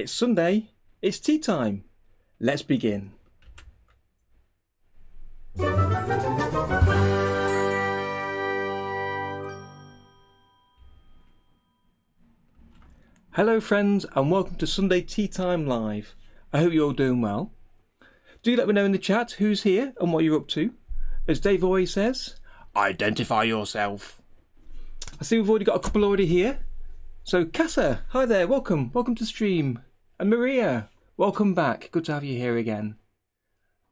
It's Sunday, it's tea time. Let's begin. Hello friends and welcome to Sunday Tea Time Live. I hope you're all doing well. Do let me know in the chat who's here and what you're up to. As Dave always says, identify yourself. I see we've already got a couple already here. So Casa, hi there, welcome to the stream. And Maria, welcome back, good to have you here again.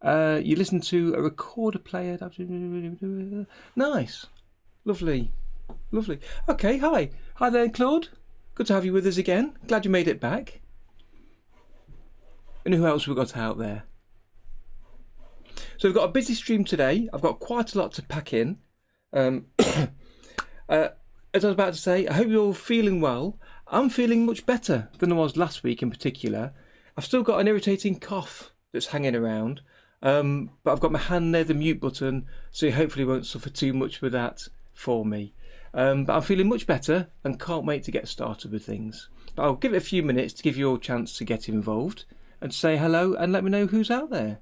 You listen to a recorder player. Nice, lovely. Okay, hi there Claude. Good to have you with us again. Glad you made it back. And who else we've got out there? So we've got a busy stream today. I've got quite a lot to pack in. As I was about to say, I hope you're all feeling well. I'm feeling much better than I was last week in particular. I've still got an irritating cough that's hanging around. But I've got my hand near the mute button, so you hopefully won't suffer too much with that for me. But I'm feeling much better and can't wait to get started with things. But I'll give it a few minutes to give you all a chance to get involved and to say hello and let me know who's out there.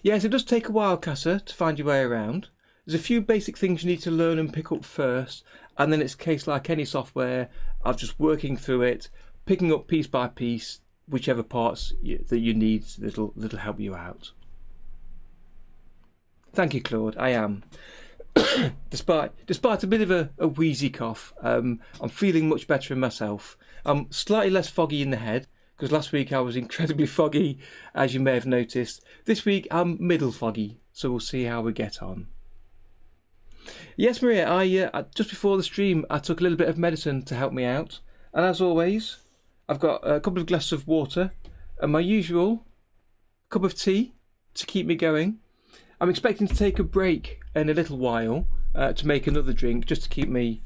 Yes, it does take a while, Casa, to find your way around. There's a few basic things you need to learn and pick up first, and then it's a case like any software of just working through it, picking up piece by piece whichever parts that you need that'll help you out. Thank you, Claude. I am. Despite a bit of a wheezy cough, I'm feeling much better in myself. I'm slightly less foggy in the head, because last week I was incredibly foggy, as you may have noticed. This week I'm middle foggy, so we'll see how we get on. Yes, Maria, I just before the stream I took a little bit of medicine to help me out, and as always I've got a couple of glasses of water and my usual cup of tea to keep me going. I'm expecting to take a break in a little while to make another drink just to keep me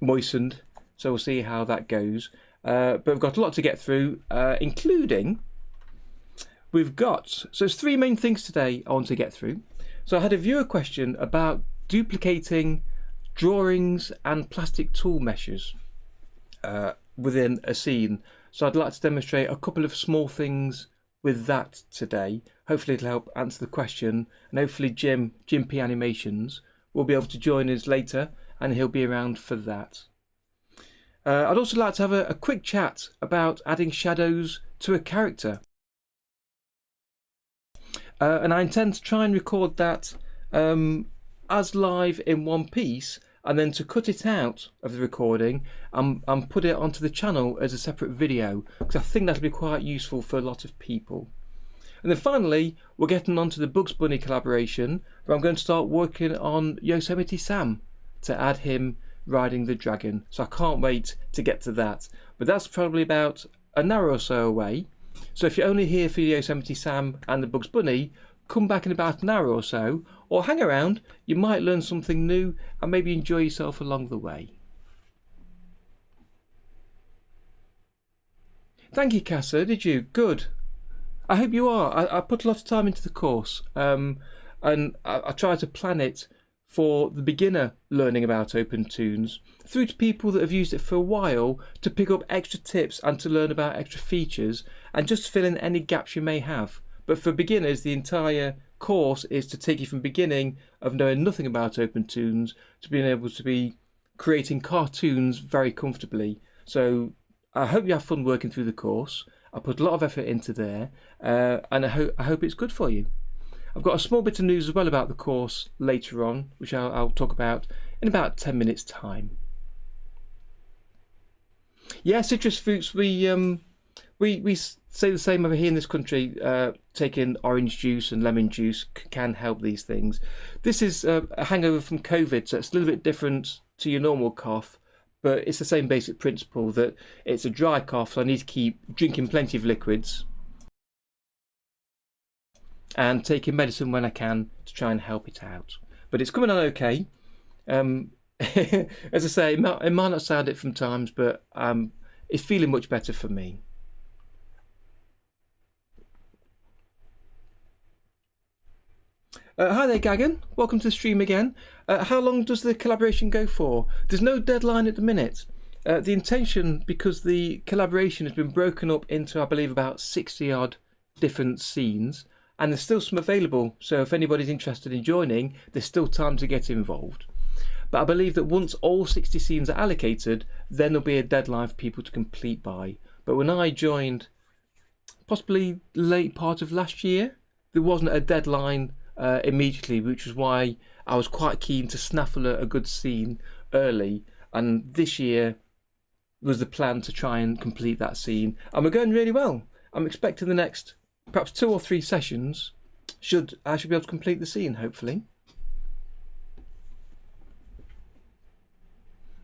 moistened, so we'll see how that goes. But we've got a lot to get through, including so there's three main things today I want to get through. So I had a viewer question about duplicating drawings and plastic tool meshes within a scene. So I'd like to demonstrate a couple of small things with that today. Hopefully it'll help answer the question, and hopefully Jim P Animations will be able to join us later and he'll be around for that. I'd also like to have a quick chat about adding shadows to a character. And I intend to try and record that as live in one piece, and then to cut it out of the recording and put it onto the channel as a separate video, because I think that'll be quite useful for a lot of people. And then finally we're getting on to the Bugs Bunny collaboration, where I'm going to start working on Yosemite Sam to add him riding the dragon, so I can't wait to get to that. But that's probably about an hour or so away, so if you're only here for Yosemite Sam and the Bugs Bunny, come back in about an hour or so, or hang around. You might learn something new and maybe enjoy yourself along the way. Thank you, Casa. Did you? Good. I hope you are. I put a lot of time into the course, and I try to plan it for the beginner learning about OpenToonz through to people that have used it for a while to pick up extra tips and to learn about extra features and just fill in any gaps you may have. But for beginners, the entire course is to take you from beginning of knowing nothing about OpenToonz to being able to be creating cartoons very comfortably. So I hope you have fun working through the course. I put a lot of effort into there, and I hope it's good for you. I've got a small bit of news as well about the course later on, which I'll talk about in about 10 minutes time. Yeah, citrus fruits, we say the same over here in this country. Taking orange juice and lemon juice can help these things. This is a hangover from COVID, so it's a little bit different to your normal cough, but it's the same basic principle that it's a dry cough, so I need to keep drinking plenty of liquids and taking medicine when I can to try and help it out. But it's coming on okay. As I say, it might not sound it from times, but it's feeling much better for me. Hi there, Gagan. Welcome to the stream again. How long does the collaboration go for? There's no deadline at the minute. The intention, because the collaboration has been broken up into, I believe, about 60 odd different scenes, and there's still some available, so if anybody's interested in joining, there's still time to get involved. But I believe that once all 60 scenes are allocated, then there'll be a deadline for people to complete by. But when I joined, possibly late part of last year, there wasn't a deadline immediately, which was why I was quite keen to snaffle a good scene early. And this year was the plan to try and complete that scene, and we're going really well. I'm expecting the next perhaps 2 or 3 sessions I should be able to complete the scene, hopefully.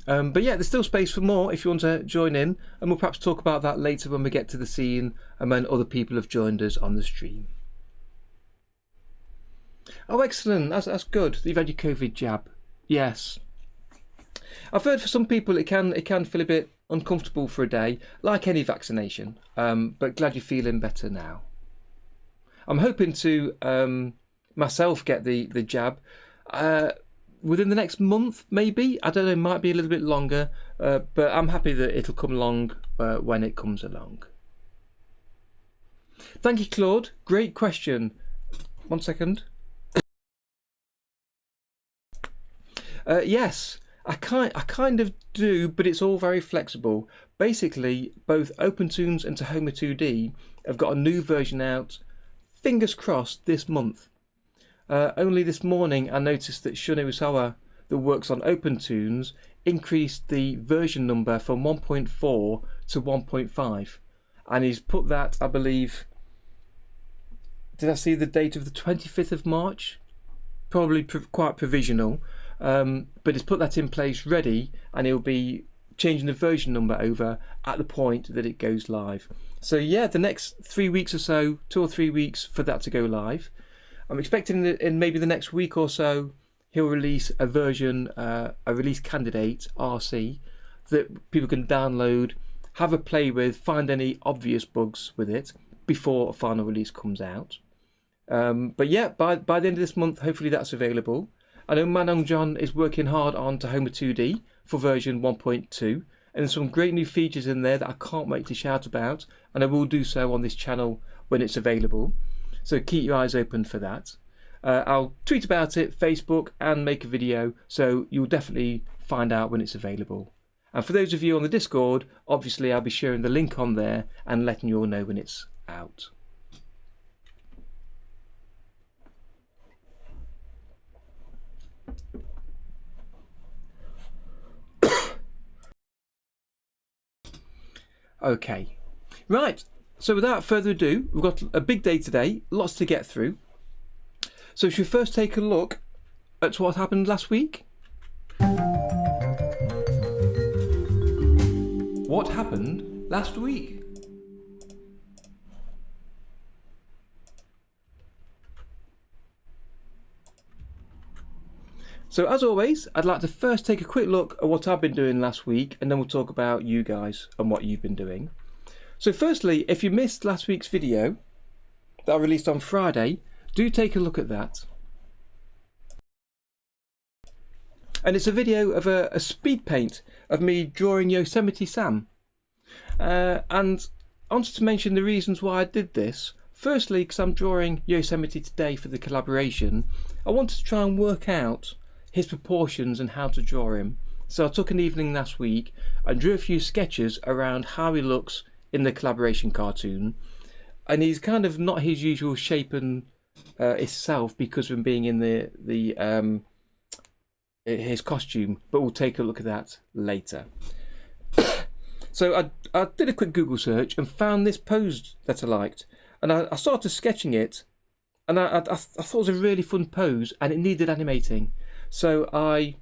But yeah, there's still space for more if you want to join in, and we'll perhaps talk about that later when we get to the scene and when other people have joined us on the stream. Oh, excellent. That's good. You've had your COVID jab. Yes. I've heard for some people it can feel a bit uncomfortable for a day, like any vaccination. But glad you're feeling better now. I'm hoping to myself get the jab within the next month, maybe. I don't know, it might be a little bit longer, but I'm happy that it'll come along when it comes along. Thank you, Claude. Great question. 1 second. Yes, I kind of do, but it's all very flexible. Basically, both OpenToonz and Tahoma2D have got a new version out, fingers crossed, this month. Only this morning I noticed that Shunei Usawa, that works on OpenToonz, increased the version number from 1.4 to 1.5. And he's put that, I believe, did I see the date of the 25th of March? Probably quite provisional. But he's put that in place ready, and he'll be changing the version number over at the point that it goes live. So yeah, the next 3 weeks or so, 2 or 3 weeks for that to go live. I'm expecting that in maybe the next week or so he'll release a version, a release candidate RC that people can download, have a play with, find any obvious bugs with it before a final release comes out. But yeah, by the end of this month, hopefully that's available. I know Manong John is working hard on Tahoma2D for version 1.2, and there's some great new features in there that I can't wait to shout about, and I will do so on this channel when it's available. So keep your eyes open for that. I'll tweet about it, Facebook, and make a video, so you'll definitely find out when it's available. And for those of you on the Discord, obviously I'll be sharing the link on there and letting you all know when it's out. Okay, right, so without further ado, we've got a big day today, lots to get through. So should we first take a look at what happened last week? What happened last week? So as always, I'd like to first take a quick look at what I've been doing last week, and then we'll talk about you guys and what you've been doing. So firstly, if you missed last week's video that I released on Friday, do take a look at that. And it's a video of a speed paint of me drawing Yosemite Sam. And I wanted to mention the reasons why I did this. Firstly, because I'm drawing Yosemite today for the collaboration, I wanted to try and work out his proportions and how to draw him. So I took an evening last week and drew a few sketches around how he looks in the collaboration cartoon, and he's kind of not his usual shape and itself because of him being in his costume, but we'll take a look at that later. So I did a quick Google search and found this pose that I liked, and I started sketching it, and I thought it was a really fun pose and it needed animating. So I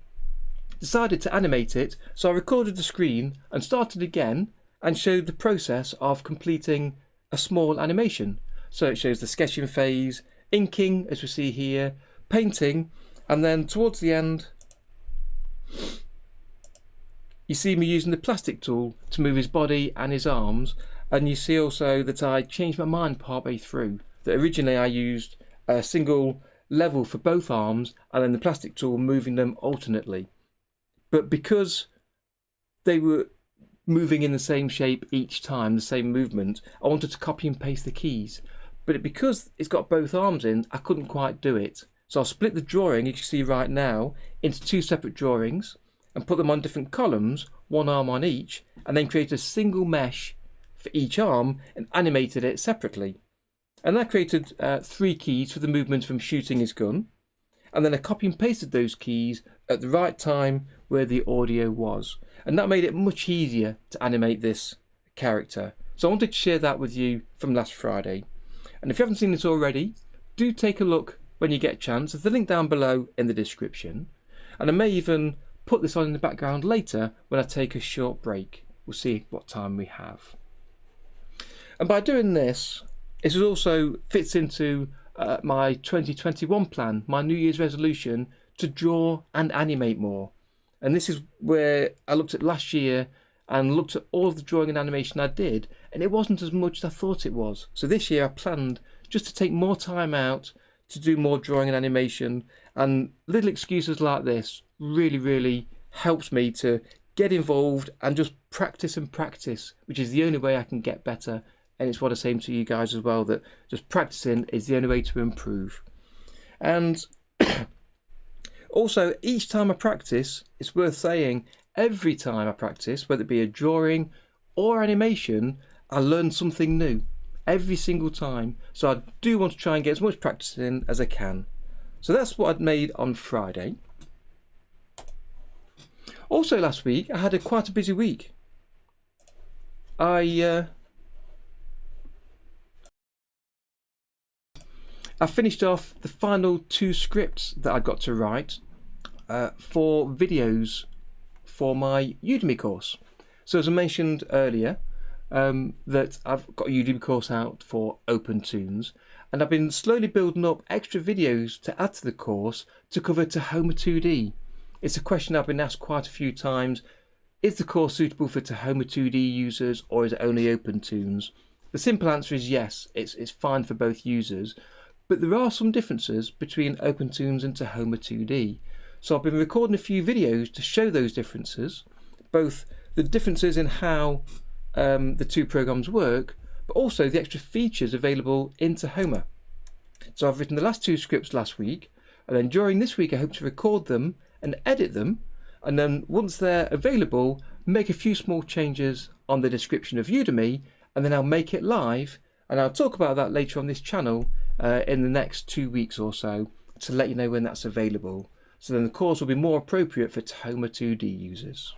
decided to animate it, so I recorded the screen and started again and showed the process of completing a small animation. So it shows the sketching phase, inking as we see here, painting, and then towards the end you see me using the plastic tool to move his body and his arms, and you see also that I changed my mind partway through. That originally I used a single level for both arms and then the plastic tool moving them alternately, but because they were moving in the same shape each time, the same movement. I wanted to copy and paste the keys, but because it's got both arms in, I couldn't quite do it. So I'll split the drawing, you can see right now, into two separate drawings and put them on different columns, one arm on each, and then create a single mesh for each arm and animated it separately. And that created 3 keys for the movement from shooting his gun. And then I copy and pasted those keys at the right time where the audio was. And that made it much easier to animate this character. So I wanted to share that with you from last Friday. And if you haven't seen it already, do take a look when you get a chance. There's the link down below in the description. And I may even put this on in the background later when I take a short break. We'll see what time we have. And by doing this, it also fits into my 2021 plan, my New Year's resolution to draw and animate more. And this is where I looked at last year and looked at all of the drawing and animation I did, and it wasn't as much as I thought it was. So this year I planned just to take more time out to do more drawing and animation, and little excuses like this really helps me to get involved and just practice and practice, which is the only way I can get better. And it's what I'm saying to you guys as well, that just practicing is the only way to improve. And also, each time I practice, it's worth saying, every time I practice, whether it be a drawing or animation, I learn something new every single time. So I do want to try and get as much practice in as I can. So that's what I'd made on Friday. Also last week, I had quite a busy week. I finished off the final 2 scripts that I got to write for videos for my Udemy course. So as I mentioned earlier, that I've got a Udemy course out for OpenToonz, and I've been slowly building up extra videos to add to the course to cover Tahoma2D. It's a question I've been asked quite a few times. Is the course suitable for Tahoma2D users, or is it only OpenToonz? The simple answer is yes, it's fine for both users. But there are some differences between OpenToonz and Tahoma2D. So I've been recording a few videos to show those differences, both the differences in how the 2 programs work, but also the extra features available in Tahoma. So I've written the last 2 scripts last week, and then during this week I hope to record them and edit them, and then once they're available, make a few small changes on the description of Udemy, and then I'll make it live, and I'll talk about that later on this channel in the next 2 weeks or so to let you know when that's available. So then the course will be more appropriate for Tahoma2D users.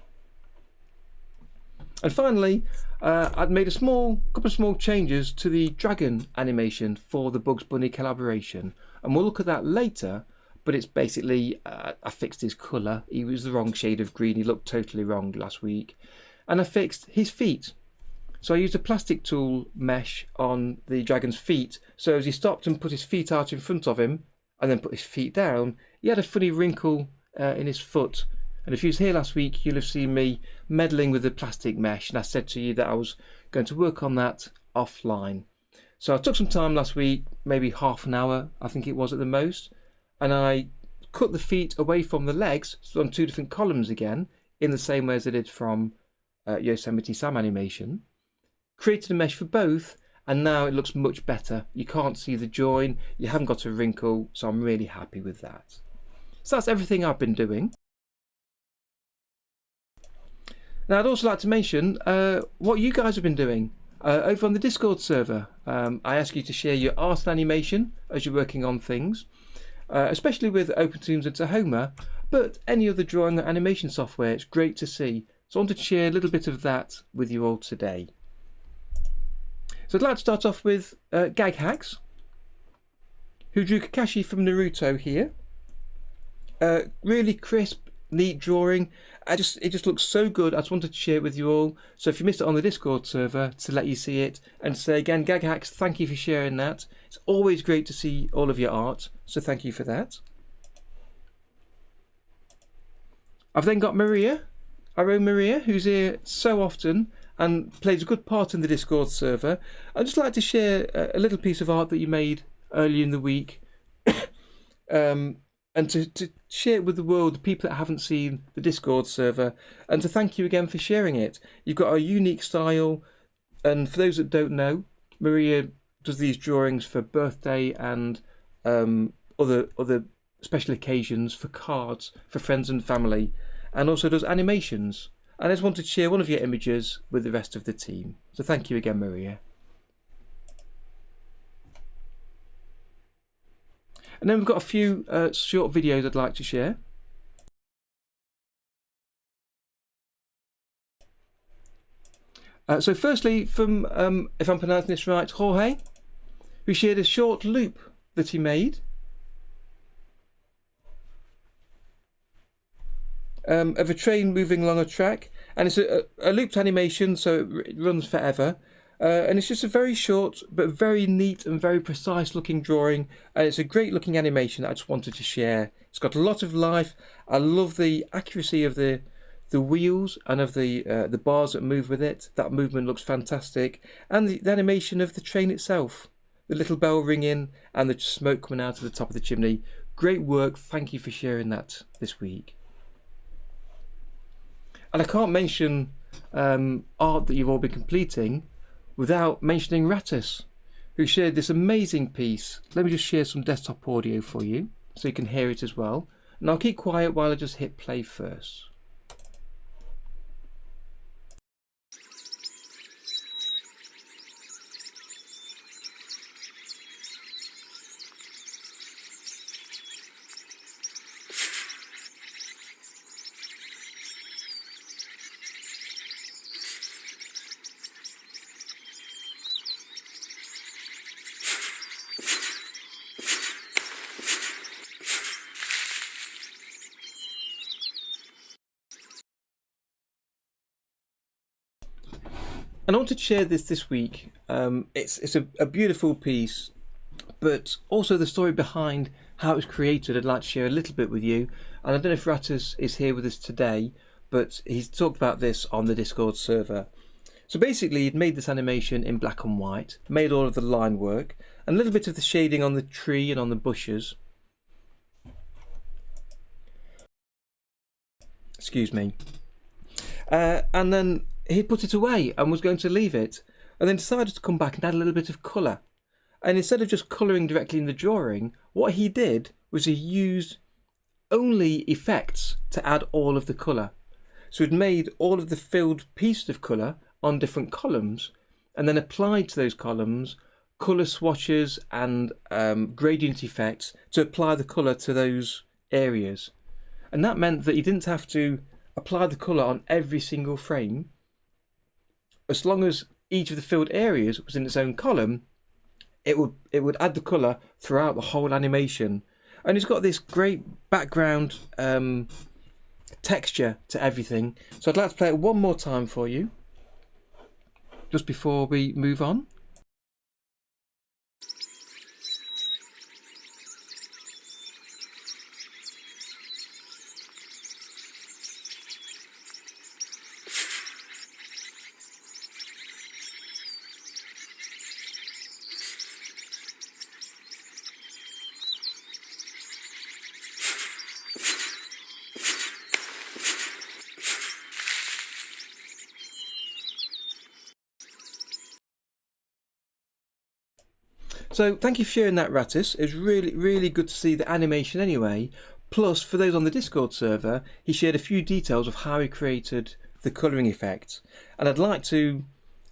And finally, I'd made a couple of small changes to the dragon animation for the Bugs Bunny collaboration, and we'll look at that later. But it's basically I fixed his colour. He was the wrong shade of green. He looked totally wrong last week, and I fixed his feet. So I used a plastic tool mesh on the dragon's feet, so as he stopped and put his feet out in front of him and then put his feet down, he had a funny wrinkle in his foot. And if you was here last week, you'll have seen me meddling with the plastic mesh, and I said to you that I was going to work on that offline. So I took some time last week, maybe half an hour I think it was at the most, and I cut the feet away from the legs, so on 2 different columns again, in the same way as I did from Yosemite Sam animation. Created a mesh for both, and now it looks much better. You can't see the join, you haven't got a wrinkle, so I'm really happy with that. So that's everything I've been doing. Now I'd also like to mention what you guys have been doing over on the Discord server. I ask you to share your art and animation as you're working on things, especially with OpenToonz and Tahoma, but any other drawing or animation software, it's great to see. So I wanted to share a little bit of that with you all today. So I'd like to start off with Gag Hacks, who drew Kakashi from Naruto here. Really crisp, neat drawing. It just looks so good. I just wanted to share it with you all. So if you missed it on the Discord server, to let you see it, and say again, Gag Hacks, thank you for sharing that. It's always great to see all of your art, so thank you for that. I've then got Maria, our own Maria, who's here so often and plays a good part in the Discord server. I'd just like to share a little piece of art that you made earlier in the week. And and to share it with the world, the people that haven't seen the Discord server, and to thank you again for sharing it. You've got a unique style, and for those that don't know, Maria does these drawings for birthday and other special occasions, for cards, for friends and family, and also does animations. And I just wanted to share one of your images with the rest of the team. So thank you again, Maria. And then we've got a few short videos I'd like to share. So firstly, from, if I'm pronouncing this right, Jorge, who shared a short loop that he made of a train moving along a track. And it's a looped animation, so it runs forever. And it's just a very short but very neat and very precise looking drawing, and it's a great looking animation that I just wanted to share. It's got a lot of life. I love the accuracy of the wheels and of the bars that move with it. That movement looks fantastic, and the animation of the train itself, the little bell ringing and the smoke coming out of the top of the chimney. Great work. Thank you for sharing that this week. And I can't mention art that you've all been completing without mentioning Ratis, who shared this amazing piece. Let me just share some desktop audio for you so you can hear it as well. And I'll keep quiet while I just hit play first. And I wanted to share this week. It's a beautiful piece, but also the story behind how it was created. I'd like to share a little bit with you. And I don't know if Ratis is here with us today, but he's talked about this on the Discord server. So basically, he'd made this animation in black and white, made all of the line work, and a little bit of the shading on the tree and on the bushes. Excuse me. And then he put it away and was going to leave it, and then decided to come back and add a little bit of colour. And instead of just colouring directly in the drawing, what he did was he used only effects to add all of the colour. So he'd made all of the filled pieces of colour on different columns, and then applied to those columns colour swatches and gradient effects to apply the colour to those areas. And that meant that he didn't have to apply the colour on every single frame. As long as each of the filled areas was in its own column, it would add the colour throughout the whole animation. And it's got this great background texture to everything. So I'd like to play it one more time for you, just before we move on. So thank you for sharing that, Ratis. It was really good to see the animation anyway. Plus, for those on the Discord server, he shared a few details of how he created the colouring effect. And I'd like to,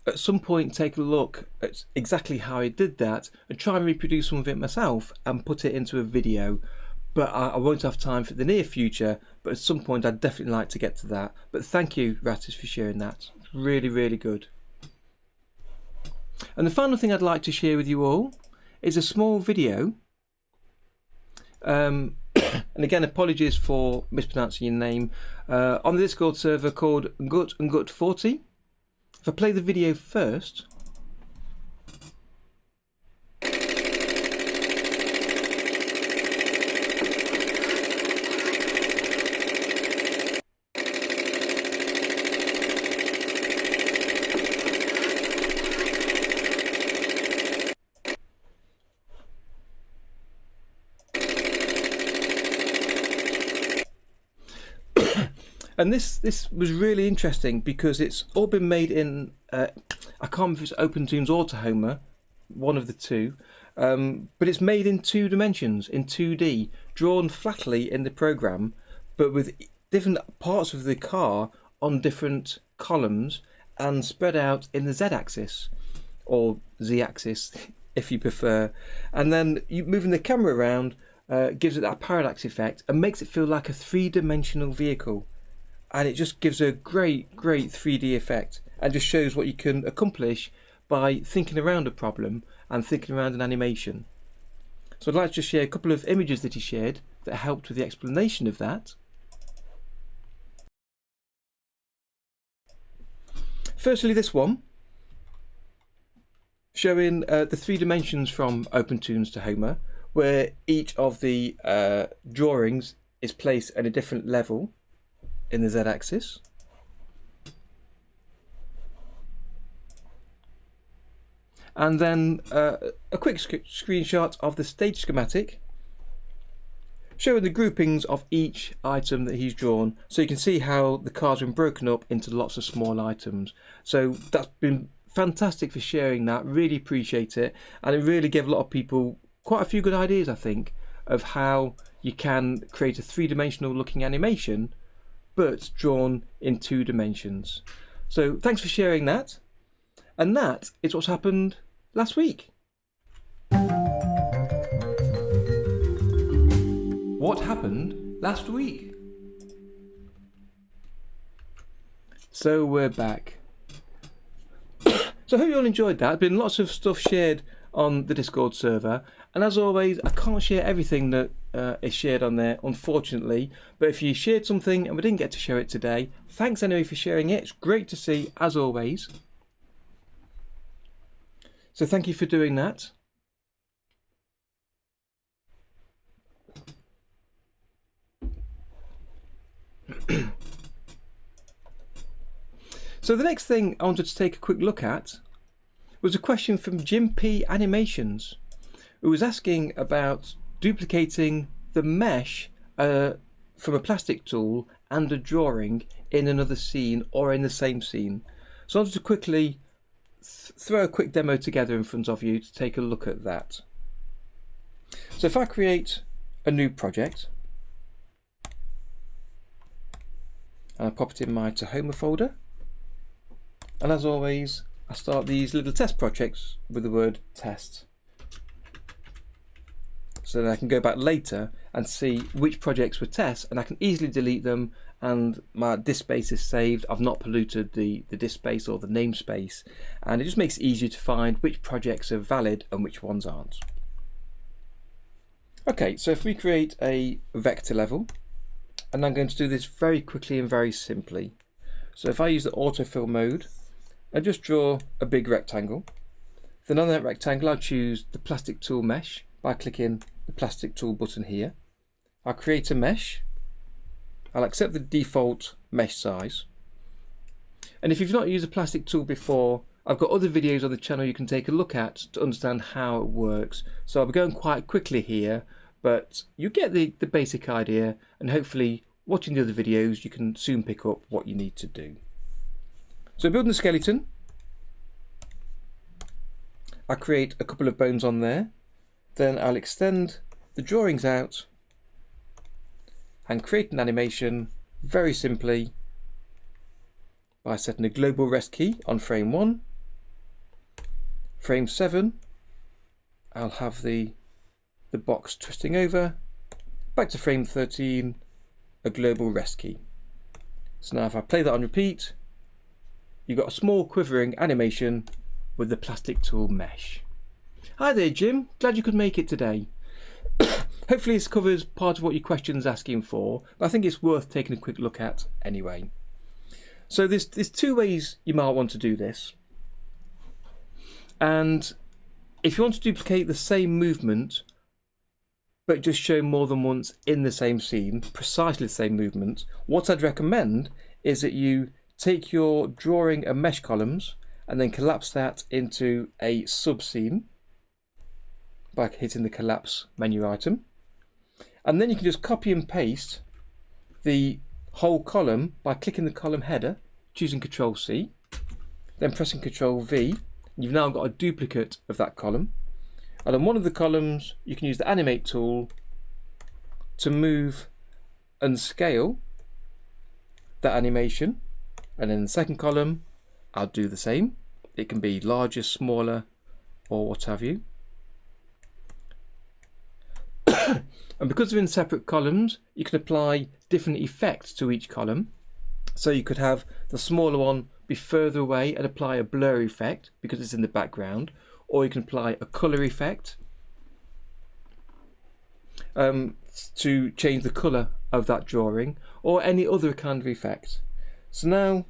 at some point, take a look at exactly how he did that and try and reproduce some of it myself and put it into a video. But I won't have time for the near future, but at some point I'd definitely like to get to that. But thank you, Ratis, for sharing that. It's really good. And the final thing I'd like to share with you all is a small video. And again, apologies for mispronouncing your name. On the Discord server called Gut40. If I play the video first. And this was really interesting because it's all been made in, I can't remember if it's OpenToonz or Tahoma, one of the two, but it's made in 2 dimensions, in 2D, drawn flatly in the program, but with different parts of the car on different columns and spread out in the Z-axis, or Z-axis if you prefer. And then moving the camera around gives it that parallax effect and makes it feel like a 3-dimensional vehicle. And it just gives a great 3D effect and just shows what you can accomplish by thinking around a problem and thinking around an animation. So I'd like to just share a couple of images that he shared that helped with the explanation of that. Firstly, this one, showing the 3 dimensions from OpenToonz to Tahoma, where each of the drawings is placed at a different level in the Z-axis. And then a quick screenshot of the stage schematic showing the groupings of each item that he's drawn, so you can see how the car's been broken up into lots of small items. So that's been fantastic for sharing that, really appreciate it, and it really gave a lot of people quite a few good ideas, I think, of how you can create a 3-dimensional looking animation but drawn in 2 dimensions. So thanks for sharing that, and that is what's happened last week. What happened last week? So we're back. So I hope you all enjoyed that. There's been lots of stuff shared on the Discord server, and as always I can't share everything that is shared on there, unfortunately, but if you shared something and we didn't get to share it today, thanks anyway for sharing it. It's great to see, as always. So thank you for doing that. So the next thing I wanted to take a quick look at was a question from Jim P Animations, who was asking about duplicating the mesh from a plastic tool and a drawing in another scene or in the same scene. So I wanted to quickly throw a quick demo together in front of you to take a look at that. So if I create a new project and I pop it in my Tahoma folder, and as always I start these little test projects with the word test, so that I can go back later and see which projects were tests, and I can easily delete them, and my disk space is saved. I've not polluted the disk space or the namespace, and it just makes it easier to find which projects are valid and which ones aren't. Okay, so if we create a vector level, and I'm going to do this very quickly and very simply. So if I use the autofill mode and just draw a big rectangle, then on that rectangle I'll choose the plastic tool mesh by clicking the plastic tool button here. I'll create a mesh. I'll accept the default mesh size. And if you've not used a plastic tool before, I've got other videos on the channel you can take a look at to understand how it works. So I'll be going quite quickly here, but you get the basic idea, and hopefully watching the other videos you can soon pick up what you need to do. So building the skeleton, I create a couple of bones on there, then I'll extend the drawings out and create an animation very simply by setting a global rest key on frame 1. Frame 7, I'll have the box twisting over, back to frame 13, a global rest key. So now if I play that on repeat, you've got a small quivering animation with the plastic tool mesh. Hi there Jim, glad you could make it today. Hopefully this covers part of what your question's asking for, but I think it's worth taking a quick look at anyway. So there's 2 ways you might want to do this. And if you want to duplicate the same movement but just show more than once in the same scene, precisely the same movement, what I'd recommend is that you take your drawing and mesh columns and then collapse that into a sub-scene by hitting the collapse menu item. And then you can just copy and paste the whole column by clicking the column header, choosing Control C, then pressing Control V. You've now got a duplicate of that column. And on one of the columns, you can use the Animate tool to move and scale that animation. And in the second column, I'll do the same. It can be larger, smaller, or what have you. And because they're in separate columns, you can apply different effects to each column. So you could have the smaller one be further away and apply a blur effect because it's in the background, or you can apply a color effect to change the color of that drawing, or any other kind of effect. So now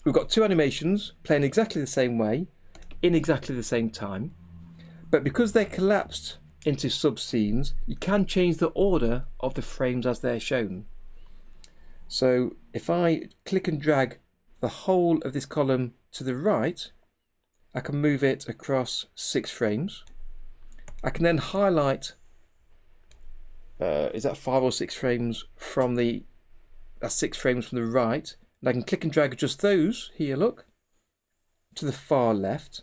we've got two animations playing exactly the same way in exactly the same time, but because they're collapsed into sub-scenes, you can change the order of the frames as they're shown. So if I click and drag the whole of this column to the right, I can move it across 6 frames. I can then highlight, is that 5 or 6 frames from the, that's 6 frames from the right, and I can click and drag just those here, look, to the far left.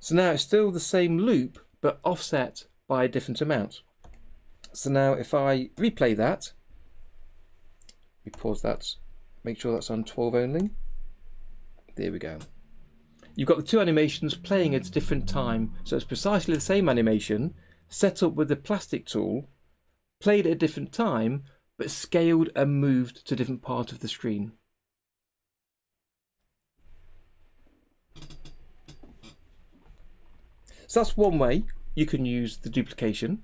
So now it's still the same loop, but offset by a different amount. So now if I replay that, we pause that, make sure that's on 12 only. There we go. You've got the two animations playing at a different time, so it's precisely the same animation, set up with the plastic tool, played at a different time, but scaled and moved to a different part of the screen. So that's one way you can use the duplication.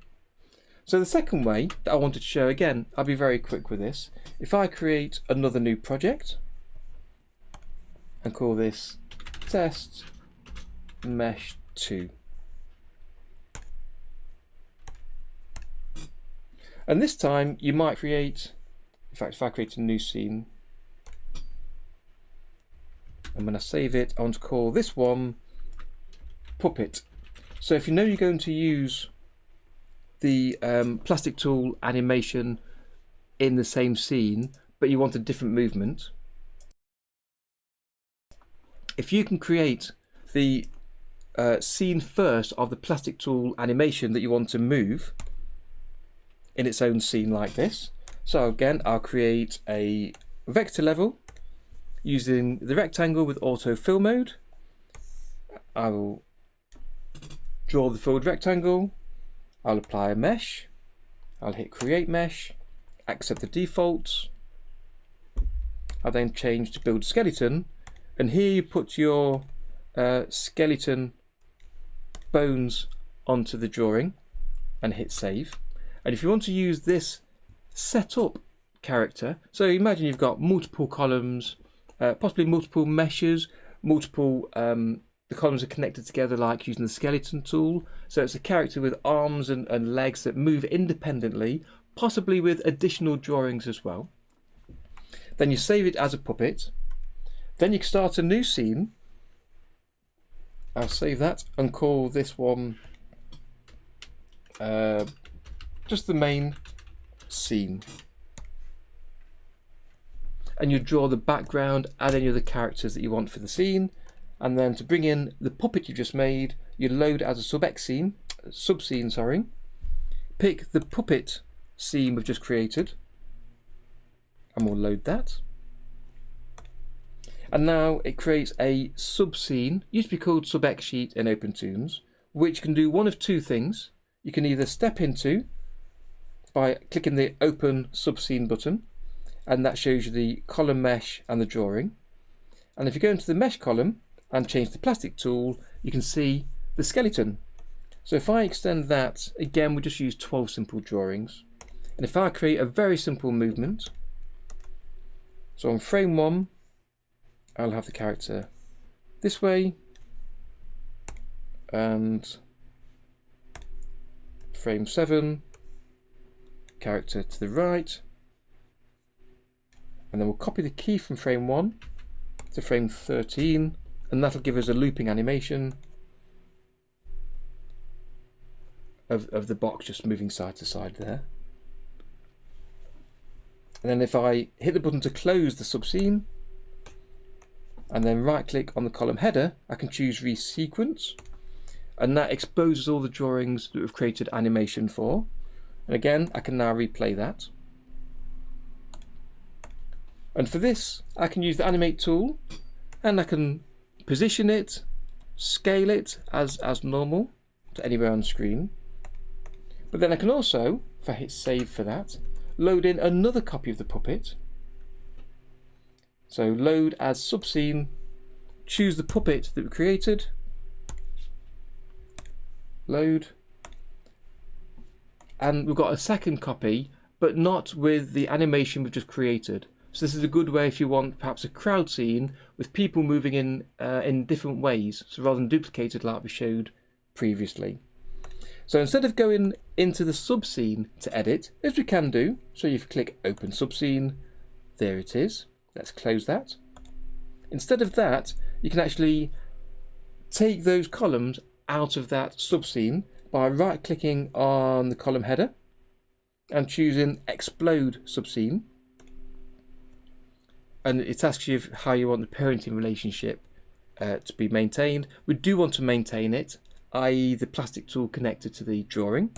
So the second way that I wanted to show, again, I'll be very quick with this. If I create another new project and call this Test Mesh 2. And this time you might create, in fact, if I create a new scene, and when I save it, I want to call this one Puppet. So if you know you're going to use the plastic tool animation in the same scene, but you want a different movement, if you can create the scene first of the plastic tool animation that you want to move in its own scene like this. So again, I'll create a vector level using the rectangle with autofill mode. I will draw the filled rectangle, I'll apply a mesh, I'll hit create mesh, accept the defaults, I'll then change to build skeleton, and here you put your skeleton bones onto the drawing and hit save. And if you want to use this setup character, so imagine you've got multiple columns, possibly multiple meshes, multiple the columns are connected together like using the skeleton tool. So it's a character with arms and legs that move independently, possibly with additional drawings as well. Then you save it as a puppet. Then you can start a new scene. I'll save that and call this one just the main scene. And you draw the background, add any other characters that you want for the scene. And then to bring in the puppet you just made, you load as a sub-scene, pick the puppet scene we've just created, and we'll load that. And now it creates a sub-scene, used to be called sub-X sheet in OpenToonz, which can do one of two things. You can either step into by clicking the Open Sub-Scene button, and that shows you the column mesh and the drawing. And if you go into the mesh column and change the plastic tool, you can see the skeleton. So if I extend that, again, we just use 12 simple drawings. And if I create a very simple movement, so on frame 1, I'll have the character this way, and frame 7, character to the right, and then we'll copy the key from frame 1 to frame 13, and that'll give us a looping animation of the box just moving side to side there. And then if I hit the button to close the subscene, and then right click on the column header, I can choose resequence, and that exposes all the drawings that we've created animation for. And again, I can now replay that. And for this, I can use the animate tool, and I can position it, scale it as normal to anywhere on screen. But then I can also, if I hit save for that, load in another copy of the puppet. So load as subscene, choose the puppet that we created, load, and we've got a second copy, but not with the animation we've just created. So this is a good way if you want perhaps a crowd scene with people moving in different ways, so rather than duplicated like we showed previously. So instead of going into the subscene to edit, as we can do, so you click open subscene, there it is. Let's close that. Instead of that, you can actually take those columns out of that subscene by right clicking on the column header and choosing explode subscene. And it asks you how you want the parenting relationship to be maintained. We do want to maintain it, i.e. the plastic tool connected to the drawing.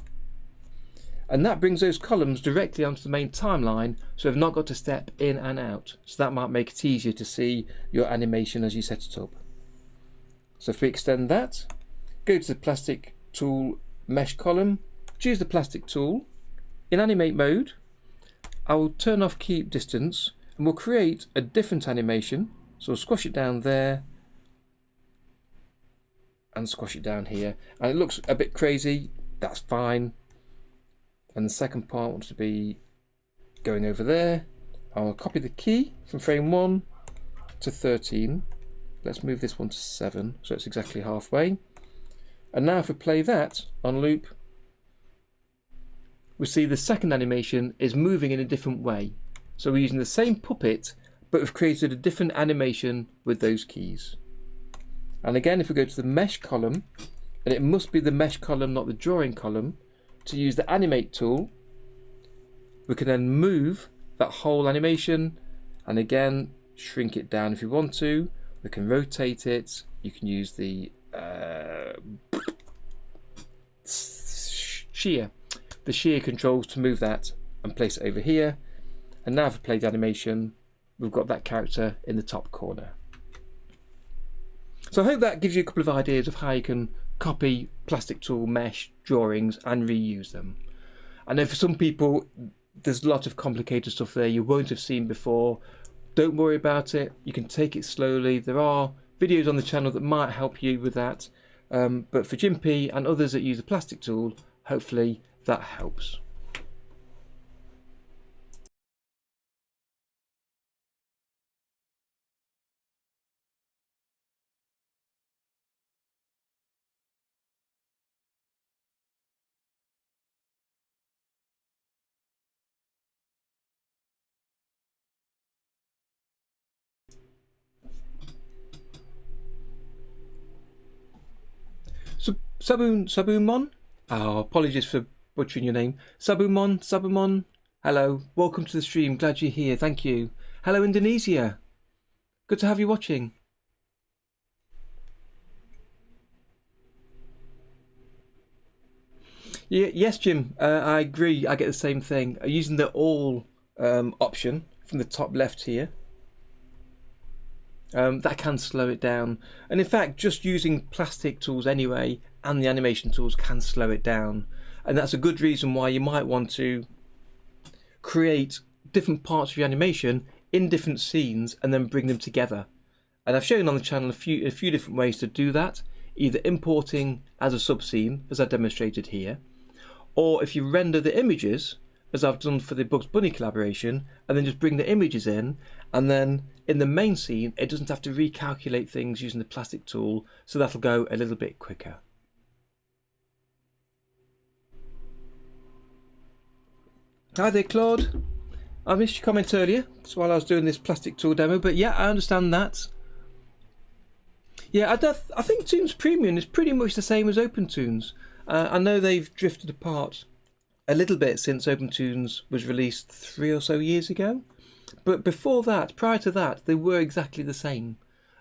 And that brings those columns directly onto the main timeline, so we've not got to step in and out. So that might make it easier to see your animation as you set it up. So if we extend that, go to the plastic tool mesh column, choose the plastic tool. In animate mode, I will turn off keep distance, and we'll create a different animation. So we'll squash it down there and squash it down here. And it looks a bit crazy, that's fine. And the second part wants to be going over there. I'll copy the key from frame 1 to 13. Let's move this one to 7, so it's exactly halfway. And now if we play that on loop, we see the second animation is moving in a different way. So we're using the same puppet, but we've created a different animation with those keys. And again, if we go to the mesh column, and it must be the mesh column, not the drawing column, to use the animate tool, we can then move that whole animation, and again, shrink it down if you want to. We can rotate it. You can use the shear controls to move that and place it over here. And now if we play the animation, we've got that character in the top corner. So I hope that gives you a couple of ideas of how you can copy plastic tool mesh drawings and reuse them. I know for some people there's a lot of complicated stuff there you won't have seen before. Don't worry about it, you can take it slowly. There are videos on the channel that might help you with that, but for Jim P and others that use the plastic tool, hopefully that helps. Sabumon? Oh, apologies for butchering your name. Sabumon, hello, welcome to the stream, glad you're here, thank you. Hello Indonesia, good to have you watching. Yeah, yes Jim, I agree, I get the same thing. Using the all option from the top left here, that can slow it down, and in fact just using plastic tools anyway and the animation tools can slow it down, and that's a good reason why you might want to create different parts of your animation in different scenes and then bring them together. And I've shown on the channel a few different ways to do that, either importing as a subscene as I demonstrated here, or if you render the images as I've done for the Bugs Bunny collaboration, and then just bring the images in, and then in the main scene it doesn't have to recalculate things using the plastic tool, so that'll go a little bit quicker. Hi there Claude, I missed your comment earlier, that's while I was doing this plastic tool demo, but yeah, I understand that. Yeah, I think Toonz Premium is pretty much the same as OpenToonz. I know they've drifted apart a little bit since OpenToonz was released 3 or so years ago. But before that, prior to that, they were exactly the same.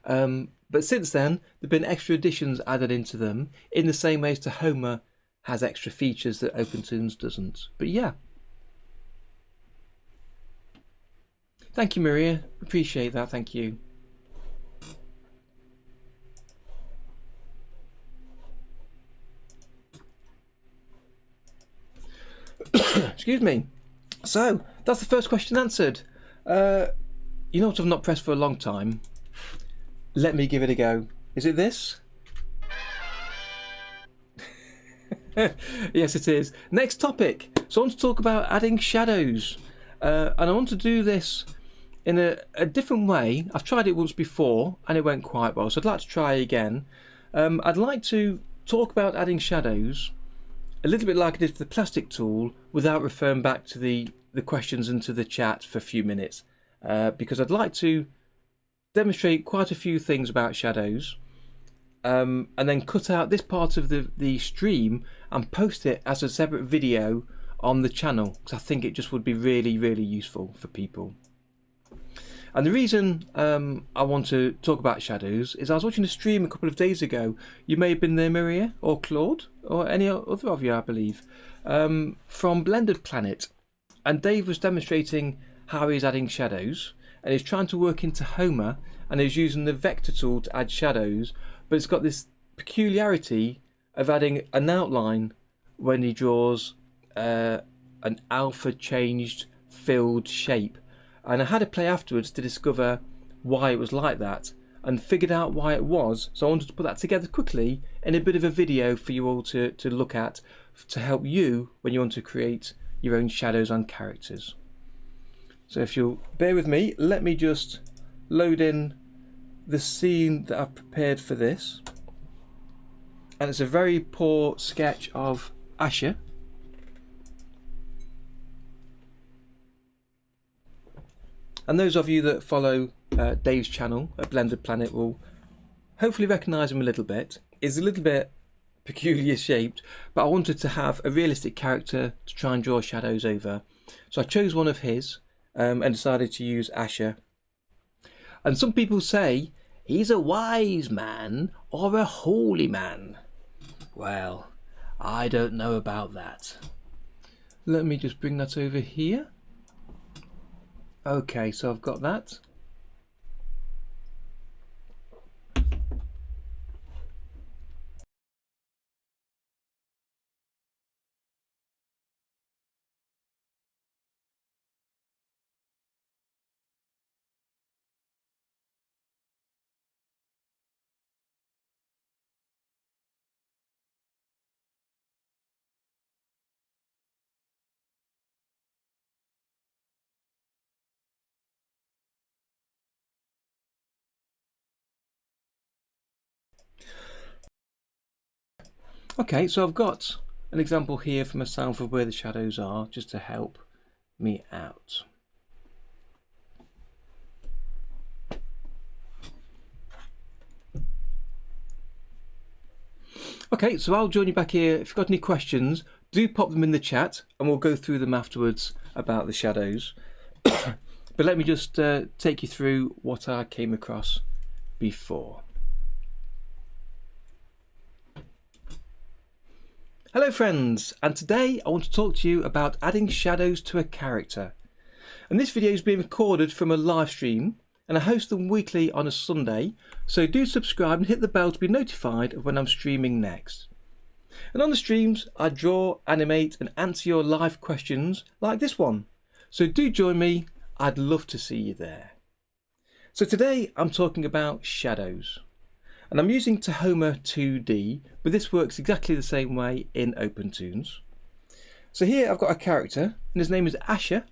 But since then, there have been extra additions added into them in the same way as Tahoma has extra features that OpenToonz doesn't. But yeah. Thank you, Maria. Appreciate that. Thank you. Excuse me. So, that's the first question answered. You know what I've not pressed for a long time? Let me give it a go. Is it this? Yes, it is. Next topic. So I want to talk about adding shadows. And I want to do this in a different way. I've tried it once before and it went quite well, so I'd like to try again. I'd like to talk about adding shadows a little bit like I did for the plastic tool without referring back to the questions and to the chat for a few minutes, because I'd like to demonstrate quite a few things about shadows, and then cut out this part of the stream and post it as a separate video on the channel, because I think it just would be really, really useful for people. And the reason I want to talk about shadows is I was watching a stream a couple of days ago. You may have been there, Maria, or Claude, or any other of you, I believe, from Blended Planet. And Dave was demonstrating how he's adding shadows, and he's trying to work into Tahoma, and he's using the vector tool to add shadows, but it's got this peculiarity of adding an outline when he draws an alpha changed filled shape. And I had a play afterwards to discover why it was like that and figured out why it was. So I wanted to put that together quickly in a bit of a video for you all to look at, to help you when you want to create your own shadows and characters. So if you'll bear with me, let me just load in the scene that I've prepared for this. And it's a very poor sketch of Asher. And those of you that follow Dave's channel at Blended Planet will hopefully recognise him a little bit. He's a little bit peculiar shaped, but I wanted to have a realistic character to try and draw shadows over. So I chose one of his and decided to use Asher. And some people say he's a wise man or a holy man. Well, I don't know about that. Let me just bring that over here. Okay, so I've got that. Okay, so I've got an example here for myself of where the shadows are, just to help me out. Okay, so I'll join you back here. If you've got any questions, do pop them in the chat and we'll go through them afterwards about the shadows. But let me just take you through what I came across before. Hello friends, and today I want to talk to you about adding shadows to a character. And this video is being recorded from a live stream, and I host them weekly on a Sunday, so do subscribe and hit the bell to be notified of when I'm streaming next. And on the streams I draw, animate and answer your live questions like this one, so do join me, I'd love to see you there. So today I'm talking about shadows. And I'm using Tahoma2D, but this works exactly the same way in OpenToonz. So here I've got a character, and his name is Asher,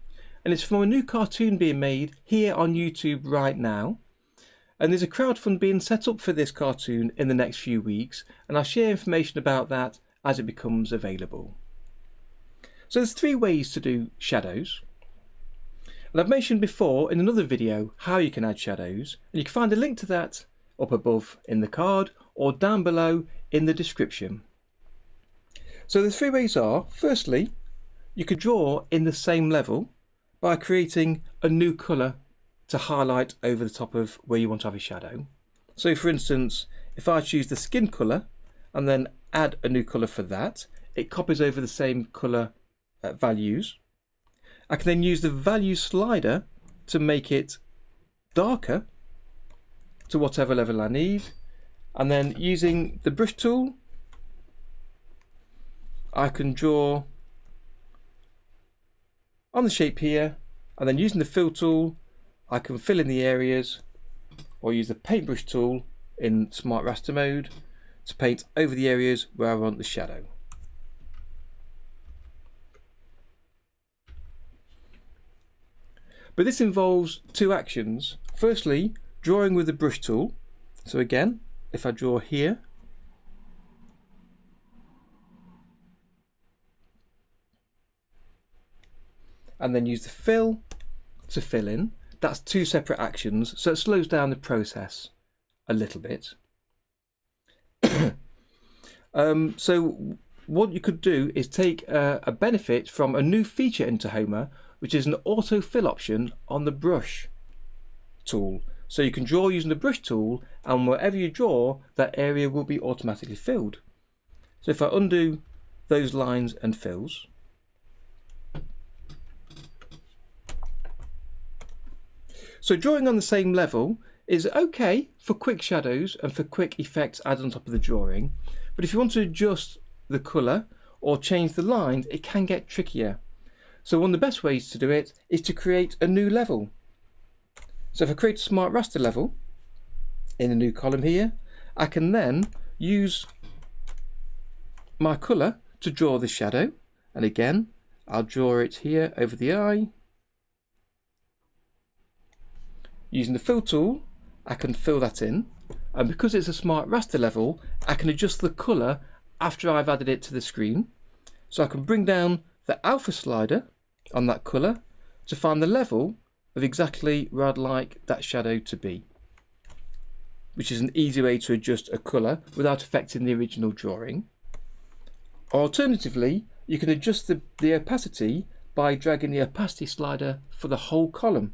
and it's from a new cartoon being made here on YouTube right now. And there's a crowdfund being set up for this cartoon in the next few weeks, and I'll share information about that as it becomes available. So there's 3 ways to do shadows. And I've mentioned before in another video how you can add shadows, and you can find a link to that up above in the card or down below in the description. So the 3 ways are, firstly, you could draw in the same level by creating a new colour to highlight over the top of where you want to have a shadow. So for instance, if I choose the skin colour and then add a new colour for that, it copies over the same colour values. I can then use the value slider to make it darker to whatever level I need, and then using the brush tool I can draw on the shape here, and then using the fill tool I can fill in the areas, or use the paintbrush tool in smart raster mode to paint over the areas where I want the shadow. But this involves two actions. Firstly, drawing with the brush tool. So again, if I draw here, and then use the fill to fill in, that's two separate actions, so it slows down the process a little bit. So what you could do is take a benefit from a new feature in Tahoma, which is an autofill option on the brush tool. So you can draw using the brush tool, and wherever you draw, that area will be automatically filled. So if I undo those lines and fills, so drawing on the same level is okay for quick shadows and for quick effects added on top of the drawing, but if you want to adjust the colour or change the lines, it can get trickier. So one of the best ways to do it is to create a new level. So if I create a smart raster level in a new column here, I can then use my colour to draw the shadow, and again I'll draw it here over the eye. Using the fill tool I can fill that in, and because it's a smart raster level I can adjust the colour after I've added it to the screen. So I can bring down the alpha slider on that colour to find the level of exactly where I'd like that shadow to be, which is an easy way to adjust a colour without affecting the original drawing. Or alternatively, you can adjust the opacity by dragging the opacity slider for the whole column.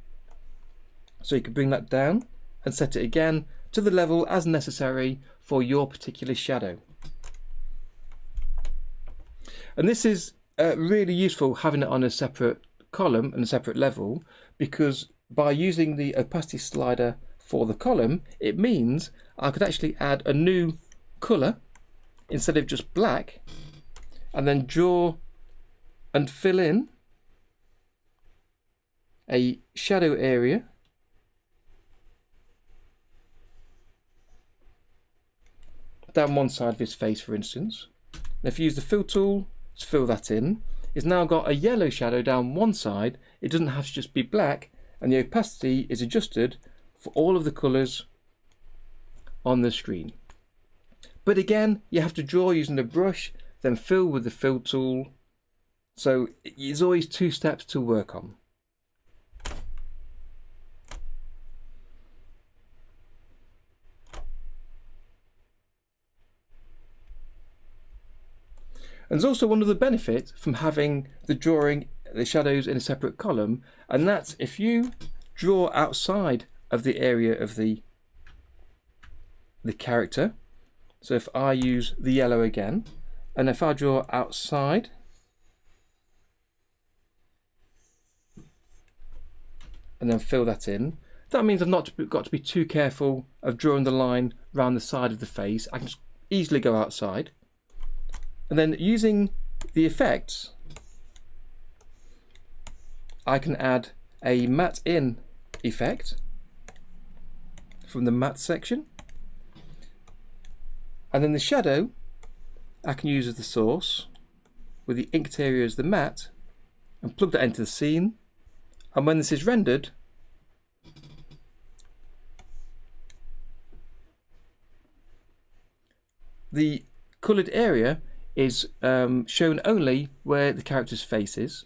So you can bring that down and set it again to the level as necessary for your particular shadow. And this is really useful, having it on a separate column and a separate level, because by using the opacity slider for the column, it means I could actually add a new colour instead of just black, and then draw and fill in a shadow area down one side of his face, for instance. And if you use the fill tool to fill that in, it's now got a yellow shadow down one side. It doesn't have to just be black, and the opacity is adjusted for all of the colours on the screen. But again, you have to draw using the brush, then fill with the fill tool. So there's always two steps to work on. And there's also one other benefit from having the shadows in a separate column, and that's if you draw outside of the area of the character. So if I use the yellow again, and if I draw outside, and then fill that in, that means I've not got to be too careful of drawing the line around the side of the face. I can just easily go outside. And then using the effects, I can add a matte in effect from the matte section, and then the shadow I can use as the source with the inked area as the matte, and plug that into the scene. And when this is rendered, the coloured area is shown only where the character's face is.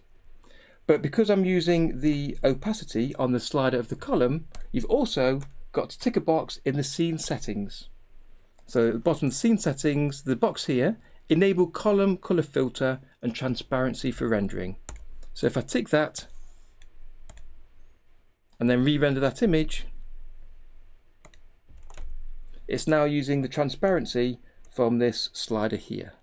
But because I'm using the opacity on the slider of the column, you've also got to tick a box in the scene settings. So at the bottom of the scene settings, the box here, enable column colour filter and transparency for rendering. So if I tick that and then re-render that image, it's now using the transparency from this slider here.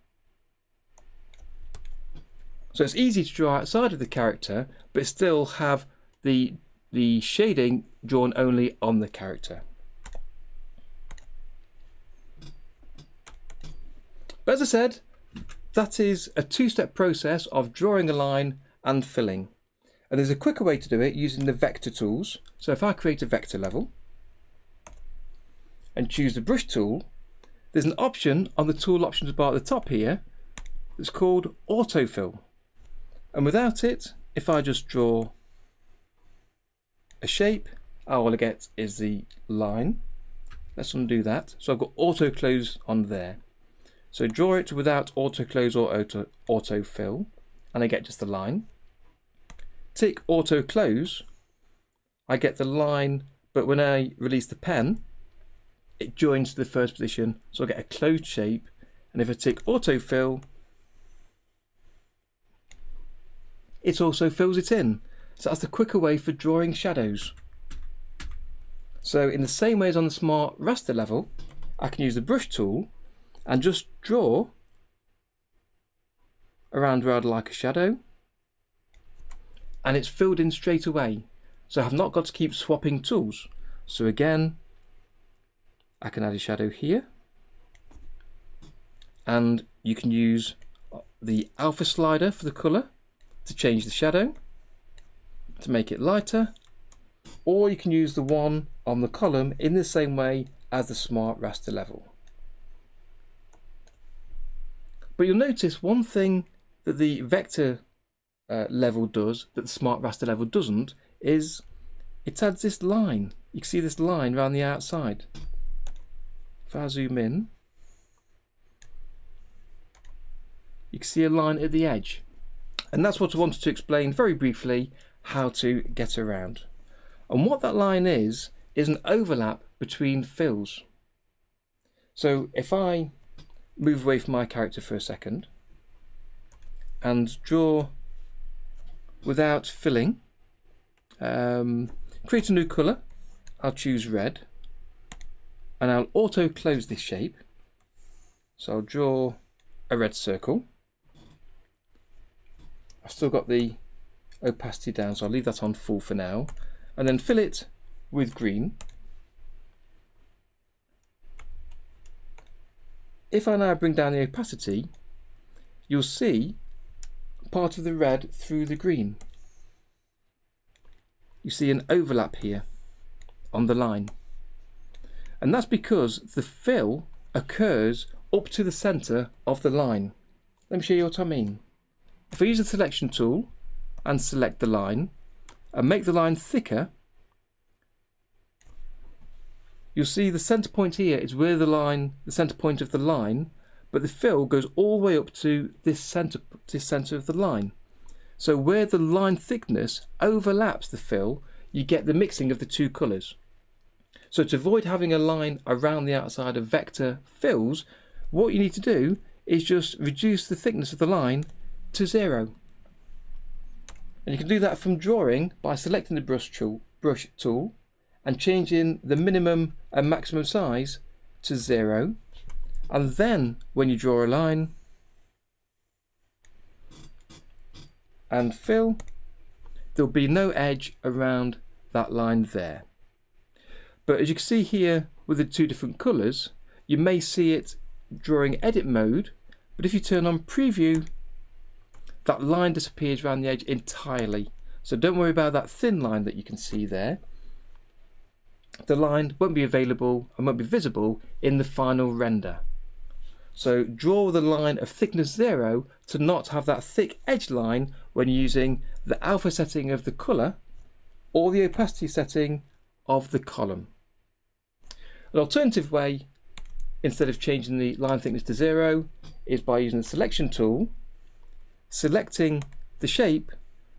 So it's easy to draw outside of the character, but still have the shading drawn only on the character. But as I said, that is a two-step process of drawing a line and filling. And there's a quicker way to do it using the vector tools. So if I create a vector level and choose the brush tool, there's an option on the tool options bar at the top here that's called autofill. And without it, if I just draw a shape, all I get is the line. Let's undo that. So I've got auto close on there. So draw it without auto close or auto fill, and I get just the line. Tick auto close, I get the line, but when I release the pen, it joins to the first position, so I get a closed shape. And if I tick auto fill, it also fills it in. So that's the quicker way for drawing shadows. So in the same way as on the smart raster level, I can use the brush tool and just draw around where I'd like a shadow, and it's filled in straight away. So I've not got to keep swapping tools. So again, I can add a shadow here, and you can use the alpha slider for the colour to change the shadow, to make it lighter, or you can use the one on the column in the same way as the smart raster level. But you'll notice one thing that the vector level does that the smart raster level doesn't is it adds this line. You can see this line around the outside. If I zoom in, you can see a line at the edge. And that's what I wanted to explain very briefly how to get around. And what that line is an overlap between fills. So if I move away from my character for a second and draw without filling, create a new colour, I'll choose red, and I'll auto close this shape. So I'll draw a red circle. I've still got the opacity down, so I'll leave that on full for now, and then fill it with green. If I now bring down the opacity, you'll see part of the red through the green. You see an overlap here on the line. And that's because the fill occurs up to the centre of the line. Let me show you what I mean. If I use the selection tool and select the line and make the line thicker, you'll see the centre point here is where the centre point of the line, but the fill goes all the way up to this centre of the line. So where the line thickness overlaps the fill, you get the mixing of the two colours. So to avoid having a line around the outside of vector fills, what you need to do is just reduce the thickness of the line to 0. And you can do that from drawing by selecting the brush tool and changing the minimum and maximum size to 0. And then when you draw a line and fill, there'll be no edge around that line there. But as you can see here with the two different colours, you may see it drawing edit mode, but if you turn on preview, that line disappears around the edge entirely. So don't worry about that thin line that you can see there. The line won't be available and won't be visible in the final render. So draw the line of thickness 0 to not have that thick edge line when using the alpha setting of the colour or the opacity setting of the column. An alternative way, instead of changing the line thickness to 0, is by using the selection tool, selecting the shape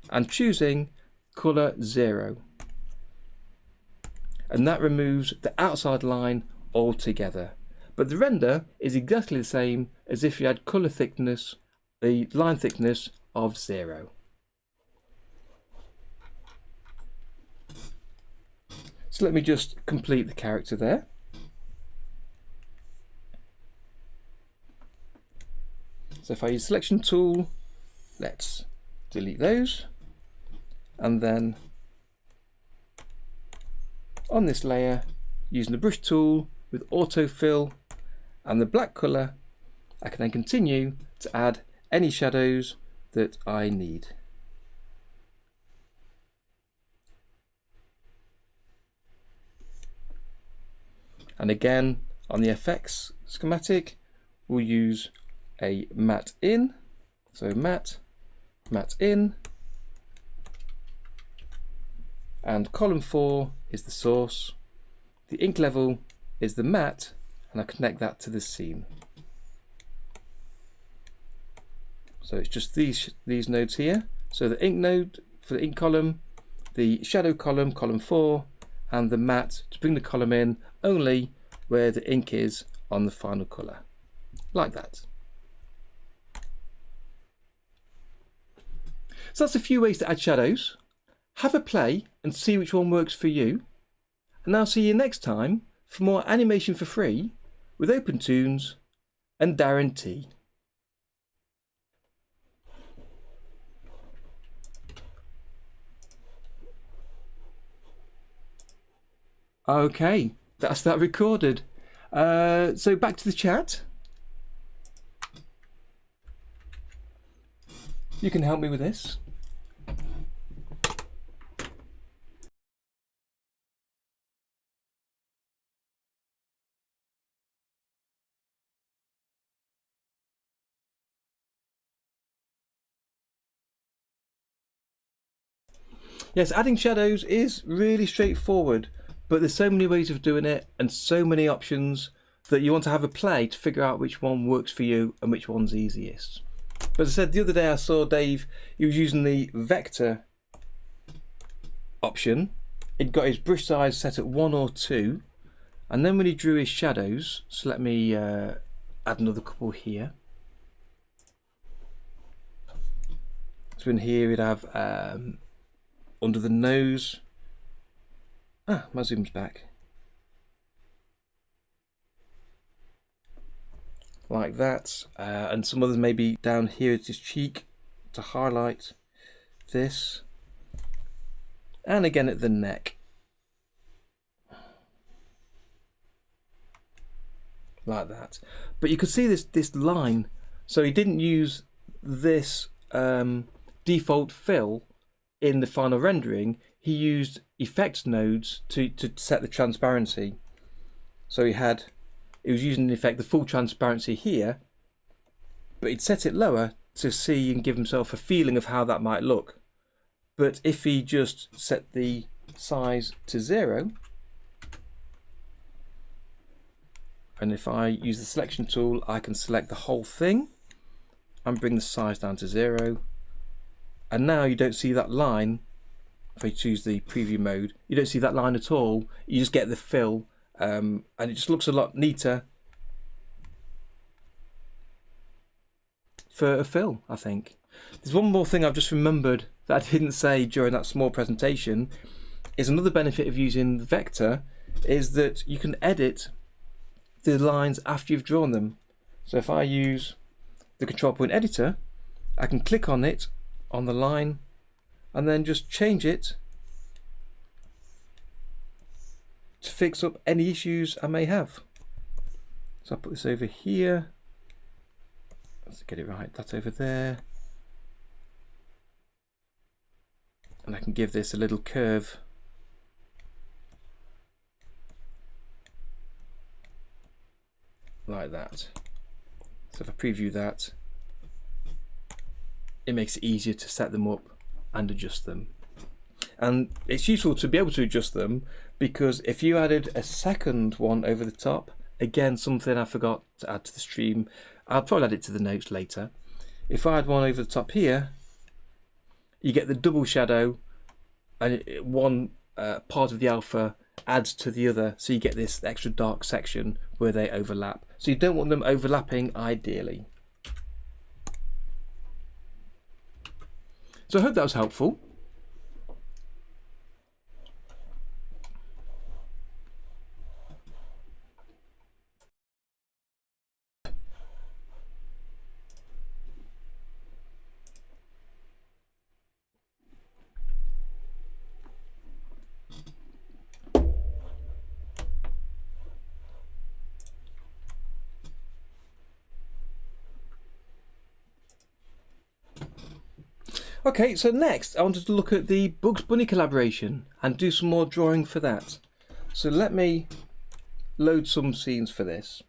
and choosing colour 0. And that removes the outside line altogether. But the render is exactly the same as if you had colour thickness, the line thickness of 0. So let me just complete the character there. So if I use selection tool, let's delete those, and then on this layer, using the brush tool with autofill and the black colour, I can then continue to add any shadows that I need. And again, on the FX schematic, we'll use a matte in. So matte in, and column 4 is the source. The ink level is the matte, and I connect that to the scene. So it's just these nodes here. So the ink node for the ink column, the shadow column, column 4, and the matte to bring the column in only where the ink is on the final colour, like that. So that's a few ways to add shadows. Have a play and see which one works for you. And I'll see you next time for more animation for free with OpenToonz and Darren T. Okay, that's that recorded. So back to the chat. You can help me with this. Yes, adding shadows is really straightforward, but there's so many ways of doing it and so many options that you want to have a play to figure out which one works for you and which one's easiest. But as I said the other day, I saw Dave, he was using the vector option. He'd got his brush size set at 1 or 2, and then when he drew his shadows, so let me add another couple here. So in here we'd have under the nose, my zoom's back, like that, and some others maybe down here at his cheek to highlight this, and again at the neck, like that. But you could see this line, so he didn't use this default fill in the final rendering. He used effect nodes to set the transparency. So he was using in effect the full transparency here, but he'd set it lower to see and give himself a feeling of how that might look. But if he just set the size to 0, and if I use the selection tool, I can select the whole thing and bring the size down to 0. And now you don't see that line. If I choose the preview mode, you don't see that line at all. You just get the fill, and it just looks a lot neater for a fill, I think. There's one more thing I've just remembered that I didn't say during that small presentation. Is another benefit of using vector is that you can edit the lines after you've drawn them. So if I use the control point editor, I can click on it on the line and then just change it to fix up any issues I may have. So I'll put this over here. Let's get it right. That's over there. And I can give this a little curve. Like that. So if I preview that, it makes it easier to set them up and adjust them. And it's useful to be able to adjust them, because if you added a second one over the top, again, something I forgot to add to the stream, I'll probably add it to the notes later. If I had one over the top here, you get the double shadow, and one part of the alpha adds to the other, so you get this extra dark section where they overlap. So you don't want them overlapping ideally. So I hope that was helpful. Okay, so next I wanted to look at the Bugs Bunny collaboration and do some more drawing for that. So let me load some scenes for this.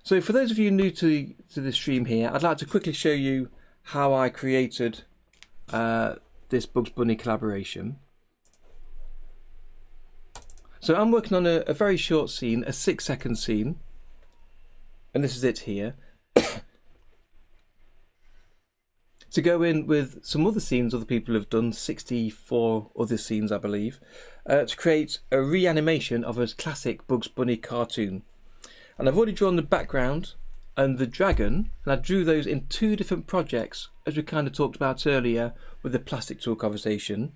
So for those of you new to the stream here, I'd like to quickly show you how I created this Bugs Bunny collaboration. So I'm working on a very short scene, a 6-second scene, and this is it here. To go in with some other scenes other people have done, 64 other scenes I believe, to create a reanimation of a classic Bugs Bunny cartoon. And I've already drawn the background and the dragon, and I drew those in 2 different projects, as we kind of talked about earlier with the plastic tool conversation.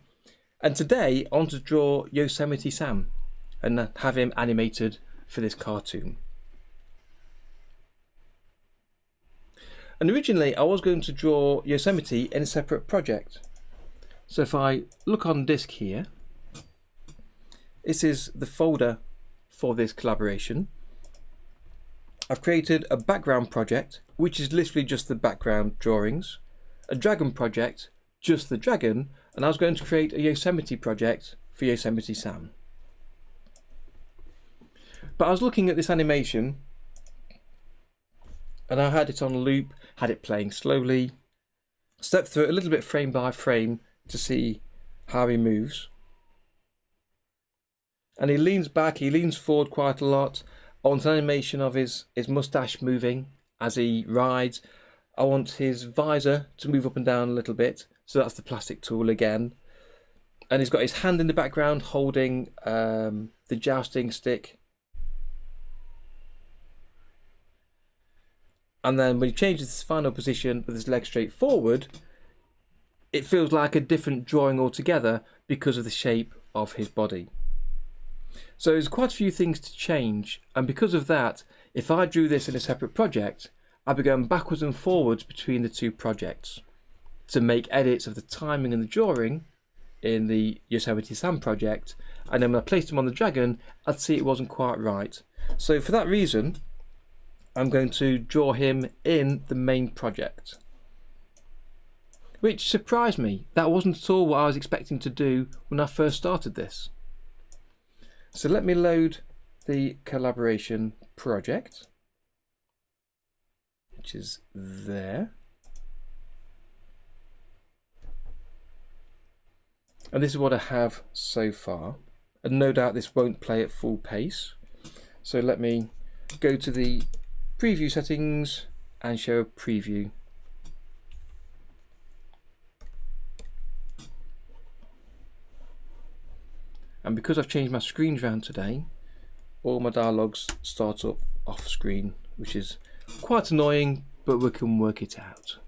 And today I want to draw Yosemite Sam and have him animated for this cartoon. And originally I was going to draw Yosemite in a separate project. So if I look on disk here, this is the folder for this collaboration. I've created a background project, which is literally just the background drawings, a dragon project, just the dragon, and I was going to create a Yosemite project for Yosemite Sam. But I was looking at this animation and I had it on loop, had it playing slowly, stepped through it a little bit frame by frame to see how he moves. And he leans back, he leans forward quite a lot. I want an animation of his mustache moving as he rides. I want his visor to move up and down a little bit, so that's the plastic tool again. And he's got his hand in the background holding the jousting stick. And then when he changes his final position with his leg straight forward, it feels like a different drawing altogether because of the shape of his body. So there's quite a few things to change, and because of that, if I drew this in a separate project, I'd be going backwards and forwards between the 2 projects to make edits of the timing and the drawing in the Yosemite Sam project, and then when I placed him on the dragon, I'd see it wasn't quite right. So for that reason, I'm going to draw him in the main project, which surprised me. That wasn't at all what I was expecting to do when I first started this. So let me load the collaboration project, which is there. And this is what I have so far, and no doubt this won't play at full pace. So let me go to the preview settings and show a preview. And because I've changed my screens around today, all my dialogues start up off screen, which is quite annoying, but we can work it out.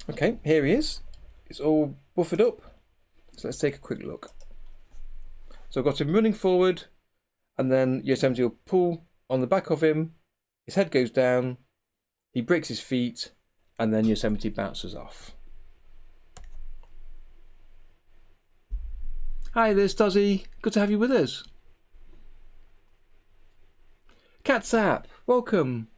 Okay, here he is. It's all buffered up. So let's take a quick look. So I've got him running forward, and then Yosemite will pull on the back of him. His head goes down, he breaks his feet, and then Yosemite bounces off. Hi there, Stozzy. Good to have you with us. Catsap, welcome.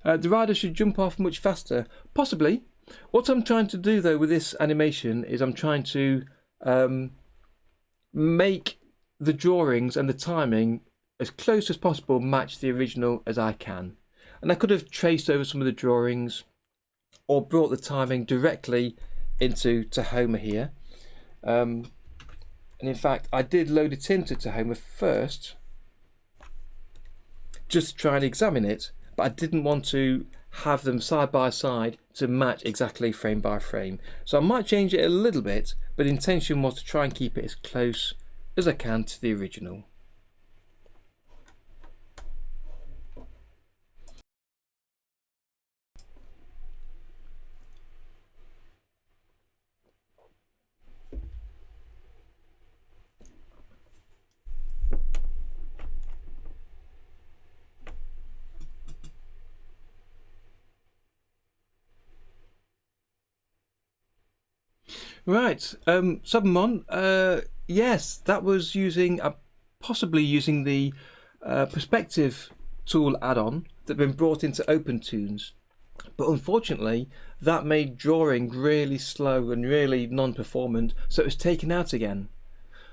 The rider should jump off much faster. Possibly. What I'm trying to do though with this animation is I'm trying to make the drawings and the timing as close as possible match the original as I can. And I could have traced over some of the drawings or brought the timing directly into Tahoma here. And in fact I did load it into Tahoma first just to try and examine it, but I didn't want to have them side by side to match exactly frame by frame. So I might change it a little bit, but the intention was to try and keep it as close as I can to the original. Right, Submon, yes, that was using, possibly using the perspective tool add-on that's been brought into OpenToonz. But unfortunately, that made drawing really slow and really non-performant, so it was taken out again.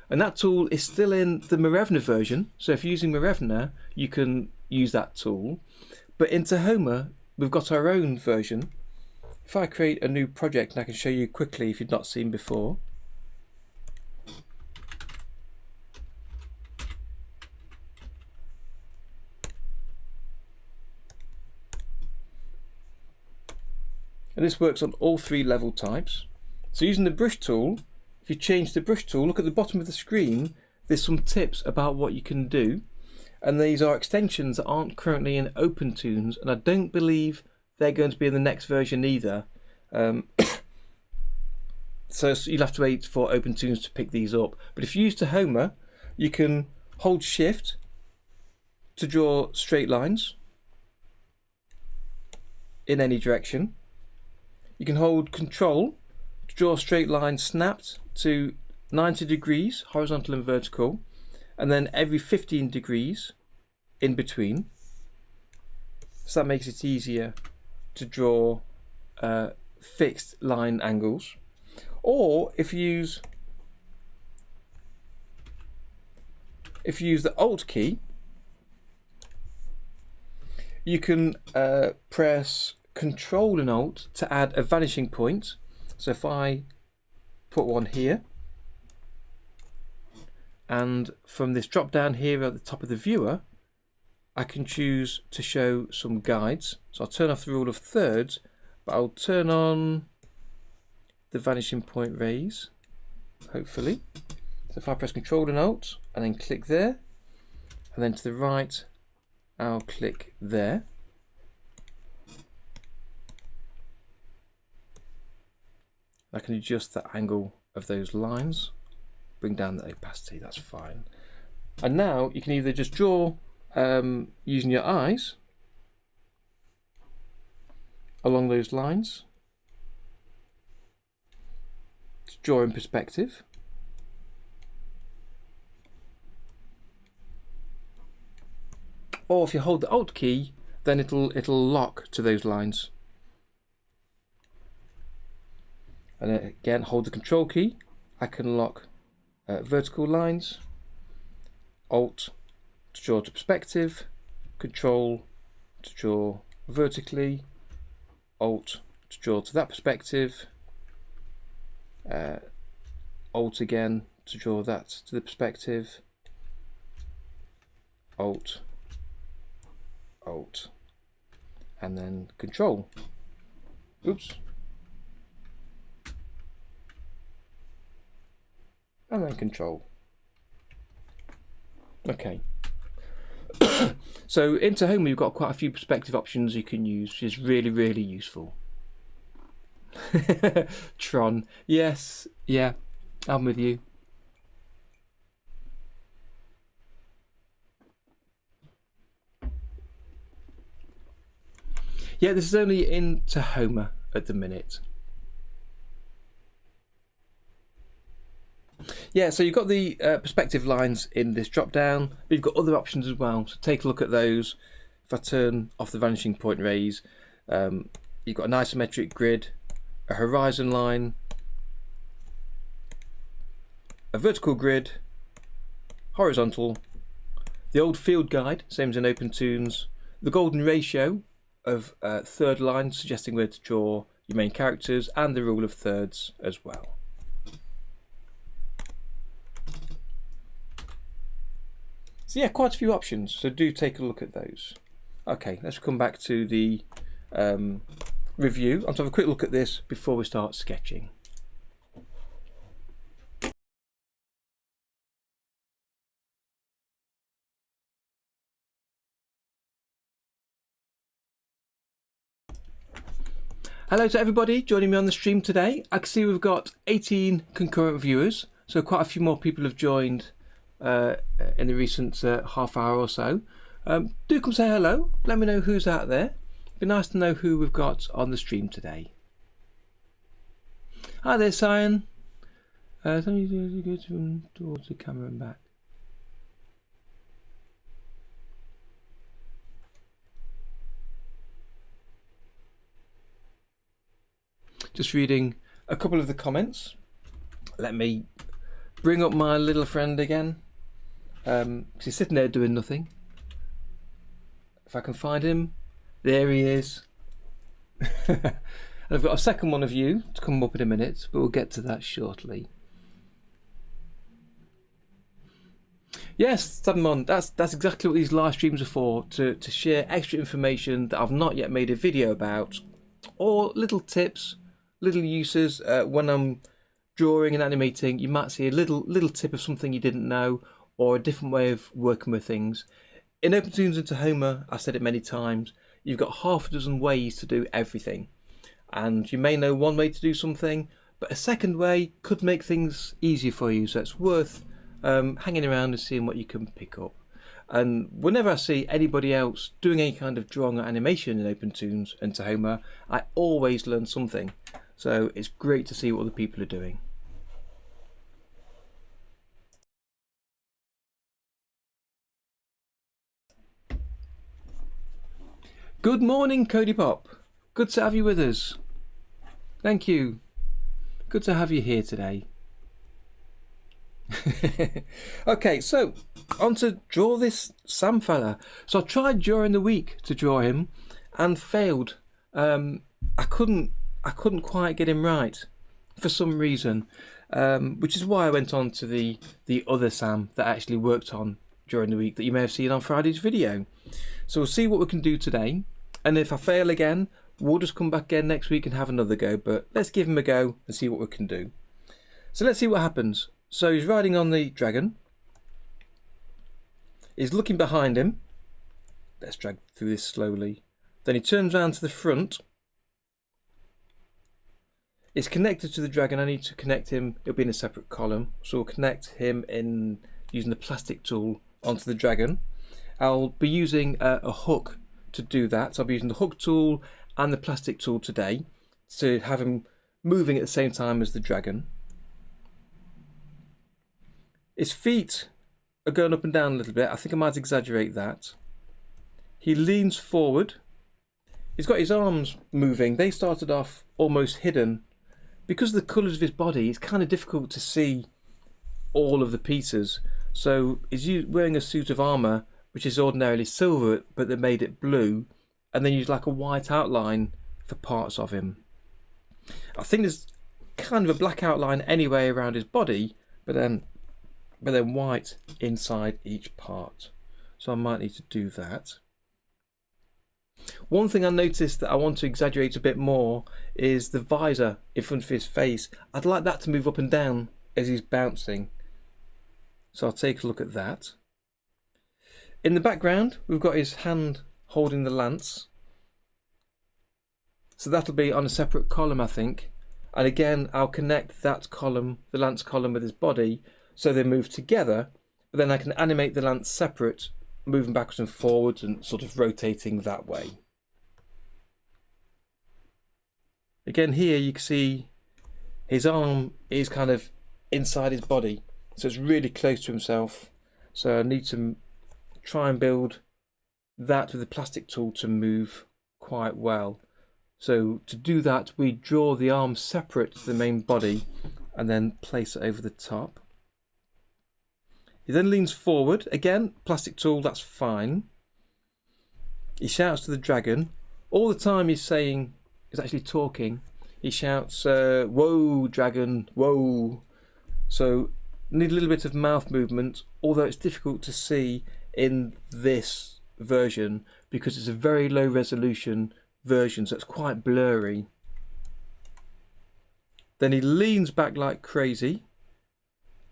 And that tool is still in the Marevna version, so if you're using Marevna, you can use that tool. But in Tahoma, we've got our own version. If I create a new project, and I can show you quickly if you've not seen before. And this works on all 3 level types. So using the brush tool, if you change the brush tool, look at the bottom of the screen, there's some tips about what you can do. And these are extensions that aren't currently in OpenToonz, and I don't believe they're going to be in the next version either. So you'll have to wait for OpenToonz to pick these up. But if you use Tahoma, you can hold Shift to draw straight lines in any direction. You can hold Control to draw a straight line snapped to 90 degrees, horizontal and vertical, and then every 15 degrees in between. So that makes it easier to draw fixed line angles. Or if you use the Alt key, you can press Control and Alt to add a vanishing point. So if I put one here, and from this drop down here at the top of the viewer, I can choose to show some guides. So I'll turn off the rule of thirds, but I'll turn on the vanishing point raise, hopefully. So if I press Control and Alt and then click there, and then to the right, I'll click there. I can adjust the angle of those lines, bring down the opacity, that's fine. And now you can either just draw using your eyes along those lines, to draw in perspective. Or if you hold the Alt key, then it'll lock to those lines. And again, hold the Control key. I can lock vertical lines. Alt to draw to perspective. Control to draw vertically. Alt to draw to that perspective. Alt again to draw that to the perspective. Alt, Alt, and then Control. Oops. And then Control. Okay. So in Tahoma, you've got quite a few perspective options you can use, which is really, really useful. Tron. Yes, yeah, I'm with you. Yeah, this is only in Tahoma at the minute. Yeah, so you've got the perspective lines in this drop down, but you've got other options as well, so take a look at those. If I turn off the vanishing point raise, you've got an isometric grid, a horizon line, a vertical grid, horizontal, the old field guide, same as in OpenToonz, the golden ratio of third line, suggesting where to draw your main characters, and the rule of thirds as well. So yeah, quite a few options, so do take a look at those. Okay, let's come back to the review. I'll have a quick look at this before we start sketching. Hello to everybody joining me on the stream today. I can see we've got 18 concurrent viewers, so quite a few more people have joined in the recent half hour or so. Do come say hello, let me know who's out there. It'd be nice to know who we've got on the stream today. Hi there, Cyan. Somebody go towards the camera and back. Just reading a couple of the comments. Let me bring up my little friend again. He's sitting there doing nothing. If I can find him, there he is. And I've got a second one of you to come up in a minute, but we'll get to that shortly. Yes, Tahoma, that's exactly what these live streams are for, to share extra information that I've not yet made a video about, or little tips, little uses. When I'm drawing and animating, you might see a little tip of something you didn't know, or a different way of working with things. In OpenToonz and Tahoma, I've said it many times, you've got half a dozen ways to do everything. And you may know one way to do something, but a second way could make things easier for you, so it's worth hanging around and seeing what you can pick up. And whenever I see anybody else doing any kind of drawing or animation in OpenToonz and Tahoma, I always learn something. So it's great to see what other people are doing. Good morning, Cody Pop. Good to have you with us. Thank you. Good to have you here today. Okay, so on to draw this Sam fella. So I tried during the week to draw him and failed. I couldn't quite get him right for some reason, which is why I went on to the other Sam that I actually worked on during the week that you may have seen on Friday's video. So we'll see what we can do today, and if I fail again, we'll just come back again next week and have another go, but let's give him a go and see what we can do. So let's see what happens. So he's riding on the dragon. He's looking behind him. Let's drag through this slowly. Then he turns around to the front. It's connected to the dragon. I need to connect him. It'll be in a separate column. So we'll connect him in using the plastic tool onto the dragon. I'll be using a hook to do that. So I'll be using the hook tool and the plastic tool today to have him moving at the same time as the dragon. His feet are going up and down a little bit. I think I might exaggerate that. He leans forward. He's got his arms moving. They started off almost hidden. Because of the colours of his body, it's kind of difficult to see all of the pieces. So he's wearing a suit of armour, which is ordinarily silver, but they made it blue, and then used like a white outline for parts of him. I think there's kind of a black outline anyway around his body, but then white inside each part. So I might need to do that. One thing I noticed that I want to exaggerate a bit more is the visor in front of his face. I'd like that to move up and down as he's bouncing. So I'll take a look at that. In the background, we've got his hand holding the lance. So that'll be on a separate column, I think. And again, I'll connect that column, the lance column, with his body, so they move together, but then I can animate the lance separate, moving backwards and forwards and sort of rotating that way. Again, here you can see his arm is kind of inside his body, so it's really close to himself. So I need to try and build that with the plastic tool to move quite well. So to do that, we draw the arm separate to the main body and then place it over the top. He then leans forward. Again, plastic tool, that's fine. He shouts to the dragon. All the time he's actually talking. He shouts, whoa, dragon, whoa. So need a little bit of mouth movement, although it's difficult to see in this version because it's a very low resolution version, so it's quite blurry. Then he leans back like crazy.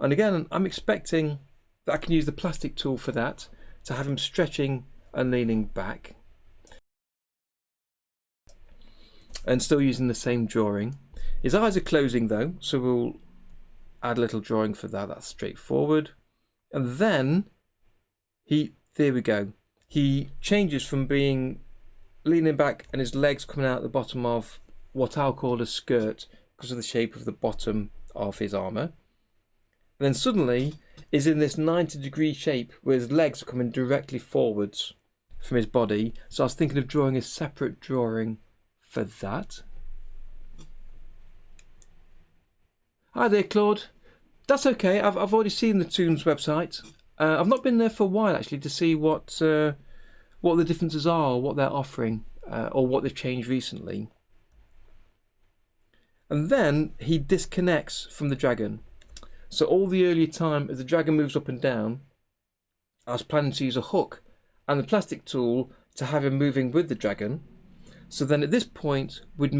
And again, I'm expecting that I can use the plastic tool for that, to have him stretching and leaning back. And still using the same drawing. His eyes are closing though, so we'll add a little drawing for that. That's straightforward. And then there we go. He changes from being leaning back and his legs coming out the bottom of what I'll call a skirt because of the shape of the bottom of his armour. And then suddenly is in this 90-degree shape where his legs are coming directly forwards from his body. So I was thinking of drawing a separate drawing for that. Hi there, Claude. That's okay. I've already seen the Toonz website. I've not been there for a while actually to see what the differences are, what they're offering, or what they've changed recently. And then he disconnects from the dragon. So all the earlier time, as the dragon moves up and down, I was planning to use a hook and the plastic tool to have him moving with the dragon. So then at this point, would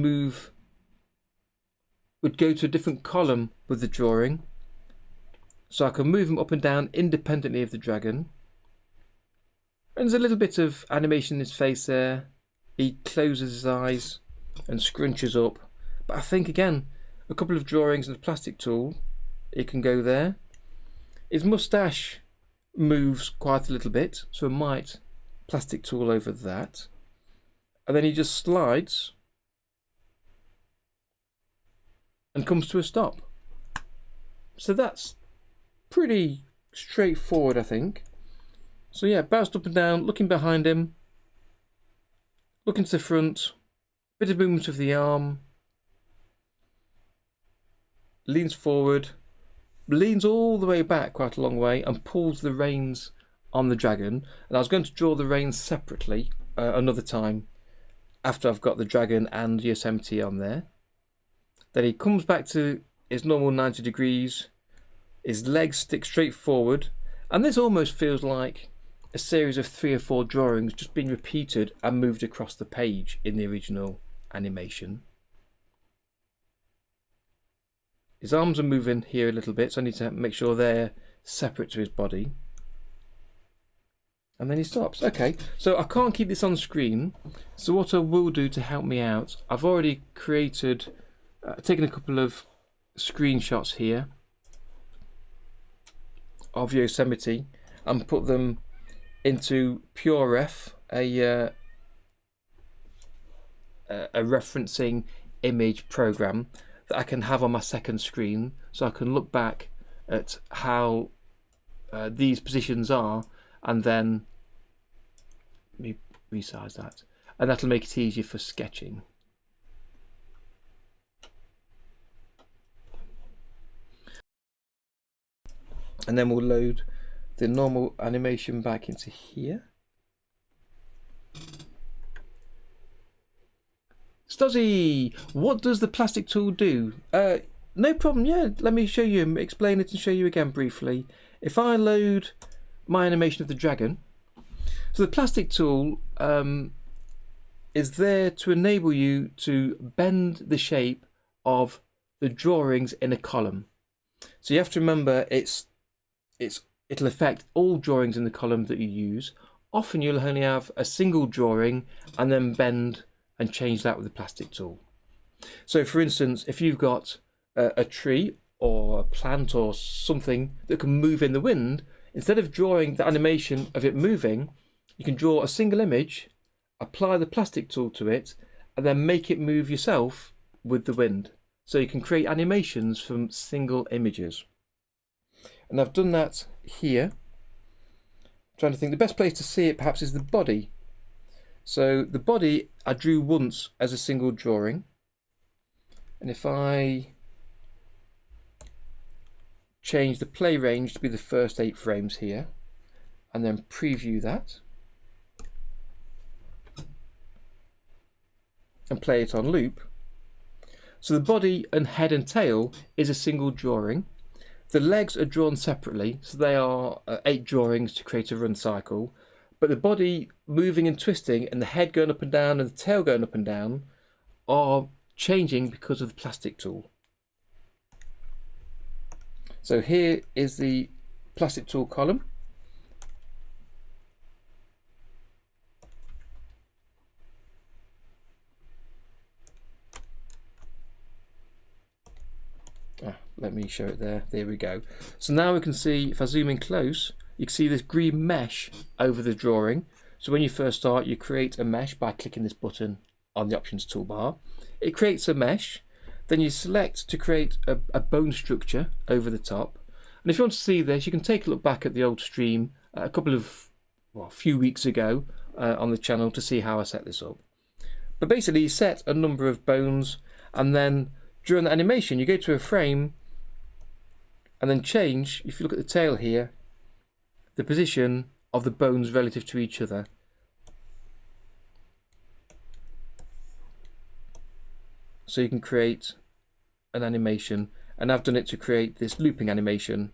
go to a different column with the drawing. So I can move him up and down independently of the dragon. And there's a little bit of animation in his face there. He closes his eyes and scrunches up. But I think again, a couple of drawings and the plastic tool, it can go there. His moustache moves quite a little bit, so I might plastic tool over that. And then he just slides and comes to a stop. So that's pretty straightforward, I think. So yeah, bounced up and down, looking behind him, looking to the front, bit of movement of the arm, leans forward, leans all the way back quite a long way and pulls the reins on the dragon. And I was going to draw the reins separately another time after I've got the dragon and Yosemite on there. Then he comes back to his normal 90 degrees, his legs stick straight forward, and this almost feels like a series of 3 or 4 drawings just being repeated and moved across the page in the original animation. His arms are moving here a little bit, so I need to make sure they're separate to his body. And then he stops. Okay, so I can't keep this on screen, so what I will do to help me out, I've already created, taken a couple of screenshots here of Yosemite and put them into PureRef, a referencing image program that I can have on my second screen, so I can look back at how these positions are, and then let me resize that, and that'll make it easier for sketching. And then we'll load the normal animation back into here. Stozzy, what does the plastic tool do? No problem, yeah, let me show you, explain it and show you again briefly. If I load my animation of the dragon, so the plastic tool is there to enable you to bend the shape of the drawings in a column. So you have to remember it'll affect all drawings in the column that you use. Often you'll only have a single drawing and then bend and change that with the plastic tool. So for instance, if you've got a tree or a plant or something that can move in the wind, instead of drawing the animation of it moving, you can draw a single image, apply the plastic tool to it, and then make it move yourself with the wind. So you can create animations from single images. And I've done that here. I'm trying to think, the best place to see it perhaps is the body. So the body I drew once as a single drawing, and if I change the play range to be the first 8 frames here and then preview that and play it on loop, so the body and head and tail is a single drawing. The legs are drawn separately, so they are 8 drawings to create a run cycle. But the body moving and twisting and the head going up and down and the tail going up and down are changing because of the plastic tool. So here is the plastic tool column. Let me show it there. There we go. So now we can see, if I zoom in close, you can see this green mesh over the drawing. So when you first start, you create a mesh by clicking this button on the options toolbar. It creates a mesh. Then you select to create a bone structure over the top. And if you want to see this, you can take a look back at the old stream a few weeks ago on the channel to see how I set this up. But basically you set a number of bones, and then during the animation you go to a frame and then change, if you look at the tail here, the position of the bones relative to each other. So you can create an animation, and I've done it to create this looping animation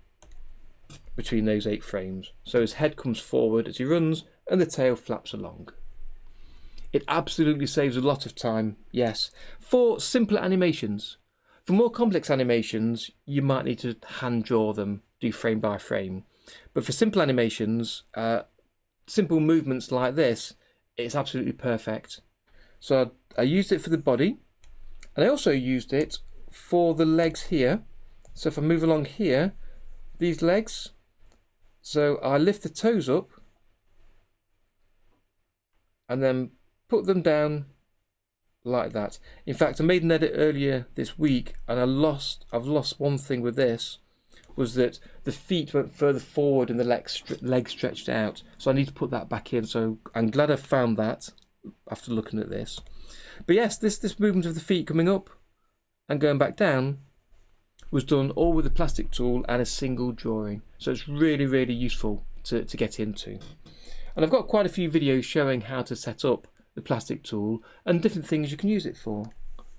between those 8 frames. So his head comes forward as he runs and the tail flaps along. It absolutely saves a lot of time, yes, for simpler animations. For more complex animations, you might need to hand draw them, do frame by frame. But for simple animations, simple movements like this, it's absolutely perfect. So I used it for the body, and I also used it for the legs here. So if I move along here, these legs, so I lift the toes up and then put them down like that. In fact, I made an edit earlier this week, and I've lost one thing with this, was that the feet went further forward and the legs stretched out. So I need to put that back in. So I'm glad I found that after looking at this. But yes, this movement of the feet coming up and going back down was done all with a plastic tool and a single drawing. So it's really, really useful to get into. And I've got quite a few videos showing how to set up the plastic tool and different things you can use it for.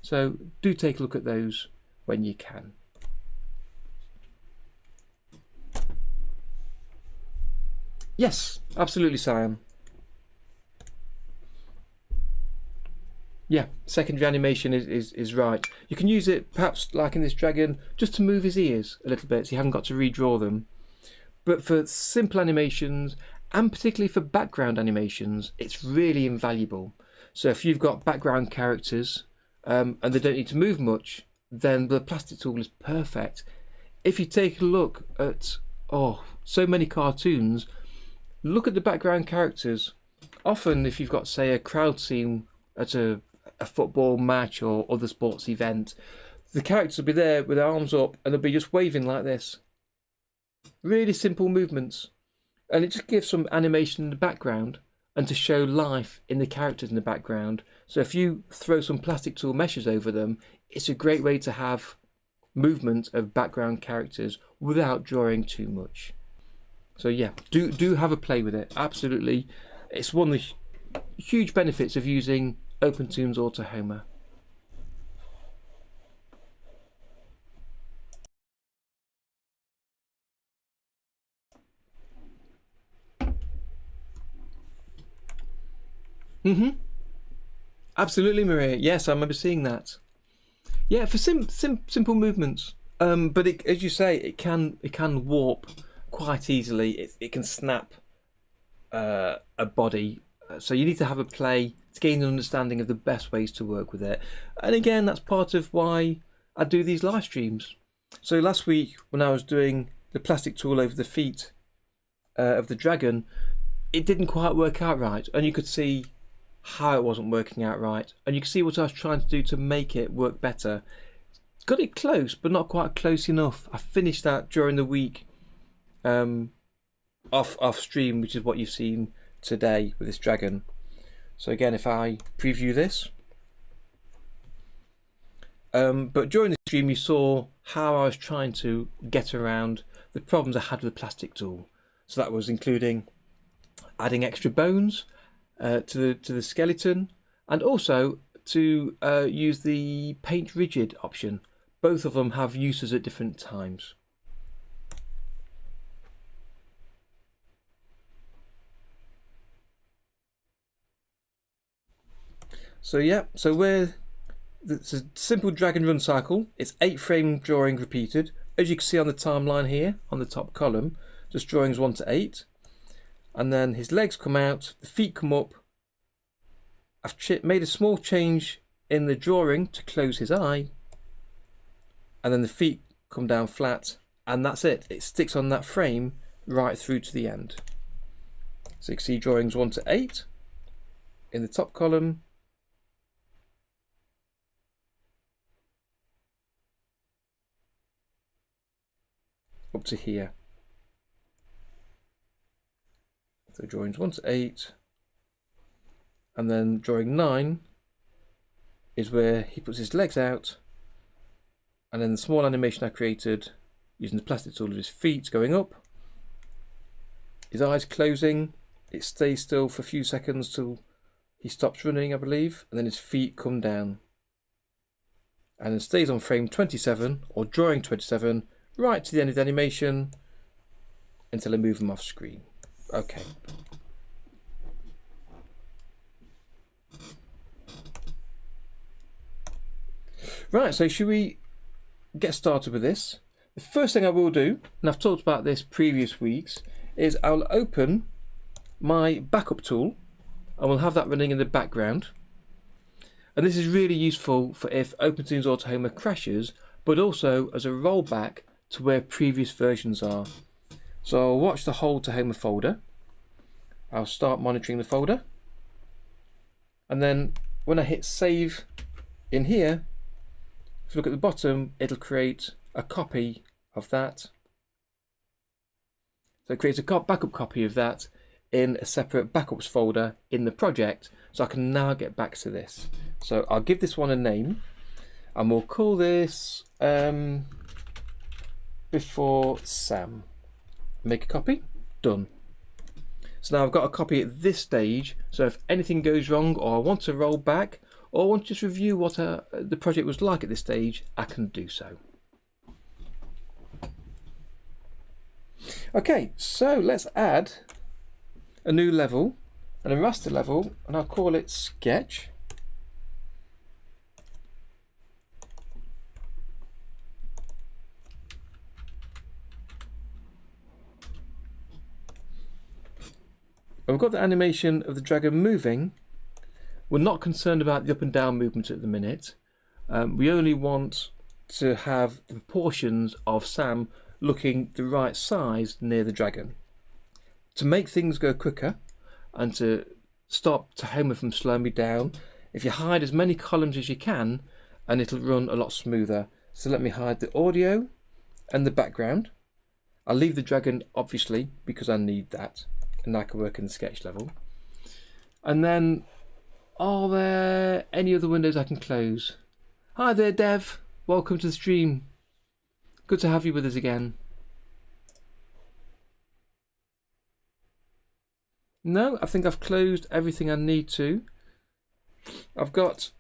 So do take a look at those when you can. Yes, absolutely, Sam. Yeah, secondary animation is right. You can use it perhaps like in this dragon just to move his ears a little bit, so you haven't got to redraw them. But for simple animations, and particularly for background animations, it's really invaluable. So if you've got background characters and they don't need to move much, then the plastic tool is perfect. If you take a look at so many cartoons, look at the background characters. Often if you've got, say, a crowd scene at a football match or other sports event, the characters will be there with their arms up and they'll be just waving like this. Really simple movements, and it just gives some animation in the background and to show life in the characters in the background. So if you throw some plastic tool meshes over them, it's a great way to have movement of background characters without drawing too much. So yeah, do have a play with it. Absolutely, it's one of the huge benefits of using OpenToonz or Tahoma. Absolutely, Maria. Yes, I remember seeing that. Yeah, for simple movements. But as you say, it can warp quite easily. It can snap a body. So you need to have a play to gain an understanding of the best ways to work with it. And again, that's part of why I do these live streams. So last week when I was doing the plastic tool over the feet of the dragon, it didn't quite work out right, and you could see how it wasn't working out right, and you can see what I was trying to do to make it work better. Got it close, but not quite close enough. I finished that during the week off stream, which is what you've seen today with this dragon. So again, if I preview this, but during the stream you saw how I was trying to get around the problems I had with the plastic tool. So that was including adding extra bones to the skeleton, and also to use the paint rigid option. Both of them have uses at different times. So yeah, so it's a simple drag and run cycle. It's 8 frame drawing repeated, as you can see on the timeline here on the top column. Just drawings 1 to 8, and then his legs come out, the feet come up. I've made a small change in the drawing to close his eye, and then the feet come down flat, and that's it. It sticks on that frame right through to the end. So you can see drawings 1 to 8 in the top column, up to here. So drawings 1 to 8, and then drawing 9 is where he puts his legs out, and then the small animation I created using the plastic tool of his feet going up, his eyes closing, it stays still for a few seconds till he stops running, I believe, and then his feet come down. And then stays on frame 27 or drawing 27 right to the end of the animation until I move him off screen. Okay. Right, so should we get started with this? The first thing I will do, and I've talked about this previous weeks, is I'll open my backup tool and we'll have that running in the background. And this is really useful for if OpenToonz or Tahoma crashes, but also as a rollback to where previous versions are. So I'll watch the whole Tahoma folder. I'll start monitoring the folder. And then when I hit save in here, if you look at the bottom, it'll create a copy of that. So it creates a backup copy of that in a separate backups folder in the project, so I can now get back to this. So I'll give this one a name and we'll call this Before Sam. Make a copy, done. So now I've got a copy at this stage, so if anything goes wrong or I want to roll back or I want to just review what the project was like at this stage, I can do so. Okay, so let's add a new level, and a raster level, and I'll call it Sketch. And we've got the animation of the dragon moving. We're not concerned about the up and down movement at the minute. We only want to have the proportions of Sam looking the right size near the dragon. To make things go quicker and to stop Tahoma from slowing me down, if you hide as many columns as you can, and it'll run a lot smoother. So let me hide the audio and the background. I'll leave the dragon obviously because I need that, and I can work in the sketch level. And then, are there any other windows I can close? Hi there, Dev. Welcome to the stream. Good to have you with us again. No, I think I've closed everything I need to. I've got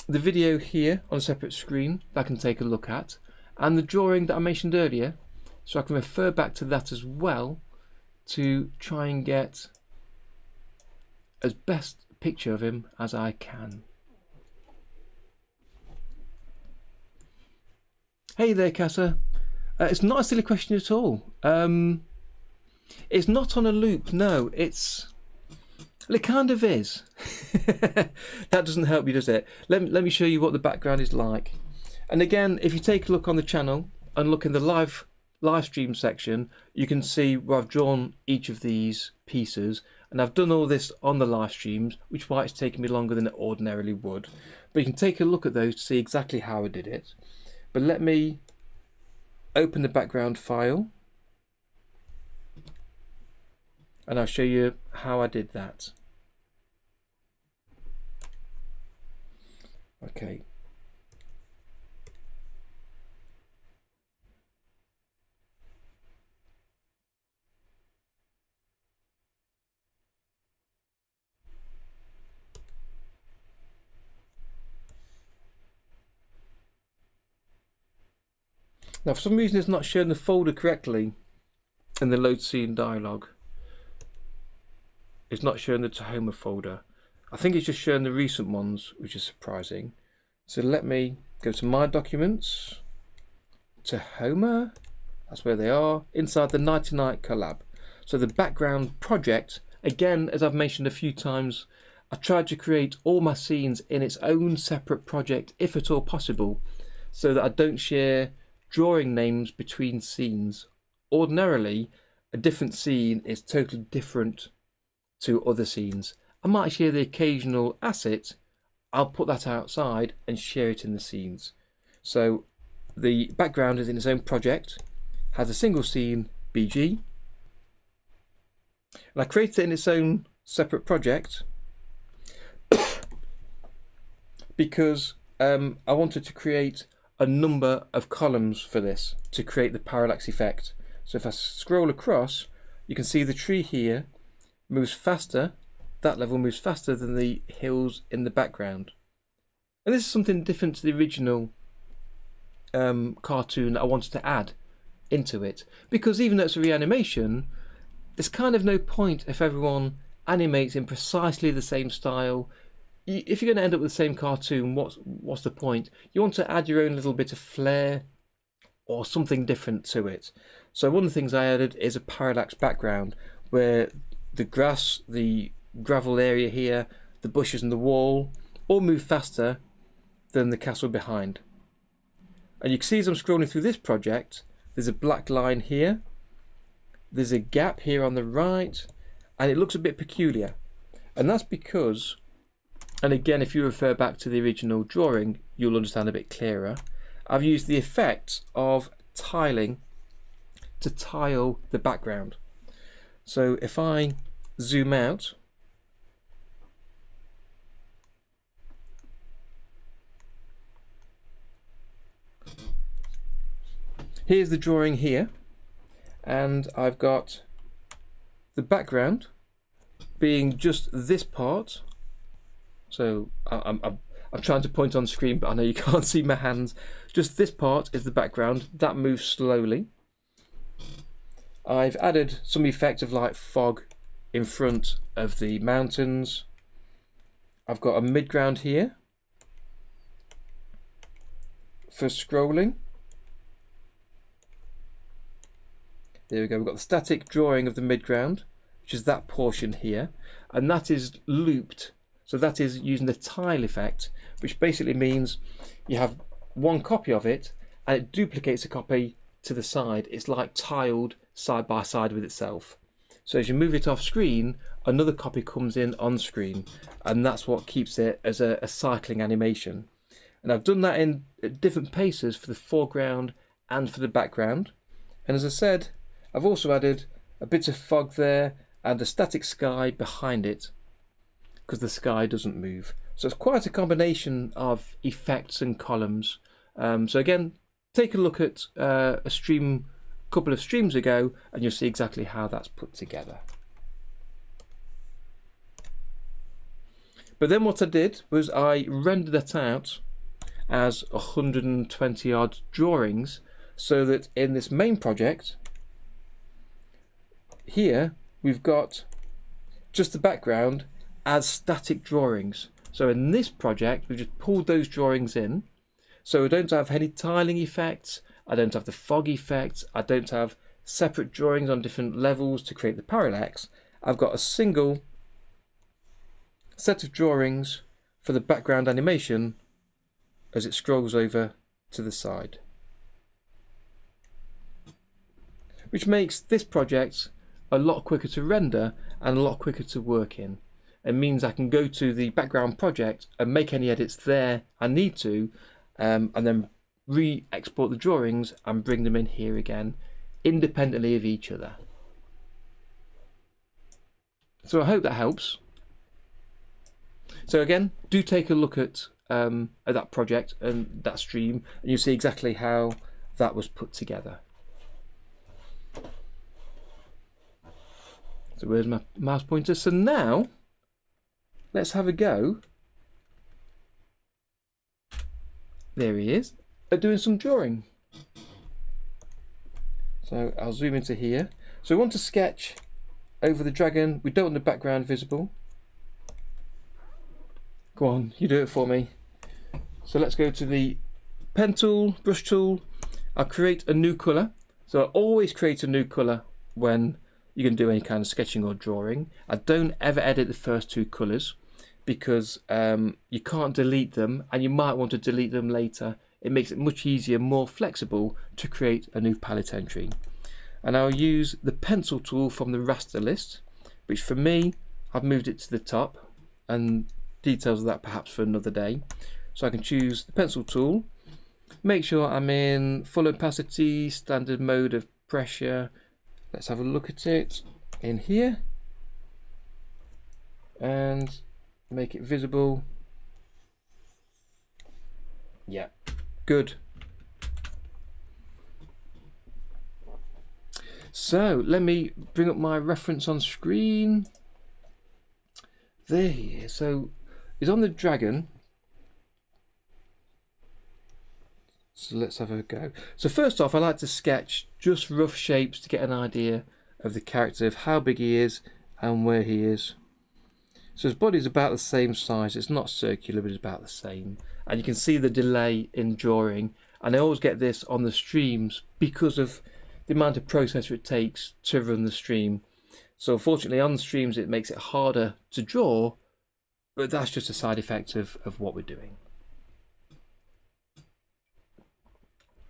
the video here on a separate screen that I can take a look at, and the drawing that I mentioned earlier, so I can refer back to that as well to try and get as best a picture of him as I can. Hey there, Casa. It's not a silly question at all. It's not on a loop, no. Well, it kind of is. That doesn't help you, does it? Let me show you what the background is like. And again, if you take a look on the channel and look in the live stream section, you can see where I've drawn each of these pieces. And I've done all this on the live streams, which is why it's taken me longer than it ordinarily would. But you can take a look at those to see exactly how I did it. But let me open the background file. And I'll show you how I did that. Okay. Now, for some reason, it's not showing the folder correctly in the load scene dialog. It's not showing the Tahoma folder. I think it's just showing the recent ones, which is surprising. So let me go to my documents, Tahoma, that's where they are, inside the Knighty collab. So the background project, again, as I've mentioned a few times, I tried to create all my scenes in its own separate project, if at all possible, so that I don't share drawing names between scenes. Ordinarily, a different scene is totally different to other scenes. I might share the occasional asset, I'll put that outside and share it in the scenes. So the background is in its own project, has a single scene, BG, and I created it in its own separate project because I wanted to create a number of columns for this to create the parallax effect. So if I scroll across, you can see the tree here moves faster, that level moves faster than the hills in the background. And this is something different to the original cartoon that I wanted to add into it, because even though it's a reanimation, there's kind of no point if everyone animates in precisely the same style. If you're going to end up with the same cartoon, what's the point? You want to add your own little bit of flair or something different to it. So one of the things I added is a parallax background where the grass, the gravel area here, the bushes and the wall all move faster than the castle behind. And you can see as I'm scrolling through this project, there's a black line here, there's a gap here on the right, and it looks a bit peculiar. And that's because, and again, if you refer back to the original drawing, you'll understand a bit clearer, I've used the effect of tiling to tile the background. So if I zoom out, here's the drawing here, and I've got the background being just this part. So I'm trying to point on screen, but I know you can't see my hands. Just this part is the background, that moves slowly. I've added some effect of like fog in front of the mountains. I've got a midground here for scrolling. There we go, we've got the static drawing of the midground, which is that portion here, and that is looped. So that is using the tile effect, which basically means you have one copy of it and it duplicates a copy to the side. It's like tiled side by side with itself. So as you move it off screen, another copy comes in on screen, and that's what keeps it as a cycling animation. And I've done that in different paces for the foreground and for the background. And as I said, I've also added a bit of fog there and a static sky behind it, because the sky doesn't move. So it's quite a combination of effects and columns. So again, take a look at a couple of streams ago and you'll see exactly how that's put together. But then what I did was I rendered that out as 120 odd drawings, so that in this main project here we've got just the background as static drawings. So in this project we've just pulled those drawings in, so I don't have any tiling effects, I don't have the fog effects, I don't have separate drawings on different levels to create the parallax. I've got a single set of drawings for the background animation as it scrolls over to the side, which makes this project a lot quicker to render and a lot quicker to work in. It means I can go to the background project and make any edits there I need to, and then re-export the drawings and bring them in here again, independently of each other. So I hope that helps. So again, do take a look at that project and that stream, and you'll see exactly how that was put together. So where's my mouse pointer? So now let's have a go. There he is, doing some drawing. So I'll zoom into here. So we want to sketch over the dragon. We don't want the background visible. Go on, you do it for me. So let's go to the pen tool, brush tool. I'll create a new colour. So I always create a new colour when you're going to do any kind of sketching or drawing. I don't ever edit the first two colours, because you can't delete them, and you might want to delete them later. It makes it much easier, more flexible to create a new palette entry. And I'll use the pencil tool from the raster list, which for me, I've moved it to the top, and details of that perhaps for another day. So I can choose the pencil tool, make sure I'm in full opacity, standard mode of pressure. Let's have a look at it in here and make it visible. Yeah, good. So let me bring up my reference on screen. There he is. So he's on the dragon. So let's have a go. So first off, I like to sketch just rough shapes to get an idea of the character, of how big he is and where he is. So his body's about the same size. It's not circular, but it's about the same. And you can see the delay in drawing. And I always get this on the streams because of the amount of processor it takes to run the stream. So unfortunately on the streams it makes it harder to draw, but that's just a side effect of what we're doing.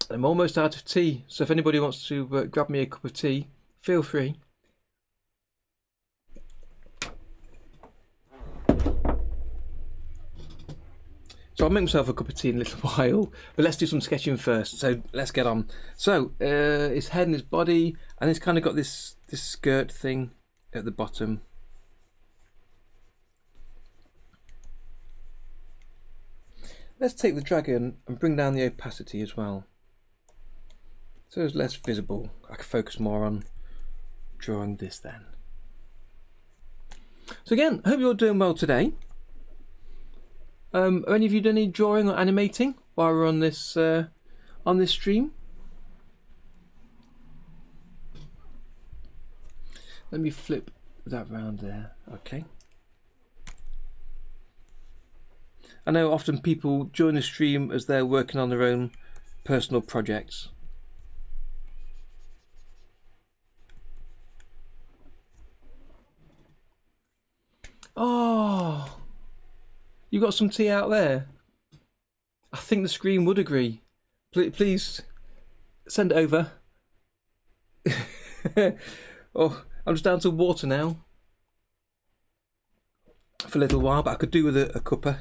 I'm almost out of tea, so if anybody wants to grab me a cup of tea, feel free. So I'll make myself a cup of tea in a little while, but let's do some sketching first. So let's get on. So his head and his body, and it's kind of got this skirt thing at the bottom. Let's take the dragon and bring down the opacity as well, so it's less visible. I can focus more on drawing this then. So again, I hope you're doing well today. Have any of you done any drawing or animating while we're on this stream? Let me flip that round there. Okay. I know often people join the stream as they're working on their own personal projects. Oh, you got some tea out there? I think the screen would agree. Please send it over. Oh, I'm just down to water now for a little while, but I could do with a cuppa.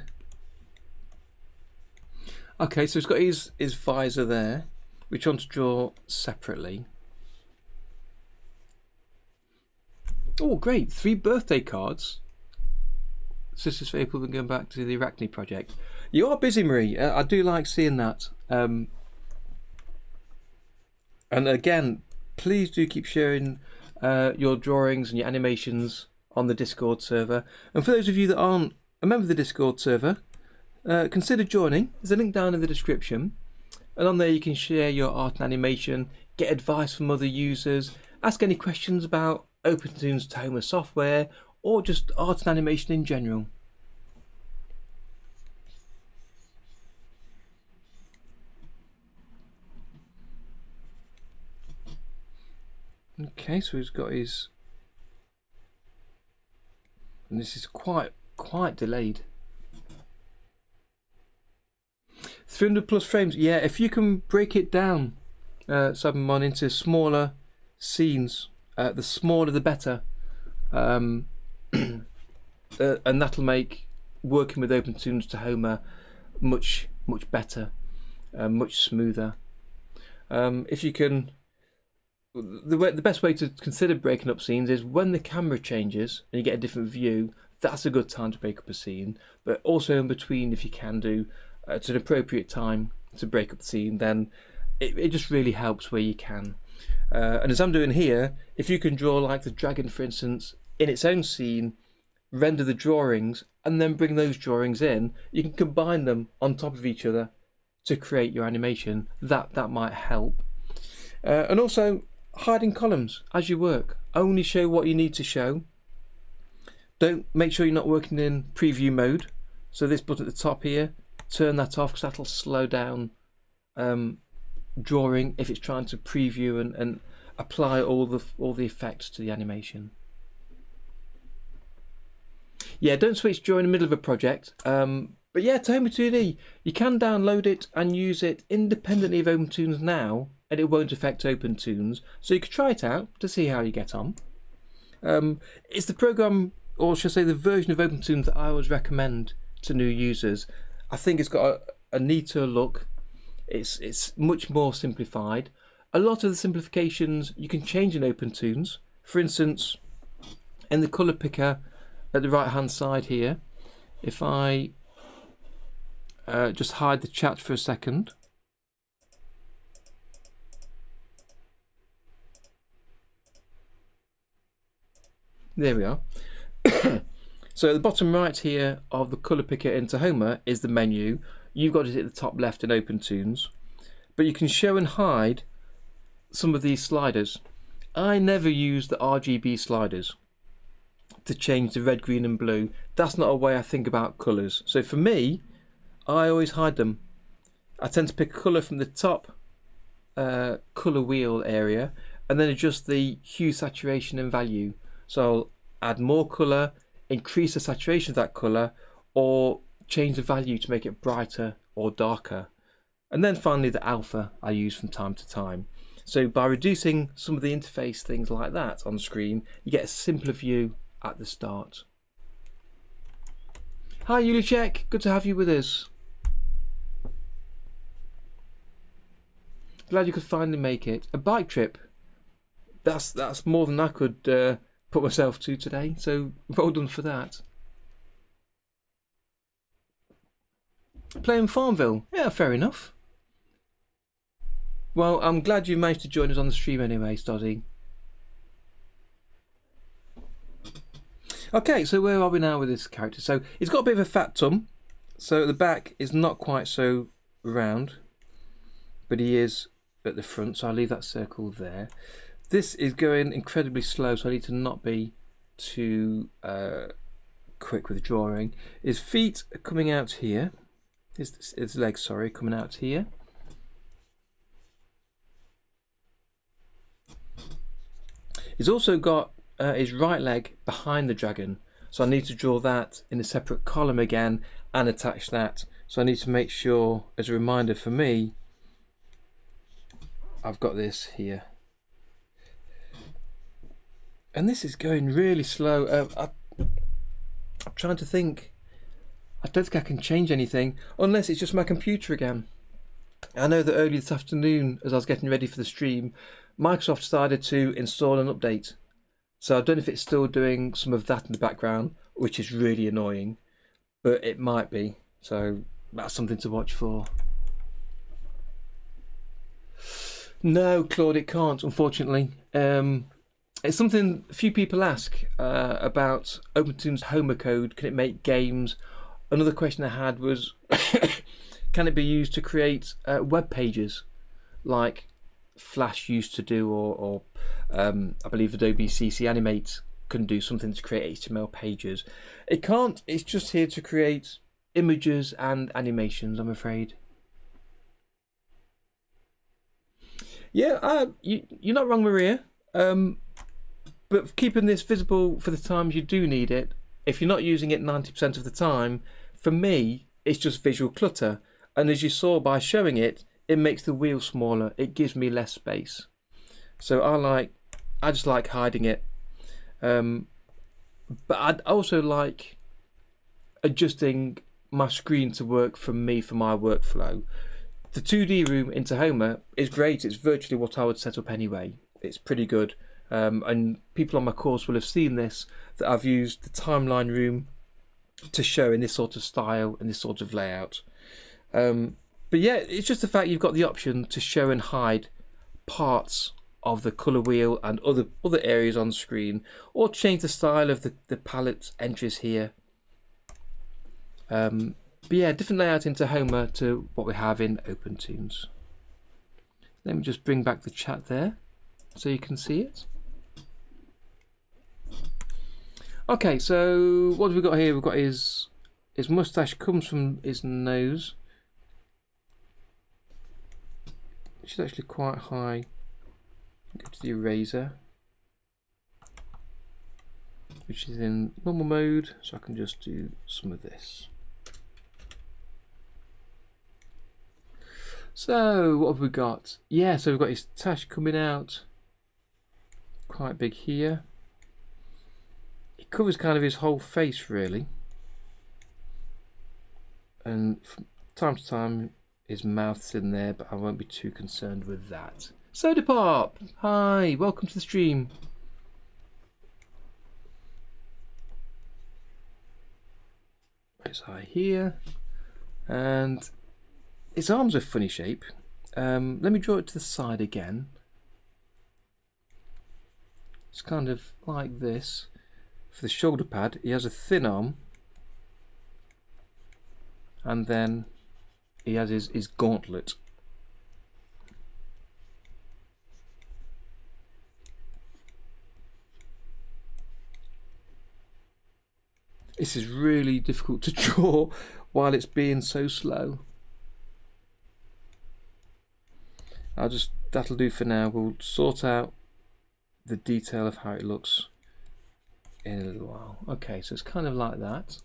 Okay, so he's got his visor there, which I want to draw separately. Oh, great! 3 birthday cards. Sisters for April and going back to the Arachne project. You are busy, Marie. I do like seeing that. And again, please do keep sharing your drawings and your animations on the Discord server. And for those of you that aren't a member of the Discord server, consider joining. There's a link down in the description. And on there you can share your art and animation, get advice from other users, ask any questions about OpenToonz Tahoma software, or just art and animation in general. Okay, so he's got his, and this is quite delayed. 300 plus frames. Yeah, if you can break it down, Sabamon, into smaller scenes, the smaller the better. And that'll make working with OpenToonz Tahoma much better, much smoother. If you can, the best way to consider breaking up scenes is when the camera changes and you get a different view. That's a good time to break up a scene, but also in between, if you can do at an appropriate time to break up the scene, then it just really helps where you can. And as I'm doing here, if you can draw like the dragon, for instance, in its own scene, render the drawings and then bring those drawings in, you can combine them on top of each other to create your animation. That might help. And also hiding columns as you work. Only show what you need to show. Don't make sure you're not working in preview mode. So this button at the top here, turn that off because that'll slow down drawing if it's trying to preview and apply all the effects to the animation. Yeah, don't switch during the middle of a project. But yeah, Tahoma2D, you can download it and use it independently of OpenToonz now, and it won't affect OpenToonz. So you could try it out to see how you get on. It's the program, or should I say the version of OpenToonz that I always recommend to new users. I think it's got a neater look. It's much more simplified. A lot of the simplifications you can change in OpenToonz. For instance, in the colour picker at the right hand side here, if I just hide the chat for a second. There we are. So at the bottom right here of the colour picker in Tahoma is the menu. You've got it at the top left in OpenToonz, but you can show and hide some of these sliders. I never use the RGB sliders to change the red, green and blue. That's not a way I think about colours. So for me, I always hide them. I tend to pick a colour from the top colour wheel area and then adjust the hue, saturation and value. So I'll add more colour, increase the saturation of that colour, or change the value to make it brighter or darker. And then finally the alpha I use from time to time. So by reducing some of the interface things like that on screen, you get a simpler view at the start. Hi Yulichek, good to have you with us. Glad you could finally make it. A bike trip. That's more than I could put myself to today, so well done for that. Playing Farmville. Yeah, fair enough. Well, I'm glad you managed to join us on the stream anyway, Stoddy. Okay, so where are we now with this character? So he's got a bit of a fat tum, so the back is not quite so round, but he is at the front, so I'll leave that circle there. This is going incredibly slow, so I need to not be too quick with drawing. His feet are coming out here. His legs, sorry, coming out here. He's also got his right leg behind the dragon, so I need to draw that in a separate column again and attach that. So I need to make sure, as a reminder for me, I've got this here. And this is going really slow. I'm trying to think. I don't think I can change anything unless it's just my computer again. I know that early this afternoon, as I was getting ready for the stream, Microsoft decided to install an update. So I don't know if it's still doing some of that in the background, which is really annoying, but it might be. So that's something to watch for. No, Claude, it can't, unfortunately. It's something a few people ask about OpenToonz Tahoma code. Can it make games? Another question I had was, can it be used to create web pages like Flash used to do, or I believe Adobe CC Animate can do something to create HTML pages. It can't. It's just here to create images and animations, I'm afraid. Yeah, you're not wrong, Maria. But keeping this visible for the times you do need it, if you're not using it 90% of the time, for me, it's just visual clutter. And as you saw by showing it, it makes the wheel smaller. It gives me less space. So I just like hiding it. But I'd also like adjusting my screen to work for me, for my workflow. The 2D room in Tahoma is great. It's virtually what I would set up anyway. It's pretty good. And people on my course will have seen this, that I've used the timeline room to show in this sort of style and this sort of layout. But yeah, it's just the fact you've got the option to show and hide parts of the colour wheel and other areas on screen, or change the style of the palette entries here. But yeah, different layout in Tahoma to what we have in OpenToonz. Let me just bring back the chat there so you can see it. Okay, so what have we got here? We've got his moustache comes from his nose, which is actually quite high. Go to the eraser, which is in normal mode, so I can just do some of this. So what have we got? Yeah, so we've got his tash coming out quite big here. It covers kind of his whole face really, and from time to time his mouth's in there, but I won't be too concerned with that. Soda Pop, hi, welcome to the stream. His eye here, and his arms are a funny shape. Let me draw it to the side again. It's kind of like this. for the shoulder pad, he has a thin arm, and then he has his gauntlet. This is really difficult to draw while it's being so slow. That'll do for now. We'll sort out the detail of how it looks in a little while. Okay, so it's kind of like that.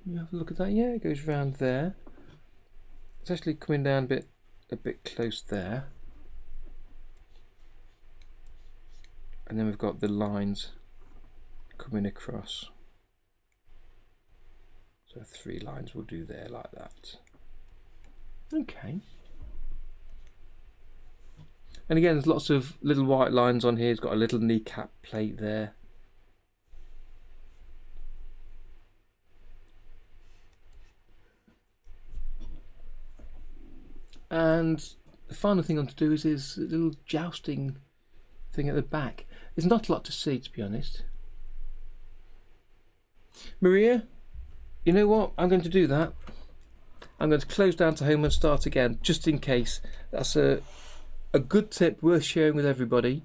You have a look at that. Yeah, it goes around there. It's actually coming down a bit close there. And then we've got the lines coming across. So 3 lines will do there like that. Okay. And again, there's lots of little white lines on here. It's got a little kneecap plate there. And the final thing I want to do is a little jousting thing at the back. There's not a lot to see, to be honest. Maria, you know what? I'm going to do that. I'm going to close down Tahoma and start again, just in case. That's a good tip worth sharing with everybody.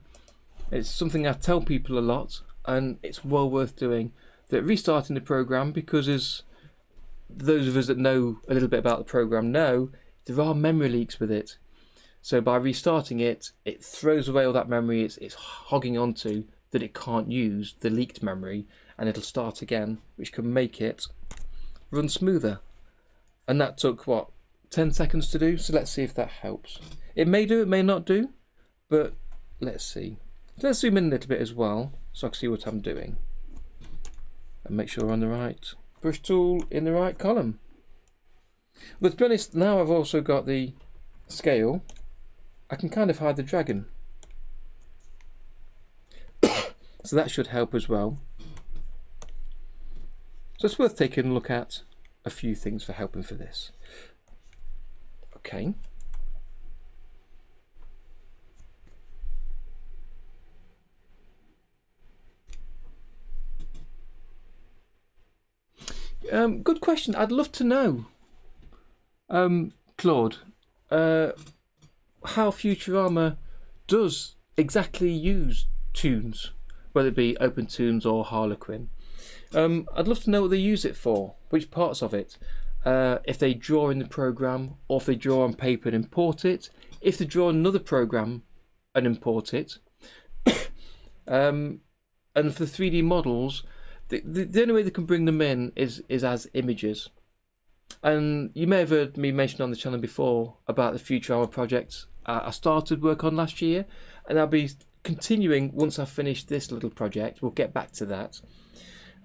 It's something I tell people a lot, and it's well worth doing. That restarting the program, because as those of us that know a little bit about the program know, there are memory leaks with it. So by restarting it, it throws away all that memory it's hogging onto that it can't use, the leaked memory, and it'll start again, which can make it run smoother. And that took, what, 10 seconds to do? So let's see if that helps. It may do, it may not do, but let's see. Let's zoom in a little bit as well, so I can see what I'm doing. And make sure we're on the right brush tool in the right column. But to be honest, now I've also got the scale, I can kind of hide the dragon. So that should help as well. So it's worth taking a look at a few things for helping for this. Okay. Good question. I'd love to know, Claude, how Futurama does exactly use Toonz, whether it be OpenToonz or Harlequin. I'd love to know what they use it for, which parts of it. If they draw in the program, or if they draw on paper and import it, if they draw another program and import it. And for the 3D models, the only way they can bring them in is as images. And you may have heard me mention on the channel before about the Futurama project I started work on last year, and I'll be continuing once I've finished this little project. We'll get back to that.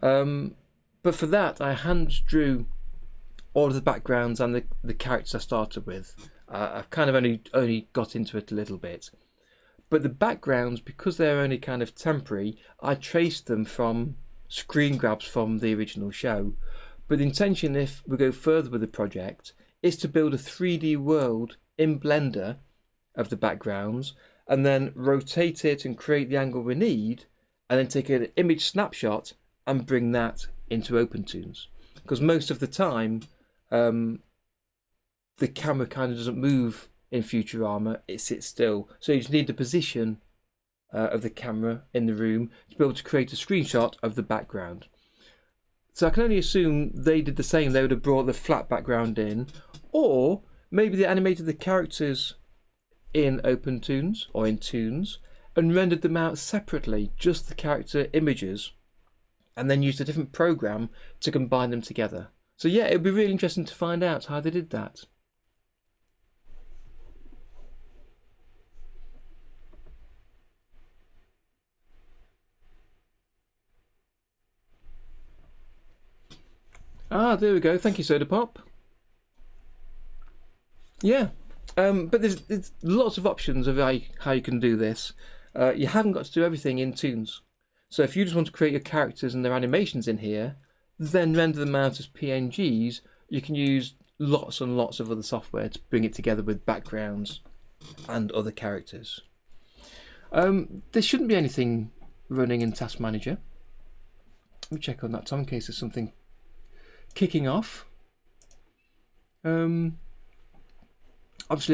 But for that, I hand drew all of the backgrounds and the characters I started with. I've kind of only got into it a little bit. But the backgrounds, because they're only kind of temporary, I traced them from screen grabs from the original show. But the intention, if we go further with the project, is to build a 3D world in Blender of the backgrounds, and then rotate it and create the angle we need, and then take an image snapshot and bring that into OpenToonz. Because most of the time, the camera kind of doesn't move in Futurama, it sits still. So you just need the position of the camera in the room to be able to create a screenshot of the background. So I can only assume they did the same. They would have brought the flat background in, or maybe they animated the characters in OpenToonz or in Toonz and rendered them out separately, just the character images, and then used a different program to combine them together. So yeah, it would be really interesting to find out how they did that. Ah, there we go. Thank you, Soda Pop. Yeah, but there's lots of options of how you can do this. You haven't got to do everything in Toonz. So if you just want to create your characters and their animations in here, then render them out as PNGs, you can use lots and lots of other software to bring it together with backgrounds and other characters. There shouldn't be anything running in Task Manager. Let me check on that, Tom, in case there's something kicking off. Obviously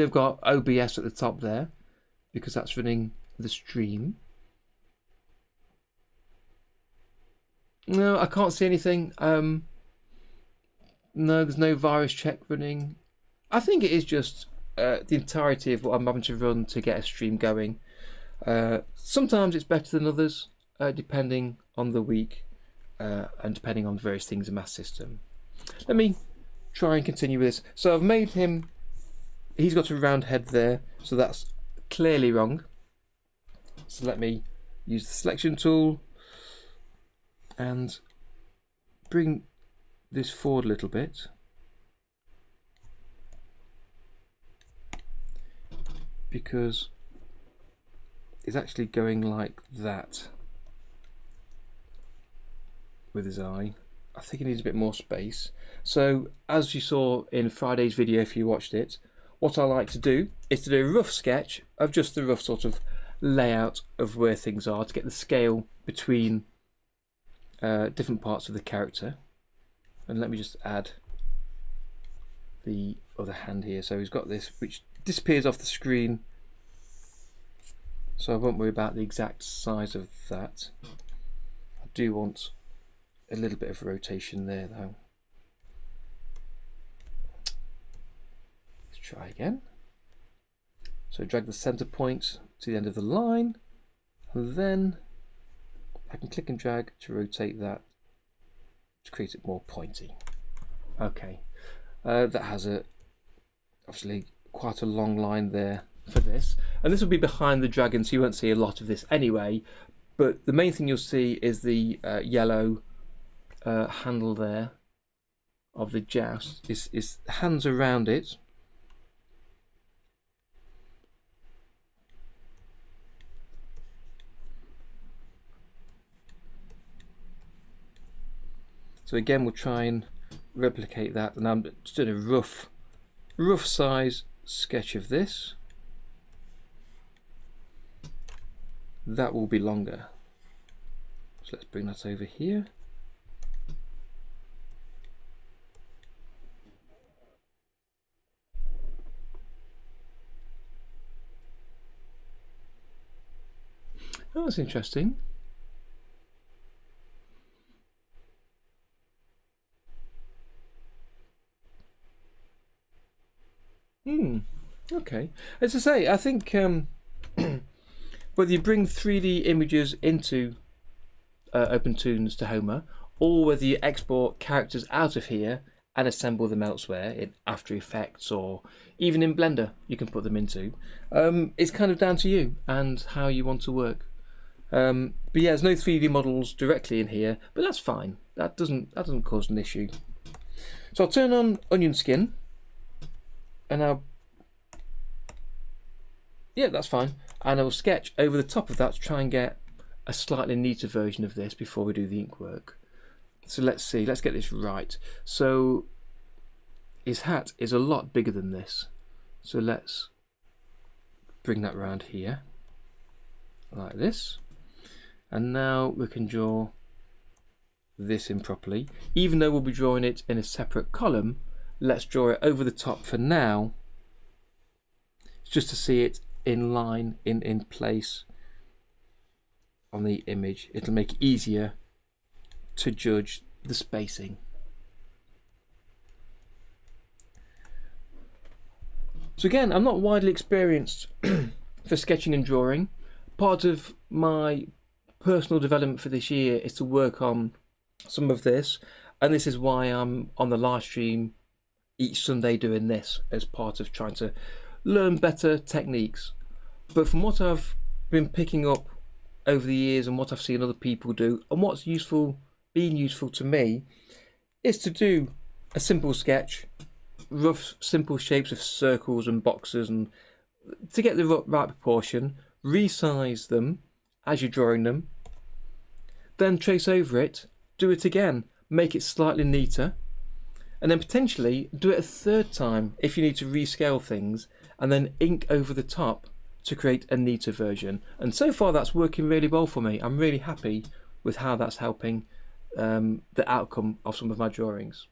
I've got OBS at the top there because that's running the stream. No, I can't see anything. No, there's no virus check running. I think it is just the entirety of what I'm having to run to get a stream going. Sometimes it's better than others, depending on the week and depending on various things in my system. Let me try and continue with this. So I've made him, he's got a round head there, so that's clearly wrong. So let me use the selection tool and bring this forward a little bit. Because it's actually going like that with his eye. I think he needs a bit more space. So as you saw in Friday's video, if you watched it, what I like to do is to do a rough sketch of just the rough sort of layout of where things are to get the scale between different parts of the character. And let me just add the other hand here. So he's got this which disappears off the screen, so I won't worry about the exact size of that. I do want a little bit of rotation there though. Let's try again. So drag the center point to the end of the line, and then I can click and drag to rotate that to create it more pointy. Okay, that has obviously quite a long line there for this, and this will be behind the dragon, so you won't see a lot of this anyway, but the main thing you'll see is the yellow handle there of the joust, is hands around it. So again, we'll try and replicate that, and I'm just doing a rough size sketch of this. That will be longer. So let's bring that over here. Oh, that's interesting. Okay. As I say, I think whether you bring 3D images into OpenToonz Tahoma, or whether you export characters out of here and assemble them elsewhere in After Effects or even in Blender, you can put them into. It's kind of down to you and how you want to work. But yeah, there's no 3D models directly in here, but that's fine. That doesn't cause an issue. So I'll turn on onion skin, and yeah, that's fine. And I will sketch over the top of that to try and get a slightly neater version of this before we do the ink work. So let's see, let's get this right. So his hat is a lot bigger than this. So let's bring that round here, like this. And now we can draw this in properly. Even though we'll be drawing it in a separate column, let's draw it over the top for now, just to see it in line, in place on the image. It'll make it easier to judge the spacing. So again, I'm not widely experienced for sketching and drawing. Part of my personal development for this year is to work on some of this, and this is why I'm on the live stream each Sunday doing this, as part of trying to learn better techniques. But from what I've been picking up over the years and what I've seen other people do, and what's been useful to me, is to do a simple sketch, rough simple shapes of circles and boxes, and to get the right proportion, resize them as you're drawing them, then trace over it, do it again, make it slightly neater, and then potentially do it a third time if you need to rescale things, and then ink over the top to create a neater version. And so far that's working really well for me. I'm really happy with how that's helping the outcome of some of my drawings.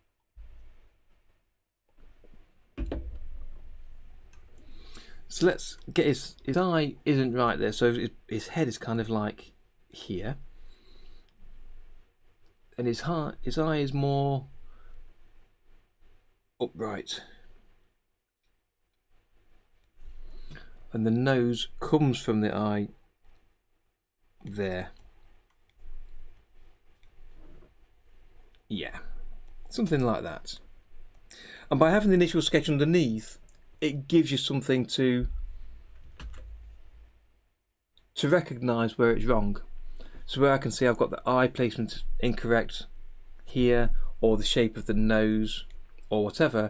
So let's get his eye isn't right there, so his head is kind of like here, and his eye is more upright, and the nose comes from the eye there. Yeah, something like that. And by having the initial sketch underneath, it gives you something to recognise where it's wrong. So where I can see I've got the eye placement incorrect here, or the shape of the nose, or whatever,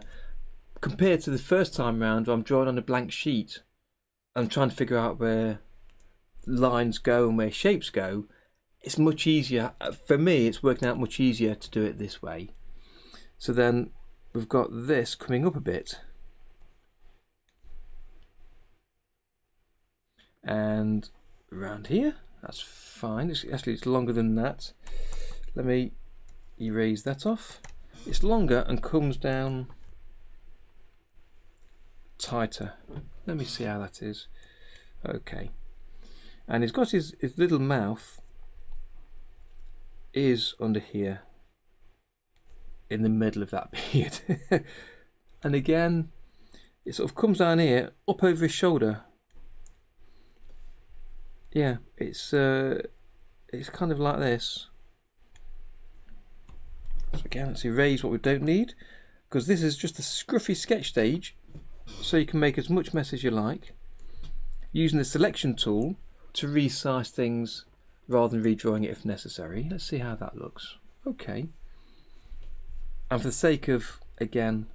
compared to the first time round where I'm drawing on a blank sheet and trying to figure out where lines go and where shapes go, it's much easier. For me, it's working out much easier to do it this way. So then we've got this coming up a bit, and around here, that's fine. Actually, it's longer than that. Let me erase that off. It's longer and comes down tighter. Let me see how that is. Okay, and he's got his little mouth is under here in the middle of that beard. And again, it sort of comes down here up over his shoulder. Yeah, it's kind of like this. So again, let's erase what we don't need, because this is just a scruffy sketch stage, so you can make as much mess as you like, using the selection tool to resize things rather than redrawing it if necessary. Let's see how that looks. Okay. And for the sake of, again,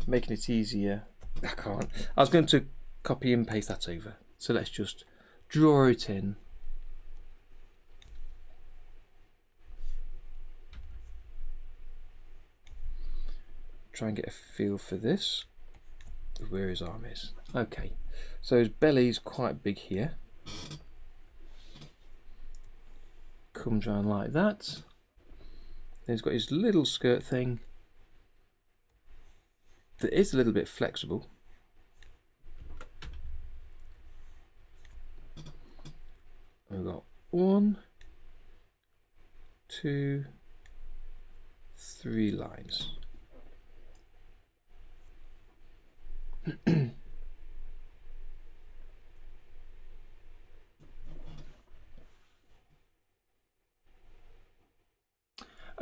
making it easier, I can't. I was going to copy and paste that over. So let's just draw it in. Try and get a feel for this, where his arm is. Okay, so his belly's quite big here. Comes around like that. Then he's got his little skirt thing that is a little bit flexible. We've got 1, 2, 3 lines.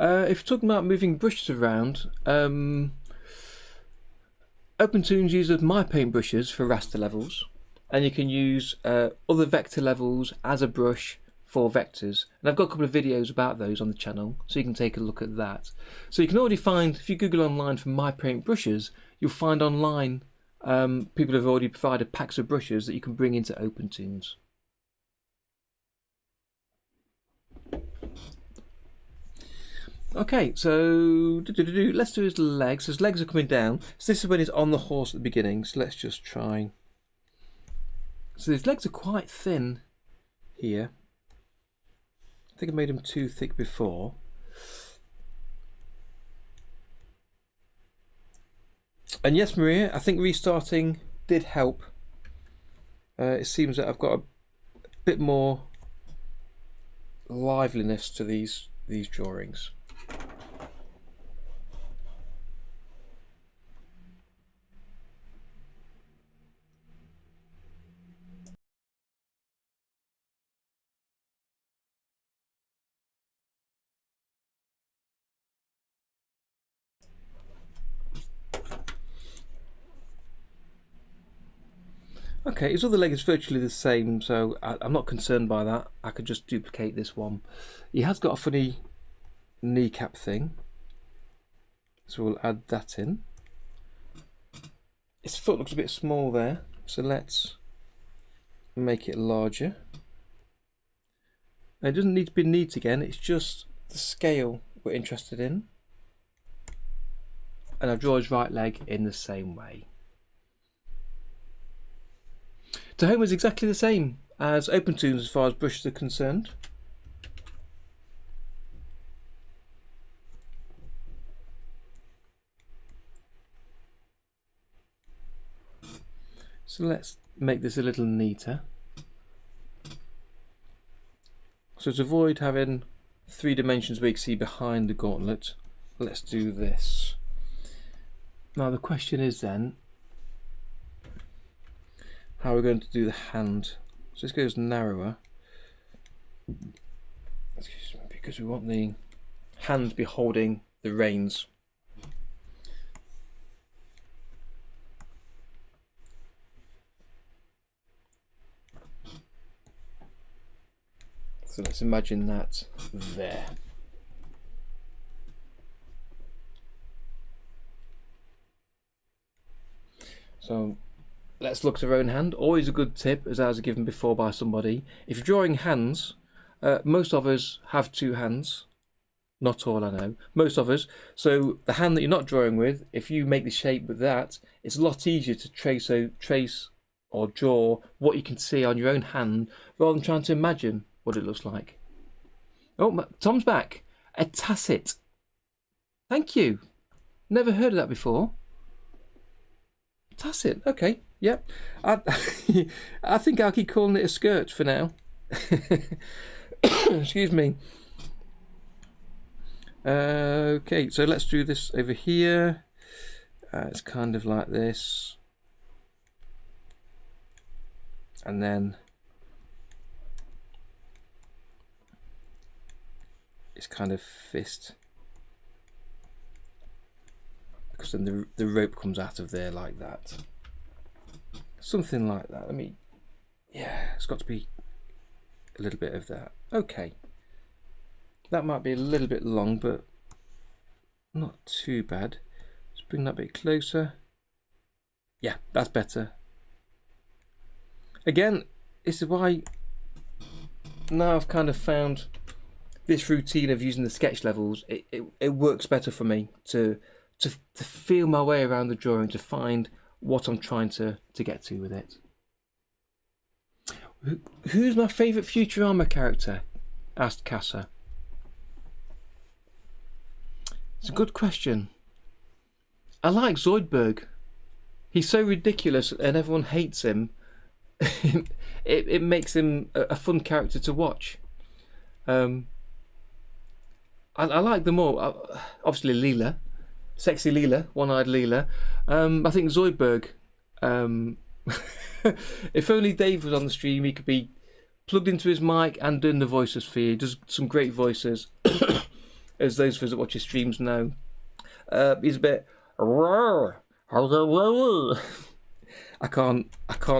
If you're talking about moving brushes around, OpenToonz uses my paint brushes for raster levels, and you can use other vector levels as a brush for vectors, and I've got a couple of videos about those on the channel, so you can take a look at that. So you can already find, if you Google online for my paint brushes, you'll find online people have already provided packs of brushes that you can bring into OpenToonz. Okay, so let's do his legs. His legs are coming down. So this is when he's on the horse at the beginning. So let's just try. So his legs are quite thin here. I think I made them too thick before. And yes, Maria, I think restarting did help. It seems that I've got a bit more liveliness to these drawings. Okay, his other leg is virtually the same, so I'm not concerned by that. I could just duplicate this one. He has got a funny kneecap thing, so we'll add that in. His foot looks a bit small there, so let's make it larger. And it doesn't need to be neat again, it's just the scale we're interested in. And I'll draw his right leg in the same way. Tahoma is exactly the same as OpenToonz as far as brushes are concerned. So let's make this a little neater. So to avoid having 3 dimensions we can see behind the gauntlet, let's do this. Now the question is then, how we're going to do the hand. So this goes narrower, because we want the hand to be holding the reins. So let's imagine that there. So let's look at our own hand. Always a good tip, as I was given before by somebody. If you're drawing hands, most of us have 2 hands. Not all, I know. Most of us. So the hand that you're not drawing with, if you make the shape with that, it's a lot easier to trace or draw what you can see on your own hand, rather than trying to imagine what it looks like. Oh, Tom's back. A tacit. Thank you. Never heard of that before. Tacit. Okay. Yep. I think I'll keep calling it a skirt for now. Excuse me. Okay, so let's do this over here. It's kind of like this. And then it's kind of fist, because then the rope comes out of there like that. Something like that. Yeah, it's got to be a little bit of that. Okay. That might be a little bit long, but not too bad. Let's bring that bit closer. Yeah, that's better. Again, this is why now I've kind of found this routine of using the sketch levels. It works better for me to feel my way around the drawing, to find what I'm trying to get to with it. Who's my favourite Futurama character? Asked Casa. It's a good question. I like Zoidberg. He's so ridiculous and everyone hates him. it makes him a fun character to watch. I like them all. Obviously Leela, sexy Leela, one-eyed Leela. I think Zoidberg. If only Dave was on the stream, he could be plugged into his mic and doing the voices for you. He does some great voices, as those of us that watch his streams know. He's a bit. I can't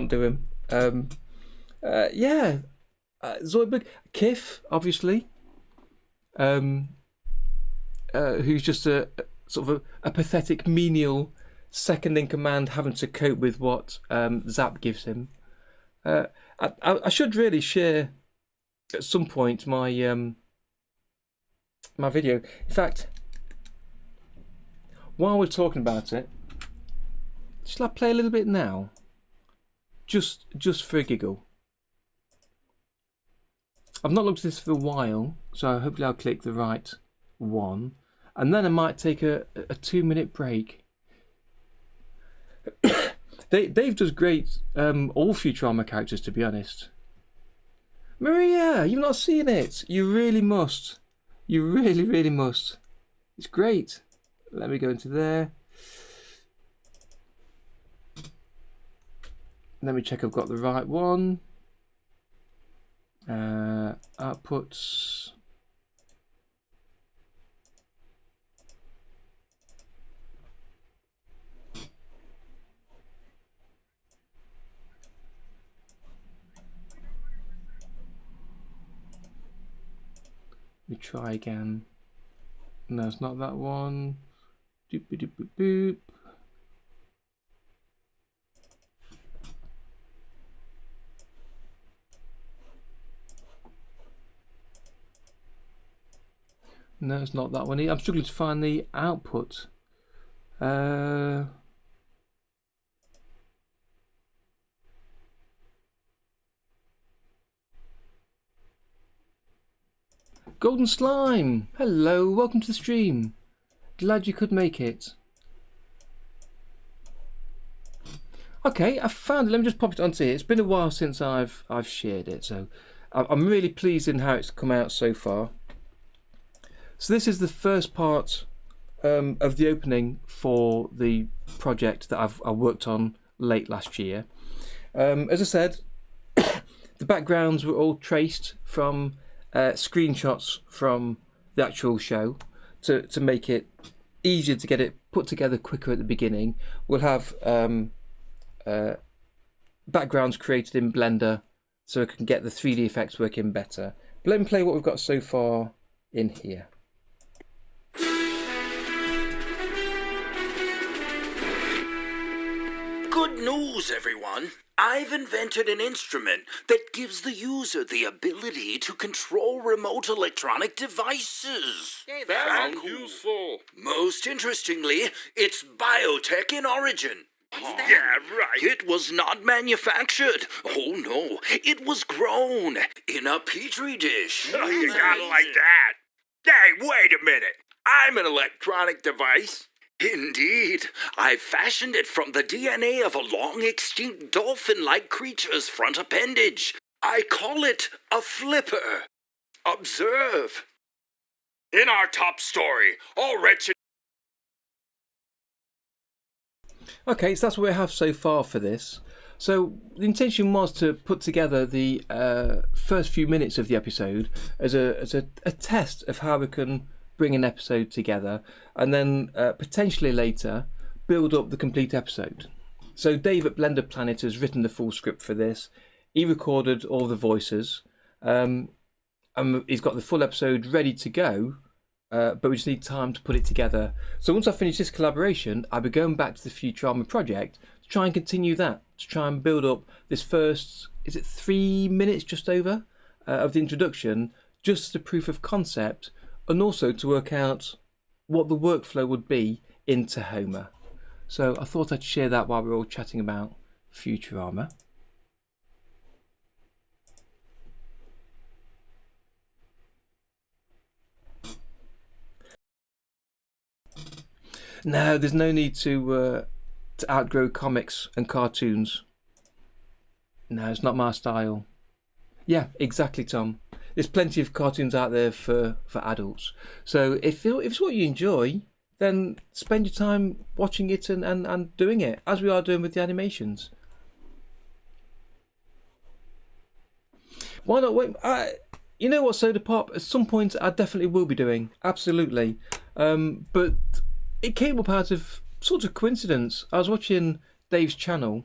do him. Yeah, Zoidberg, Kif, obviously. Who's just a sort of a pathetic menial second in command, having to cope with what Zap gives him. I should really share at some point my my video. In fact, while we're talking about it, shall I play a little bit now? Just for a giggle. I've not looked at this for a while, so hopefully I'll click the right one, and then I might take a 2-minute break. Dave does great all Futurama characters, to be honest. Maria, you've not seen it. You really must. You really must. It's great. Let me go into there. Let me check I've got the right one. Outputs. Let me try again. No, it's not that one. Doop doop boop boop. No, it's not that one. I'm struggling to find the output. No, Golden Slime, hello, welcome to the stream. Glad you could make it. Okay, I found it. Let me just pop it onto here. It's been a while since I've shared it, so I'm really pleased in how it's come out so far. So this is the first part of the opening for the project that I worked on late last year. As I said, the backgrounds were all traced from screenshots from the actual show to make it easier to get it put together quicker at the beginning. We'll have backgrounds created in Blender so I can get the 3D effects working better. But let me play what we've got so far in here. Good news, everyone. I've invented an instrument that gives the user the ability to control remote electronic devices. Very useful. Most interestingly, it's biotech in origin. Yeah, right. It was not manufactured. Oh no, it was grown in a petri dish. Oh, you got it like that. Hey, wait a minute. I'm an electronic device. Indeed, I fashioned it from the DNA of a long-extinct dolphin-like creature's front appendage. I call it a flipper. Observe. In our top story, all wretched... Okay, so that's what we have so far for this. So the intention was to put together the first few minutes of the episode as a test of how we can bring an episode together, and then potentially later build up the complete episode. So Dave at Blender Planet has written the full script for this. He recorded all the voices. He's got the full episode ready to go, but we just need time to put it together. So once I finish this collaboration, I'll be going back to the Futurama project to try and continue that, to try and build up this first, is it 3 minutes just over, of the introduction, just as a proof of concept, and also to work out what the workflow would be in Tahoma. So I thought I'd share that while we're all chatting about Futurama. No, there's no need to outgrow comics and cartoons. No, it's not my style. Yeah, exactly, Tom. There's plenty of cartoons out there for adults. So if it's what you enjoy, then spend your time watching it and doing it, as we are doing with the animations. Why not wait? You know what, Soda Pop? At some point I definitely will be doing. Absolutely. But it came up out of sort of coincidence. I was watching Dave's channel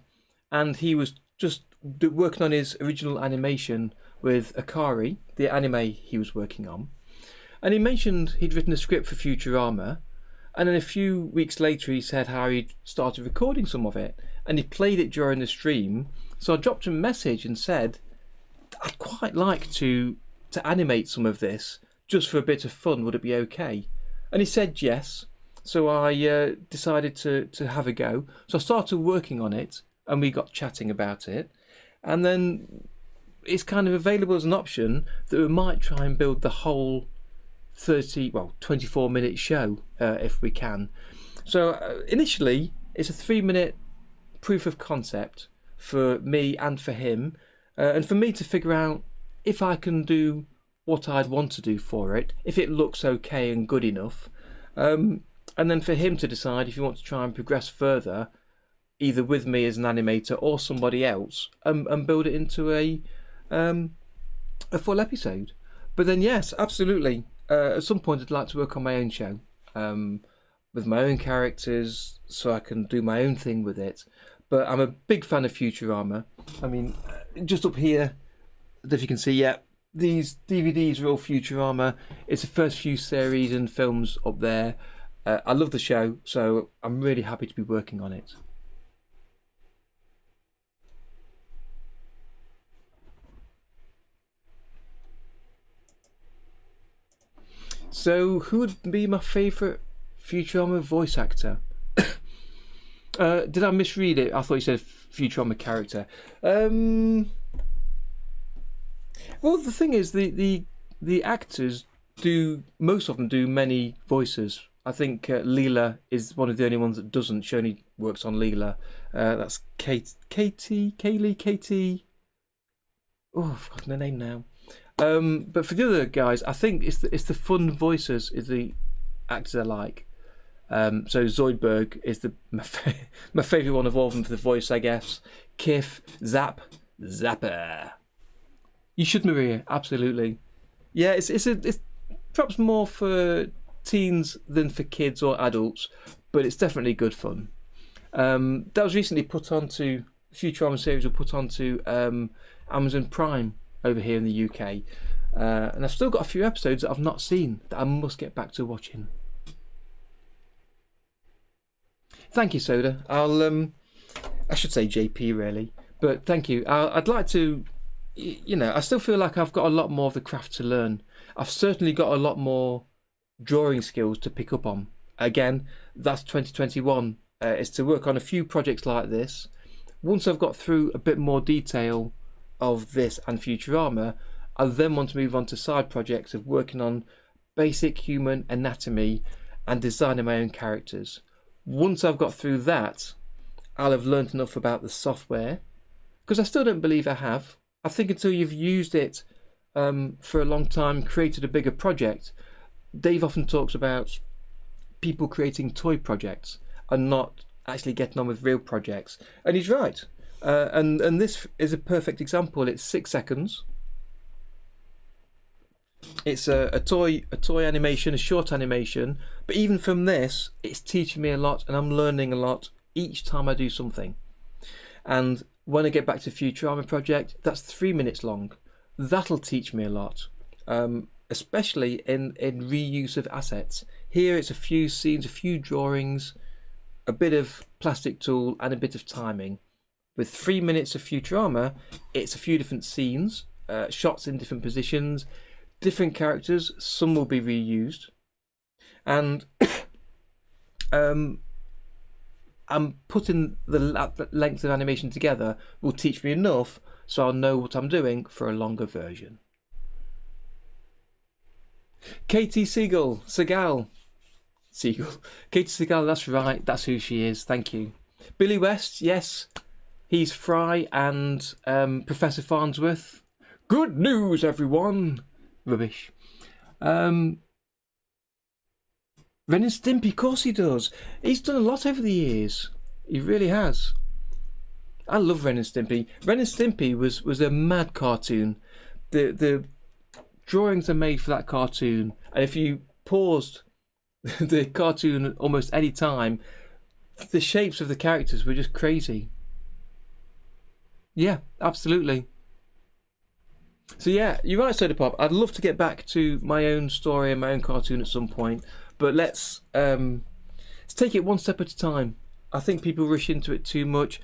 and he was just working on his original animation with Akari, the anime he was working on, and he mentioned he'd written a script for Futurama, and then a few weeks later he said how he'd started recording some of it and he played it during the stream. So I dropped him a message and said I'd quite like to animate some of this just for a bit of fun, would it be okay? And he said yes. So I decided to have a go. So I started working on it and we got chatting about it, and then it's kind of available as an option that we might try and build the whole 24-minute show if we can. So initially it's a 3-minute proof of concept for me and for him, and for me to figure out if I can do what I'd want to do for it, if it looks okay and good enough, and then for him to decide if he wants to try and progress further, either with me as an animator or somebody else, and build it into a full episode. But then yes, absolutely, at some point I'd like to work on my own show with my own characters so I can do my own thing with it. But I'm a big fan of Futurama. I mean, just up here, if you can see, yeah, these DVDs are all Futurama. It's the first few series and films up there. I love the show, so I'm really happy to be working on it. So who would be my favourite Futurama voice actor? Did I misread it? I thought you said Futurama character. Well, the thing is, the actors most of them do many voices. I think Leela is one of the only ones that doesn't. She only works on Leela. That's Katie. Oh, I've forgotten her name now. But for the other guys, I think it's the fun voices is the actors I like. So Zoidberg is my favourite one of all of them for the voice, I guess. Kif, Zapper. You should, Maria, absolutely. Yeah, it's perhaps more for teens than for kids or adults, but it's definitely good fun. That was recently put onto Futurama series. Were put onto Amazon Prime over here in the UK, and I've still got a few episodes that I've not seen that I must get back to watching. Thank you, Soda. I should say JP really, but thank you. I'd like to, I still feel like I've got a lot more of the craft to learn. I've certainly got a lot more drawing skills to pick up on. Again, that's 2021. Is to work on a few projects like this. Once I've got through a bit more detail of this and Futurama, I then want to move on to side projects of working on basic human anatomy and designing my own characters. Once I've got through that, I'll have learnt enough about the software, because I still don't believe I have. I think until you've used it for a long time, created a bigger project. Dave often talks about people creating toy projects and not actually getting on with real projects, and he's right. And this is a perfect example. It's 6 seconds. It's a toy animation, a short animation, but even from this, it's teaching me a lot, and I'm learning a lot each time I do something. And when I get back to Futurama project, that's 3 minutes long. That'll teach me a lot, especially in reuse of assets. Here it's a few scenes, a few drawings, a bit of plastic tool, and a bit of timing. With 3 minutes of Futurama, it's a few different scenes, shots in different positions, different characters. Some will be reused, and I'm putting the length of animation together will teach me enough so I'll know what I'm doing for a longer version. Katie Seagal, Katie Seagal, that's right, that's who she is, thank you. Billy West, yes, he's Fry and Professor Farnsworth. Good news, everyone. Rubbish. Ren and Stimpy, of course he does. He's done a lot over the years. He really has. I love Ren and Stimpy. Ren and Stimpy was a mad cartoon. The drawings are made for that cartoon, and if you paused the cartoon almost any time, the shapes of the characters were just crazy. Yeah, absolutely. So yeah, you're right, Soda Pop. I'd love to get back to my own story and my own cartoon at some point, but let's take it one step at a time. I think people rush into it too much.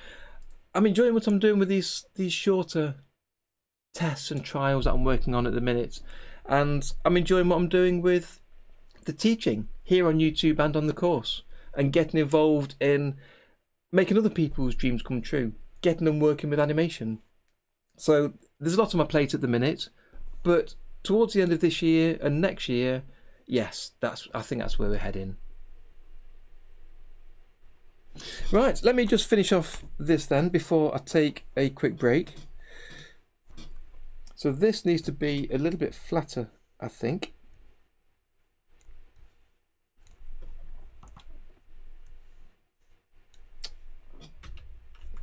I'm enjoying what I'm doing with these shorter tests and trials that I'm working on at the minute, and I'm enjoying what I'm doing with the teaching here on YouTube and on the course, and getting involved in making other people's dreams come true, getting them working with animation. So there's a lot on my plate at the minute, but towards the end of this year and next year, yes, I think that's where we're heading. Right, let me just finish off this then before I take a quick break. So this needs to be a little bit flatter, I think.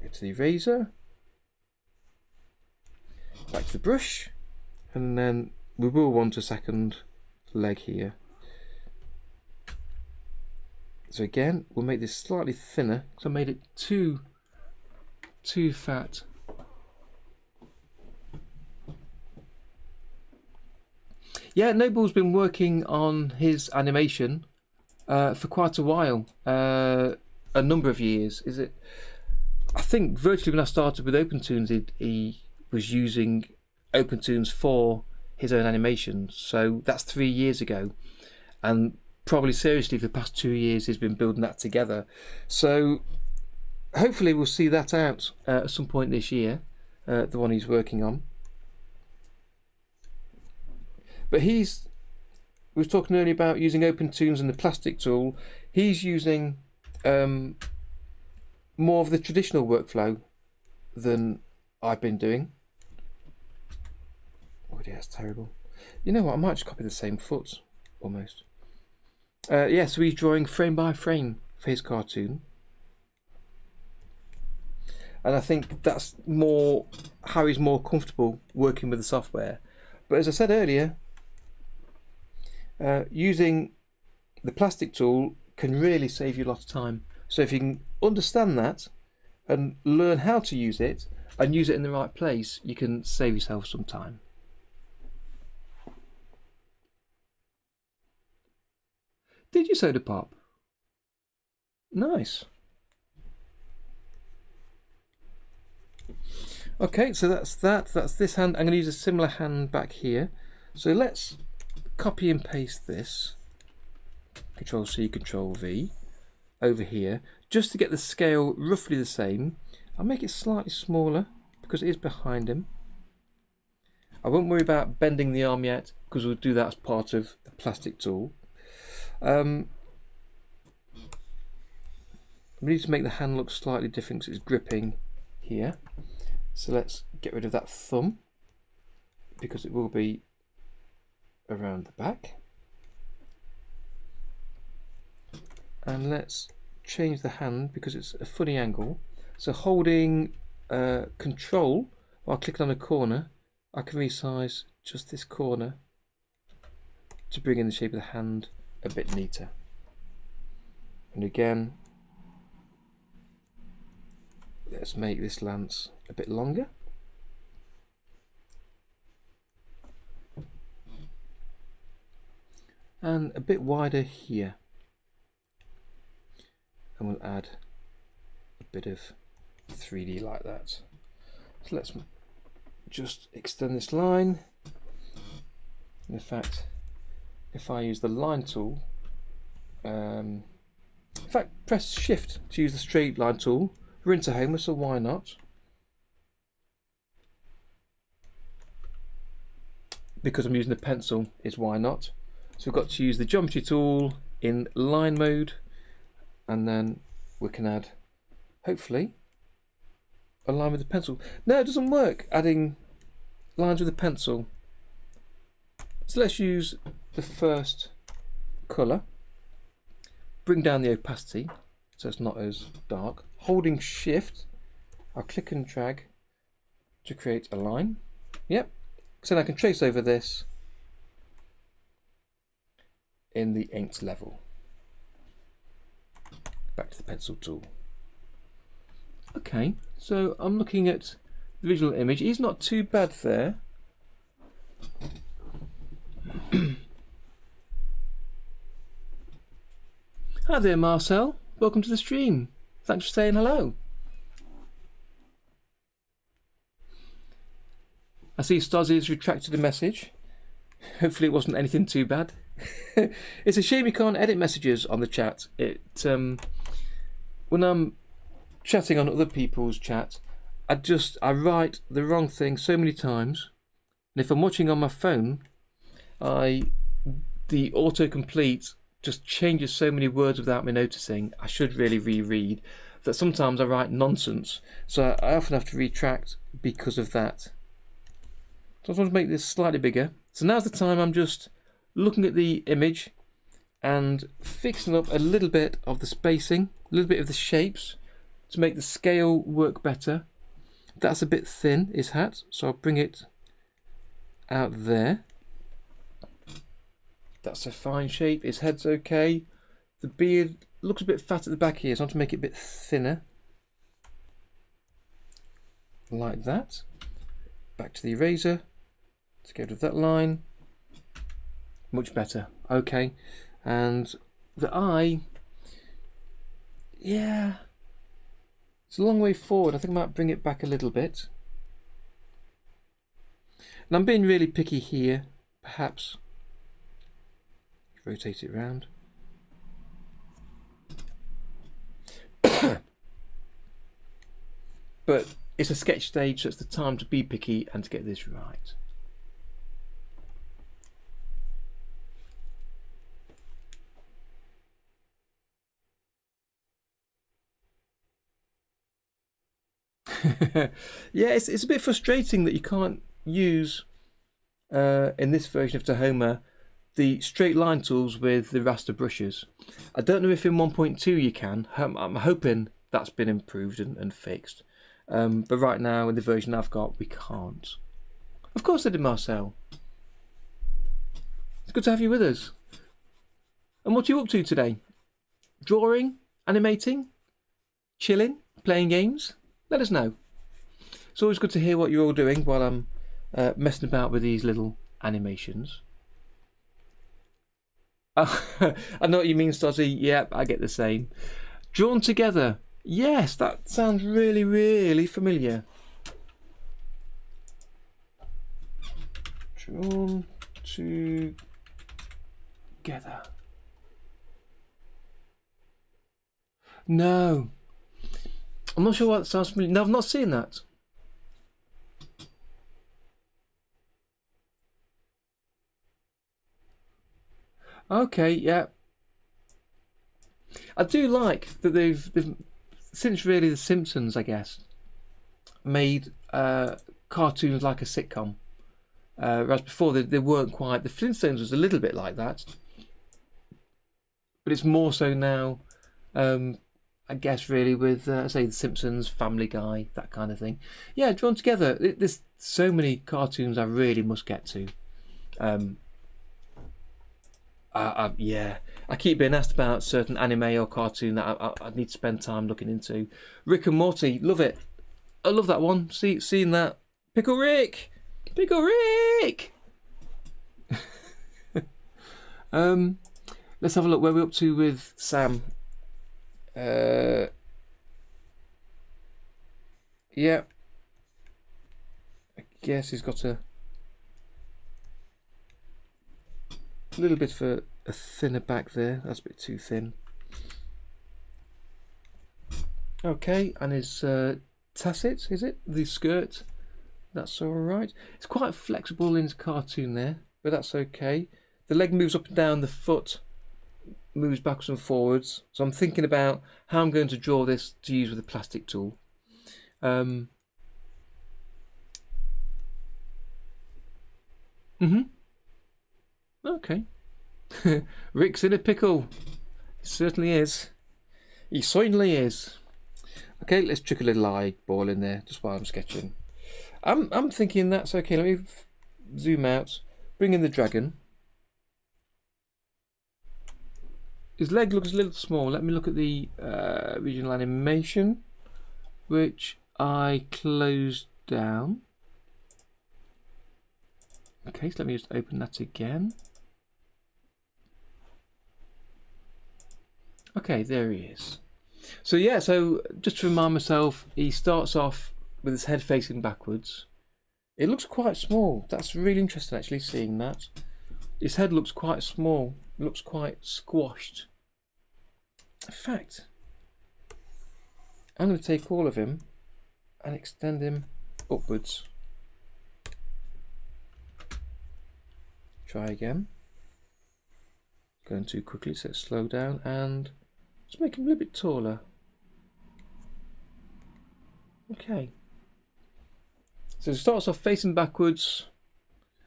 Go to the eraser. Back to the brush, and then we will want a second leg here. So again, we'll make this slightly thinner because I made it too fat. Yeah, Noble's been working on his animation for quite a while, a number of years. I think virtually when I started with OpenToonz, he was using OpenToonz for his own animations, so that's 3 years ago, and probably seriously for the past 2 years he's been building that together. So hopefully we'll see that out at some point this year, the one he's working on. But he's we were talking earlier about using OpenToonz and the plastic tool. He's using more of the traditional workflow than I've been doing. Oh dear, that's terrible. You know what, I might just copy the same foot, almost. Yeah, so he's drawing frame by frame for his cartoon. And I think that's more how he's more comfortable working with the software. But as I said earlier, using the plastic tool can really save you a lot of time. So if you can understand that and learn how to use it and use it in the right place, you can save yourself some time. Did you soda pop? Nice. Okay, so that's that. That's this hand. I'm going to use a similar hand back here. So let's copy and paste this. Control C, Control V over here, just to get the scale roughly the same. I'll make it slightly smaller because it is behind him. I won't worry about bending the arm yet because we'll do that as part of the plastic tool. We need to make the hand look slightly different because it's gripping here. So let's get rid of that thumb because it will be around the back. And let's change the hand because it's a funny angle. So holding Control while clicking on a corner, I can resize just this corner to bring in the shape of the hand a bit neater. And again, let's make this lance a bit longer. And a bit wider here. And we'll add a bit of 3D like that. So let's just extend this line. In fact, if I use the line tool, in fact, press Shift to use the straight line tool. We're in Tahoma, so why not? Because I'm using the pencil, is why not. So we've got to use the geometry tool in line mode, and then we can add, hopefully, a line with the pencil. No, it doesn't work adding lines with a pencil. So let's use the first colour, bring down the opacity so it's not as dark. Holding Shift, I'll click and drag to create a line. Yep, so then I can trace over this in the inked level. Back to the pencil tool. Okay, so I'm looking at the visual image. He's not too bad there. Hi there, Marcel. Welcome to the stream. Thanks for saying hello. I see Stozzy's retracted a message. Hopefully it wasn't anything too bad. It's a shame you can't edit messages on the chat. When I'm chatting on other people's chat, I write the wrong thing so many times. And if I'm watching on my phone, the autocomplete just changes so many words without me noticing. I should really reread that. Sometimes I write nonsense, so I often have to retract because of that. So I just want to make this slightly bigger. So now's the time I'm just looking at the image and fixing up a little bit of the spacing, a little bit of the shapes to make the scale work better. That's a bit thin, his hat, so I'll bring it out there. That's a fine shape. His head's okay. The beard looks a bit fat at the back here, so I want to make it a bit thinner. Like that. Back to the eraser to get rid of that line. Much better. Okay. And the eye, yeah, it's a long way forward. I think I might bring it back a little bit. And I'm being really picky here. Perhaps rotate it around. But it's a sketch stage, so it's the time to be picky and to get this right. Yeah, it's a bit frustrating that you can't use in this version of Tahoma the straight line tools with the raster brushes. I don't know if in 1.2 you can. I'm hoping that's been improved and fixed. But right now in the version I've got, we can't. Of course I did, Marcel. It's good to have you with us. And what are you up to today? Drawing? Animating? Chilling? Playing games? Let us know. It's always good to hear what you're all doing while I'm messing about with these little animations. I know what you mean, Stozzy. Yep, I get the same. Drawn together. Yes, that sounds really, really familiar. Drawn together. No. I'm not sure what that sounds familiar. No, I've not seen that. Okay, yeah. I do like that they've since really The Simpsons, I guess, made cartoons like a sitcom. Whereas before they weren't quite. The Flintstones was a little bit like that, but it's more so now. I guess really with say The Simpsons, Family Guy, that kind of thing. Yeah, drawn together. There's so many cartoons I really must get to. Yeah, I keep being asked about certain anime or cartoon that I need to spend time looking into. Rick and Morty, love it. I love that one. Seeing that. Pickle Rick! Pickle Rick! Let's have a look where we're up to with Sam. Yeah. I guess he's got a little bit of a thinner back there. That's a bit too thin. Okay, and his tacit, is it? The skirt. That's alright. It's quite flexible in his cartoon there, but that's okay. The leg moves up and down, the foot moves backwards and forwards. So I'm thinking about how I'm going to draw this to use with a plastic tool. Okay. Rick's in a pickle. He certainly is. He certainly is. Okay, let's chuck a little eyeball in there just while I'm sketching. I'm thinking that's okay. Let me zoom out. Bring in the dragon. His leg looks a little small. Let me look at the regional animation, which I closed down. Okay, so let me just open that again. Okay, there he is. So yeah, so just to remind myself, he starts off with his head facing backwards. It looks quite small. That's really interesting actually, seeing that. His head looks quite small. It looks quite squashed. In fact, I'm going to take all of him and extend him upwards. Try again. Going too quickly, so let's slow down and let's make him a little bit taller. Okay. So it starts off facing backwards.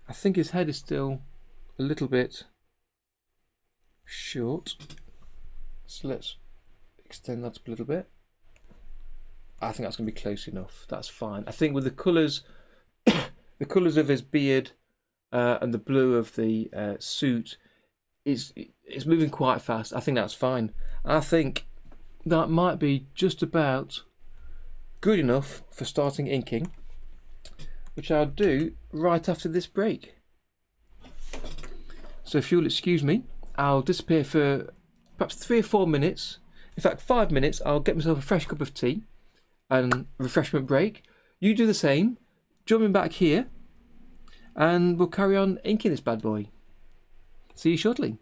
I think his head is still a little bit short. So let's extend that up a little bit. I think that's going to be close enough. That's fine. I think with the colours, the colours of his beard and the blue of the suit, it's moving quite fast. I think that's fine. I think that might be just about good enough for starting inking, which I'll do right after this break. So if you'll excuse me, I'll disappear for perhaps 3 or 4 minutes. In fact, 5 minutes. I'll get myself a fresh cup of tea and refreshment break. You do the same. Join me back here and we'll carry on inking this bad boy. See you shortly.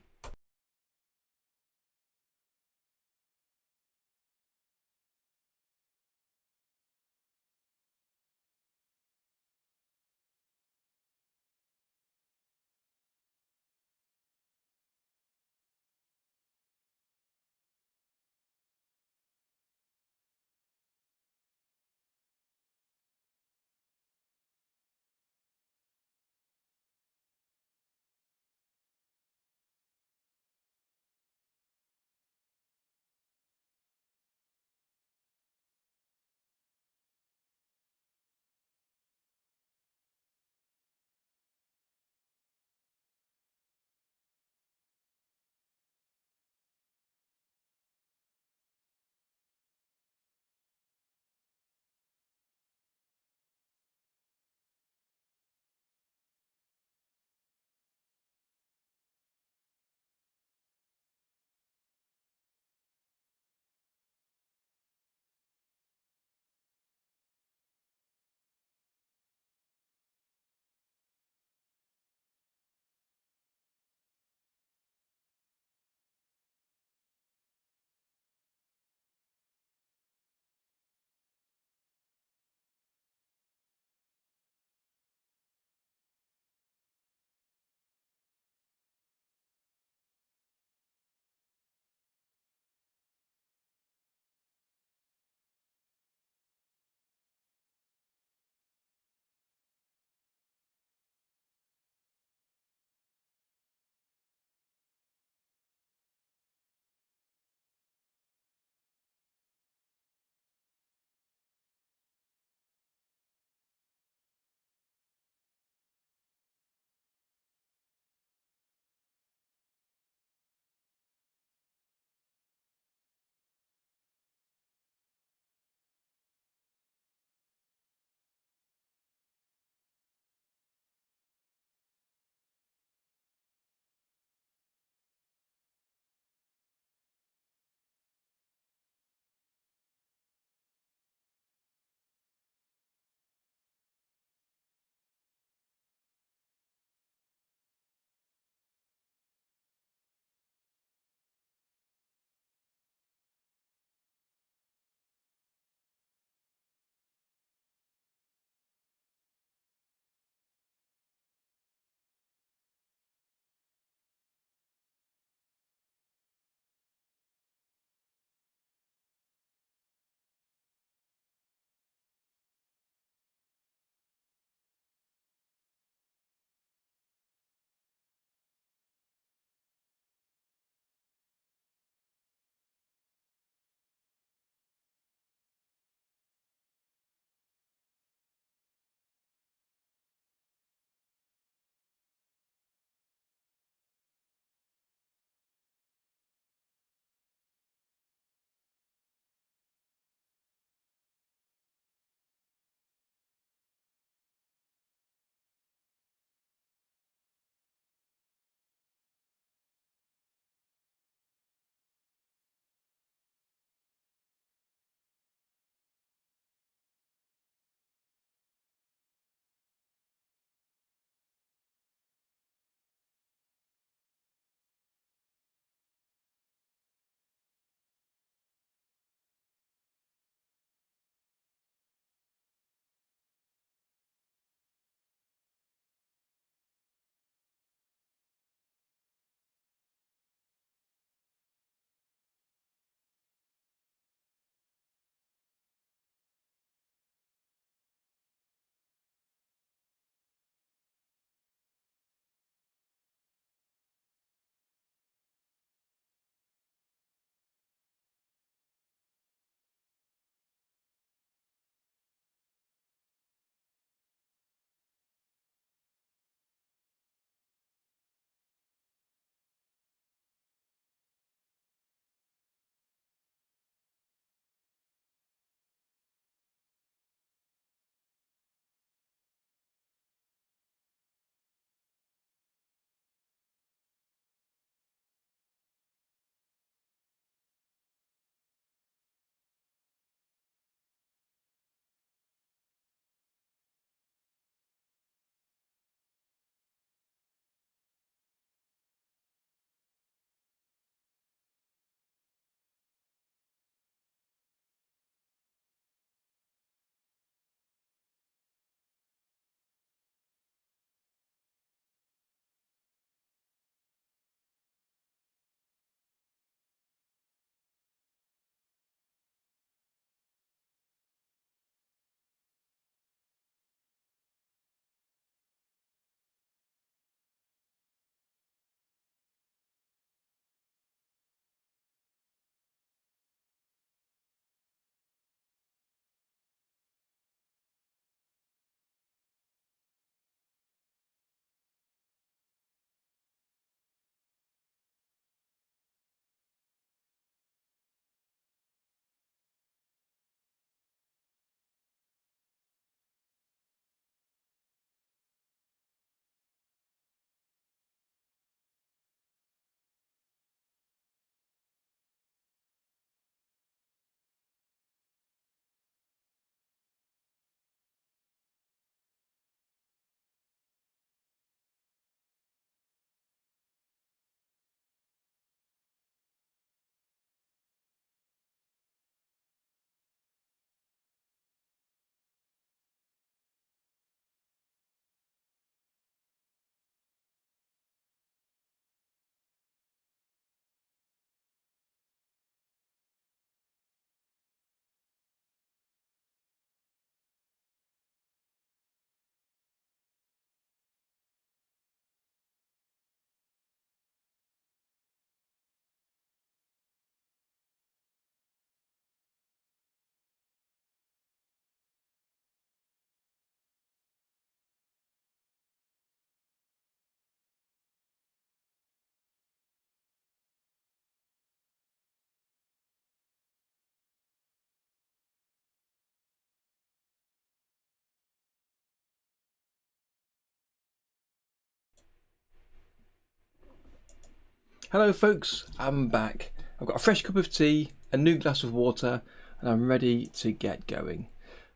Hello folks, I'm back. I've got a fresh cup of tea, a new glass of water, and I'm ready to get going.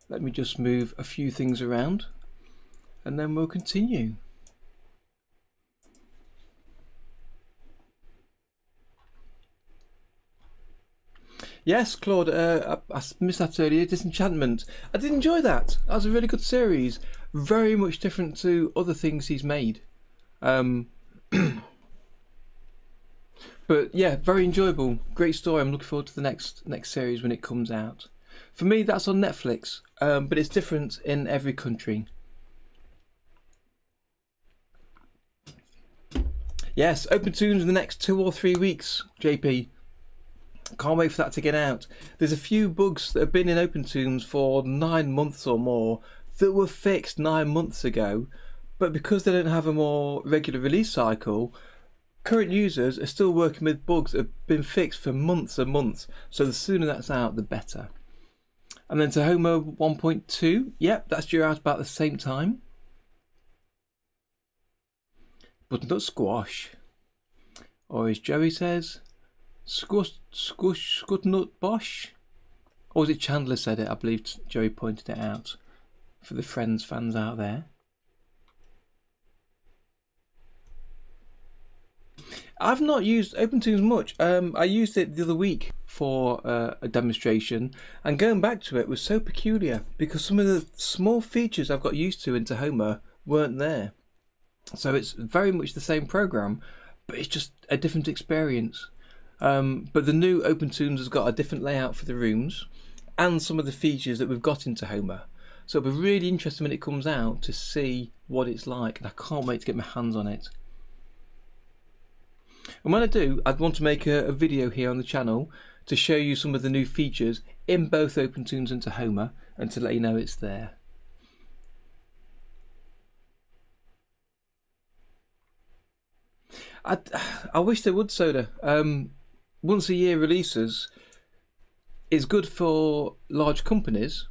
Let me just move a few things around and then we'll continue. Yes, Claude, I missed that earlier. Disenchantment. I did enjoy that. That was a really good series. Very much different to other things he's made. But yeah, very enjoyable. Great story. I'm looking forward to the next series when it comes out. For me, that's on Netflix, but it's different in every country. Yes, OpenToonz in the next 2 or 3 weeks, JP. Can't wait for that to get out. There's a few bugs that have been in OpenToonz for 9 months or more that were fixed 9 months ago, but because they don't have a more regular release cycle, current users are still working with bugs that have been fixed for months and months, so the sooner that's out the better. And then Tahoma 1.2, yep, that's due out about the same time. Butternut squash, or as Joey says, squash, scutternut bosh. Or was it Chandler said it? I believe Joey pointed it out for the Friends fans out there. I've not used OpenToonz much. I used it the other week for a demonstration, and going back to it was so peculiar because some of the small features I've got used to in Tahoma weren't there. So it's very much the same program, but it's just a different experience. But the new OpenToonz has got a different layout for the rooms and some of the features that we've got in Tahoma. So it'll be really interesting when it comes out to see what it's like, and I can't wait to get my hands on it. And when I do, I'd want to make a video here on the channel to show you some of the new features in both OpenToonz and Tahoma, and to let you know it's there. I wish they would, Soda. Once a year releases is good for large companies,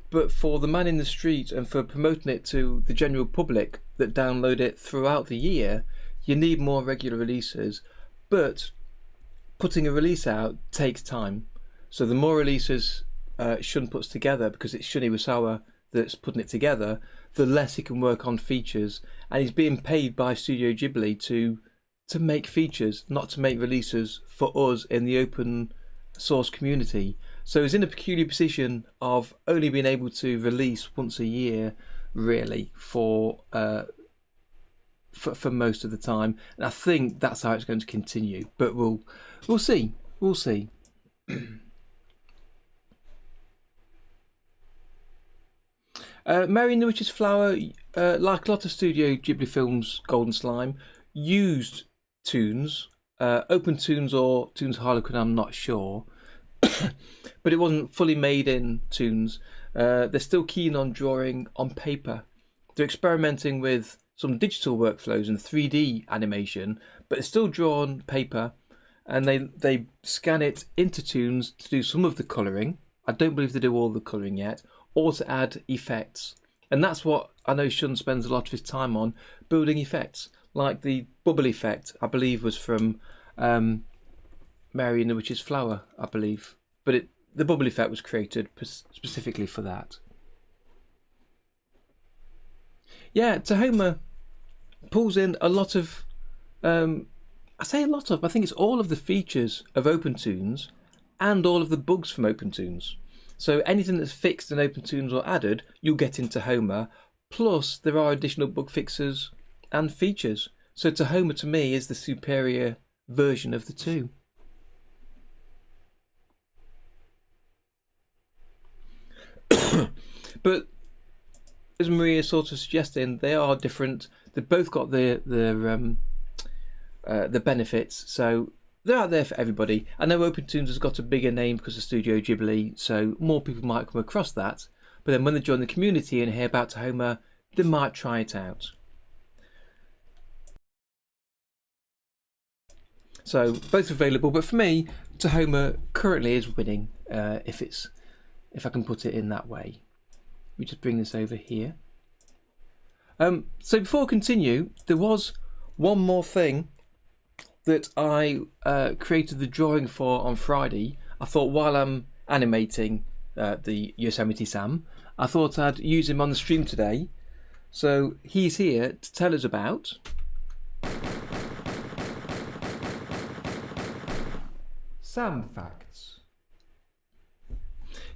but for the man in the street and for promoting it to the general public that download it throughout the year, you need more regular releases. But putting a release out takes time, so the more releases Shun puts together, because it's Shun Iwasawa that's putting it together, the less he can work on features, and he's being paid by Studio Ghibli to make features, not to make releases for us in the open source community. So he's in a peculiar position of only being able to release once a year, really, for most of the time, and I think that's how it's going to continue. But we'll see. We'll see. Mary and the Witch's Flower, like a lot of Studio Ghibli films, Golden Slime, used Toonz, OpenToonz or Toonz Harlequin, I'm not sure, but it wasn't fully made in Toonz. They're still keen on drawing on paper. They're experimenting with some digital workflows and 3D animation, but it's still drawn paper, and they scan it into Toonz to do some of the colouring. I don't believe they do all the colouring yet, or to add effects. And that's what I know Shun spends a lot of his time on, building effects. Like the bubble effect, I believe, was from Mary and the Witch's Flower, I believe. But the bubble effect was created specifically for that. Yeah, Tahoma pulls in a lot of, I say a lot of, I think it's all of the features of OpenToonz and all of the bugs from OpenToonz. So anything that's fixed in OpenToonz or added, you'll get in Tahoma. Plus, there are additional bug fixes and features. So Tahoma, to me, is the superior version of the two. But as Maria sort of suggesting, they are different. They've both got the benefits, so they're out there for everybody. I know OpenToonz has got a bigger name because of Studio Ghibli, so more people might come across that. But then when they join the community and hear about Tahoma, they might try it out. So both available, but for me, Tahoma currently is winning. If I can put it in that way. Let me just bring this over here. So before I continue, there was one more thing that I created the drawing for on Friday, I thought while I'm animating the Yosemite Sam, I thought I'd use him on the stream today. So he's here to tell us about Sam facts.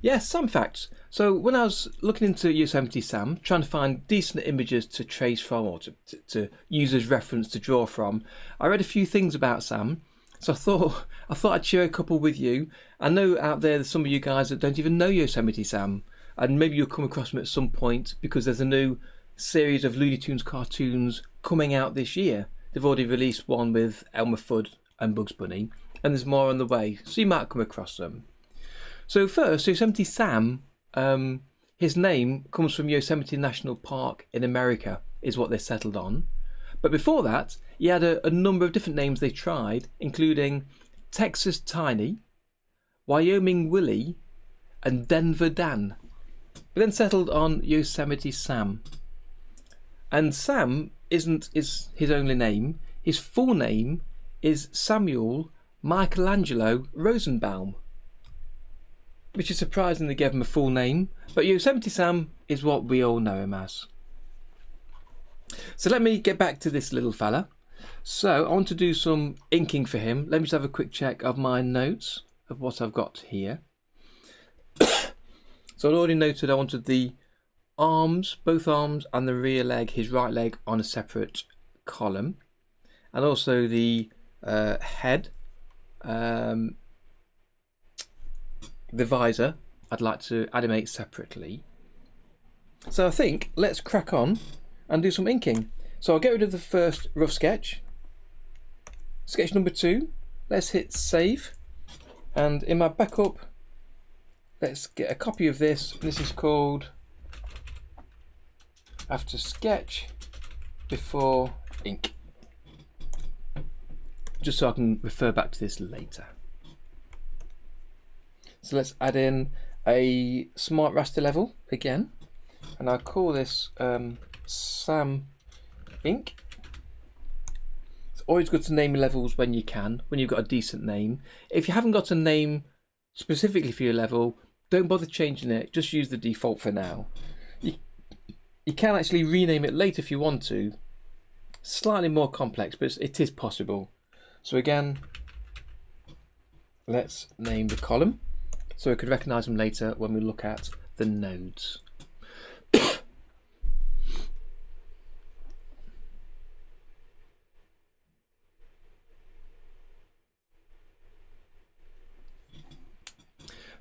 Yes, Sam facts. So when I was looking into Yosemite Sam, trying to find decent images to trace from or to use as reference to draw from, I read a few things about Sam. So I thought I'd share a couple with you. I know out there there's some of you guys that don't even know Yosemite Sam, and maybe you'll come across him at some point because there's a new series of Looney Tunes cartoons coming out this year. They've already released one with Elmer Fudd and Bugs Bunny, and there's more on the way, so you might come across them. So first, Yosemite Sam, his name comes from Yosemite National Park in America, is what they settled on. But before that, he had a number of different names they tried, including Texas Tiny, Wyoming Willie, and Denver Dan. But then settled on Yosemite Sam. And Sam isn't his only name. His full name is Samuel Michelangelo Rosenbaum, which is surprising they gave him a full name, but Yosemite Sam is what we all know him as. So let me get back to this little fella. So I want to do some inking for him. Let me just have a quick check of my notes of what I've got here. So I'd already noted I wanted the arms, both arms and the rear leg, his right leg, on a separate column, and also the head, the visor I'd like to animate separately. So I think let's crack on and do some inking. So I'll get rid of the first rough sketch. Sketch number 2, let's hit save, and in my backup let's get a copy of this. This is called After Sketch Before Ink, just so I can refer back to this later. So let's add in a smart raster level again, and I'll call this Sam Ink. It's always good to name your levels when you can, when you've got a decent name. If you haven't got a name specifically for your level, don't bother changing it, just use the default for now. You can actually rename it later if you want to. Slightly more complex, but it is possible. So again, let's name the column so we could recognize them later when we look at the nodes.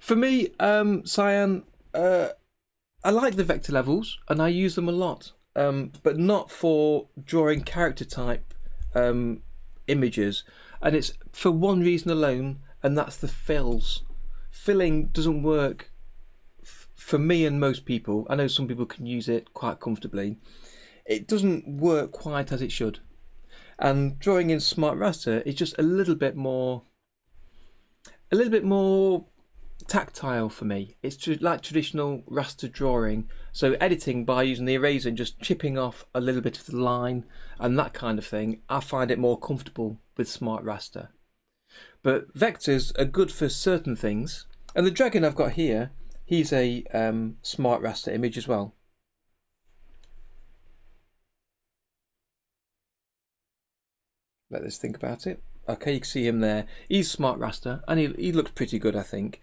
For me, Cyan, I like the vector levels and I use them a lot, but not for drawing character type images, and it's for one reason alone, and that's the fills. Filling doesn't work for me and most people. I know some people can use it quite comfortably. It doesn't work quite as it should, and drawing in smart raster is just a little bit more tactile for me. It's like traditional raster drawing, so editing by using the eraser and just chipping off a little bit of the line and that kind of thing, I find it more comfortable with smart raster. But vectors are good for certain things, and the dragon I've got here, he's a smart raster image as well. Let us think about it. Okay, you can see him there. He's smart raster and he looks pretty good, I think.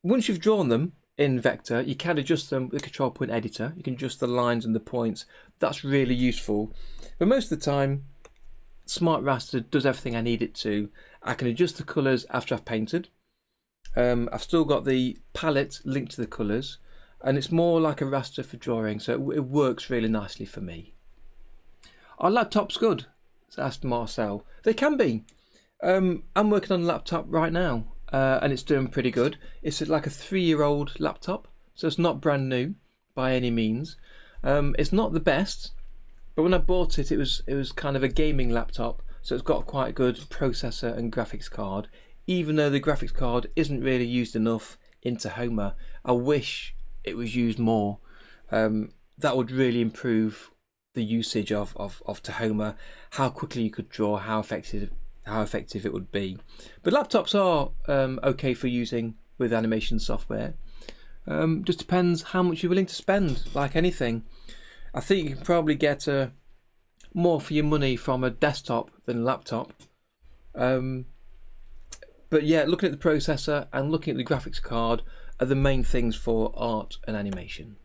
Once you've drawn them in vector, you can adjust them with the control point editor. You can adjust the lines and the points. That's really useful. But most of the time, smart raster does everything I need it to. I can adjust the colours after I've painted. I've still got the palette linked to the colours, and it's more like a raster for drawing, so it works really nicely for me. Are laptops good? Asked Marcel. They can be. I'm working on a laptop right now, and it's doing pretty good. It's like a 3-year-old laptop, so it's not brand new by any means. It's not the best, but when I bought it, it was kind of a gaming laptop, so it's got quite a good processor and graphics card. Even though the graphics card isn't really used enough in Tahoma, I wish it was used more. That would really improve the usage of Tahoma, how quickly you could draw, how effective it would be. But laptops are okay for using with animation software. Just depends how much you're willing to spend, like anything. I think you can probably get more for your money from a desktop than a laptop. But yeah, looking at the processor and looking at the graphics card are the main things for art and animation.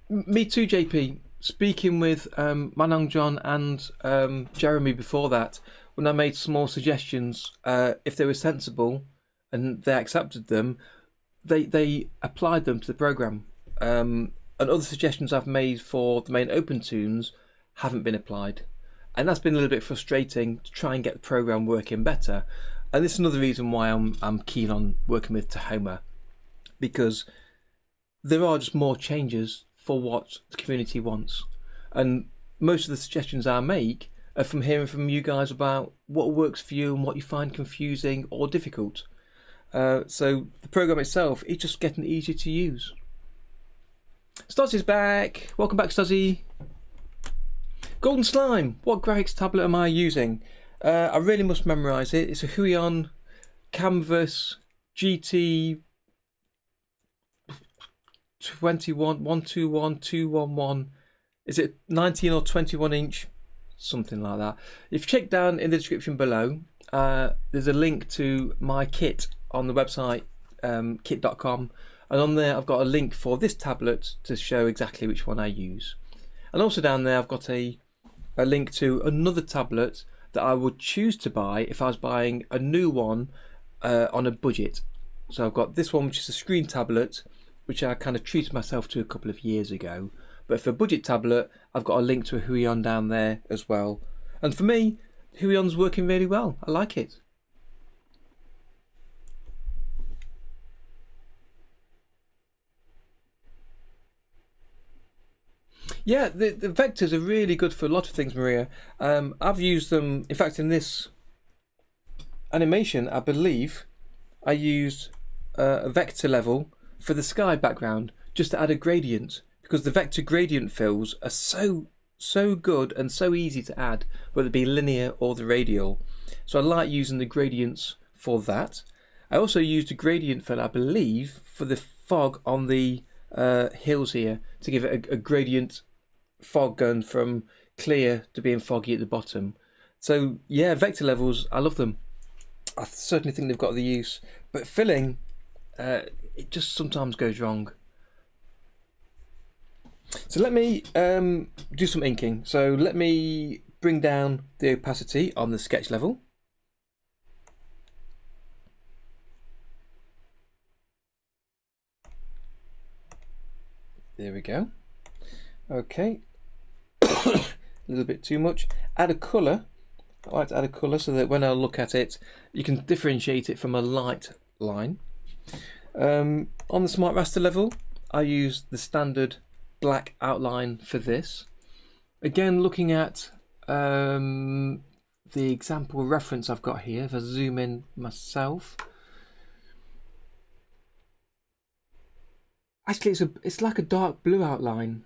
Me too, JP. Speaking with Manong John and Jeremy before that, when I made small suggestions, if they were sensible and they accepted them, they applied them to the program. And other suggestions I've made for the main OpenToonz haven't been applied. And that's been a little bit frustrating to try and get the program working better. And this is another reason why I'm keen on working with Tahoma, because there are just more changes for what the community wants. And most of the suggestions I make are from hearing from you guys about what works for you and what you find confusing or difficult. So the program itself is just getting easier to use. Stuzzy's back. Welcome back, Stuzzy. Golden Slime. What graphics tablet am I using? I really must memorise it. It's a Huion Canvas GT 2121211. Is it 19 or 21 inch? Something like that. If you check down in the description below, there's a link to my kit on the website, kit.com, and on there I've got a link for this tablet to show exactly which one I use. And also down there I've got a link to another tablet that I would choose to buy if I was buying a new one on a budget. So I've got this one, which is a screen tablet, which I kind of treated myself to a couple of years ago. But for a budget tablet, I've got a link to a Huion down there as well. And for me, Huion's working really well. I like it. Yeah, the vectors are really good for a lot of things, Maria. I've used them, in fact, in this animation, I believe I used a vector level for the sky background just to add a gradient, because the vector gradient fills are so good and so easy to add, whether it be linear or the radial. So I like using the gradients for that. I also used a gradient fill, I believe, for the fog on the hills here, to give it a gradient fog going from clear to being foggy at the bottom. So yeah, vector levels, I love them. I certainly think they've got the use, but filling, it just sometimes goes wrong. So let me do some inking. So let me bring down the opacity on the sketch level. There we go. Okay. A little bit too much. Add a colour. I like to add a colour so that when I look at it, you can differentiate it from a light line. On the smart raster level, I use the standard black outline for this. Again, looking at the example reference I've got here, if I zoom in myself, actually it's like a dark blue outline.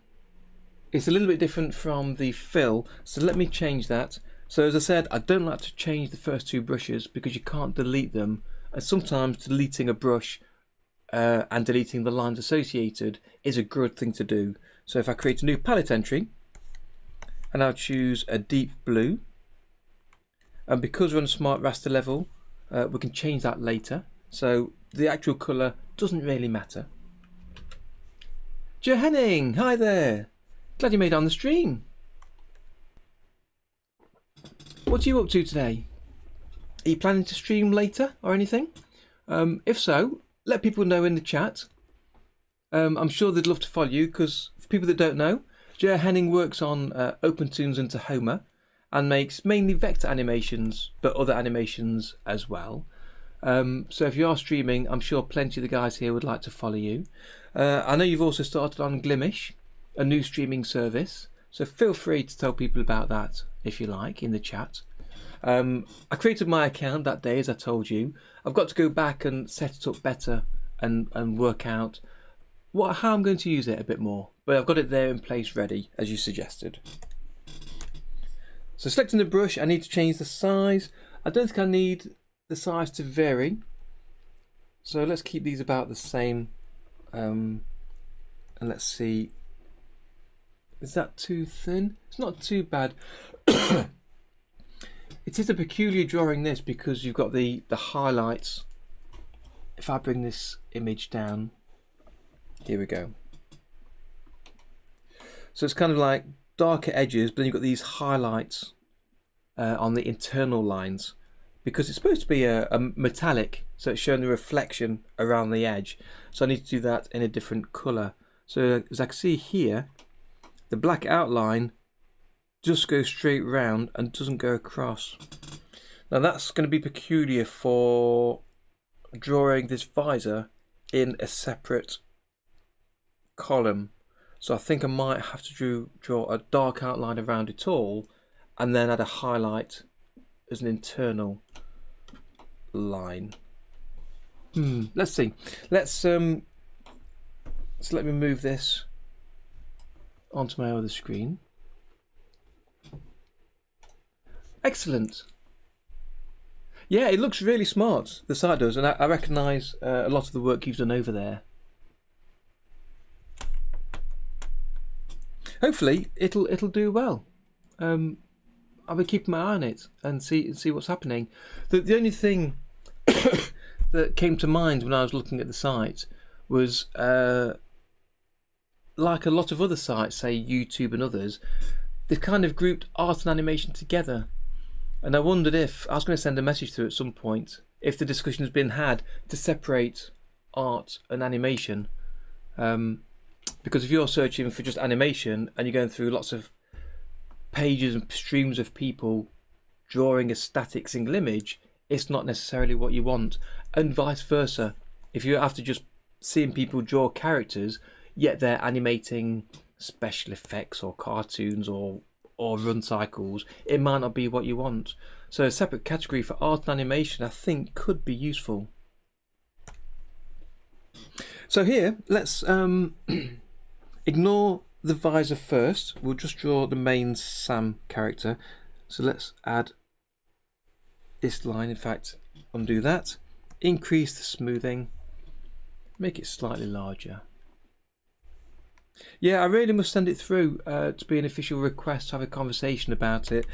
It's a little bit different from the fill, so let me change that. So as I said, I don't like to change the first two brushes because you can't delete them, and sometimes deleting a brush and deleting the lines associated is a good thing to do. So if I create a new palette entry and I'll choose a deep blue, and because we're on a smart raster level, we can change that later, so the actual colour doesn't really matter. Joe Henning, hi there, glad you made it on the stream. What are you up to today? Are you planning to stream later or anything? If so, let people know in the chat. I'm sure they'd love to follow you, because for people that don't know, Joe Henning works on OpenToonz and Tahoma and makes mainly vector animations, but other animations as well. So if you are streaming, I'm sure plenty of the guys here would like to follow you. I know you've also started on Glimish, a new streaming service, so feel free to tell people about that if you like in the chat. I created my account that day, as I told you. I've got to go back and set it up better and work out how I'm going to use it a bit more, but I've got it there in place ready as you suggested. So selecting the brush, I need to change the size. I don't think I need the size to vary, so let's keep these about the same. And let's see, is that too thin? It's not too bad. It is a peculiar drawing, this, because you've got the highlights. If I bring this image down, here we go. So it's kind of like darker edges, but then you've got these highlights on the internal lines, because it's supposed to be a metallic, so it's showing the reflection around the edge. So I need to do that in a different colour. So as I can see here, the black outline just goes straight round and doesn't go across. Now that's going to be peculiar for drawing this visor in a separate column. So I think I might have to draw a dark outline around it all and then add a highlight as an internal line. Let's see. So let me move this onto my other screen. Excellent. Yeah, it looks really smart, the site does, and I recognise a lot of the work you've done over there. Hopefully it'll do well. I'll be keeping my eye on it and see what's happening. The only thing that came to mind when I was looking at the site was like a lot of other sites, say YouTube and others, they've kind of grouped art and animation together. And I wondered if, I was going to send a message to at some point, if the discussion has been had to separate art and animation. Because if you're searching for just animation and you're going through lots of pages and streams of people drawing a static single image, it's not necessarily what you want. And vice versa. If you're after just seeing people draw characters, yet they're animating special effects or cartoons or run cycles, it might not be what you want. So a separate category for art and animation I think could be useful. So here, let's ignore the visor first. We'll just draw the main Sam character. So let's add this line, in fact undo that, increase the smoothing, make it slightly larger. Yeah, I really must send it through to be an official request to have a conversation about it.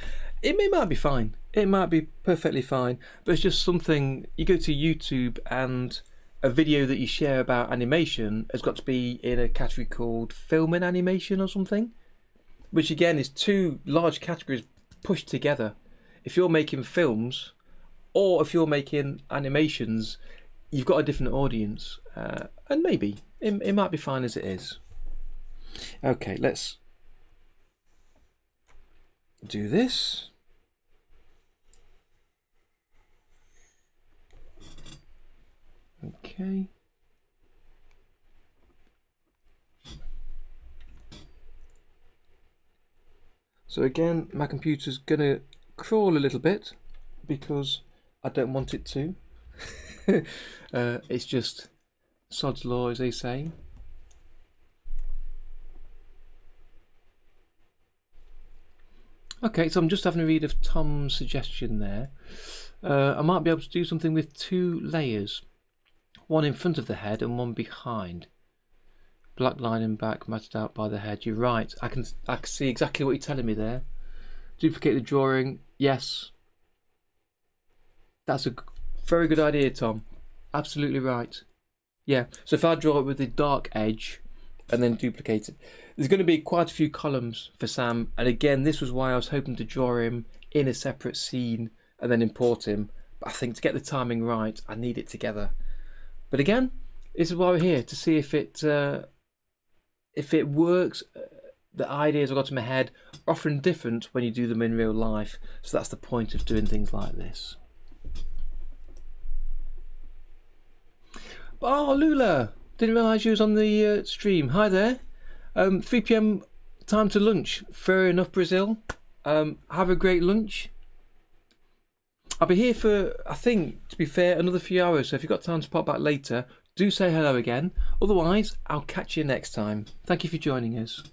It might be fine. It might be perfectly fine, but it's just something, you go to YouTube and a video that you share about animation has got to be in a category called film and animation or something, which again is two large categories pushed together. If you're making films or if you're making animations, you've got a different audience, and maybe it might be fine as it is. Okay, let's do this. Okay. So again, my computer's gonna crawl a little bit because I don't want it to. It's just sod's law, as they say. Okay, so I'm just having a read of Tom's suggestion there. I might be able to do something with two layers, one in front of the head and one behind. Black line and back matched out by the head. You're right. I can see exactly what you're telling me there. Duplicate the drawing. Yes, that's a very good idea, Tom. Absolutely right. Yeah. So if I draw it with the dark edge and then duplicate it, there's going to be quite a few columns for Sam, and again this was why I was hoping to draw him in a separate scene and then import him, but I think to get the timing right I need it together. But again, this is why we're here, to see if it works. The ideas I've got in my head are often different when you do them in real life, so that's the point of doing things like this. Oh, Lula, didn't realise you was on the stream. Hi there. 3 PM time to lunch. Fair enough, Brazil. Have a great lunch. I'll be here for, I think, to be fair, another few hours. So if you've got time to pop back later, do say hello again. Otherwise, I'll catch you next time. Thank you for joining us.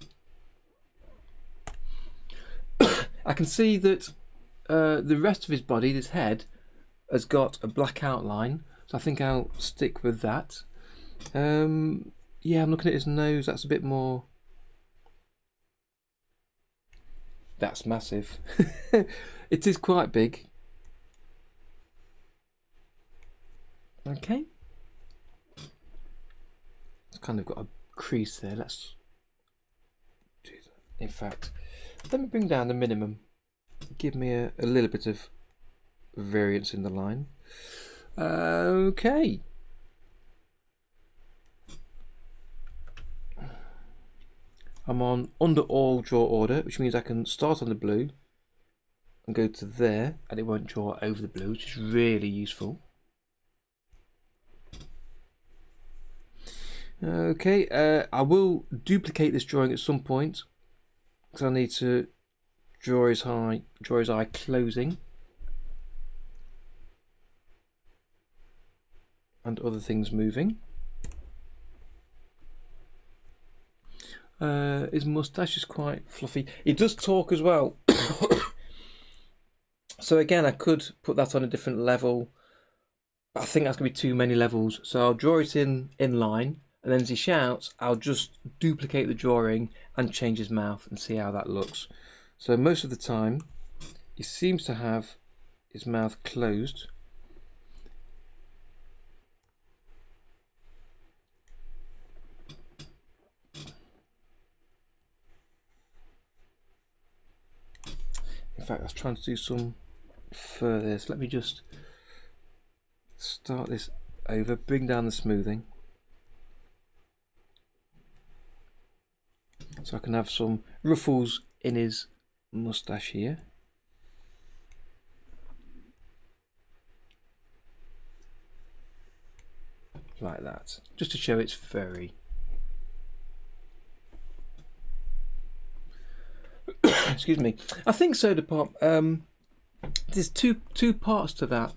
I can see that the rest of his body, his head, has got a black outline, so I think I'll stick with that. Yeah, I'm looking at his nose. That's a bit more. That's massive. It is quite big. Okay. It's kind of got a crease there. Let's do that. In fact, let me bring down the minimum. Give me a little bit of variance in the line. Okay. I'm on under all draw order, which means I can start on the blue and go to there, and it won't draw over the blue, which is really useful. Okay, I will duplicate this drawing at some point because I need to draw his eye closing and other things moving. His moustache is quite fluffy. He does talk as well. So again, I could put that on a different level. I think that's going to be too many levels. So I'll draw it in line, and then as he shouts, I'll just duplicate the drawing and change his mouth and see how that looks. So most of the time, he seems to have his mouth closed. In fact, I was trying to do some further. So let me just start this over, bring down the smoothing, so I can have some ruffles in his moustache here. Like that, just to show it's furry. Excuse me. I think Soda Pop. There's two parts to that.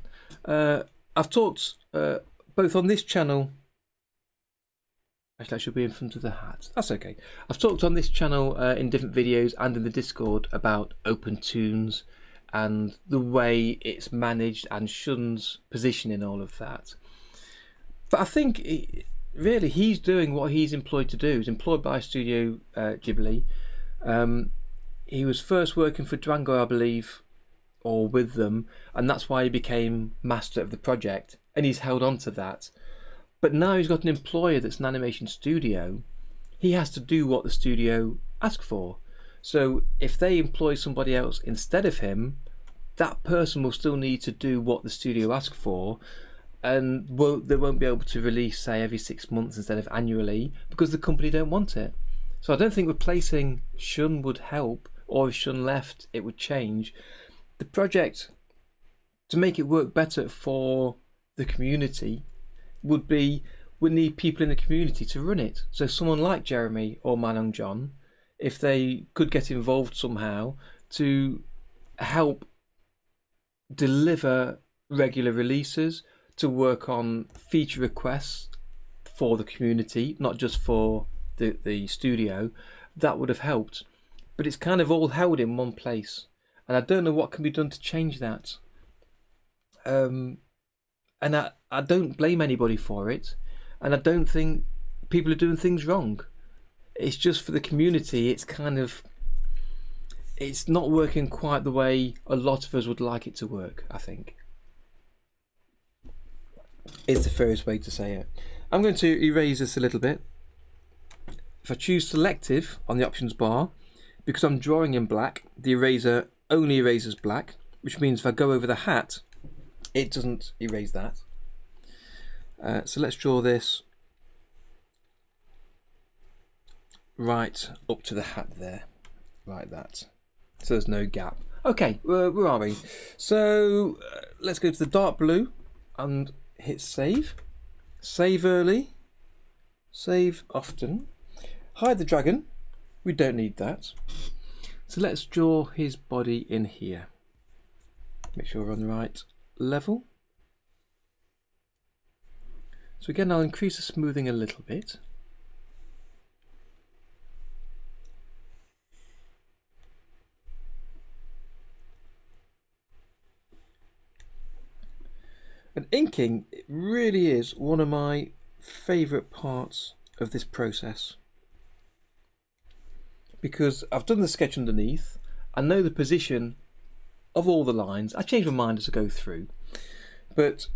I've talked both on this channel. Actually, I should be in front of the hat. That's okay. I've talked on this channel in different videos and in the Discord about OpenToonz and the way it's managed and Shun's position in all of that. But I think really he's doing what he's employed to do. He's employed by Studio Ghibli. He was first working for Drango, I believe, or with them, and that's why he became master of the project, and he's held on to that. But now he's got an employer that's an animation studio. He has to do what the studio asks for. So if they employ somebody else instead of him, that person will still need to do what the studio asks for, and they won't be able to release, say, every 6 months instead of annually because the company don't want it. So I don't think replacing Shun would help, or if Shun left, it would change. The project, to make it work better for the community, would need people in the community to run it. So someone like Jeremy or Manong John, if they could get involved somehow to help deliver regular releases, to work on feature requests for the community, not just for the studio, that would have helped. But it's kind of all held in one place, and I don't know what can be done to change that. And I don't blame anybody for it, and I don't think people are doing things wrong. It's just for the community, it's not working quite the way a lot of us would like it to work, I think. Is the fairest way to say it. I'm going to erase this a little bit. If I choose selective on the options bar, because I'm drawing in black, the eraser only erases black, which means if I go over the hat, it doesn't erase that. So let's draw this right up to the hat there, like that. So there's no gap. Okay, where are we? So let's go to the dark blue and hit save. Save early, save often. Hide the dragon, we don't need that. So let's draw his body in here. Make sure we're on the right level. So again, I'll increase the smoothing a little bit. And inking, it really is one of my favourite parts of this process, because I've done the sketch underneath, I know the position of all the lines. I change my mind as I go through, but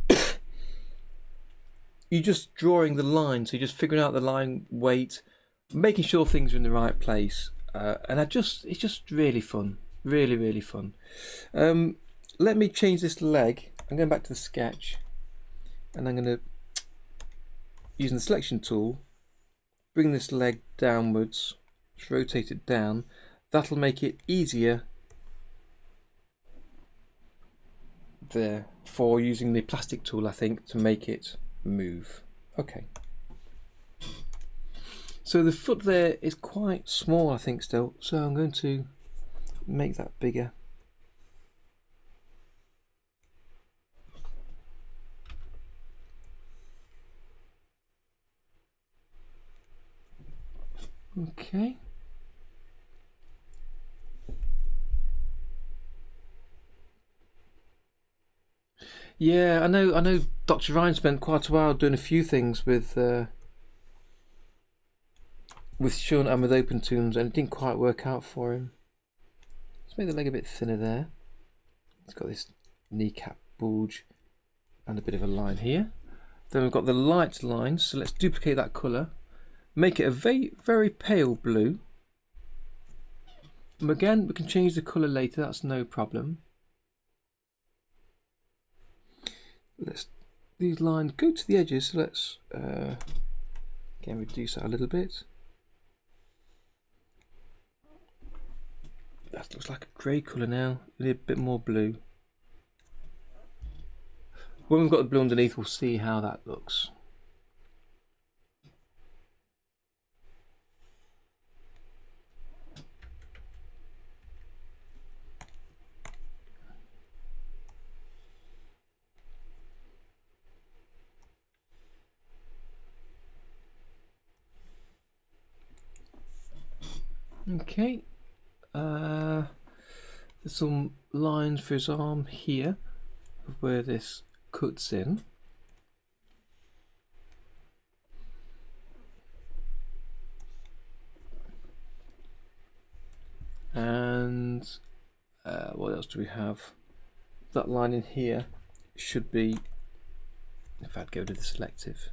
you're just drawing the line, so you're just figuring out the line weight, making sure things are in the right place, and it's just really fun, really fun. Let me change this leg. I'm going back to the sketch, and I'm going to, using the selection tool, bring this leg downwards, just rotate it down. That'll make it easier there for using the plastic tool, I think, to make it move. Okay. So the foot there is quite small, I think, still, so I'm going to make that bigger. Okay. Yeah, I know Dr. Ryan spent quite a while doing a few things with Sean and with OpenToonz, and it didn't quite work out for him. Let's make the leg a bit thinner there. It's got this kneecap bulge and a bit of a line here. Then we've got the light lines, so let's duplicate that colour. Make it a very pale blue. And again, we can change the colour later, that's no problem. These lines go to the edges, so let's again reduce that a little bit. That looks like a grey colour now. We need a bit more blue. When we've got the blue underneath, we'll see how that looks. Okay, there's some lines for his arm here of where this cuts in. And what else do we have? That line in here should be, if I'd go to the selective,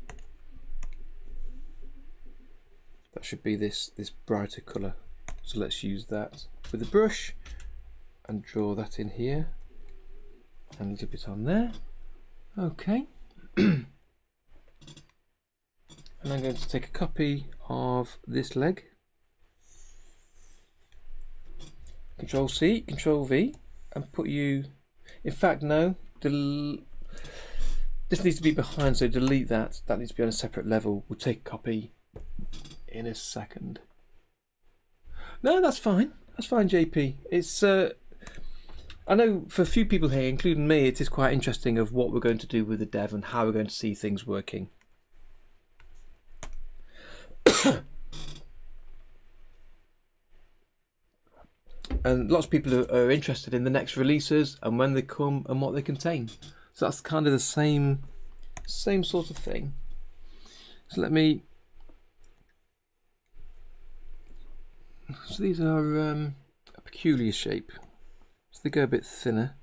that should be this brighter colour. So let's use that with a brush and draw that in here and a little bit on there. Okay. And I'm going to take a copy of this leg. Control C, Control V, and put you, in fact no, this needs to be behind, so delete that. That needs to be on a separate level. We'll take a copy in a second. No, that's fine. That's fine, JP. It's I know for a few people here, including me, it is quite interesting of what we're going to do with the dev and how we're going to see things working. And lots of people are interested in the next releases and when they come and what they contain. So that's kind of the same sort of thing. So let me. So these are a peculiar shape, so they go a bit thinner.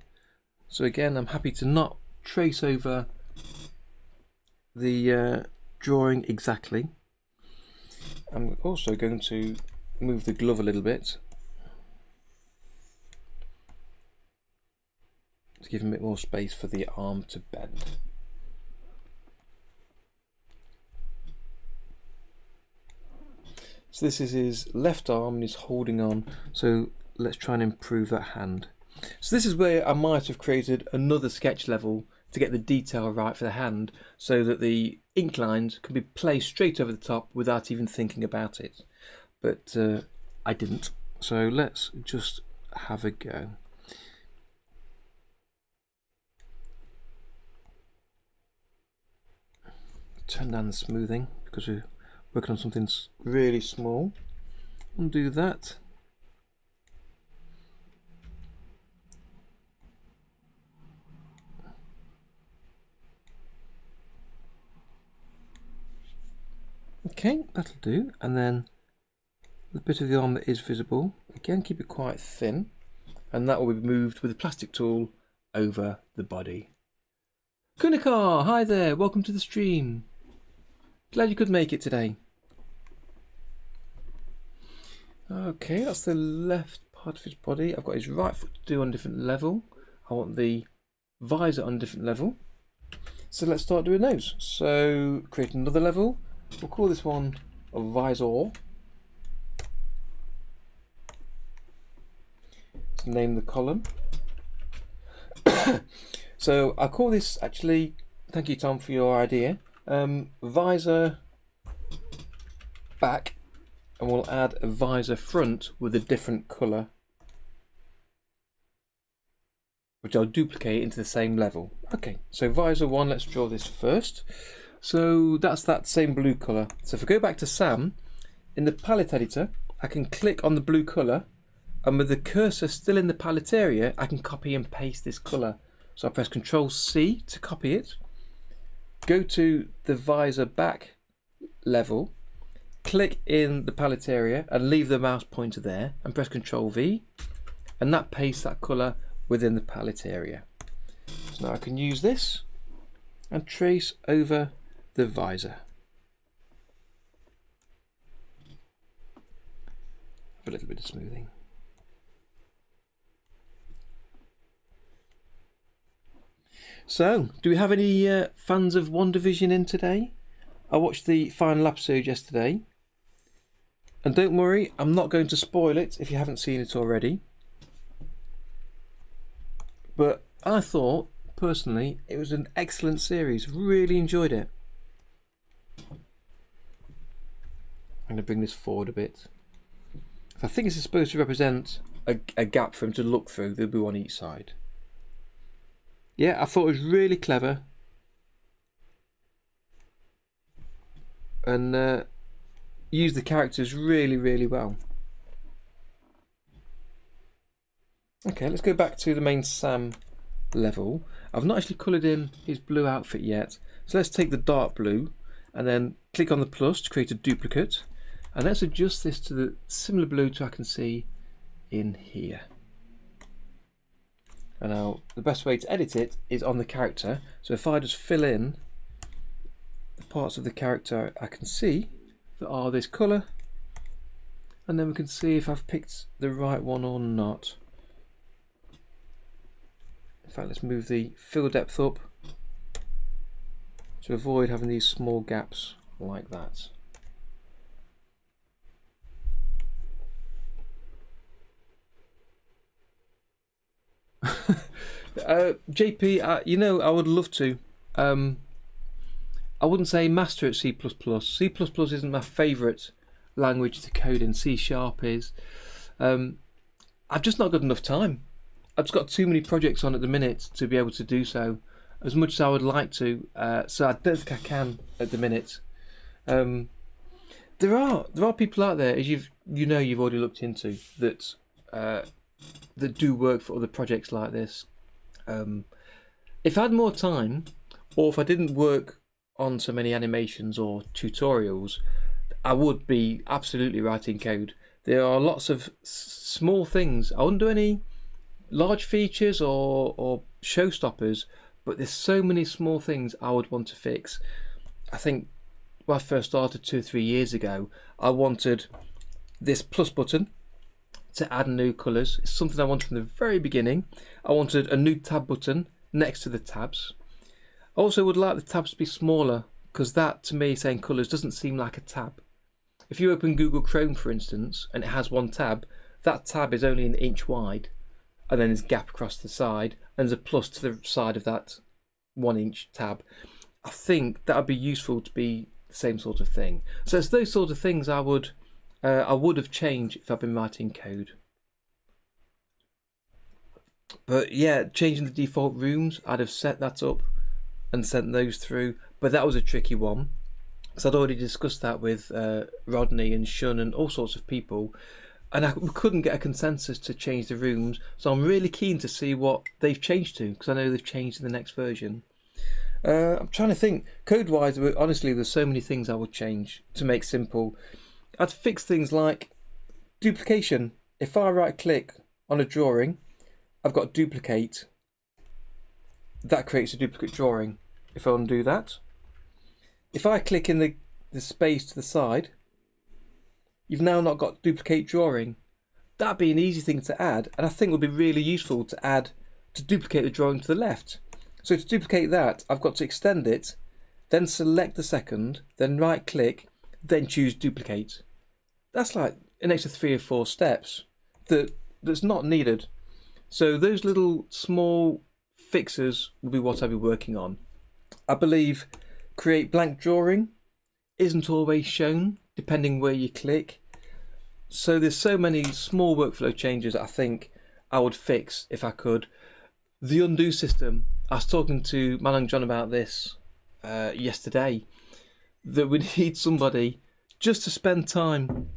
So again, I'm happy to not trace over the drawing exactly. I'm also going to move the glove a little bit to give him a bit more space for the arm to bend. So this is his left arm and he's holding on, so let's try and improve that hand. So this is where I might have created another sketch level to get the detail right for the hand, so that the ink lines can be placed straight over the top without even thinking about it. But I didn't, so let's just have a go. turn down the smoothing because we're working on something really small. Undo that. Okay, that'll do. And then the bit of the arm that is visible, again keep it quite thin, and that will be moved with a plastic tool over the body. Kunikar, hi there, welcome to the stream. Glad you could make it today. Okay, that's the left part of his body. I've got his right foot to do on a different level. I want the visor on a different level. So let's start doing those. So create another level. We'll call this one a visor. Let's name the column. So I'll call this, actually, thank you Tom for your idea, visor back, and we'll add a visor front with a different colour, which I'll duplicate into the same level. Okay, so visor 1, let's draw this first. So that's that same blue colour. So if I go back to Sam, in the palette editor, I can click on the blue colour, and with the cursor still in the palette area, I can copy and paste this colour. So I press Ctrl C to copy it, go to the visor back level, click in the palette area and leave the mouse pointer there, and press Ctrl V, and that pastes that colour within the palette area. So now I can use this and trace over the visor. Have a little bit of smoothing. So, do we have any fans of WandaVision in today? I watched the final episode yesterday, and don't worry, I'm not going to spoil it if you haven't seen it already. But I thought, personally, it was an excellent series. Really enjoyed it. I'm going to bring this forward a bit. I think this is supposed to represent a gap for him to look through. There'll be one on each side. Yeah, I thought it was really clever, and used the characters really well. Okay, let's go back to the main Sam level. I've not actually coloured in his blue outfit yet, so let's take the dark blue and then click on the plus to create a duplicate, and let's adjust this to the similar blue to I can see in here. And now the best way to edit it is on the character. So if I just fill in the parts of the character I can see that are this colour, and then we can see if I've picked the right one or not. In fact, let's move the fill depth up to avoid having these small gaps like that. JP, you know, I would love to. I wouldn't say master at C++. C++ isn't my favourite language to code in. C# is. I've just not got enough time. I've just got too many projects on at the minute to be able to do so as much as I would like to. So I don't think I can at the minute. There are people out there, as you've already looked into, that do work for other projects like this. If I had more time, or if I didn't work on so many animations or tutorials, I would be absolutely writing code. There are lots of small things. I wouldn't do any large features or showstoppers, but there's so many small things I would want to fix. I think when I first started 2 or 3 years ago, I wanted this plus button to add new colours. It's something I wanted from the very beginning. I wanted a new tab button next to the tabs. I also would like the tabs to be smaller, because that, to me, saying colours doesn't seem like a tab. If you open Google Chrome, for instance, and it has one tab, that tab is only an inch wide, and then there's a gap across the side, and there's a plus to the side of that 1 inch tab. I think that would be useful to be the same sort of thing. So it's those sort of things I would have changed if I'd been writing code. But yeah, changing the default rooms, I'd have set that up and sent those through, but that was a tricky one. So I'd already discussed that with Rodney and Shun and all sorts of people, and we couldn't get a consensus to change the rooms. So I'm really keen to see what they've changed to, because I know they've changed in the next version. I'm trying to think. Code-wise, honestly, there's so many things I would change to make simple. I'd fix things like duplication. If I right-click on a drawing, I've got duplicate. That creates a duplicate drawing. If I undo that, if I click in the space to the side, you've now not got duplicate drawing. That'd be an easy thing to add, and I think would be really useful to add to duplicate the drawing to the left. So to duplicate that, I've got to extend it, then select the second, then right click, then choose duplicate. That's like an extra 3 or 4 steps that's not needed. So those little small fixes will be what I'll be working on. I believe create blank drawing isn't always shown depending where you click. So there's so many small workflow changes I think I would fix if I could. The undo system, I was talking to Manong John about this yesterday, that we need somebody just to spend time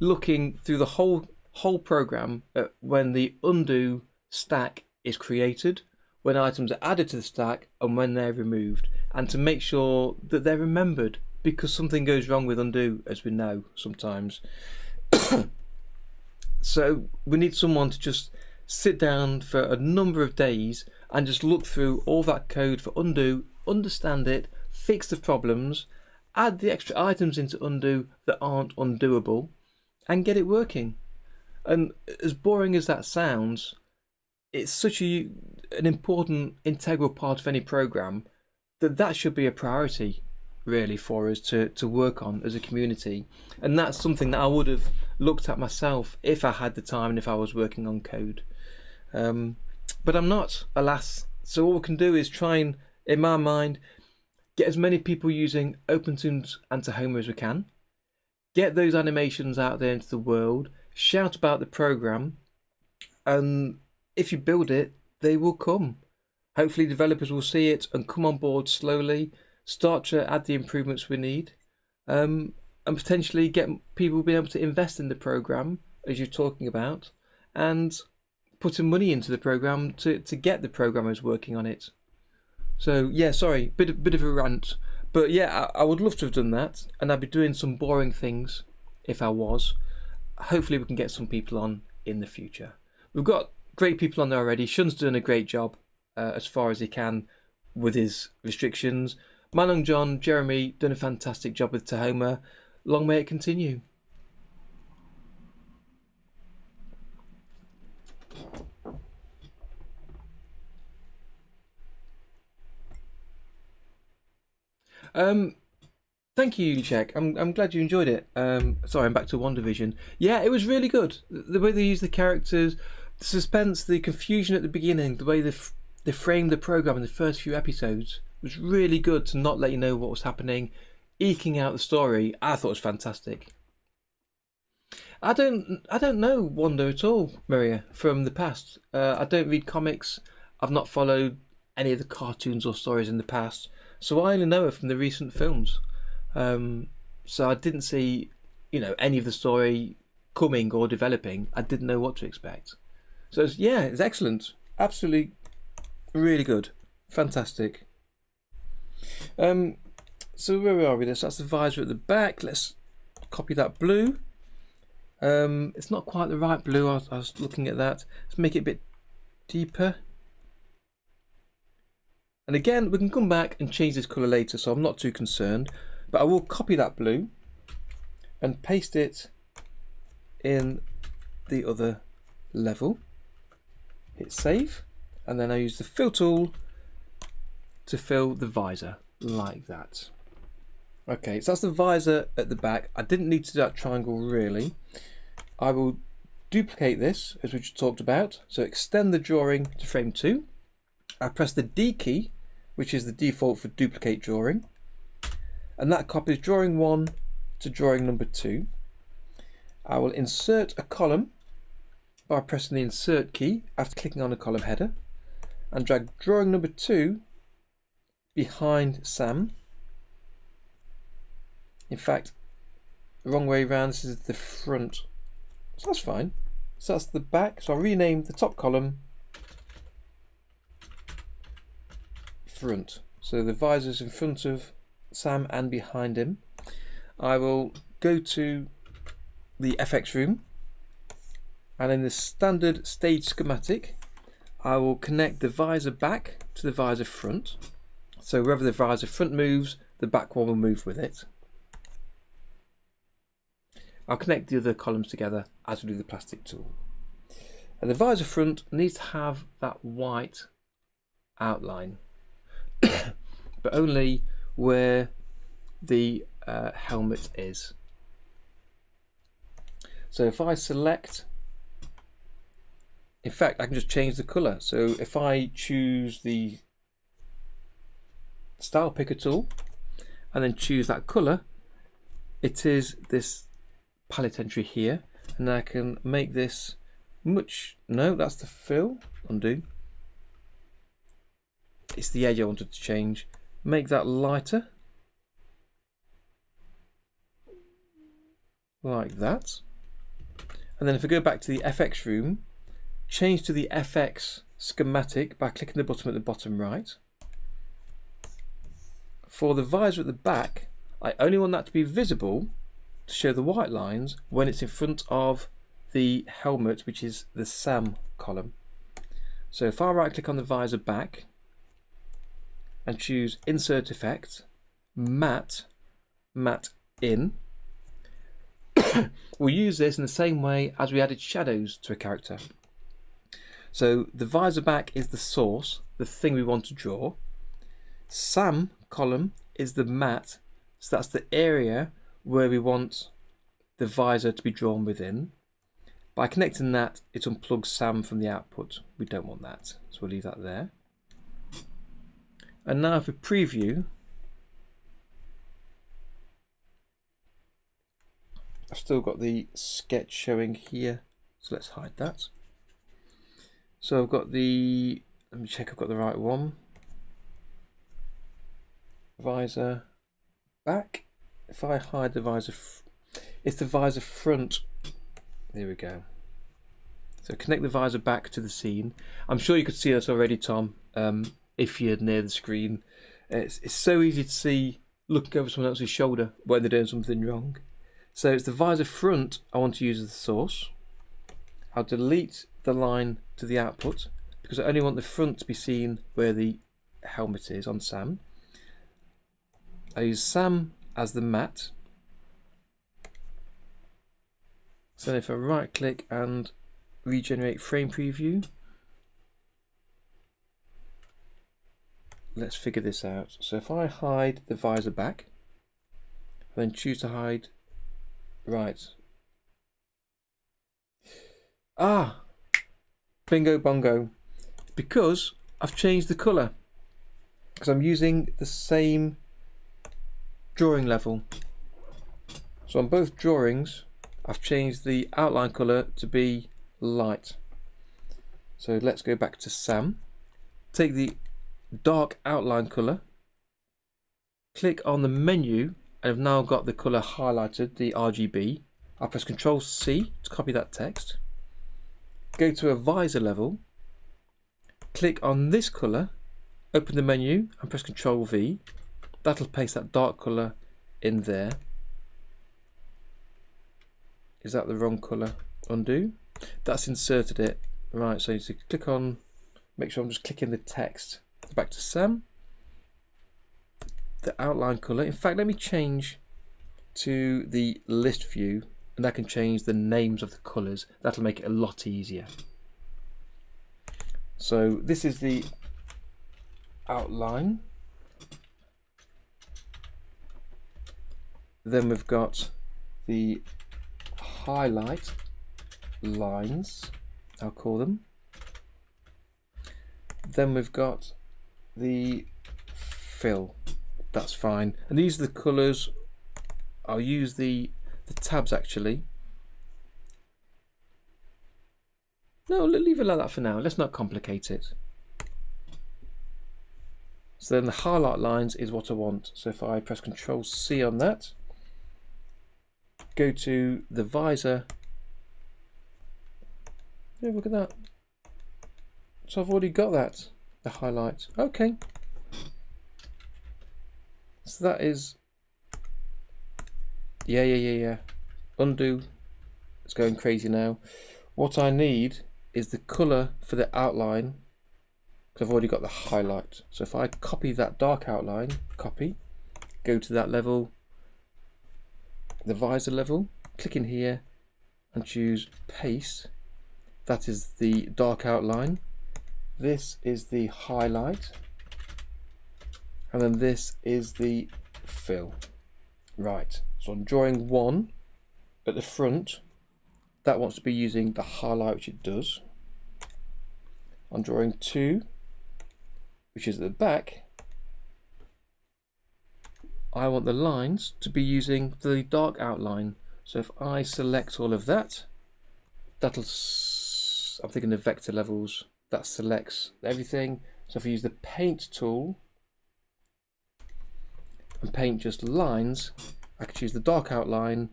looking through the whole program at when the undo stack is created, when items are added to the stack, and when they're removed, and to make sure that they're remembered, because something goes wrong with undo, as we know sometimes. So we need someone to just sit down for a number of days and just look through all that code for undo, understand it, fix the problems, add the extra items into undo that aren't undoable, and get it working. And as boring as that sounds, it's such an important integral part of any program that should be a priority really for us to work on as a community. And that's something that I would have looked at myself if I had the time and if I was working on code. But I'm not, alas. So all we can do is try and, in my mind, get as many people using OpenToonz and Tahoma as we can, get those animations out there into the world, shout about the program, and if you build it, they will come. Hopefully developers will see it and come on board slowly, start to add the improvements we need, and potentially get people being able to invest in the program, as you're talking about, and putting money into the program to get the programmers working on it. So yeah, sorry, bit of a rant, but yeah, I would love to have done that, and I'd be doing some boring things if I was. Hopefully we can get some people on in the future. We've got great people on there already. Shun's doing a great job as far as he can with his restrictions. Manong John, Jeremy done a fantastic job with Tahoma. Long may it continue. Thank you, Check. I'm glad you enjoyed it. Sorry, I'm back to WandaVision. Yeah, it was really good. The way they used the characters, the suspense, the confusion at the beginning, the way they framed the program in the first few episodes was really good to not let you know what was happening, eking out the story. I thought it was fantastic. I don't know Wanda at all, Maria, from the past. I don't read comics. I've not followed any of the cartoons or stories in the past, so I only know her from the recent films. So I didn't see, any of the story coming or developing. I didn't know what to expect. So it's excellent. Absolutely, really good, fantastic. So where are we? That's the visor at the back. Let's copy that blue. It's not quite the right blue. I was looking at that. Let's make it a bit deeper. And again, we can come back and change this colour later, so I'm not too concerned. But I will copy that blue and paste it in the other level. Hit save, and then I use the fill tool to fill the visor like that. Okay, so that's the visor at the back. I didn't need to do that triangle really. I will duplicate this as we just talked about. So extend the drawing to frame 2. I press the D key, which is the default for duplicate drawing, and that copies drawing 1 to drawing number 2. I will insert a column by pressing the insert key after clicking on a column header, and drag drawing number 2 behind Sam. In fact, the wrong way around, this is the front. So that's fine. So that's the back. So I'll rename the top column front. So the visor's in front of Sam and behind him. I will go to the FX room, and in the standard stage schematic I will connect the visor back to the visor front. So wherever the visor front moves, the back one will move with it. I'll connect the other columns together as we do the plastic tool. And the visor front needs to have that white outline, but only where the helmet is. So if I select, in fact I can just change the colour. So if I choose the style picker tool and then choose that colour, it is this palette entry here, and I can make this much, no, that's the fill, undo, it's the edge I wanted to change, make that lighter like that. And then if I go back to the FX room, change to the FX schematic by clicking the button at the bottom right. For the visor at the back, I only want that to be visible to show the white lines when it's in front of the helmet, which is the Sam column. So if I right click on the visor back and choose Insert Effect, Matte, Matte In, we'll use this in the same way as we added shadows to a character. So the visor back is the source, the thing we want to draw. Sam column is the matte, so that's the area where we want the visor to be drawn within. By connecting that, it unplugs Sam from the output. We don't want that, so we'll leave that there. And now if we preview, I've still got the sketch showing here, so let's hide that. So I've got the, let me check I've got the right one. Visor back. If I hide the visor, it's the visor front. There we go. So connect the visor back to the scene. I'm sure you could see this already, Tom, if you're near the screen. It's so easy to see looking over someone else's shoulder when they're doing something wrong. So it's the visor front I want to use as the source. I'll delete the line to the output because I only want the front to be seen where the helmet is on Sam. I use Sam as the matte. So if I right click and regenerate frame preview, let's figure this out. So if I hide the visor back, then choose to hide, right. Ah, bingo bongo, because I've changed the colour, because I'm using the same drawing level. So on both drawings I've changed the outline colour to be light. So let's go back to Sam, take the dark outline colour, click on the menu, and I've now got the colour highlighted, the RGB. I'll press Ctrl C to copy that text, go to a visor level, click on this colour, open the menu and press Ctrl V. That'll paste that dark colour in there. Is that the wrong colour? Undo. That's inserted it. Right, so you need to click on, make sure I'm just clicking the text. Back to Sam. The outline colour. In fact, let me change to the list view and I can change the names of the colours. That'll make it a lot easier. So this is the outline. Then we've got the highlight lines, I'll call them. Then we've got the fill, that's fine. And these are the colours. I'll use the tabs actually. No, leave it like that for now. Let's not complicate it. So then the highlight lines is what I want. So if I press Control C on that, go to the visor. Yeah, look at that. So I've already got that, the highlight. Okay. So that is, yeah. Undo. It's going crazy now. What I need is the color for the outline, because I've already got the highlight. So if I copy that dark outline, copy, go to that level, the visor level, click in here and choose paste. That is the dark outline. This is the highlight. And then this is the fill. Right, so I'm drawing one at the front. That wants to be using the highlight, which it does. I'm drawing two, which is at the back. I want the lines to be using the dark outline. So if I select all of that, I'm thinking of vector levels, that selects everything. So if I use the paint tool and paint just lines, I can choose the dark outline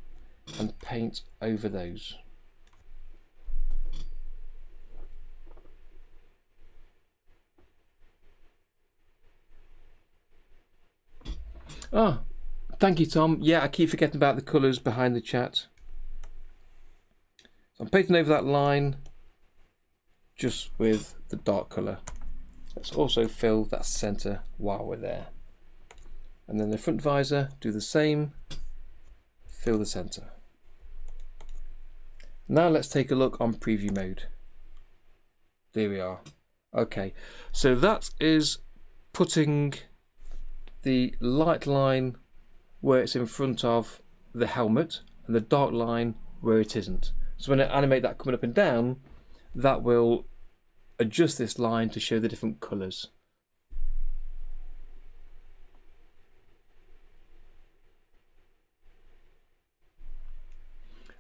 and paint over those. Ah, thank you, Tom. Yeah, I keep forgetting about the colours behind the chat. So I'm painting over that line just with the dark colour. Let's also fill that centre while we're there. And then the front visor, do the same, fill the centre. Now let's take a look on preview mode. There we are. Okay, so that is putting the light line where it's in front of the helmet and the dark line where it isn't. So when I animate that coming up and down, that will adjust this line to show the different colours.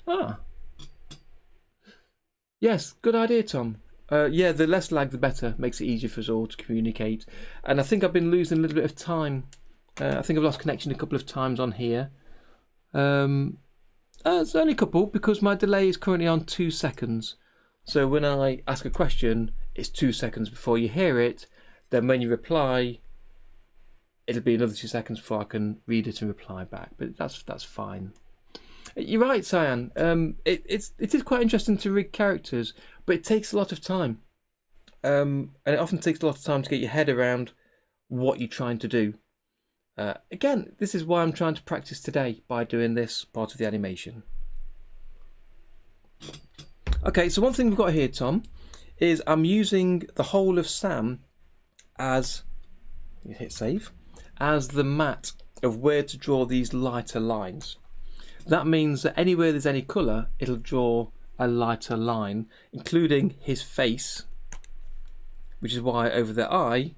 Ah, yes, good idea, Tom. Yeah, the less lag the better, makes it easier for us all to communicate. And I think I've been losing a little bit of time. I think I've lost connection a couple of times on here. It's only a couple because my delay is currently on 2 seconds. So when I ask a question, it's 2 seconds before you hear it. Then when you reply, it'll be another 2 seconds before I can read it and reply back. But that's fine. You're right, Cyan. It is quite interesting to read characters, but it takes a lot of time. And it often takes a lot of time to get your head around what you're trying to do. Again, this is why I'm trying to practice today by doing this part of the animation. Okay, so one thing we've got here, Tom, is I'm using the whole of Sam as, hit save, as the mat of where to draw these lighter lines. That means that anywhere there's any colour, it'll draw a lighter line, including his face, which is why over the eye,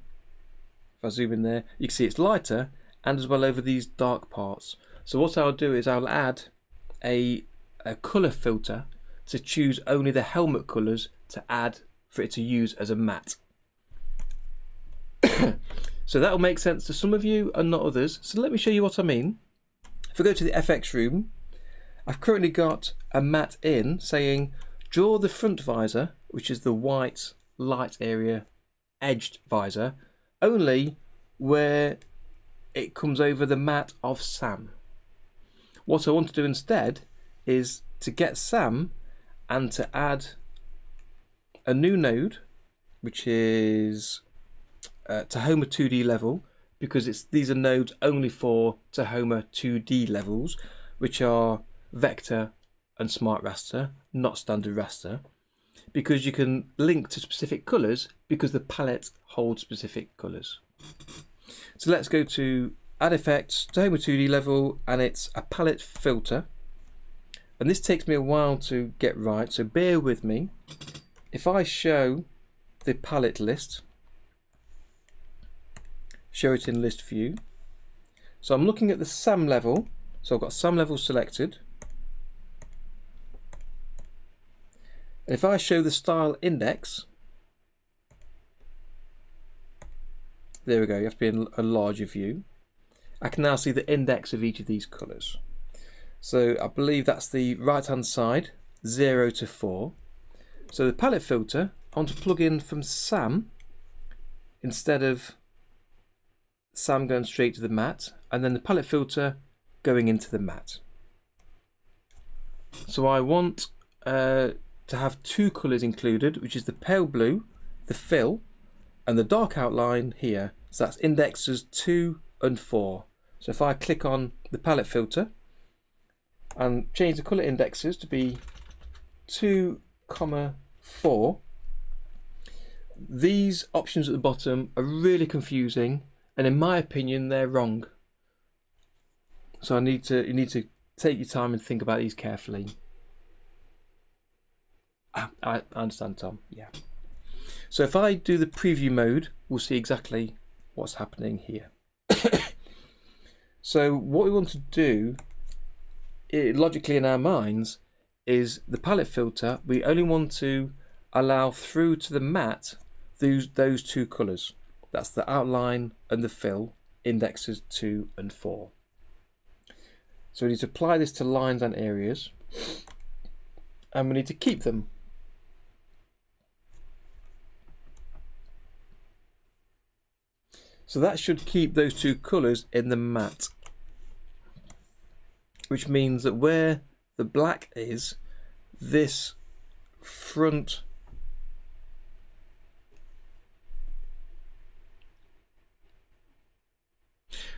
if I zoom in there, you can see it's lighter, and as well over these dark parts. So what I'll do is I'll add a colour filter to choose only the helmet colours to add for it to use as a matte. So that will make sense to some of you and not others. So let me show you what I mean. If I go to the FX room, I've currently got a matte in saying draw the front visor, which is the white light area edged visor, only where it comes over the mat of Sam. What I want to do instead is to get Sam and to add a new node, which is Tahoma2D level, because these are nodes only for Tahoma2D levels, which are vector and smart raster, not standard raster, because you can link to specific colours because the palette holds specific colours. So let's go to add effects, Tahoma2D level, and it's a palette filter. And this takes me a while to get right, so bear with me. If I show the palette list, show it in list view. So I'm looking at the Sam level, so I've got Sam level selected. And if I show the style index, There we go, you have to be in a larger view. I can now see the index of each of these colours. So I believe that's the right hand side, 0 to 4. So the palette filter, I want to plug in from Sam instead of Sam going straight to the matte, and then the palette filter going into the matte. So I want to have two colours included, which is the pale blue, the fill, and the dark outline here. So that's indexes 2 and 4. So if I click on the palette filter and change the colour indexes to be 2, 4, these options at the bottom are really confusing, and in my opinion they're wrong. So you need to take your time and think about these carefully. I understand, Tom. Yeah. So if I do the preview mode, we'll see exactly what's happening here. So what we want to do, logically in our minds, is the palette filter. We only want to allow through to the matte those two colours. That's the outline and the fill, indexes 2 and 4. So we need to apply this to lines and areas, and we need to keep them. So that should keep those two colours in the matte, which means that where the black is, this front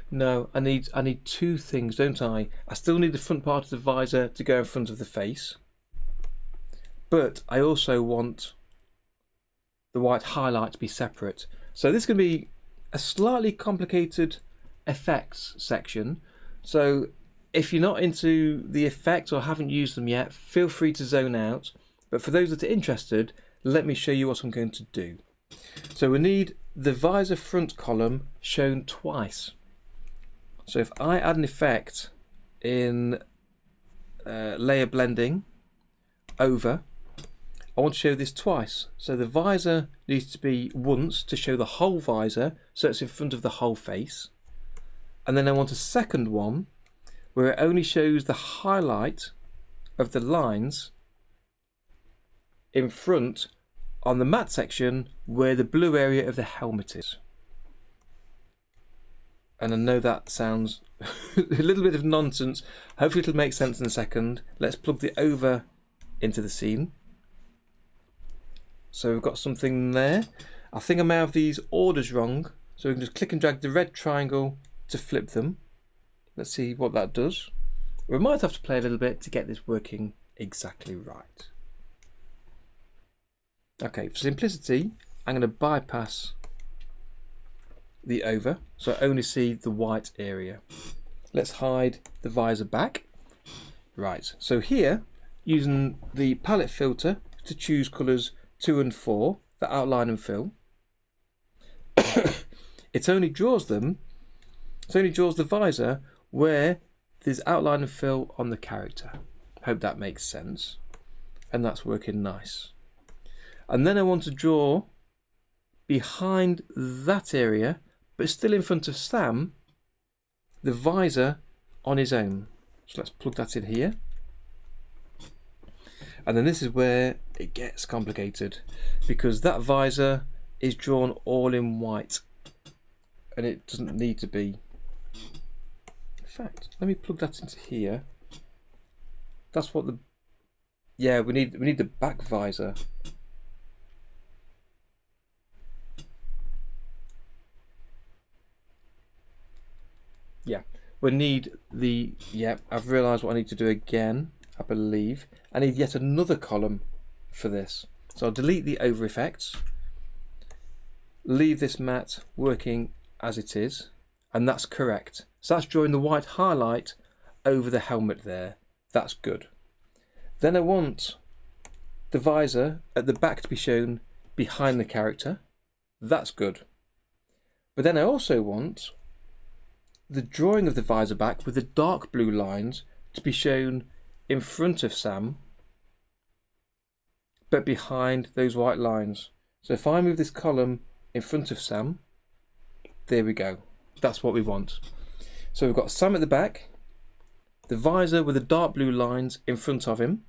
no, I need two things, don't I? I still need the front part of the visor to go in front of the face, but I also want the white highlight to be separate. So this is going to be a slightly complicated effects section. So if you're not into the effects or haven't used them yet, feel free to zone out. But for those that are interested, let me show you what I'm going to do. So we need the visor front column shown twice. So if I add an effect in layer blending over, I want to show this twice. So the visor needs to be once to show the whole visor, so it's in front of the whole face. And then I want a second one where it only shows the highlight of the lines in front on the matte section where the blue area of the helmet is. And I know that sounds a little bit of nonsense. Hopefully it'll make sense in a second. Let's plug the over into the scene. So we've got something there. I think I may have these orders wrong. So we can just click and drag the red triangle to flip them. Let's see what that does. We might have to play a little bit to get this working exactly right. Okay, for simplicity, I'm going to bypass the over, so I only see the white area. Let's hide the visor back. Right, so here, using the palette filter to choose colours 2 and 4, the outline and fill, it only draws the visor where there's outline and fill on the character. Hope that makes sense. And that's working nice. And then I want to draw behind that area, but still in front of Sam, the visor on his own. So let's plug that in here. And then this is where it gets complicated, because that visor is drawn all in white and it doesn't need to be. In fact, let me plug that into here. That's what we need the back visor. Yeah, we need the, I've realised what I need to do again, I believe. I need yet another column for this. So I'll delete the over effects, leave this matte working as it is, and that's correct. So that's drawing the white highlight over the helmet there. That's good. Then I want the visor at the back to be shown behind the character. That's good. But then I also want the drawing of the visor back with the dark blue lines to be shown in front of Sam, but behind those white lines. So if I move this column in front of Sam, There we go. That's what we want. So we've got Sam at the back, the visor with the dark blue lines in front of him,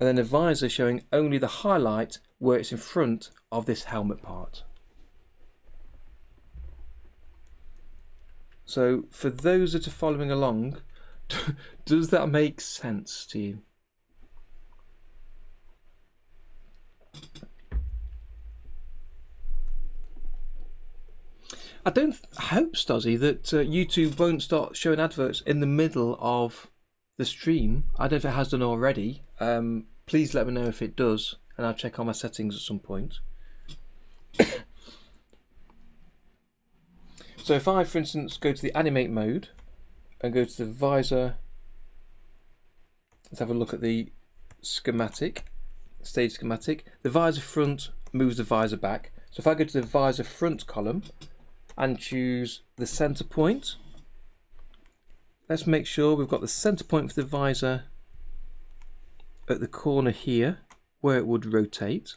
and then a visor showing only the highlight where it's in front of this helmet part. So for those that are following along, does that make sense to you? I hope, Stozzy, that YouTube won't start showing adverts in the middle of the stream. I don't know if it has done already. Please let me know if it does, and I'll check on my settings at some point. So if I, for instance, go to the animate mode and go to the visor, let's have a look at the schematic, stage schematic. The visor front moves the visor back. So if I go to the visor front column and choose the center point, let's make sure we've got the center point for the visor at the corner here where it would rotate.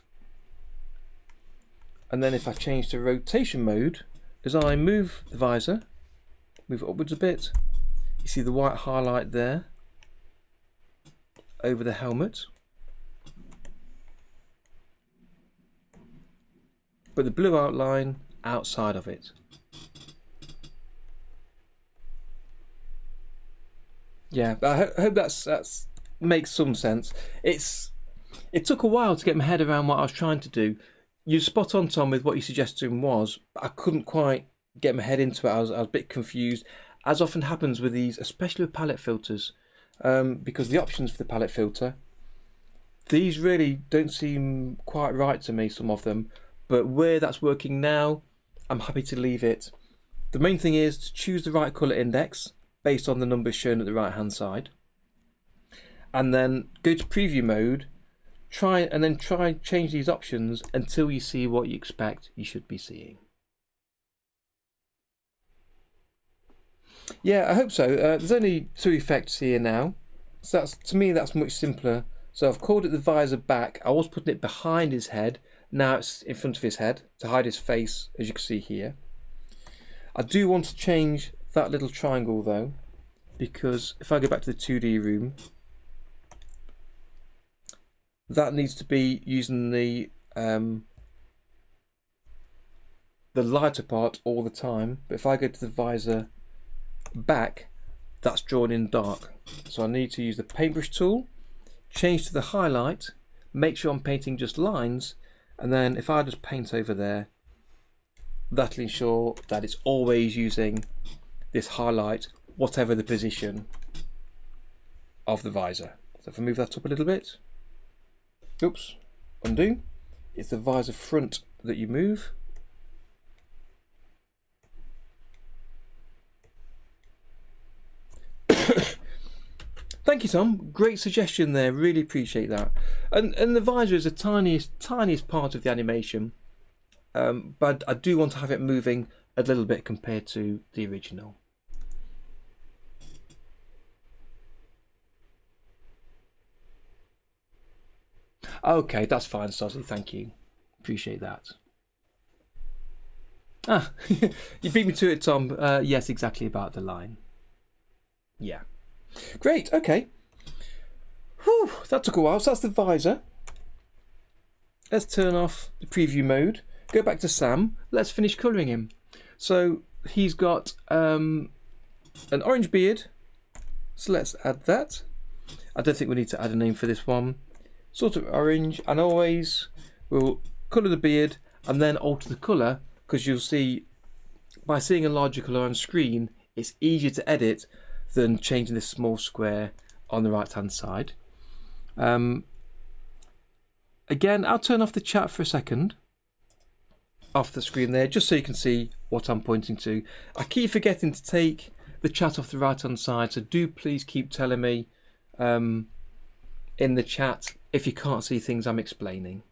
And then if I change to rotation mode, as I move the visor, move it upwards a bit, you see the white highlight there over the helmet, but the blue outline outside of it. Yeah, I hope that's makes some sense. It took a while to get my head around what I was trying to do. You're spot on, Tom, with what your suggestion was. But I couldn't quite get my head into it. I was a bit confused, as often happens with these, especially with palette filters, because the options for the palette filter, these really don't seem quite right to me, some of them. But where that's working now, I'm happy to leave it. The main thing is to choose the right colour index based on the numbers shown at the right hand side, and then go to preview mode, try change these options until you see what you expect you should be seeing. Yeah, I hope so. There's only 2 effects here now, so to me that's much simpler. So I've called it the visor back. I was putting it behind his head, now it's in front of his head to hide his face, as you can see here. I do want to change that little triangle though, because if I go back to the 2D room, that needs to be using the lighter part all the time. But if I go to the visor back, that's drawn in dark. So I need to use the paintbrush tool, change to the highlight, make sure I'm painting just lines, and then if I just paint over there, that'll ensure that it's always using this highlight, whatever the position of the visor. So if I move that up a little bit, oops, undo, it's the visor front that you move. Thank you, Tom. Great suggestion there. Really appreciate that. And the visor is the tiniest part of the animation, but I do want to have it moving a little bit compared to the original. Okay, that's fine, Stozzy. Thank you. Appreciate that. Ah, you beat me to it, Tom. Yes, exactly about the line. Yeah. Great, okay. Whew, that took a while. So that's the visor. Let's turn off the preview mode. Go back to Sam. Let's finish colouring him. So he's got an orange beard. So let's add that. I don't think we need to add a name for this one. Sort of orange, and always we'll colour the beard and then alter the colour, because you'll see by seeing a larger colour on screen, it's easier to edit than changing this small square on the right hand side. Again, I'll turn off the chat for a second off the screen there, just so you can see what I'm pointing to. I keep forgetting to take the chat off the right hand side, so do please keep telling me in the chat if you can't see things I'm explaining.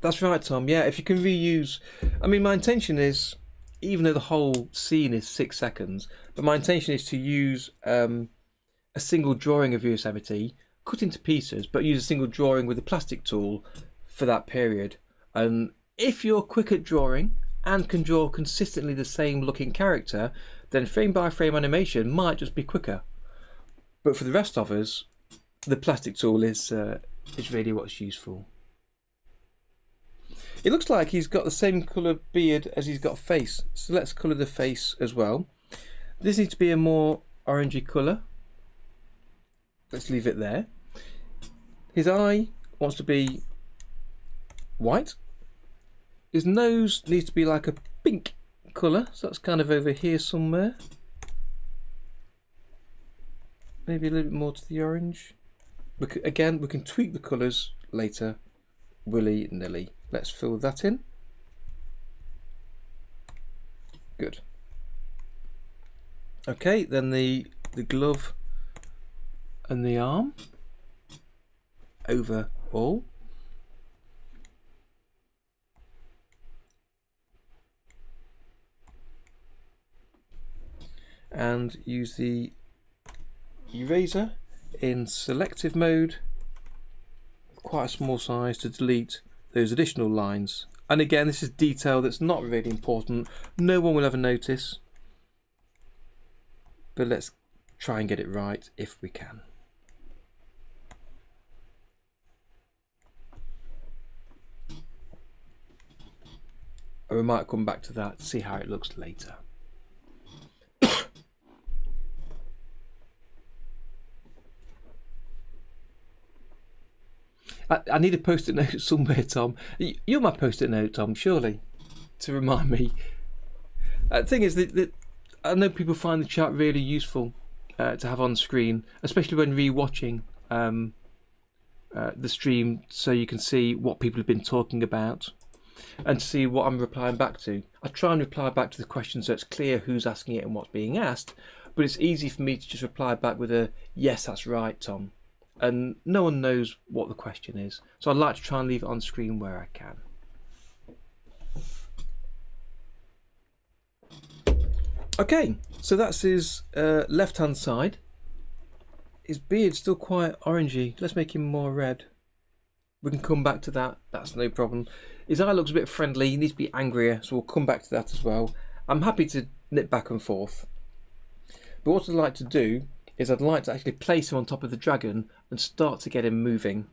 That's right, Tom. Yeah, if you can reuse, I mean, my intention is, even though the whole scene is 6 seconds, but my intention is to use a single drawing of Yosemite, cut into pieces, but use a single drawing with a plastic tool for that period. And if you're quick at drawing and can draw consistently the same looking character, then frame by frame animation might just be quicker. But for the rest of us, the plastic tool is really what's useful. It looks like he's got the same colour beard as he's got face, so let's colour the face as well. This needs to be a more orangey colour. Let's leave it there. His eye wants to be white. His nose needs to be like a pink colour, so that's kind of over here somewhere. Maybe a little bit more to the orange. Again, we can tweak the colours later, willy-nilly. Let's fill that in. Good. Okay, then the glove and the arm over all. And use the eraser in selective mode, quite a small size, to delete those additional lines. And again, this is detail that's not really important, no one will ever notice, but let's try and get it right if we can. And we might come back to that to see how it looks later. I need a post-it note somewhere, Tom. You're my post-it note, Tom, surely, to remind me. The thing is that I know people find the chat really useful to have on screen, especially when re-watching the stream, so you can see what people have been talking about and see what I'm replying back to. I try and reply back to the question so it's clear who's asking it and what's being asked, but it's easy for me to just reply back with a yes, that's right, Tom. And no one knows what the question is, so I'd like to try and leave it on screen where I can. Okay, so that's his left hand side. His beard's still quite orangey. Let's make him more red. We can come back to that, that's no problem. His eye looks a bit friendly, he needs to be angrier, so we'll come back to that as well. I'm happy to nip back and forth. But what I'd like to do is I'd like to actually place him on top of the dragon and start to get him moving,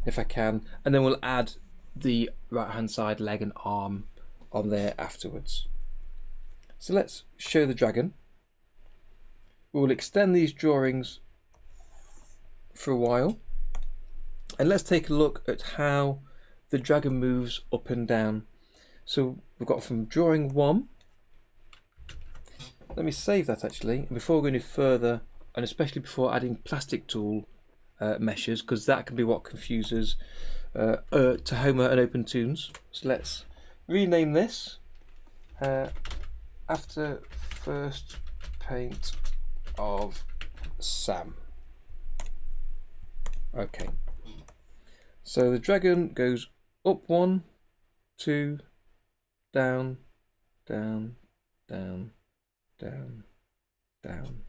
if I can, and then we'll add the right hand side leg and arm on there afterwards. So let's show the dragon. We'll extend these drawings for a while, and let's take a look at how the dragon moves up and down. So we've got from drawing 1. Let me save that actually, and before we go any further, and especially before adding plastic tool meshes, because that can be what confuses Tahoma and OpenToonz. So let's rename this after first paint of Sam. Okay, so the dragon goes up 1, 2, down, down, down, down, down,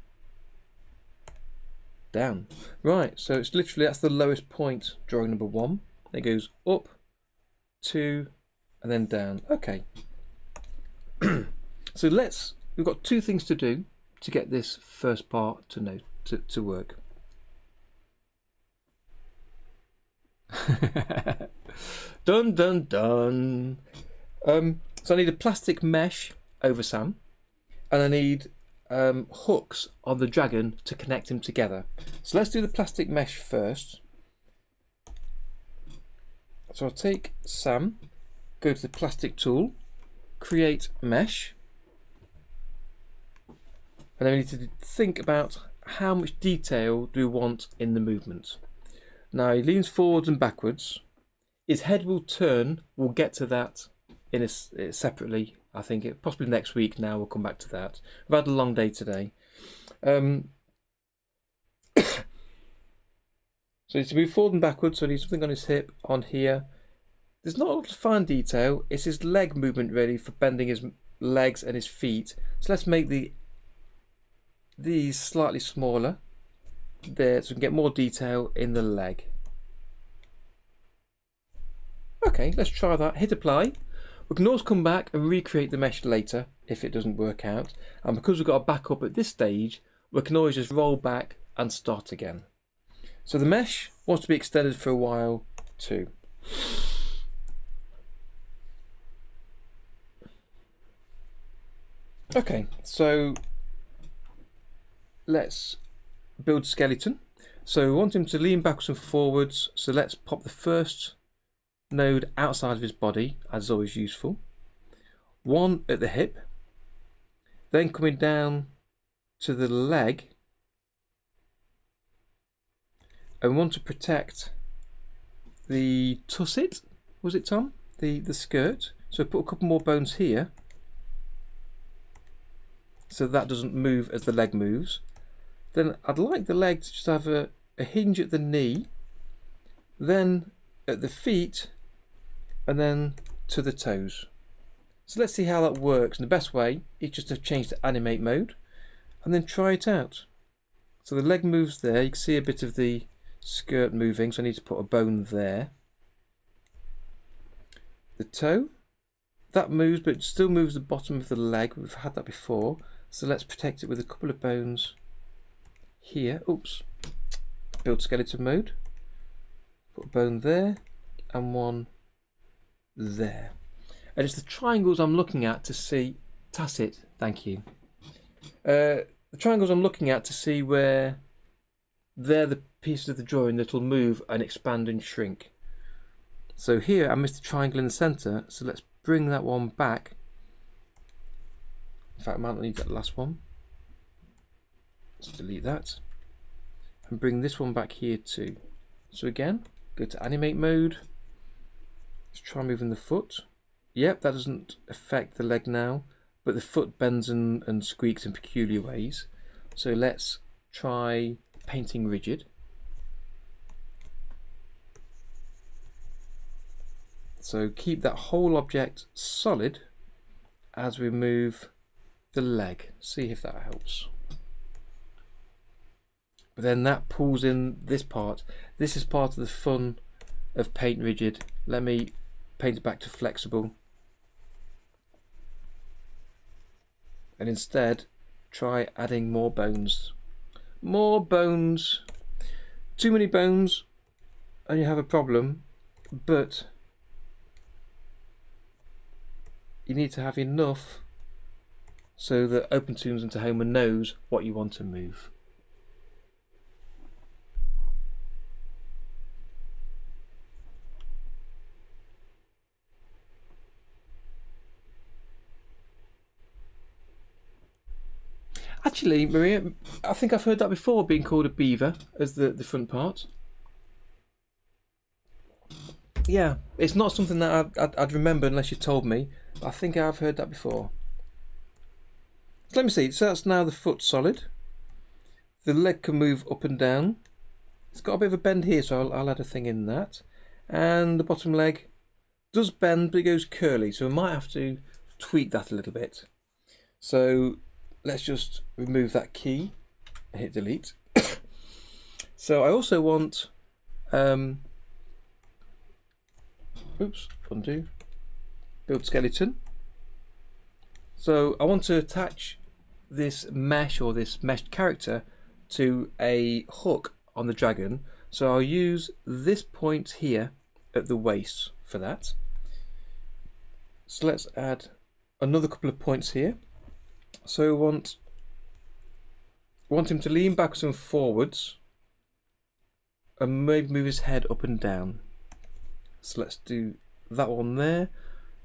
down. Right, so it's literally, that's the lowest point, drawing number 1. It goes up, 2, and then down. Okay. So we've got 2 things to do to get this first part to work. Dun dun dun. So I need a plastic mesh over Sam, and I need hooks on the dragon to connect him together. So let's do the plastic mesh first. So I'll take Sam, go to the plastic tool, create mesh, and then we need to think about how much detail do we want in the movement. Now he leans forwards and backwards. His head will turn. We'll get to that in separately. I think possibly next week. Now we'll come back to that. We've had a long day today. So he needs to move forward and backwards. So I need something on his hip, on here. There's not a lot of fine detail. It's his leg movement really for bending his legs and his feet. So let's make these slightly smaller. there so we can get more detail in the leg. Okay, let's try that. Hit apply. We can always come back and recreate the mesh later if it doesn't work out. And because we've got a backup at this stage, we can always just roll back and start again. So the mesh wants to be extended for a while too. Okay, so let's build skeleton. So we want him to lean backwards and forwards. So let's pop the first node outside of his body, as always useful. One at the hip. Then coming down to the leg. And we want to protect the tusset, was it Tom? The skirt. So put a couple more bones here. So that doesn't move as the leg moves. Then I'd like the leg to just have a hinge at the knee, then at the feet, and then to the toes. So let's see how that works. And the best way is just to change to animate mode and then try it out. So the leg moves there. You can see a bit of the skirt moving, so I need to put a bone there. The toe, that moves, but it still moves the bottom of the leg. We've had that before. So let's protect it with a couple of bones here. Oops. Build skeleton mode. Put a bone there and one there. And it's the triangles I'm looking at to see. Tacit, thank you. The triangles I'm looking at to see where they're the pieces of the drawing that will move and expand and shrink. So here I missed the triangle in the center, so let's bring that one back. In fact, I might not need that last one. Let's delete that and bring this one back here too. So again, go to animate mode. Let's try moving the foot. Yep, that doesn't affect the leg now, but the foot bends and squeaks in peculiar ways. So let's try painting rigid. So keep that whole object solid as we move the leg. See if that helps. But then that pulls in this part. This is part of the fun of paint rigid. Let me paint it back to flexible. And instead try adding more bones. More bones. Too many bones and you have a problem, but you need to have enough so that OpenToonz and Tahoma knows what you want to move. Actually, Maria, I think I've heard that before, being called a beaver as the front part. Yeah, it's not something that I'd remember unless you told me. I think I've heard that before. So let me see. So that's now the foot solid. The leg can move up and down. It's got a bit of a bend here, so I'll add a thing in that. And the bottom leg does bend, but it goes curly, so we might have to tweak that a little bit. So let's just remove that key and hit delete. So I also want oops, undo, build skeleton. So I want to attach this mesh or this meshed character to a hook on the dragon. So I'll use this point here at the waist for that. So let's add another couple of points here. So we want him to lean backwards and forwards and maybe move his head up and down. So let's do that one there.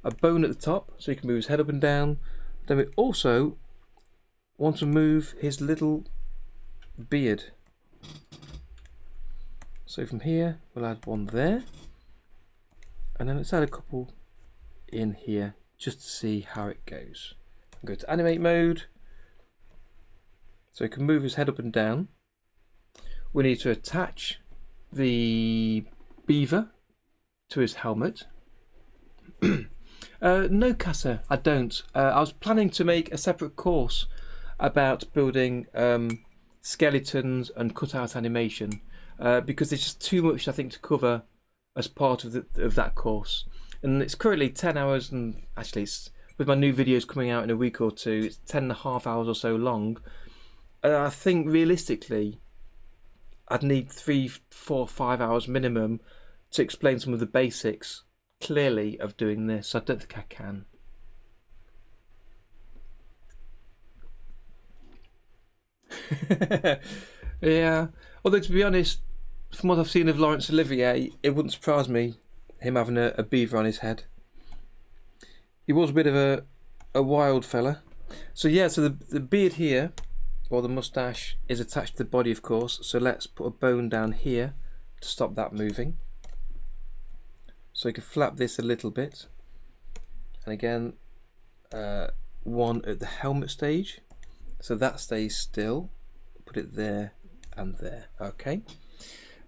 A bone at the top so he can move his head up and down. Then we also want to move his little beard. So from here we'll add one there. And then let's add a couple in here just to see how it goes. Go to animate mode. So he can move his head up and down. We need to attach the beaver to his helmet. No, Casa, I don't. I was planning to make a separate course about building skeletons and cutout animation, because there's just too much, I think, to cover as part of that course. And it's currently 10 hours, and actually it's, with my new videos coming out in a week or two, it's 10.5 hours or so long. I think realistically I'd need 3, 4, 5 hours minimum to explain some of the basics clearly of doing this. I don't think I can. Yeah, although to be honest, from what I've seen of Laurence Olivier, it wouldn't surprise me him having a beaver on his head. He was a bit of a wild fella. So yeah, so the beard here, or the moustache, is attached to the body, of course. So let's put a bone down here to stop that moving. So you can flap this a little bit, and again one at the helmet stage, so that stays still. Put it there and there. Okay,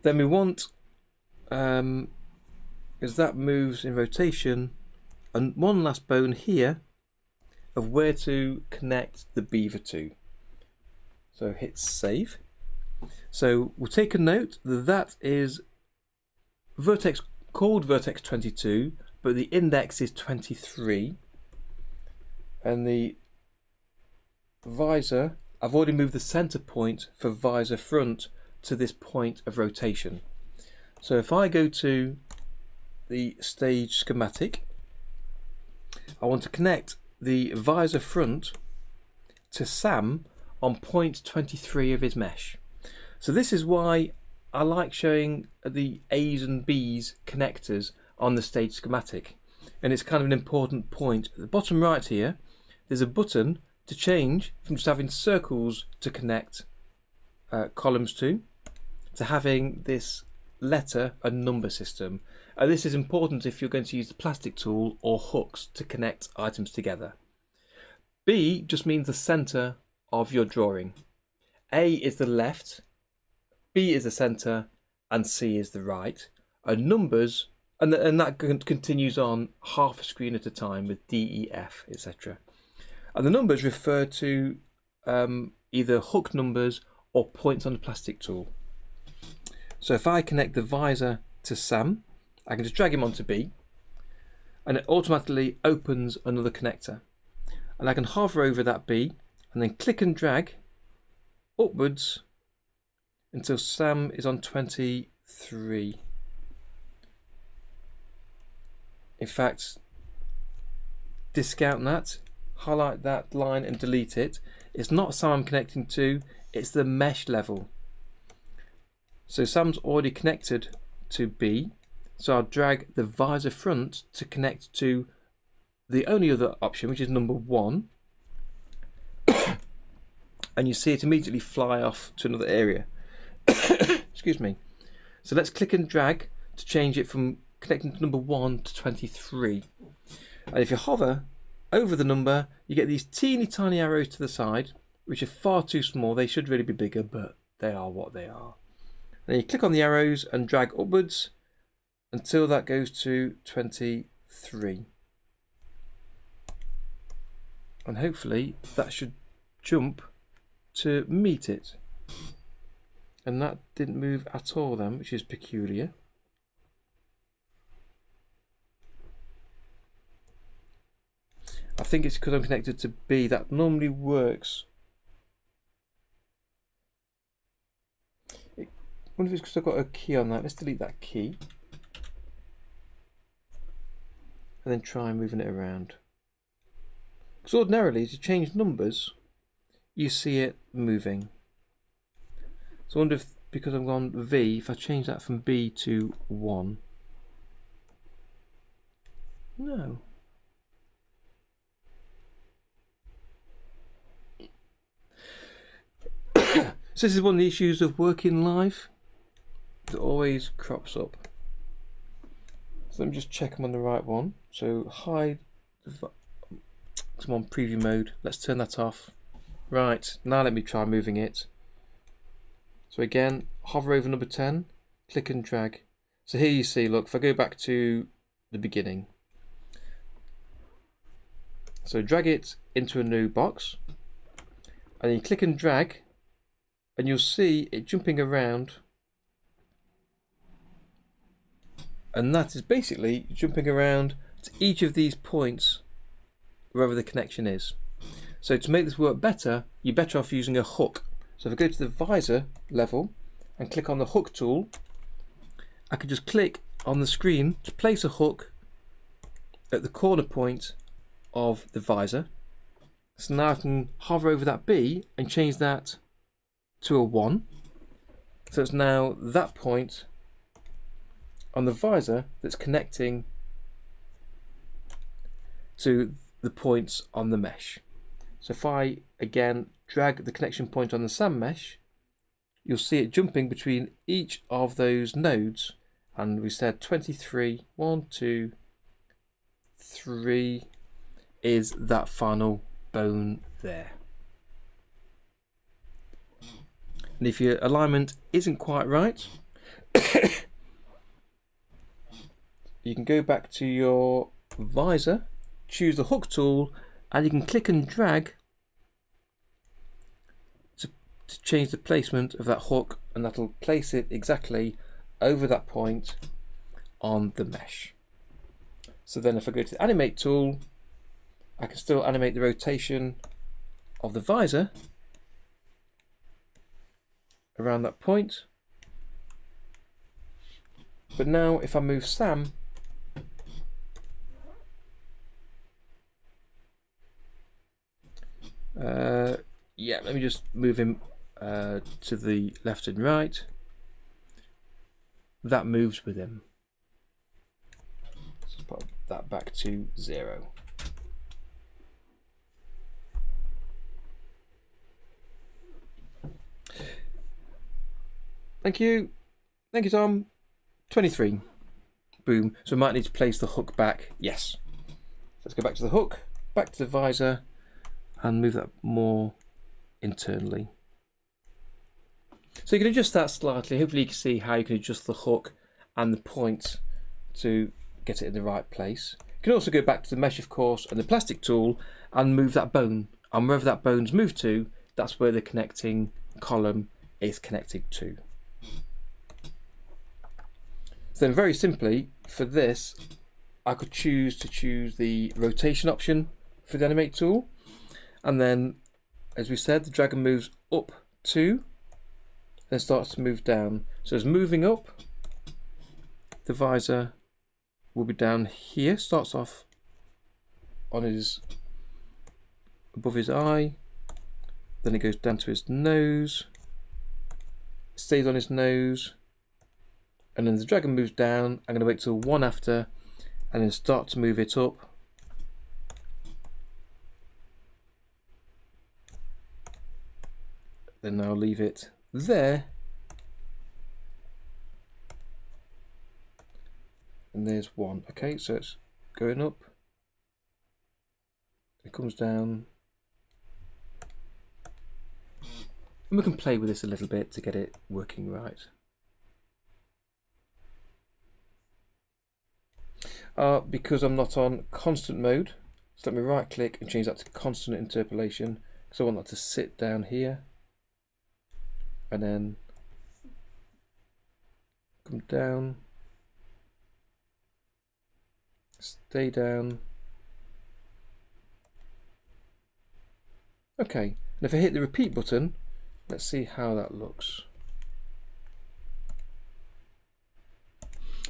then we want, as that moves in rotation, and one last bone here of where to connect the beaver to. So hit save. So we'll take a note that that is vertex called vertex 22, but the index is 23, and the visor, I've already moved the center point for visor front to this point of rotation. So if I go to the stage schematic, I want to connect the visor front to Sam on point 23 of his mesh. So this is why I like showing the A's and B's connectors on the stage schematic, and it's kind of an important point. At the bottom right here, there's a button to change from just having circles to connect columns to having this letter and number system. This is important if you're going to use the plastic tool or hooks to connect items together. B just means the center of your drawing. A is the left, B is the center, and C is the right. And numbers, and that continues on half a screen at a time with D, E, F, etc. And the numbers refer to either hook numbers or points on the plastic tool. So if I connect the visor to Sam, I can just drag him onto B, and it automatically opens another connector. And I can hover over that B and then click and drag upwards until Sam is on 23. In fact, discount that, highlight that line and delete it. It's not Sam I'm connecting to, it's the mesh level. So Sam's already connected to B, so I'll drag the visor front to connect to the only other option, which is number 1. And you see it immediately fly off to another area. Excuse me. So let's click and drag to change it from connecting to number 1 to 23. And if you hover over the number, you get these teeny tiny arrows to the side, which are far too small. They should really be bigger, but they are what they are. Then you click on the arrows and drag upwards until that goes to 23. And hopefully that should jump to meet it. And that didn't move at all then, which is peculiar. I think it's because I'm connected to B. That normally works. I wonder if it's because I've got a key on that. Let's delete that key. And then try moving it around. Because ordinarily, to change numbers, you see it moving. So I wonder if, because I've gone V, if I change that from B to 1. No. So this is one of the issues of working live that always crops up. So let me just check I'm on the right one. So hide, I'm on preview mode. Let's turn that off. Right, now let me try moving it. So again, hover over number 10, click and drag. So here you see, look, if I go back to the beginning. So drag it into a new box, and then you click and drag and you'll see it jumping around, and that is basically jumping around to each of these points wherever the connection is. So to make this work better, you're better off using a hook. So if I go to the visor level and click on the hook tool, I can just click on the screen to place a hook at the corner point of the visor. So now I can hover over that B and change that to a 1. So it's now that point on the visor that's connecting to the points on the mesh. So if I again drag the connection point on the Sam mesh, you'll see it jumping between each of those nodes, and we said 23, 1, 2, 3 is that final bone there. And if your alignment isn't quite right, you can go back to your visor, choose the hook tool, and you can click and drag to change the placement of that hook, and that'll place it exactly over that point on the mesh. So then if I go to the animate tool, I can still animate the rotation of the visor around that point. But now if I move Sam, yeah, let me just move him to the left and right. That moves with him. Let's put that back to 0. Thank you, Tom. 23. Boom. So we might need to place the hook back. Yes. Let's go back to the hook, back to the visor, and move that more internally. So you can adjust that slightly. Hopefully you can see how you can adjust the hook and the point to get it in the right place. You can also go back to the mesh, of course, and the plastic tool and move that bone. And wherever that bone's moved to, that's where the connecting column is connected to. So then very simply, for this, I could choose the rotation option for the animate tool. And then, as we said, the dragon moves up 2, then starts to move down. So it's moving up, the visor will be down here, starts off on his, above his eye, then it goes down to his nose, stays on his nose, and then as the dragon moves down, I'm going to wait till 1 after, and then start to move it up. Then I'll leave it there, and there's 1. Okay, so it's going up, it comes down, and we can play with this a little bit to get it working right. Because I'm not on constant mode, so let me right click and change that to constant interpolation, because I want that to sit down here and then come down, stay down. Okay, and if I hit the repeat button, let's see how that looks.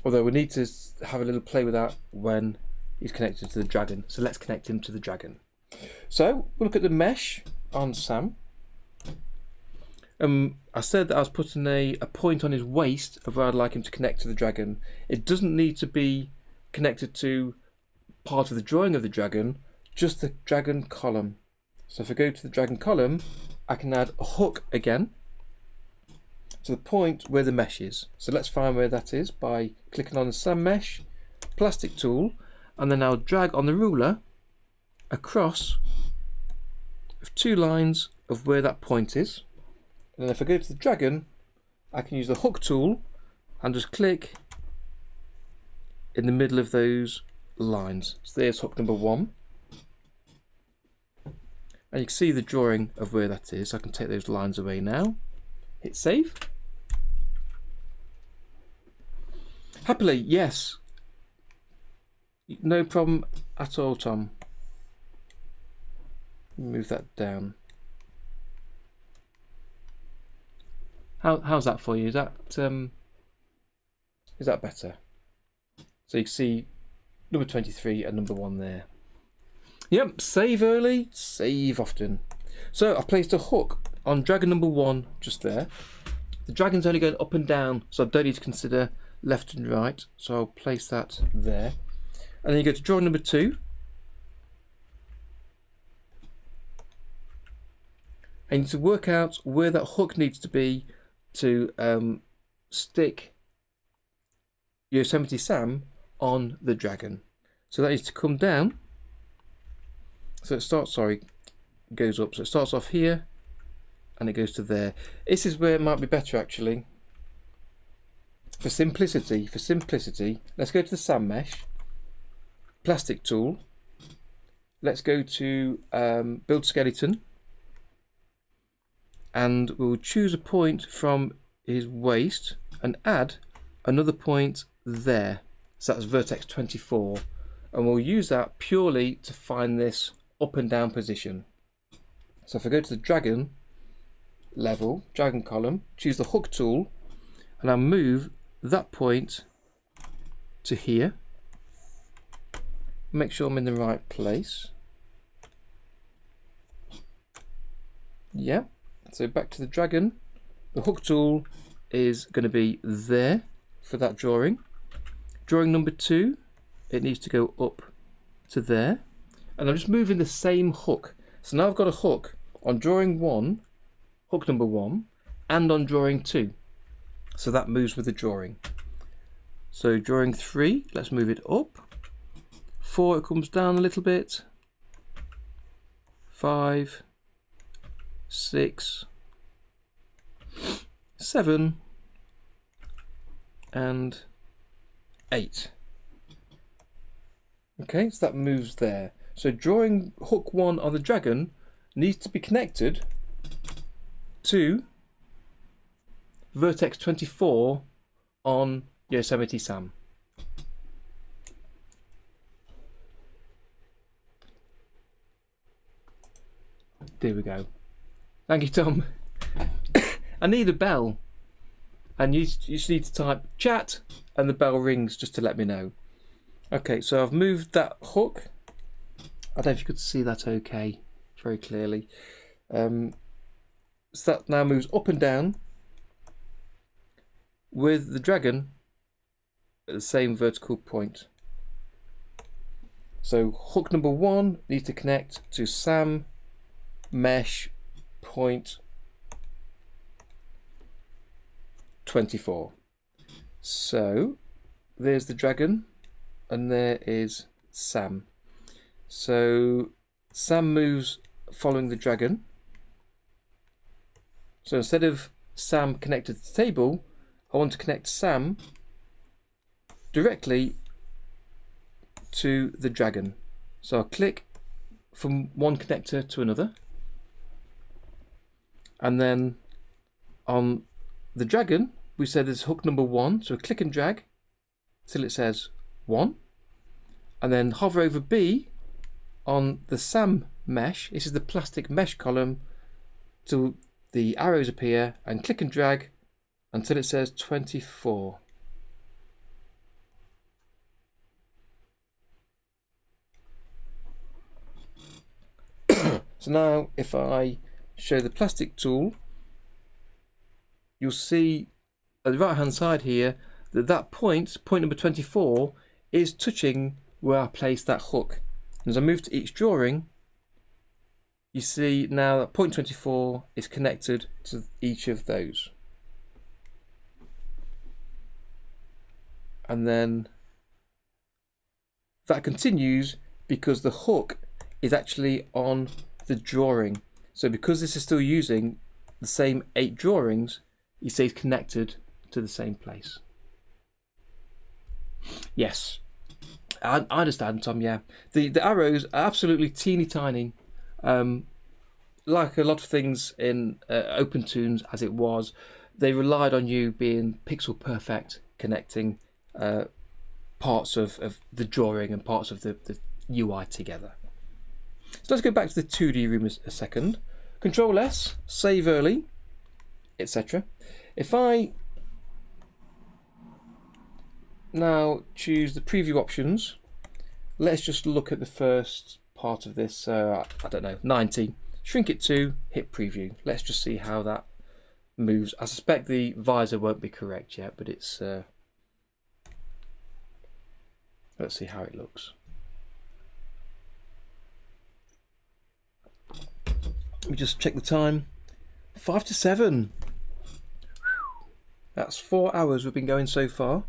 Although we need to have a little play with that when he's connected to the dragon. So let's connect him to the dragon. So we'll look at the mesh on Sam. I said that I was putting a point on his waist of where I'd like him to connect to the dragon. It doesn't need to be connected to part of the drawing of the dragon, just the dragon column. So if I go to the dragon column, I can add a hook again to the point where the mesh is. So let's find where that is by clicking on the Sam mesh, plastic tool, and then I'll drag on the ruler across 2 lines of where that point is. And then if I go to the dragon, I can use the hook tool and just click in the middle of those lines. So there's hook number 1. And you can see the drawing of where that is. I can take those lines away now. hit save. Happily, yes. No problem at all, Tom. Move that down. How's that for you? Is that better? So you can see number 23 and number 1 there. Yep, save early, save often. So I placed a hook on dragon number 1 just there. The dragon's only going up and down, so I don't need to consider left and right. So I'll place that there. And then you go to drawing number 2. And you need to work out where that hook needs to be to stick Yosemite Sam on the dragon. So that needs to come down. So it starts, goes up. So it starts off here and it goes to there. This is where it might be better actually. For simplicity, let's go to the Sam mesh, plastic tool. Let's go to build skeleton. And we'll choose a point from his waist and add another point there. So that's vertex 24. And we'll use that purely to find this up and down position. So if I go to the dragon level, dragon column, choose the hook tool, and I'll move that point to here. Make sure I'm in the right place. Yeah. So back to the dragon, the hook tool is going to be there for that drawing. Drawing number 2, it needs to go up to there. And I'm just moving the same hook. So now I've got a hook on drawing 1, hook number 1, and on drawing 2. So that moves with the drawing. So drawing 3, let's move it up. 4, it comes down a little bit. 5, 6, 7, and 8. Okay, so that moves there. So drawing hook 1 on the dragon needs to be connected to vertex 24 on Yosemite Sam. There we go. Thank you, Tom. I need a bell, and you just need to type chat and the bell rings just to let me know. Okay, so I've moved that hook. I don't know if you could see that okay, very clearly. So that now moves up and down with the dragon at the same vertical point. So hook number 1 needs to connect to Sam mesh point 24. So there's the dragon and there is Sam. So Sam moves following the dragon. So instead of Sam connected to the table, I want to connect Sam directly to the dragon. So I'll click from one connector to another, and then on the dragon we said there's hook number 1, so click and drag till it says 1, and then hover over B on the Sam mesh. This is the plastic mesh column, till the arrows appear, and click and drag until it says 24. So now if I show the plastic tool, you'll see at the right hand side here that that point number 24, is touching where I placed that hook. And as I move to each drawing, you see now that point 24 is connected to each of those. And then that continues because the hook is actually on the drawing. So because this is still using the same 8 drawings, it stays connected to the same place. Yes, I understand, Tom. Yeah, the arrows are absolutely teeny tiny, like a lot of things in OpenToonz as it was. they relied on you being pixel perfect, connecting parts of the drawing and parts of the UI together. So let's go back to the 2D room a second. Control S, save early, etc. If I now choose the preview options, let's just look at the first part of this, I don't know, 90. Shrink it to, hit preview. Let's just see how that moves. I suspect the visor won't be correct yet, but it's let's see how it looks. Let me just check the time. 5 to 7. That's 4 hours we've been going so far.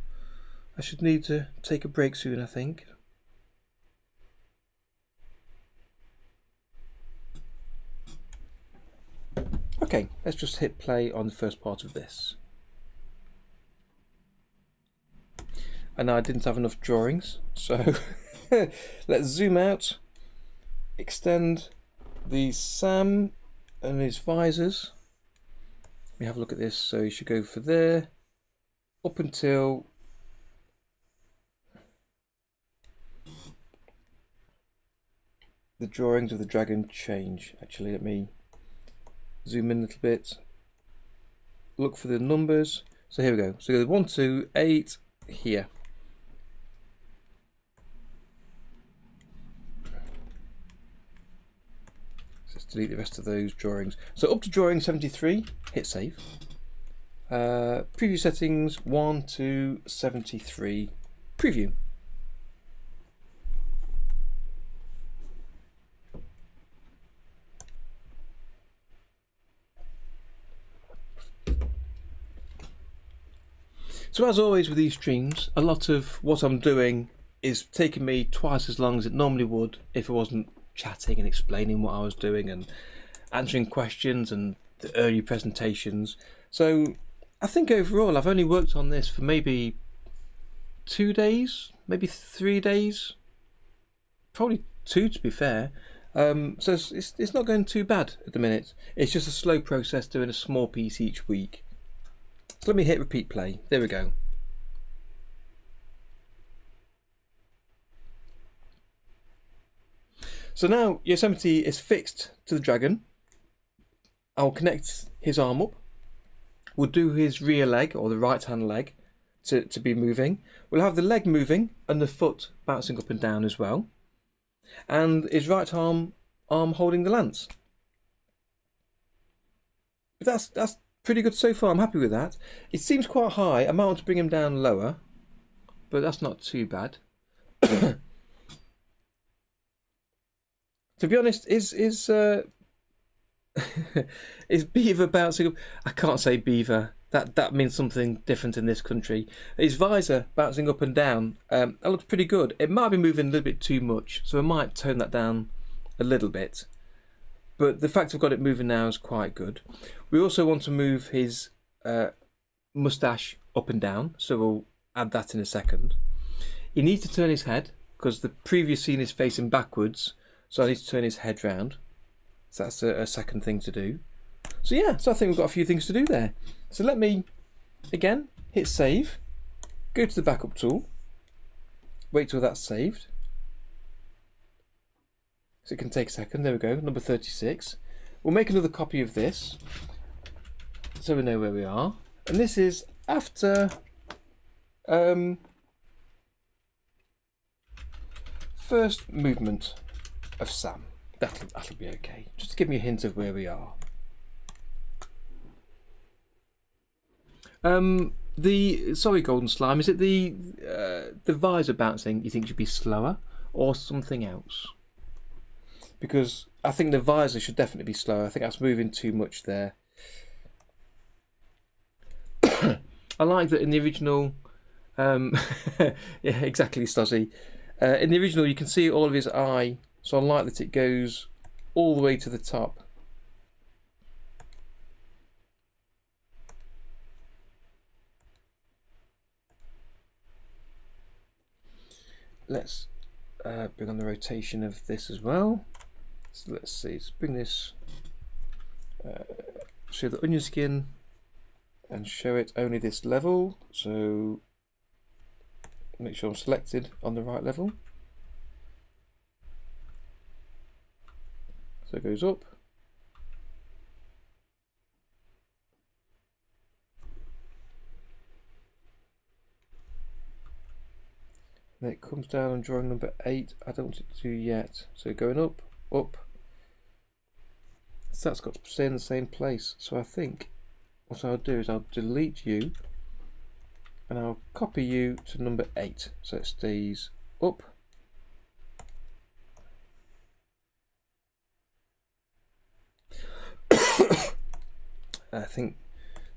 I should need to take a break soon, I think. Okay, let's just hit play on the first part of this. And I didn't have enough drawings, so let's zoom out, extend the Sam and his visors. Let me have a look at this. So you should go for there, up until the drawings of the dragon change. Actually, let me zoom in a little bit, look for the numbers. So here we go. So 1, 2, 8 here. Let's delete the rest of those drawings. So up to drawing 73, hit save. Preview settings 1 to 73, preview. So as always with these streams, a lot of what I'm doing is taking me twice as long as it normally would if I wasn't chatting and explaining what I was doing and answering questions and the early presentations. So I think overall I've only worked on this for maybe 2 days, maybe 3 days, probably 2 to be fair. So it's not going too bad at the minute. It's just a slow process doing a small piece each week. So let me hit repeat play. There we go. So now Yosemite is fixed to the dragon. I'll connect his arm up. We'll do his rear leg, or the right hand leg, to be moving. We'll have the leg moving and the foot bouncing up and down as well. And his right arm holding the lance. That's pretty good so far. I'm happy with that. It seems quite high. I might want to bring him down lower, but that's not too bad. To be honest, is Beaver bouncing up? I can't say Beaver. That means something different in this country. His visor bouncing up and down. That looks pretty good. It might be moving a little bit too much, so I might tone that down a little bit. But the fact I've got it moving now is quite good. We also want to move his moustache up and down, so we'll add that in a second. He needs to turn his head because the previous scene is facing backwards, so I need to turn his head round. So that's a second thing to do. So yeah, so I think we've got a few things to do there. So let me, again, hit save, go to the backup tool, wait till that's saved. So it can take a second. There we go, number 36. We'll make another copy of this so we know where we are. And this is after first movement of Sam. That'll be okay. Just to give me a hint of where we are. Sorry, Golden Slime, is it the visor bouncing you think should be slower or something else? Because I think the visor should definitely be slower. I think that's moving too much there. I like that in the original, yeah, exactly, Stozzy. In the original you can see all of his eye, so I like that it goes all the way to the top. Let's bring on the rotation of this as well. So let's see, let's bring this, so the onion skin and show it only this level. So make sure I'm selected on the right level. So it goes up. Then it comes down on drawing number 8. I don't want it to do yet. So going up, up. So that's got to stay in the same place. So I think what I'll do is I'll delete you and I'll copy you to number 8 so it stays up. I think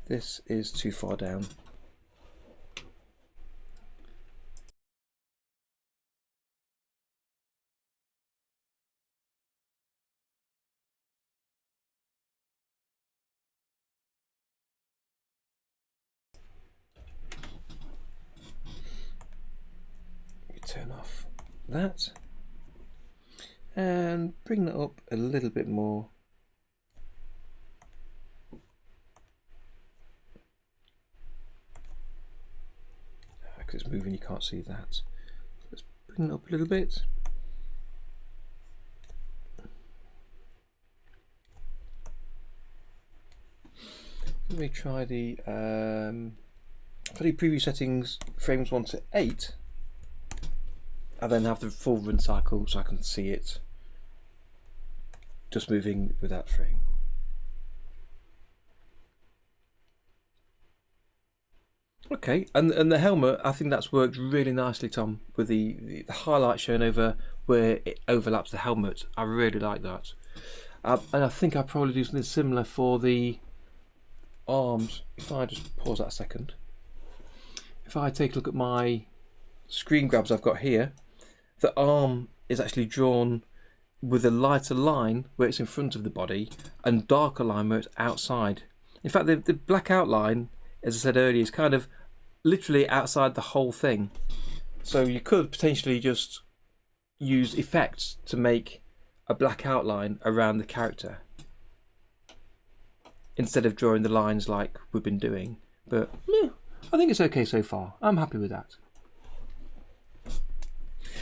this is too far down. Turn off that and bring that up a little bit more. Because it's moving, you can't see that. Let's bring it up a little bit. Let me try the preview settings, frames 1 to 8. I then have the full run cycle so I can see it just moving with that frame. Okay, and the helmet, I think that's worked really nicely, Tom, with the highlight shown over where it overlaps the helmet. I really like that. And I think I'll probably do something similar for the arms. If I just pause that a second. If I take a look at my screen grabs I've got here, the arm is actually drawn with a lighter line where it's in front of the body and darker line where it's outside. In fact, the black outline, as I said earlier, is kind of literally outside the whole thing. So you could potentially just use effects to make a black outline around the character instead of drawing the lines like we've been doing. But yeah, I think it's okay so far. I'm happy with that.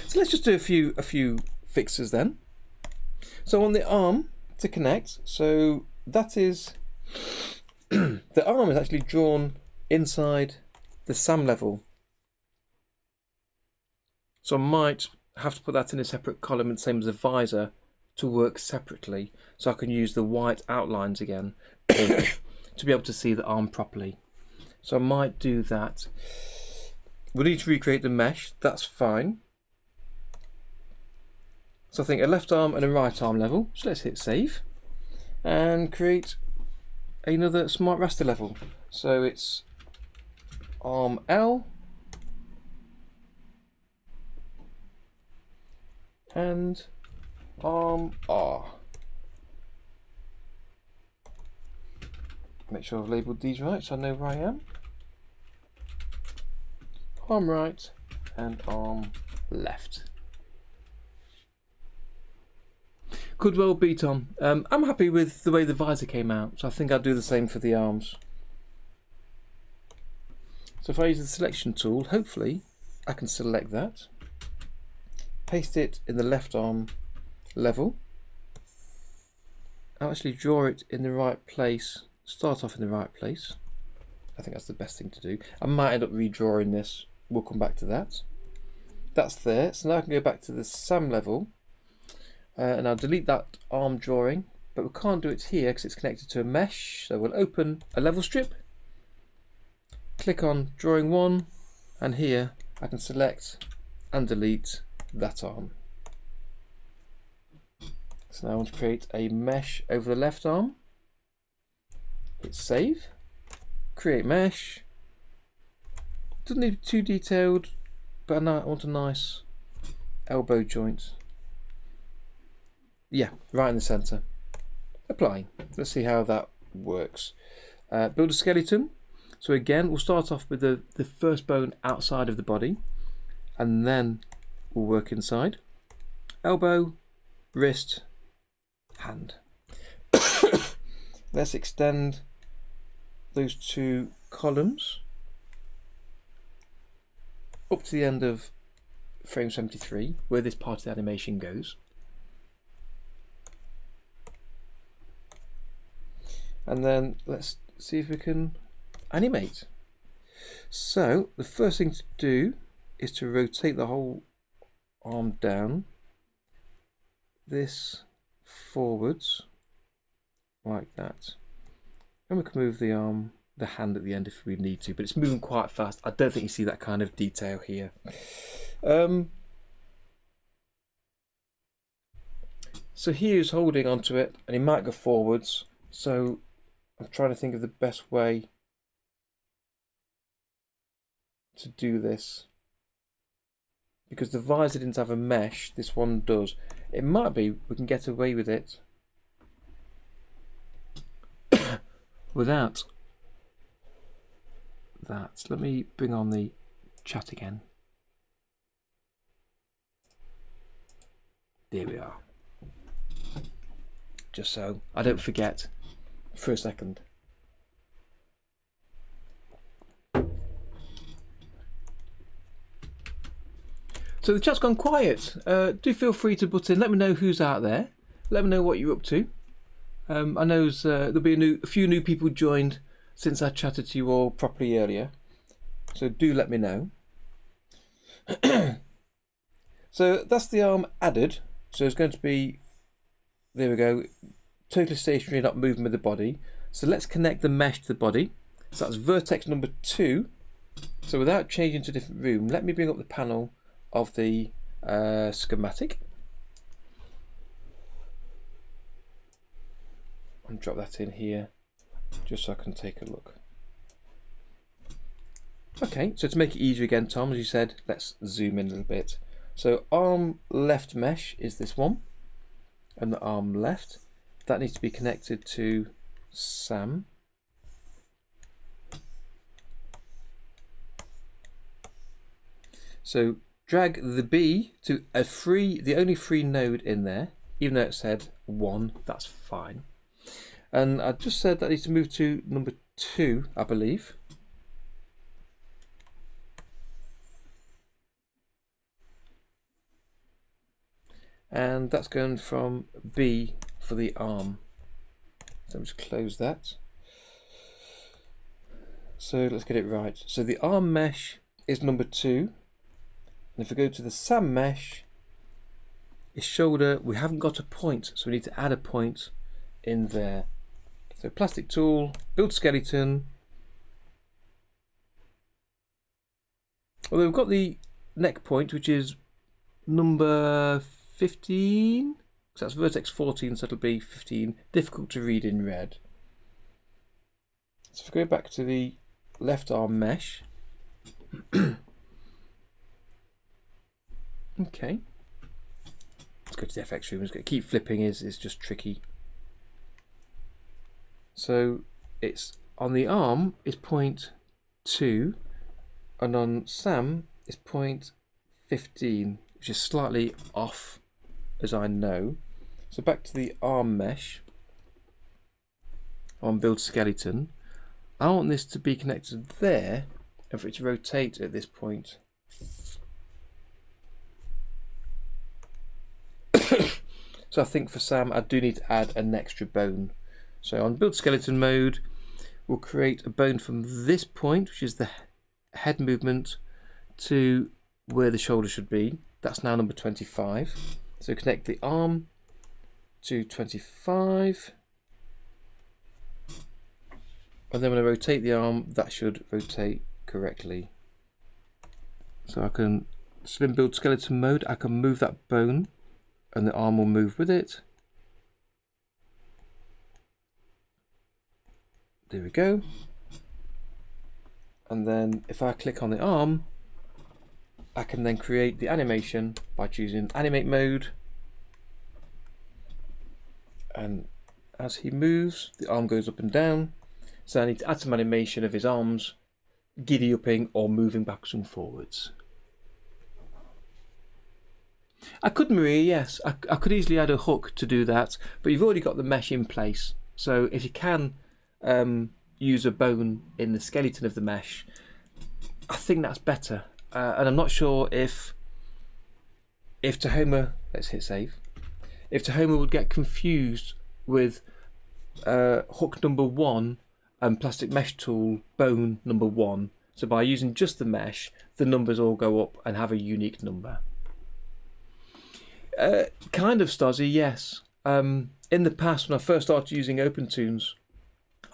So let's just do a few fixes then. So on the arm to connect, so that is the arm is actually drawn inside the Sam level. So I might have to put that in a separate column, and same as the visor, to work separately, so I can use the white outlines again to be able to see the arm properly. So I might do that. We'll need to recreate the mesh, that's fine. So I think a left arm and a right arm level. So let's hit save and create another smart raster level. So it's arm L and arm R. Make sure I've labelled these right so I know where I am. Arm right and arm left. Could well be, Tom. I'm happy with the way the visor came out, so I think I'll do the same for the arms. So if I use the selection tool, hopefully I can select that, paste it in the left arm level. I'll actually draw it in the right place, start off in the right place. I think that's the best thing to do. I might end up redrawing this, we'll come back to that. That's there, so now I can go back to the Sam level. And I'll delete that arm drawing, but we can't do it here because it's connected to a mesh. So we'll open a level strip, click on drawing 1, and here I can select and delete that arm. So now I want to create a mesh over the left arm. Hit save, create mesh. Doesn't need to be too detailed, but I want a nice elbow joint. Yeah, right in the center. Applying. Let's see how that works. Build a skeleton. So again, we'll start off with the first bone outside of the body, and then we'll work inside. Elbow, wrist, hand. Let's extend those two columns up to the end of frame 73, where this part of the animation goes. And then let's see if we can animate. So the first thing to do is to rotate the whole arm down, this forwards like that, and we can move the arm, the hand at the end if we need to, but it's moving quite fast. I don't think you see that kind of detail here. So he's holding onto it and he might go forwards, so I'm trying to think of the best way to do this. Because the visor didn't have a mesh, this one does. It might be we can get away with it without that. Let me bring on the chat again. There we are. Just so I don't forget for a second. So the chat's gone quiet. Do feel free to butt in. Let me know who's out there. Let me know what you're up to. I know there'll be a few new people joined since I chatted to you all properly earlier. So do let me know. So that's the arm added. So it's going to be, there we go, totally stationary, not moving with the body. So let's connect the mesh to the body. So that's vertex number 2. So without changing to a different room, let me bring up the panel of the schematic and drop that in here just so I can take a look. Okay, so to make it easier again, Tom, as you said, let's zoom in a little bit. So arm left mesh is this one, and the arm left, that needs to be connected to Sam. So drag the B to the only free node in there, even though it said 1, that's fine. And I just said that needs to move to number 2, I believe. And that's going from B for the arm. So let's close that. So let's get it right. So the arm mesh is number 2. And if we go to the Sam mesh, his shoulder, we haven't got a point, so we need to add a point in there. So plastic tool, build skeleton. Although we've got the neck point, which is number 15. So that's vertex 14, so it'll be 15. Difficult to read in red. So if we go back to the left arm mesh. Okay, let's go to the FX room. Keep flipping is just tricky. So it's on the arm is 0.2 and on Sam is 0.15, which is slightly off as I know. So back to the arm mesh on build skeleton. I want this to be connected there and for it to rotate at this point. So I think for Sam I do need to add an extra bone. So on build skeleton mode we'll create a bone from this point, which is the head movement, to where the shoulder should be. That's now number 25. So connect the arm to 25, and then when I rotate the arm that should rotate correctly. So I can, still in build skeleton mode, I can move that bone and the arm will move with it. There we go. And then if I click on the arm, I can then create the animation by choosing animate mode. And as he moves, the arm goes up and down. So I need to add some animation of his arms giddy upping or moving backwards and forwards. I could, Maria, yes. I could easily add a hook to do that, but you've already got the mesh in place. So if you can use a bone in the skeleton of the mesh, I think that's better. And I'm not sure if Tahoma, let's hit save, if Tahoma would get confused with hook number 1 and plastic mesh tool bone number 1. So by using just the mesh, the numbers all go up and have a unique number. Kind of Stozzy, yes. In the past, when I first started using OpenToonz,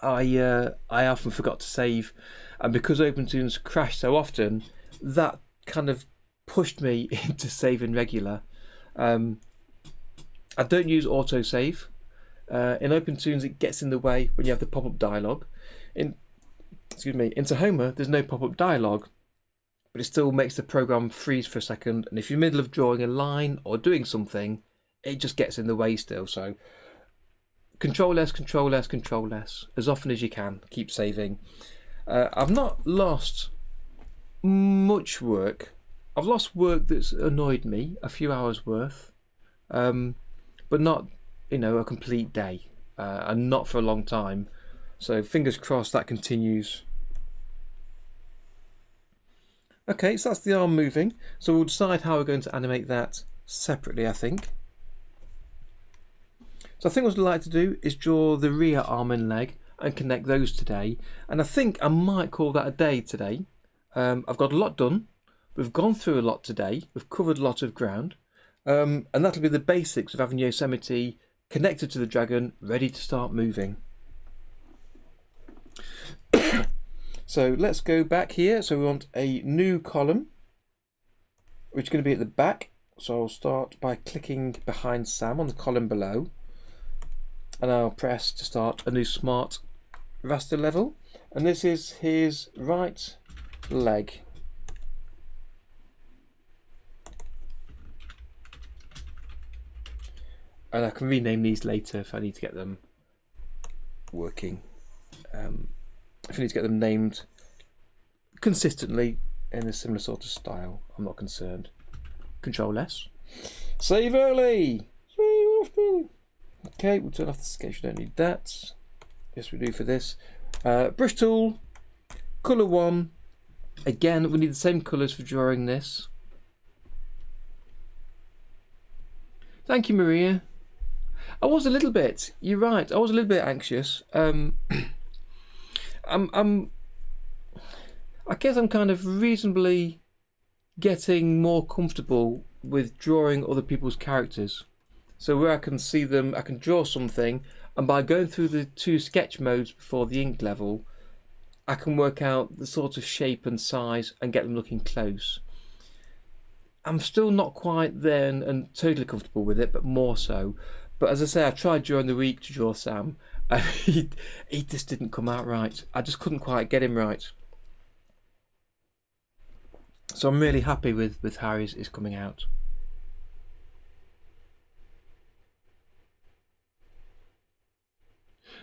I often forgot to save, and because OpenToonz crashed so often, that kind of pushed me into saving regular. I don't use autosave. In OpenToonz, it gets in the way when you have the pop-up dialog. In Tahoma, there's no pop-up dialog, but it still makes the program freeze for a second, and if you're in the middle of drawing a line or doing something, it just gets in the way still. So Control S, Control S, Control S as often as you can. Keep saving. I've not lost much work. I've lost work that's annoyed me, a few hours worth, but not, a complete day, and not for a long time. So fingers crossed that continues. Okay, so that's the arm moving. So we'll decide how we're going to animate that separately, I think. So I think what I'd like to do is draw the rear arm and leg and connect those today. And I think I might call that a day today. I've got a lot done. We've gone through a lot today. We've covered a lot of ground. And that'll be the basics of having Yosemite connected to the dragon, ready to start moving. So let's go back here. So we want a new column, which is going to be at the back. So I'll start by clicking behind Sam on the column below, and I'll press to start a new smart raster level. And this is his right leg. And I can rename these later if I need to get them working. If I need to get them named consistently in a similar sort of style, I'm not concerned. Control S. Save early! Save often! Okay, we'll turn off the sketch, we don't need that. Yes, we do for this. Brush tool, colour 1. Again, we need the same colours for drawing this. Thank you, Maria. I was a little bit, you're right, I was a little bit anxious. I guess I'm kind of reasonably getting more comfortable with drawing other people's characters. So where I can see them, I can draw something, and by going through the 2 sketch modes before the ink level, I can work out the sort of shape and size and get them looking close. I'm still not quite there and totally comfortable with it, but more so. But as I say, I tried during the week to draw Sam, and he just didn't come out right. I just couldn't quite get him right. So I'm really happy with how he's coming out.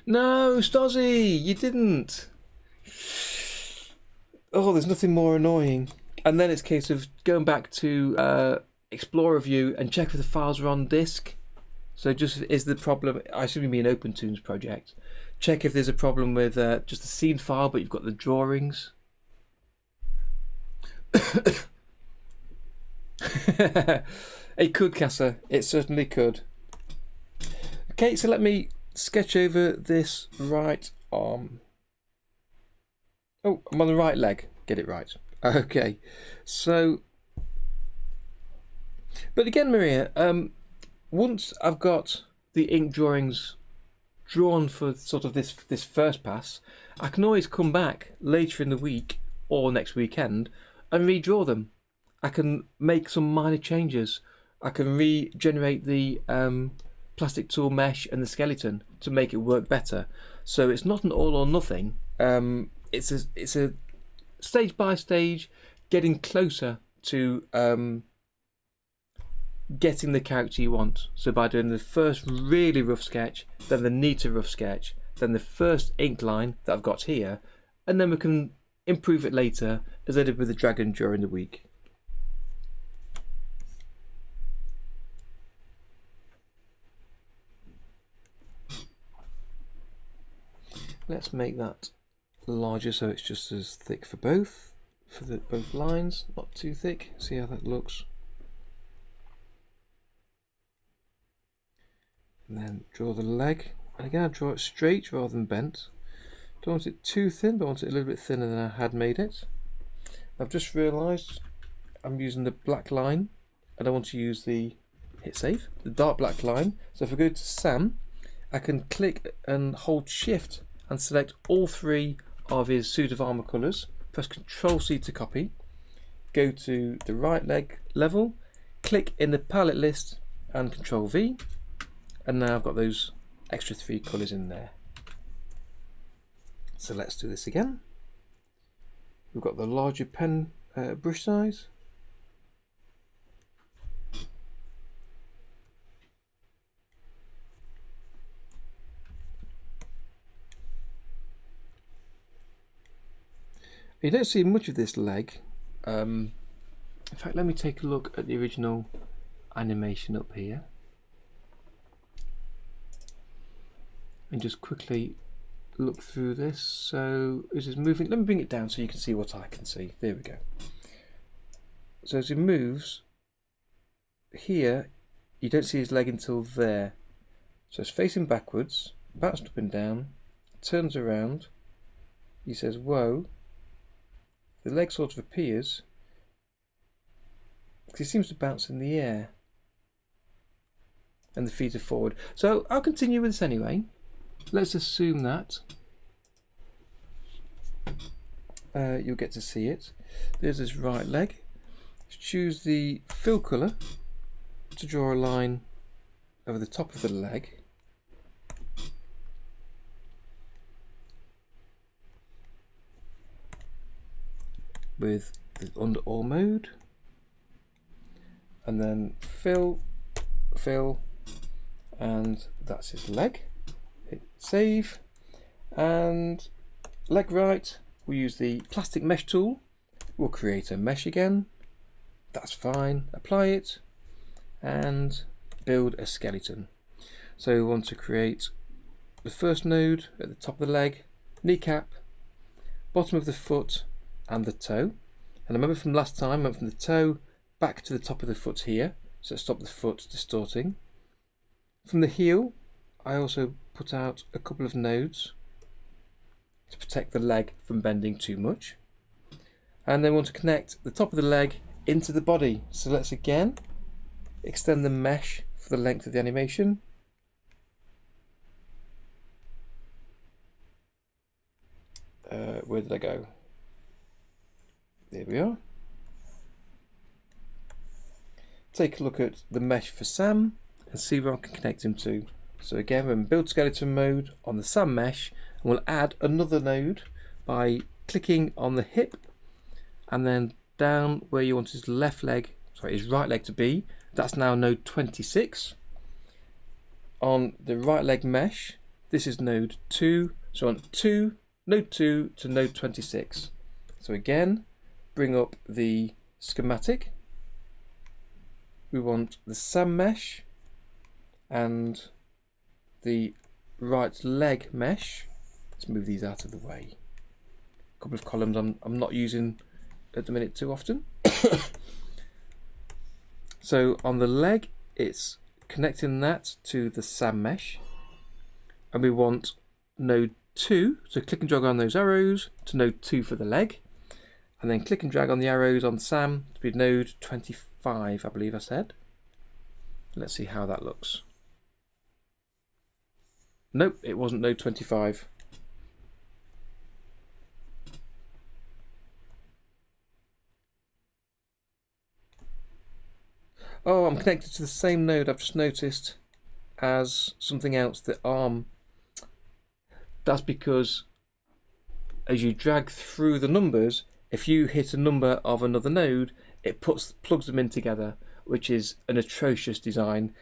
No, Stozzy, you didn't. Oh, there's nothing more annoying. And then it's a case of going back to Explorer View and check if the files are on disk. So just is the problem, I assume you mean OpenToonz project. Check if there's a problem with just the scene file, but you've got the drawings. It could, Casa. It certainly could. Okay, so let me sketch over this right arm. Oh, I'm on the right leg. Get it right. Okay, so, but again, Maria, once I've got the ink drawings drawn for sort of this first pass, I can always come back later in the week or next weekend and redraw them. I can make some minor changes. I can regenerate the plastic tool mesh and the skeleton to make it work better. So it's not an all or nothing. It's a stage by stage, getting closer to getting the character you want. So by doing the first really rough sketch, then the neater rough sketch, then the first ink line that I've got here, and then we can improve it later as I did with the dragon during the week. Let's make that larger so it's just as thick for both, both lines, not too thick. See how that looks. And then draw the leg, and again I draw it straight rather than bent. Don't want it too thin, but I want it a little bit thinner than I had made it. I've just realised I'm using the black line. I don't want to use the hit save, the dark black line. So if I go to Sam, I can click and hold shift and select all three of his suit of armour colours. Press Ctrl C to copy. Go to the right leg level, click in the palette list and Ctrl V. And now I've got those extra three colours in there. So let's do this again. We've got the larger pen brush size. You don't see much of this leg. In fact, let me take a look at the original animation up here. And just quickly look through this. So as it's moving, let me bring it down so you can see what I can see. There we go. So as it moves here, you don't see his leg until there. So it's facing backwards, bounced up and down, turns around. He says, "Whoa." The leg sort of appears because he seems to bounce in the air, and the feet are forward. So I'll continue with this anyway. Let's assume that you'll get to see it. There's his right leg. Choose the fill colour to draw a line over the top of the leg. With the under all mode, and then fill, and that's his leg. Hit save, and leg right, we'll use the plastic mesh tool. We'll create a mesh again. That's fine. Apply it and build a skeleton. So we want to create the first node at the top of the leg, kneecap, bottom of the foot, and the toe. And remember from last time, I went from the toe back to the top of the foot here, so stop the foot distorting. From the heel, I also put out a couple of nodes to protect the leg from bending too much. And then we want to connect the top of the leg into the body. So let's again extend the mesh for the length of the animation. Where did I go? There we are. Take a look at the mesh for Sam and see where I can connect him to. So again, we're in build skeleton mode on the Sam mesh, and we'll add another node by clicking on the hip and then down where you want his left leg, sorry, his right leg to be. That's now node 26. On the right leg mesh, this is node 2. So on node 2 to node 26. So again, bring up the schematic. We want the Sam mesh and the right leg mesh. Let's move these out of the way. A couple of columns I'm not using at the minute too often. So on the leg, it's connecting that to the Sam mesh, and we want node 2, so click and drag on those arrows to node 2 for the leg, and then click and drag on the arrows on Sam to be node 25, I believe I said. Let's see how that looks. Nope, it wasn't node 25. Oh, I'm connected to the same node I've just noticed as something else, the arm. That's because as you drag through the numbers, if you hit a number of another node, it plugs them in together, which is an atrocious design.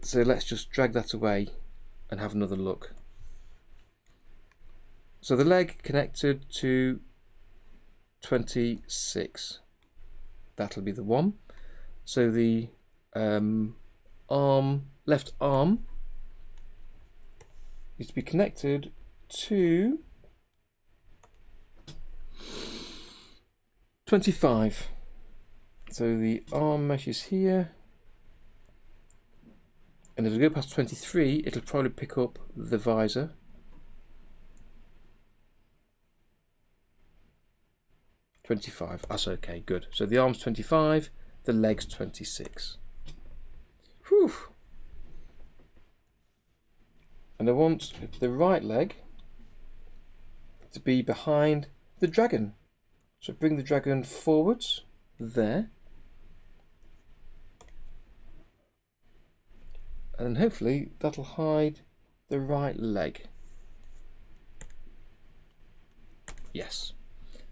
So let's just drag that away and have another look. So the leg connected to 26. That'll be the one. So the left arm needs to be connected to 25. So the arm mesh is here. And as we go past 23, it'll probably pick up the visor. $25. That's okay, good. So the arm's 25, the leg's 26. Whew. And I want the right leg to be behind the dragon. So bring the dragon forwards, there. And hopefully that'll hide the right leg. Yes.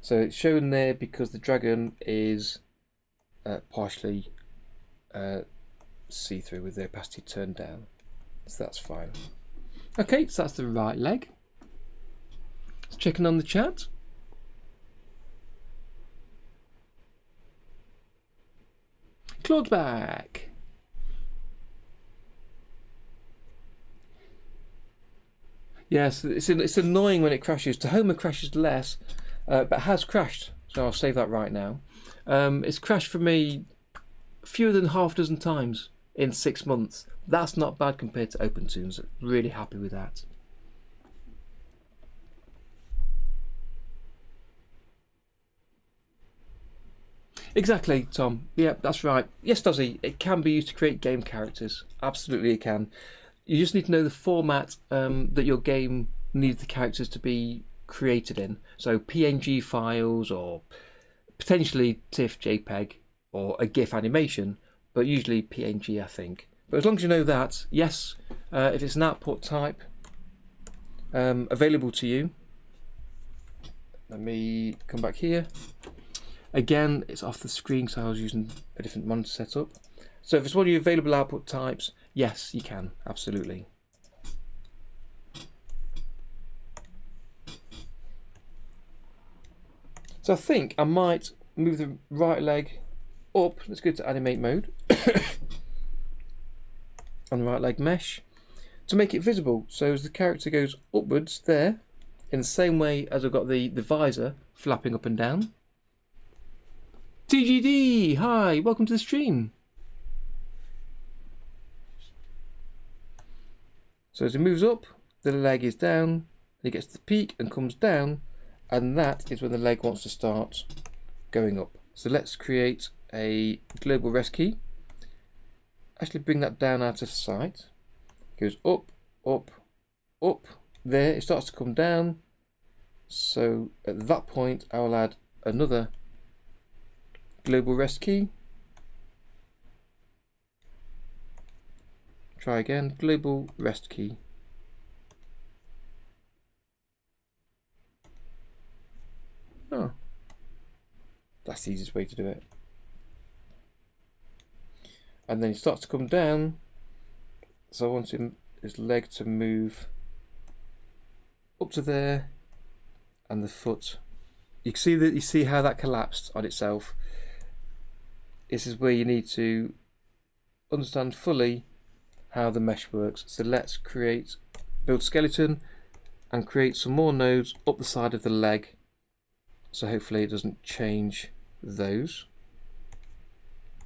So it's shown there because the dragon is partially see-through with the opacity turned down. So that's fine. Okay, so that's the right leg. Let's check in on the chat. Claude's back. Yes, it's annoying when it crashes. Tahoma crashes less, but has crashed. So I'll save that right now. It's crashed for me fewer than half a dozen times in 6 months. That's not bad compared to OpenToonz. Really happy with that. Exactly, Tom. Yeah, that's right. Yes, Dozzy, it can be used to create game characters. Absolutely it can. You just need to know the format that your game needs the characters to be created in. So PNG files or potentially TIFF, JPEG or a GIF animation, but usually PNG I think. But as long as you know that, yes, if it's an output type available to you, let me come back here. Again, it's off the screen, so I was using a different monitor setup. So if it's one of your available output types, yes, you can, absolutely. So I think I might move the right leg up. Let's go to animate mode. On the right leg mesh to make it visible. So as the character goes upwards there, in the same way as I've got the visor flapping up and down. TGD, hi, welcome to the stream. So as it moves up, the leg is down, it gets to the peak and comes down, and that is when the leg wants to start going up. So let's create a global rest key. Actually bring that down out of sight. It goes up, up, up. There, it starts to come down. So at that point, I will add another global rest key. Try again, global rest key. Oh, that's the easiest way to do it. And then he starts to come down. So I want his leg to move up to there, and the foot. You can see that. You see how that collapsed on itself. This is where you need to understand fully how the mesh works. So let's build skeleton and create some more nodes up the side of the leg. So hopefully it doesn't change those.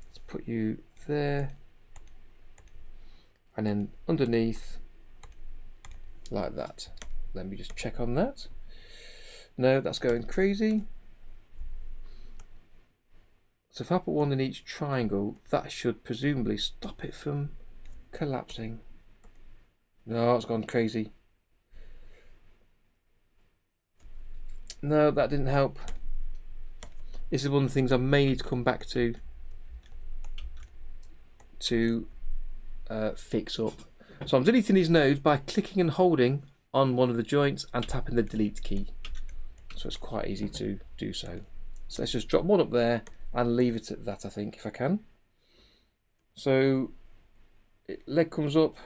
Let's put you there. And then underneath, like that. Let me just check on that. No, that's going crazy. So if I put one in each triangle, that should presumably stop it from collapsing. No, it's gone crazy. No, that didn't help. This is one of the things I may need to come back to fix up. So I'm deleting these nodes by clicking and holding on one of the joints and tapping the delete key. So it's quite easy to do so. So let's just drop one up there and leave it at that, I think, if I can. So leg comes up.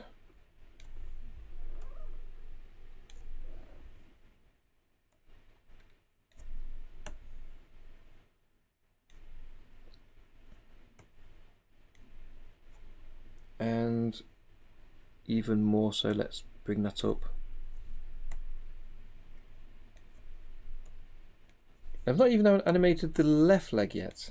And even more so, let's bring that up. I've not even animated the left leg yet.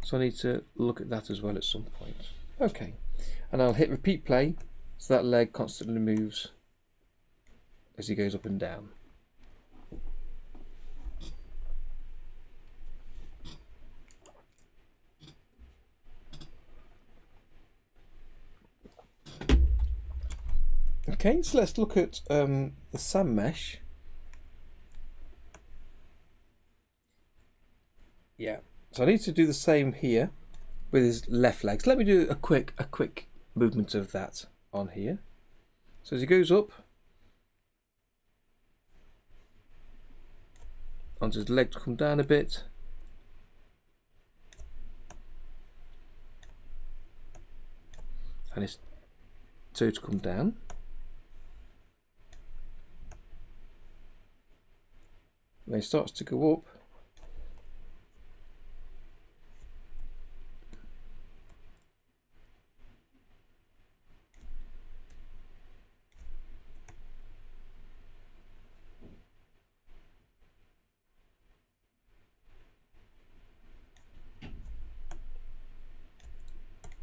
So I need to look at that as well at some point. Okay, and I'll hit repeat play so that leg constantly moves as he goes up and down. Okay, so let's look at the Sam mesh. Yeah, so I need to do the same here with his left leg. So let me do a quick movement of that on here. So as he goes up, onto his leg to come down a bit. And his toe to come down. When he starts to go up,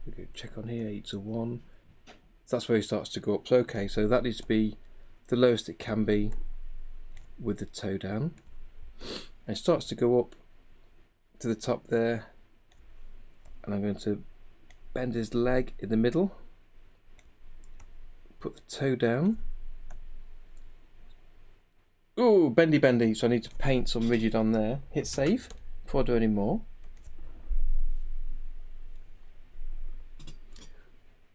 we go check on here, 8 to 1. So that's where he starts to go up. So okay, so that needs to be the lowest it can be with the toe down. And it starts to go up to the top there, and I'm going to bend his leg in the middle, put the toe down. Ooh, bendy, so I need to paint some rigid on there. Hit save before I do any more.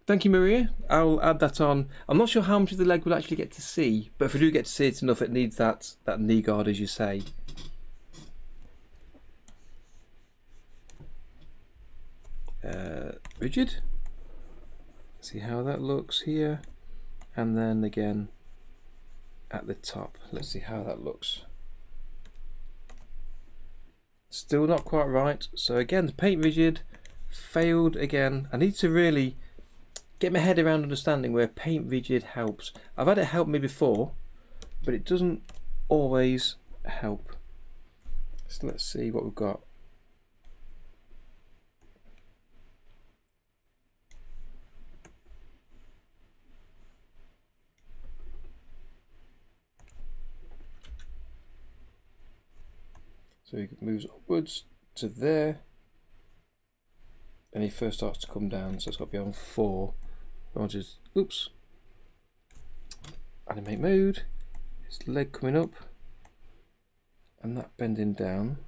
Thank you, Maria. I'll add that on. I'm not sure how much of the leg we'll actually get to see, but if we do get to see it enough, it needs that knee guard, as you say. Rigid. See how that looks here, and then again at the top. Let's see how that looks. Still not quite right. So again, the paint rigid failed again. I need to really get my head around understanding where paint rigid helps. I've had it help me before, but it doesn't always help. So let's see what we've got. So he moves upwards to there, and he first starts to come down, so it's got to be on 4. I'll just, oops, animate mode, his leg coming up, and that bending down.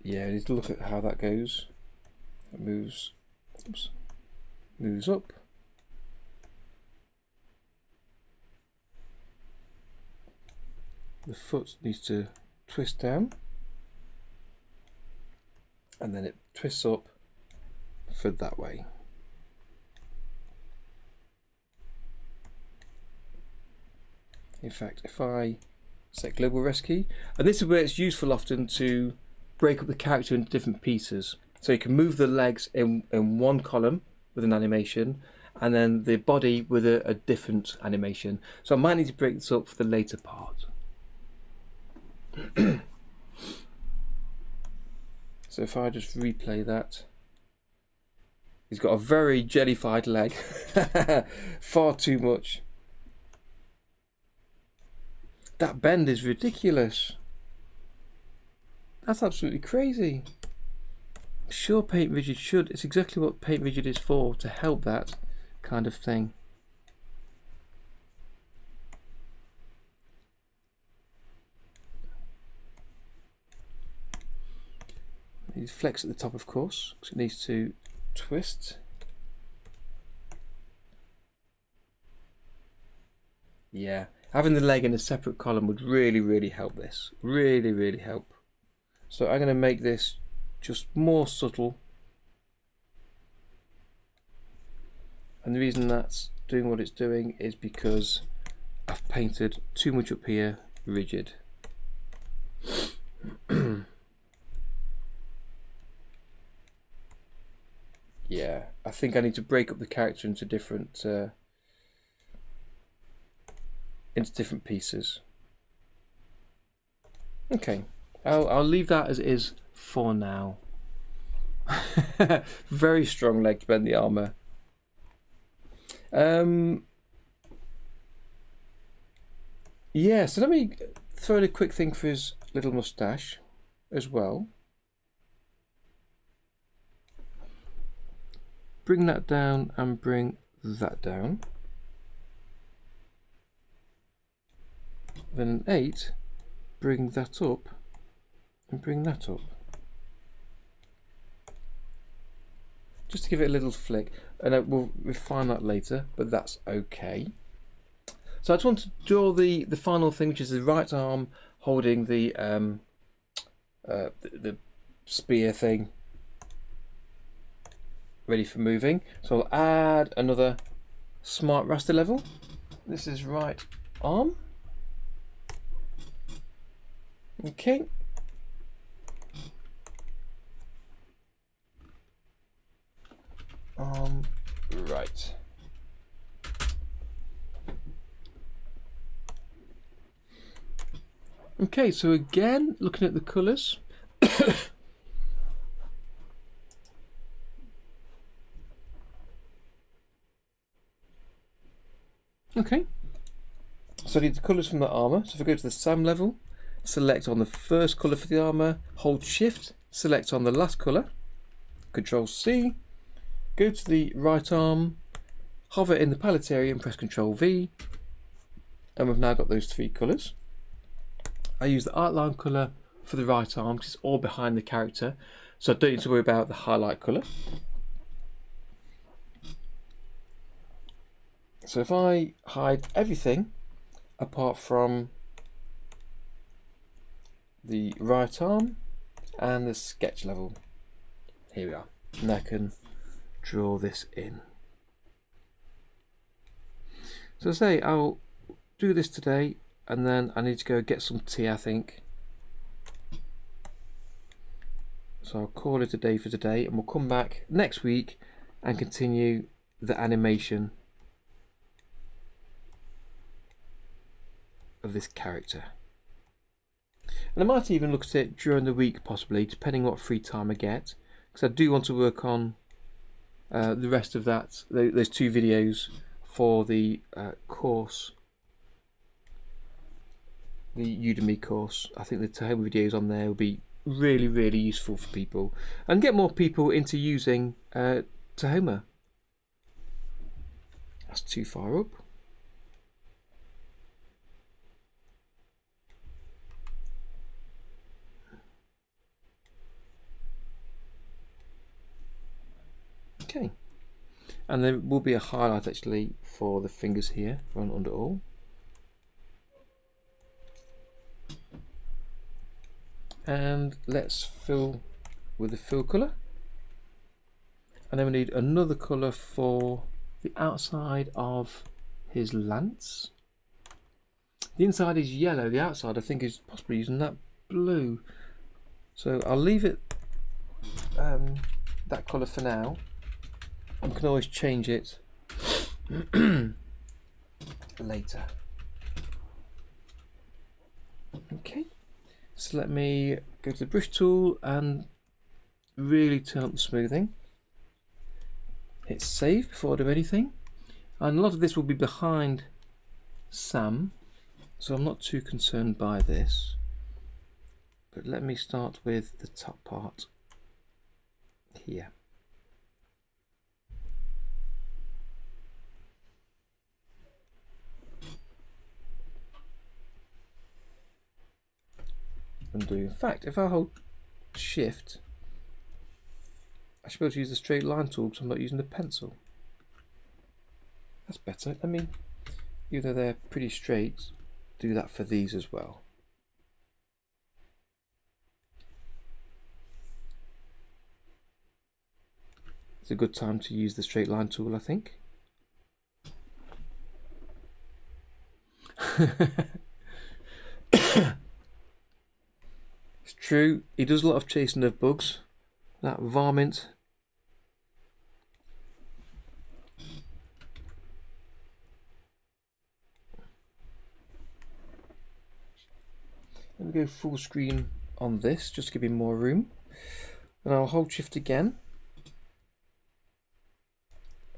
Yeah, I need to look at how that goes. It moves, oops, moves up. The foot needs to twist down, and then it twists up for that way. In fact, if I set global rescue, and this is where it's useful often to break up the character into different pieces. So you can move the legs in one column with an animation, and then the body with a different animation. So I might need to break this up for the later part. So if I just replay that, he's got a very jellified leg. Far too much. That bend is ridiculous. That's absolutely crazy. I'm sure paint rigid should. It's exactly what paint rigid is for, to help that kind of thing. It needs flex at the top, of course, because it needs to twist. Yeah, having the leg in a separate column would really help this. Really help. So I'm going to make this just more subtle. And the reason that's doing what it's doing is because I've painted too much up here rigid. Yeah, I I think I need to break up the character into different pieces. Okay, I'll leave that as it is for now. Very strong leg to bend the armour. Yeah, so let me throw in a quick thing for his little moustache as well. Bring that down and bring that down. Then an 8, bring that up and bring that up. Just to give it a little flick, and we'll refine that later, but that's okay. So I just want to draw the final thing, which is the right arm holding the spear thing, ready for moving. So I'll add another smart raster level. This is right arm. Okay. Right. Okay, so again, looking at the colours. Okay. So I need the colours from the armour. So if I go to the Sam level, select on the first colour for the armour, hold Shift, select on the last colour, Control C, go to the right arm, hover in the palette area and press Control V, and we've now got those 3 colours. I use the outline colour for the right arm because it's all behind the character, so I don't need to worry about the highlight colour. So if I hide everything apart from the right arm and the sketch level, here we are, and I can draw this in. So say I'll do this today, and then I need to go get some tea, I think. So I'll call it a day for today, and we'll come back next week and continue the animation of this character. And I might even look at it during the week, possibly, depending what free time I get, because I do want to work on the rest of that, those 2 videos for the course, the Udemy course. I think the Tahoma videos on there will be really, really useful for people and get more people into using Tahoma. That's too far up. Okay, and there will be a highlight actually for the fingers here, run under all. And let's fill with the fill colour, and then we need another colour for the outside of his lance. The inside is yellow, the outside I think is possibly using that blue, so I'll leave it that colour for now. I can always change it later. Okay, so let me go to the brush tool and really turn up the smoothing. Hit save before I do anything, and a lot of this will be behind Sam, so I'm not too concerned by this, but let me start with the top part here. Undo. In fact, if I hold Shift, I should be able to use the straight line tool because I'm not using the pencil. That's better. Let me, even though they're pretty straight, do that for these as well. It's a good time to use the straight line tool, I think. It's true, he does a lot of chasing of bugs. That varmint Let me go full screen on this, just to give me more room. And I'll hold shift again.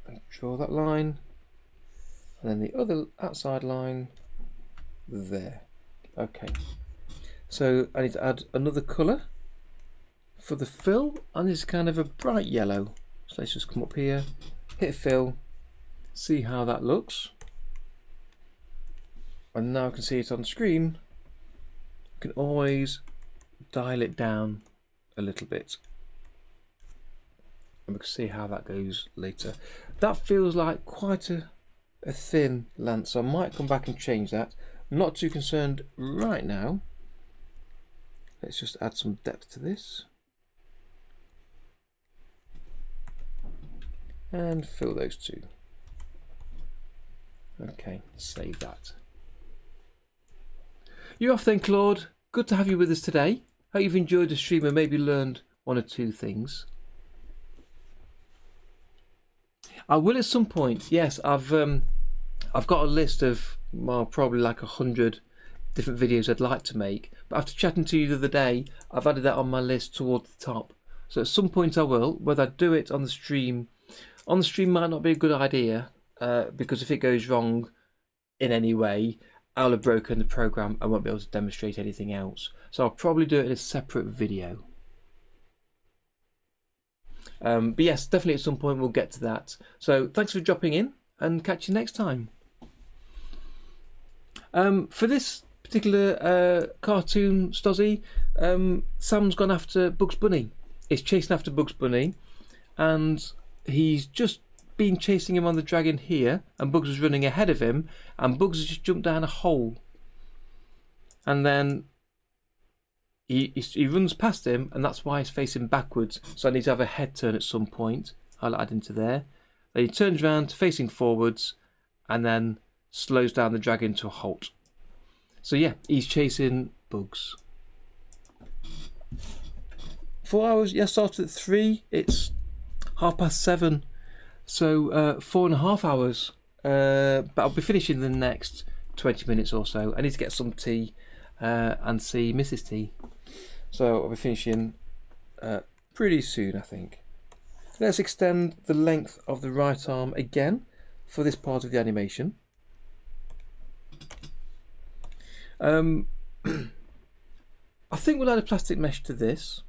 And draw that line. And then the other outside line there. Okay. So I need to add another colour for the fill, and it's kind of a bright yellow. So let's just come up here, hit fill, see how that looks. And now I can see it on the screen. I can always dial it down a little bit. And we can see how that goes later. That feels like quite a thin length, so I might come back and change that. I'm not too concerned right now. Let's just add some depth to this. And fill those two. Okay, save that. You're off then, Claude. Good to have you with us today. Hope you've enjoyed the stream and maybe learned one or two things. I will at some point. Yes, I've got a list of, well, probably like 100 different videos I'd like to make. But after chatting to you the other day, I've added that on my list towards the top. So at some point I will. Whether I do it on the stream might not be a good idea, because if it goes wrong in any way, I'll have broken the program. I won't be able to demonstrate anything else. So I'll probably do it in a separate video. But yes, definitely at some point we'll get to that. So thanks for dropping in, and catch you next time. For this particular cartoon Stozzy, Sam's gone after Bugs Bunny. He's chasing after Bugs Bunny, and he's just been chasing him on the dragon here, and Bugs was running ahead of him, and Bugs has just jumped down a hole, and then he runs past him, and that's why he's facing backwards. So I need to have a head turn at some point. I'll add into there. Then he turns around facing forwards, and then slows down the dragon to a halt. So yeah, he's chasing Bugs. 4 hours. Yeah, started at 3. It's 7:30. So 4.5 hours, but I'll be finishing the next 20 minutes or so. I need to get some tea and see Mrs. T. So I'll be finishing pretty soon, I think. Let's extend the length of the right arm again for this part of the animation. I think we'll add a plastic mesh to this.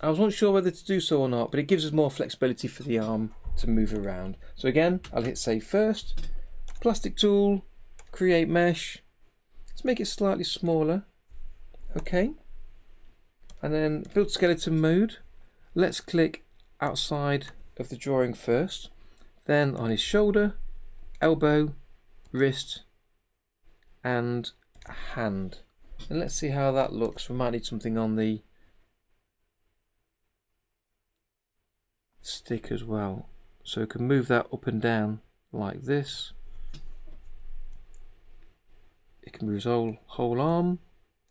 I wasn't sure whether to do so or not, but it gives us more flexibility for the arm to move around. So again, I'll hit save first, plastic tool, create mesh. Let's make it slightly smaller. Okay, and then build skeleton mode. Let's click outside of the drawing first, then on his shoulder, elbow, wrist, and hand. And let's see how that looks. We might need something on the stick as well, so we can move that up and down like this. It can move his whole arm,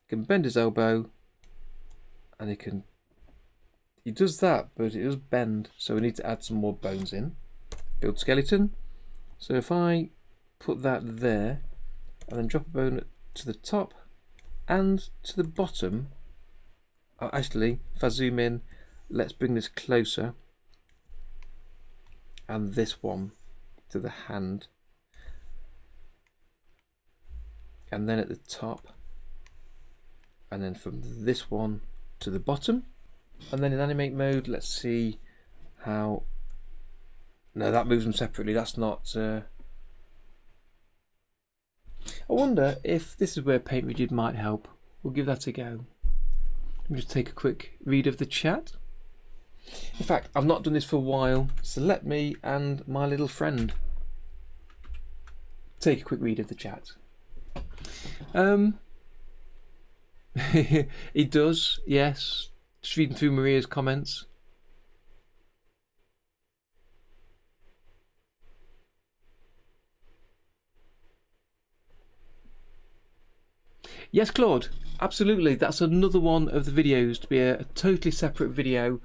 he can bend his elbow, and he does that, but it does bend, so we need to add some more bones in. Build skeleton. So if I put that there and then drop a bone to the top and to the bottom, actually if I zoom in, let's bring this closer, and this one to the hand, and then at the top, and then from this one to the bottom. And then in animate mode, let's see how, no, that moves them separately. That's not I wonder if this is where Paint Rigid might help. We'll give that a go. Let me just take a quick read of the chat. In fact, I've not done this for a while, so let me and my little friend take a quick read of the chat. It does, yes. Just reading through Maria's comments. Yes, Claude, absolutely. That's another one of the videos to be a totally separate video,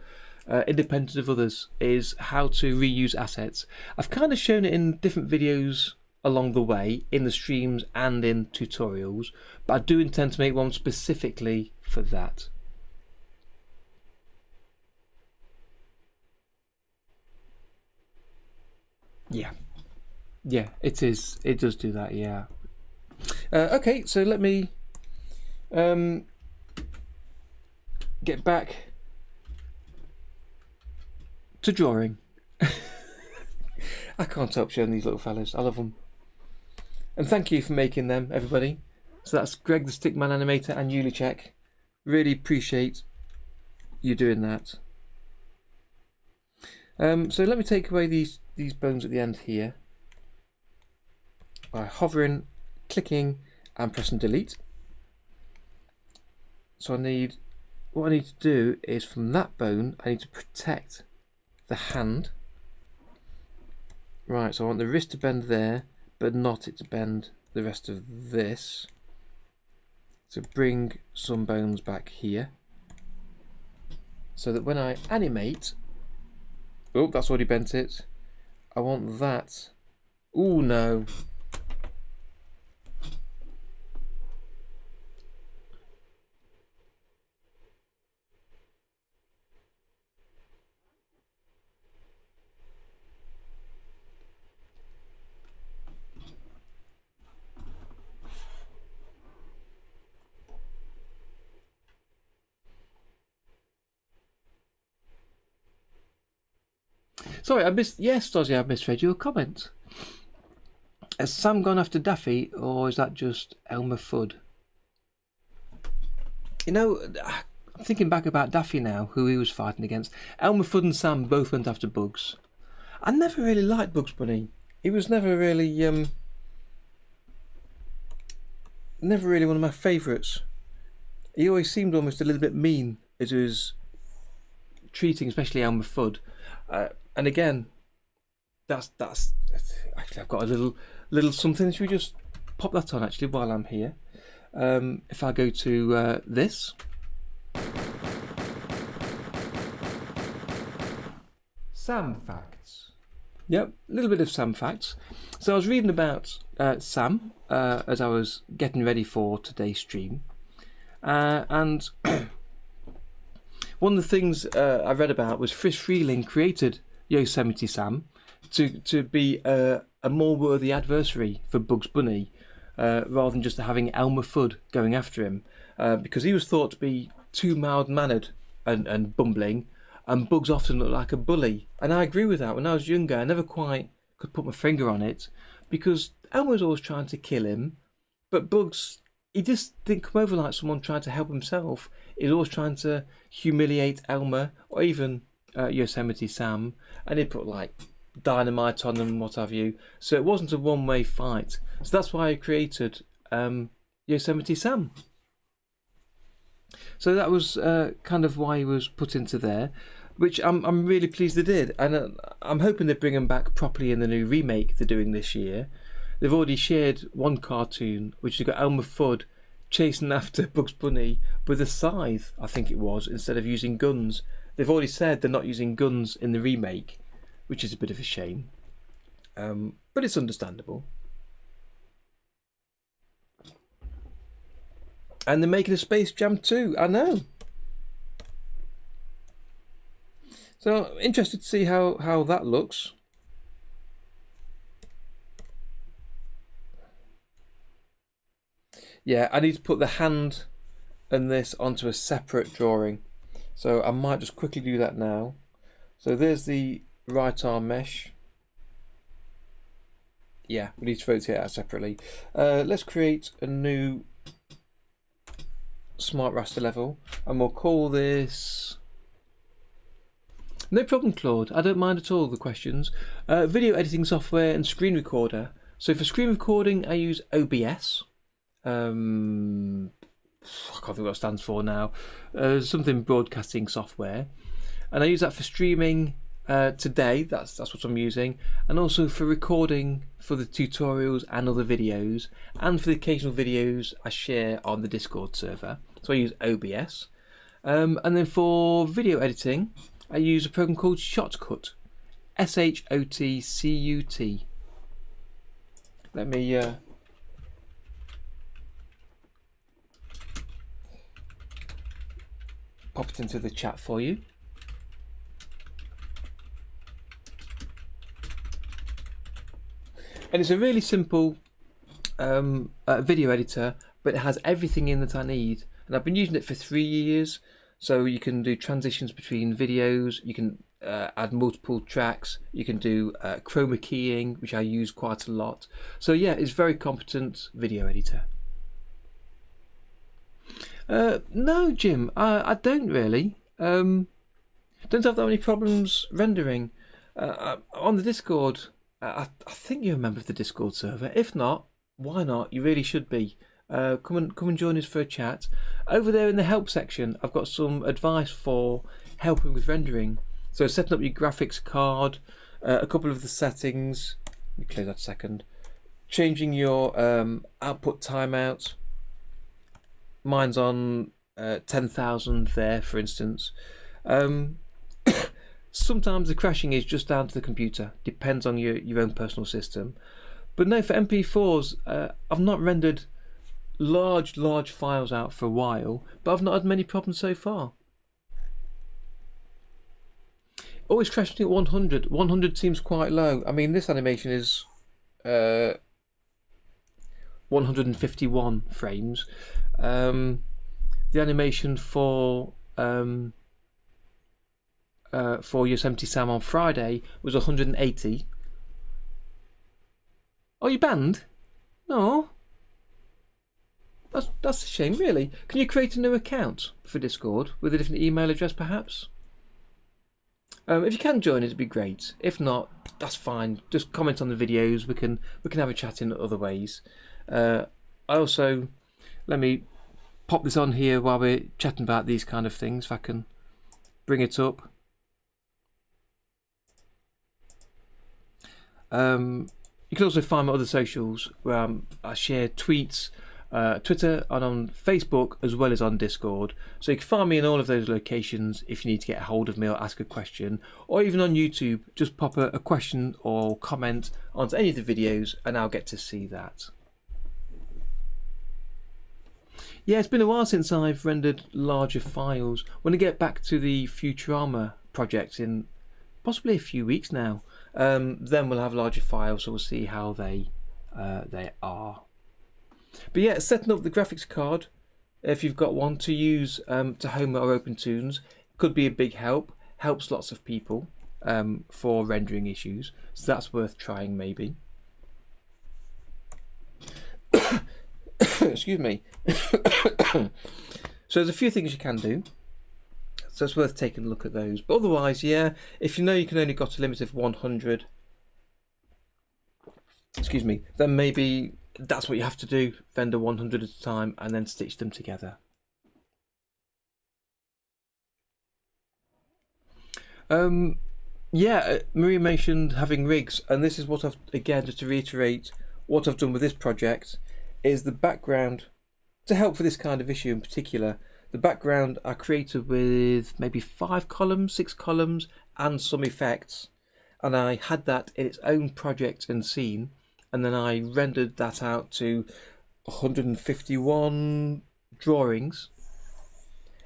independent of others, is how to reuse assets. I've kind of shown it in different videos along the way in the streams and in tutorials, but I do intend to make one specifically for that. Yeah, it is. It does do that. Yeah. Okay, so let me get back to drawing. I can't help showing these little fellas. I love them. And thank you for making them, everybody. So that's Greg the Stickman Animator and Yulichek. Really appreciate you doing that. So let me take away these bones at the end here by hovering, clicking and pressing delete. So what I need to do is from that bone I need to protect the hand. Right, so I want the wrist to bend there, but not it to bend the rest of this. So bring some bones back here, so that when I animate, oh, that's already bent it. I want that. Oh no. Sorry, I misread your comment. Has Sam gone after Daffy, or is that just Elmer Fudd? You know, I'm thinking back about Daffy now, who he was fighting against. Elmer Fudd and Sam both went after Bugs. I never really liked Bugs Bunny. He was never really one of my favourites. He always seemed almost a little bit mean as he was treating, especially Elmer Fudd. And again, that's actually, I've got a little something. Should we just pop that on actually while I'm here? If I go to this, Sam facts. Yep, a little bit of Sam facts. So I was reading about Sam as I was getting ready for today's stream, and one of the things I read about was Frisch Freleng created Yosemite Sam to be a more worthy adversary for Bugs Bunny, rather than just having Elmer Fudd going after him, because he was thought to be too mild-mannered and bumbling, and Bugs often looked like a bully. And I agree with that. When I was younger, I never quite could put my finger on it, because Elmer was always trying to kill him, but Bugs, he just didn't come over like someone trying to help himself. He was always trying to humiliate Elmer, or even Yosemite Sam, and he'd put like dynamite on them and what have you. So it wasn't a one-way fight. So that's why I created Yosemite Sam. So that was kind of why he was put into there, which I'm really pleased they did, and I'm hoping they bring him back properly in the new remake they're doing this year. They've already shared one cartoon which has got Elmer Fudd chasing after Bugs Bunny with a scythe, I think it was, instead of using guns. They've already said they're not using guns in the remake, which is a bit of a shame, but it's understandable. And they're making a Space Jam 2, I know. So interested to see how that looks. Yeah, I need to put the hand and this onto a separate drawing. So I might just quickly do that now. So there's the right arm mesh. Yeah, we need to rotate it out separately. Let's create a new smart raster level, and we'll call this... No problem, Claude. I don't mind at all the questions. Video editing software and screen recorder. So for screen recording, I use OBS. I can't think what it stands for now. Something broadcasting software, and I use that for streaming today. That's what I'm using, and also for recording for the tutorials and other videos, and for the occasional videos I share on the Discord server. So I use OBS, and then for video editing, I use a program called Shotcut, SHOTCUT. let me pop it into the chat for you. And it's a really simple video editor, but it has everything in that I need. And I've been using it for 3 years, so you can do transitions between videos, you can add multiple tracks, you can do chroma keying, which I use quite a lot. So yeah, it's a very competent video editor. No, Jim, I don't really. Don't have that many problems rendering. On the Discord, I think you're a member of the Discord server. If not, why not? You really should be. Come and join us for a chat. Over there in the help section, I've got some advice for helping with rendering. So setting up your graphics card, a couple of the settings. Let me clear that a second. Changing your output timeout. Mine's on 10,000 there, for instance. Sometimes the crashing is just down to the computer. Depends on your own personal system. But no, for MP4s, I've not rendered large files out for a while, but I've not had many problems so far. Always crashing at 100. 100 seems quite low. I mean, this animation is 151 frames. The animation for Yosemite Sam on Friday was 180. Oh, you banned? No. That's a shame, really. Can you create a new account for Discord with a different email address, perhaps? If you can join it, it'd be great. If not, that's fine. Just comment on the videos. We can have a chat in other ways. I also, let me pop this on here while we're chatting about these kind of things. If I can bring it up. You can also find my other socials where I share tweets, Twitter and on Facebook, as well as on Discord. So you can find me in all of those locations if you need to get a hold of me or ask a question, or even on YouTube. Just pop a question or comment onto any of the videos and I'll get to see that. Yeah, it's been a while since I've rendered larger files. When I get back to the Futurama project in possibly a few weeks now, then we'll have larger files, so we'll see how they are. But yeah, setting up the graphics card, if you've got one, to use Tahoma or OpenToonz could be a big help. Helps lots of people for rendering issues, so that's worth trying maybe. Excuse me. So there's a few things you can do, so it's worth taking a look at those. But otherwise, yeah, if you know you can only got a limit of 100, excuse me, then maybe that's what you have to do. Render 100 at a time and then stitch them together. Yeah, Maria mentioned having rigs, and this is what I've, again, just to reiterate, what I've done with this project is the background, to help for this kind of issue in particular. The background I created with maybe 5 columns, 6 columns, and some effects, and I had that in its own project and scene, and then I rendered that out to 151 drawings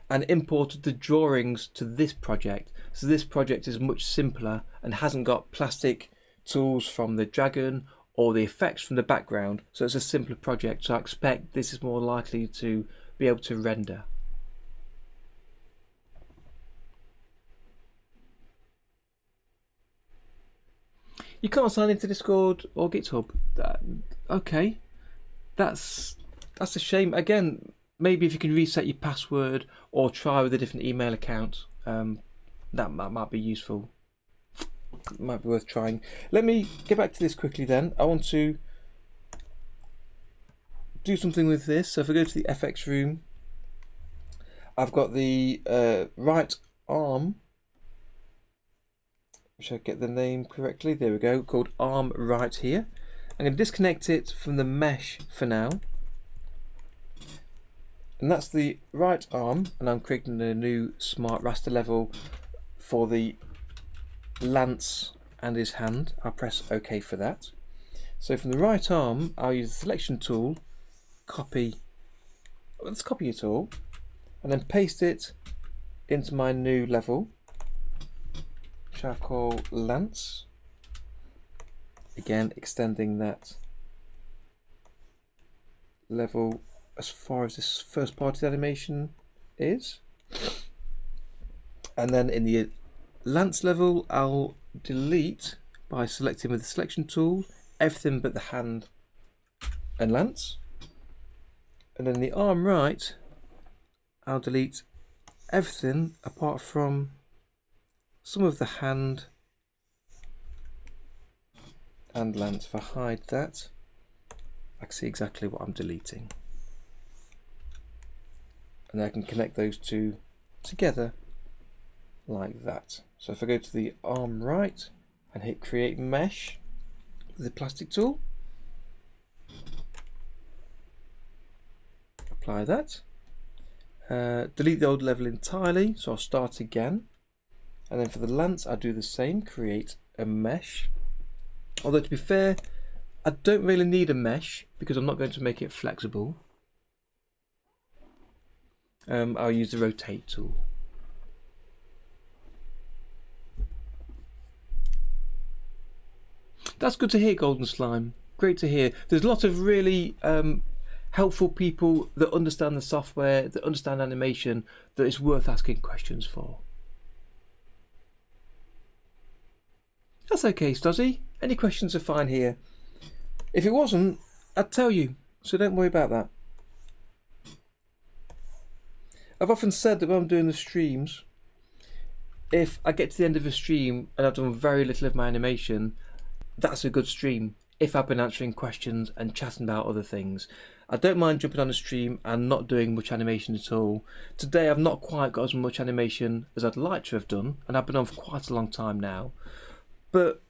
and imported the drawings to this project. So this project is much simpler and hasn't got plastic tools from the dragon or the effects from the background, so it's a simpler project. So I expect this is more likely to be able to render. You can't sign into Discord or GitHub. Okay, that's a shame. Again, maybe if you can reset your password or try with a different email account, that might be useful. Might be worth trying. Let me get back to this quickly then. I want to do something with this. So if I go to the FX room, I've got the right arm. Should I get the name correctly? There we go, called arm right here. I'm going to disconnect it from the mesh for now. And that's the right arm, and I'm creating a new smart raster level for the lance and his hand. I'll press OK for that. So from the right arm, I'll use the selection tool, let's copy it all, and then paste it into my new level, which I'll call Lance. Again, extending that level as far as this first part of the animation is. And then in the Lance level, I'll delete by selecting with the selection tool everything but the hand and Lance. And then the arm right, I'll delete everything apart from some of the hand and Lance. If I hide that, I can see exactly what I'm deleting. And then I can connect those two together like that. So if I go to the arm right and hit create mesh with the plastic tool, apply that, delete the old level entirely, so I'll start again, and then for the Lance I'll do the same, create a mesh. Although to be fair, I don't really need a mesh because I'm not going to make it flexible. I'll use the rotate tool. That's good to hear, Golden Slime. Great to hear. There's a lot of really helpful people that understand the software, that understand animation, that it's worth asking questions for. That's okay, Stozzy. Any questions are fine here. If it wasn't, I'd tell you, so don't worry about that. I've often said that when I'm doing the streams, if I get to the end of a stream and I've done very little of my animation, that's a good stream. If I've been answering questions and chatting about other things, I don't mind jumping on a stream and not doing much animation at all. Today I've not quite got as much animation as I'd like to have done, and I've been on for quite a long time now. But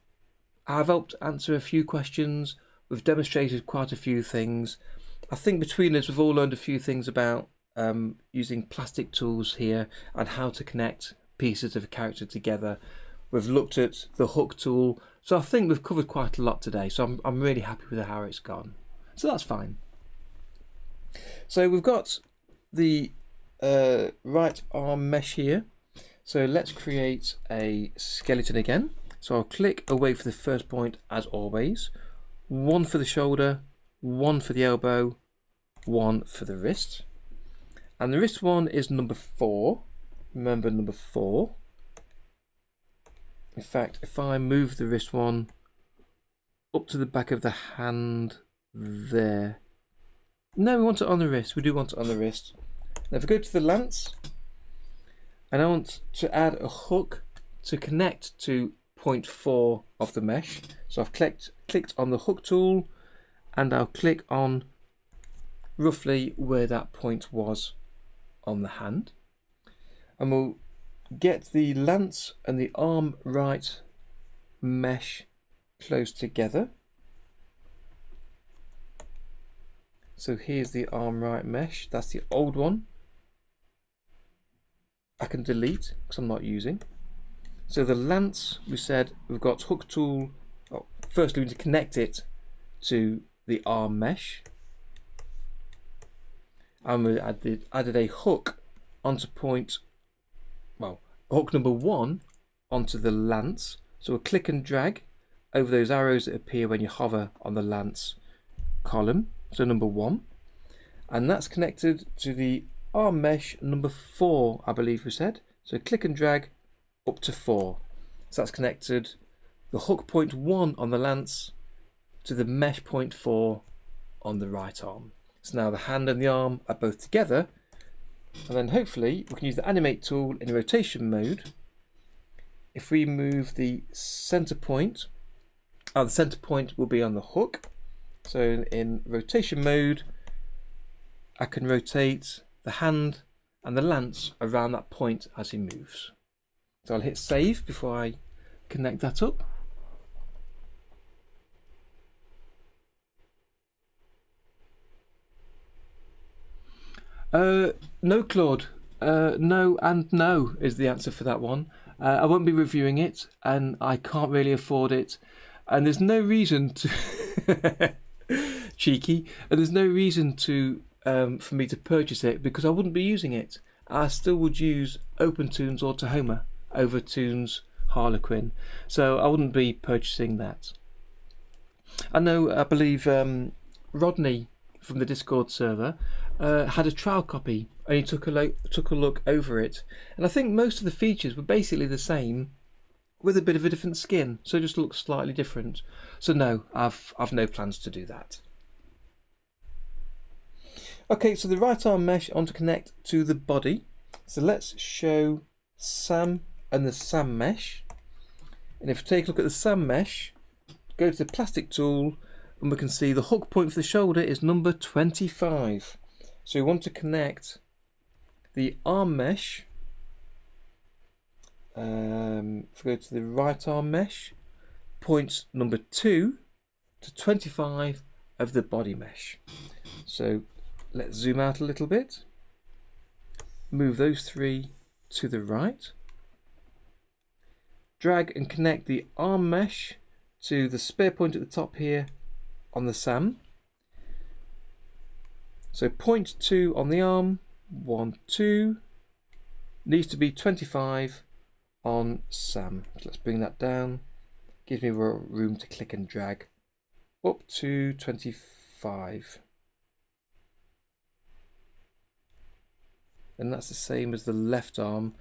I've helped answer a few questions, we've demonstrated quite a few things. I think between us we've all learned a few things about using plastic tools here and how to connect pieces of a character together. We've looked at the hook tool, so I think we've covered quite a lot today, so I'm really happy with how it's gone. So that's fine. So we've got the right arm mesh here, so let's create a skeleton again. So I'll click away for the first point as always, one for the shoulder, one for the elbow, one for the wrist, and the wrist one is number 4. Remember number 4. In fact, if I move the wrist one up to the back of the hand there. No, we want it on the wrist. We do want it on the wrist. Now if we go to the Lance, and I want to add a hook to connect to point 4 of the mesh. So I've clicked on the hook tool, and I'll click on roughly where that point was on the hand. And we'll get the Lance and the arm right mesh close together. So here's the arm right mesh, that's the old one. I can delete because I'm not using. So the Lance, we said we've got hook tool. Oh, firstly we need to connect it to the arm mesh. And we added a hook onto point, well, hook number 1 onto the Lance. So we'll click and drag over those arrows that appear when you hover on the Lance column. So number 1, and that's connected to the arm mesh number 4, I believe we said. So click and drag up to 4. So that's connected the hook point 1 on the Lance to the mesh point 4 on the right arm. So now the hand and the arm are both together, and then hopefully we can use the animate tool in rotation mode. If we move the center point, the center point will be on the hook. So in rotation mode, I can rotate the hand and the Lance around that point as he moves. So I'll hit save before I connect that up. No, Claude. No and no is the answer for that one. I won't be reviewing it, and I can't really afford it, and there's no reason to Cheeky. And there's no reason to for me to purchase it because I wouldn't be using it. I still would use OpenToonz or Tahoma over Toonz Harlequin, so I wouldn't be purchasing that. I believe Rodney from the Discord server had a trial copy and he took a look over it, and I think most of the features were basically the same with a bit of a different skin, so it just looks slightly different. So no, I've no plans to do that. Okay, so the right arm mesh on to connect to the body. So let's show Sam and the Sam mesh. And if we take a look at the Sam mesh, go to the plastic tool, and we can see the hook point for the shoulder is number 25. So we want to connect the arm mesh. If we go to the right arm mesh, points number 2 to 25 of the body mesh. So let's zoom out a little bit, move those 3 to the right, drag and connect the arm mesh to the spare point at the top here on the Sam. So point 2 on the arm, 1, 2, needs to be 25 on Sam. So let's bring that down, gives me room to click and drag up to 25. And that's the same as the left arm.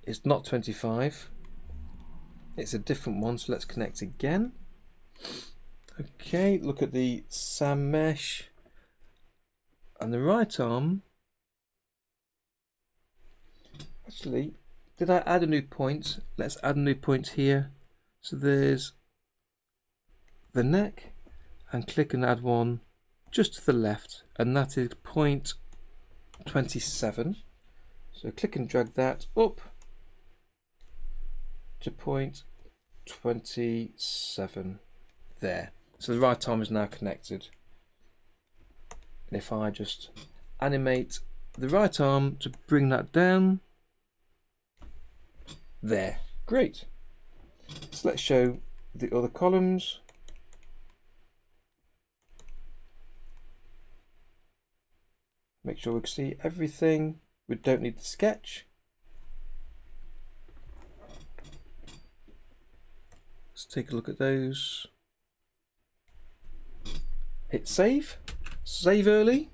It's not 25, it's a different one, so let's connect again. Okay, look at the Sam mesh and the right arm. Actually, did I add a new point? Let's add a new point here. So there's the neck, and click and add one just to the left, and that is point 27. So click and drag that up to point 27 there. So the right arm is now connected. And if I just animate the right arm to bring that down, there, great. So let's show the other columns. Make sure we can see everything. We don't need the sketch. Let's take a look at those. Hit save, save early,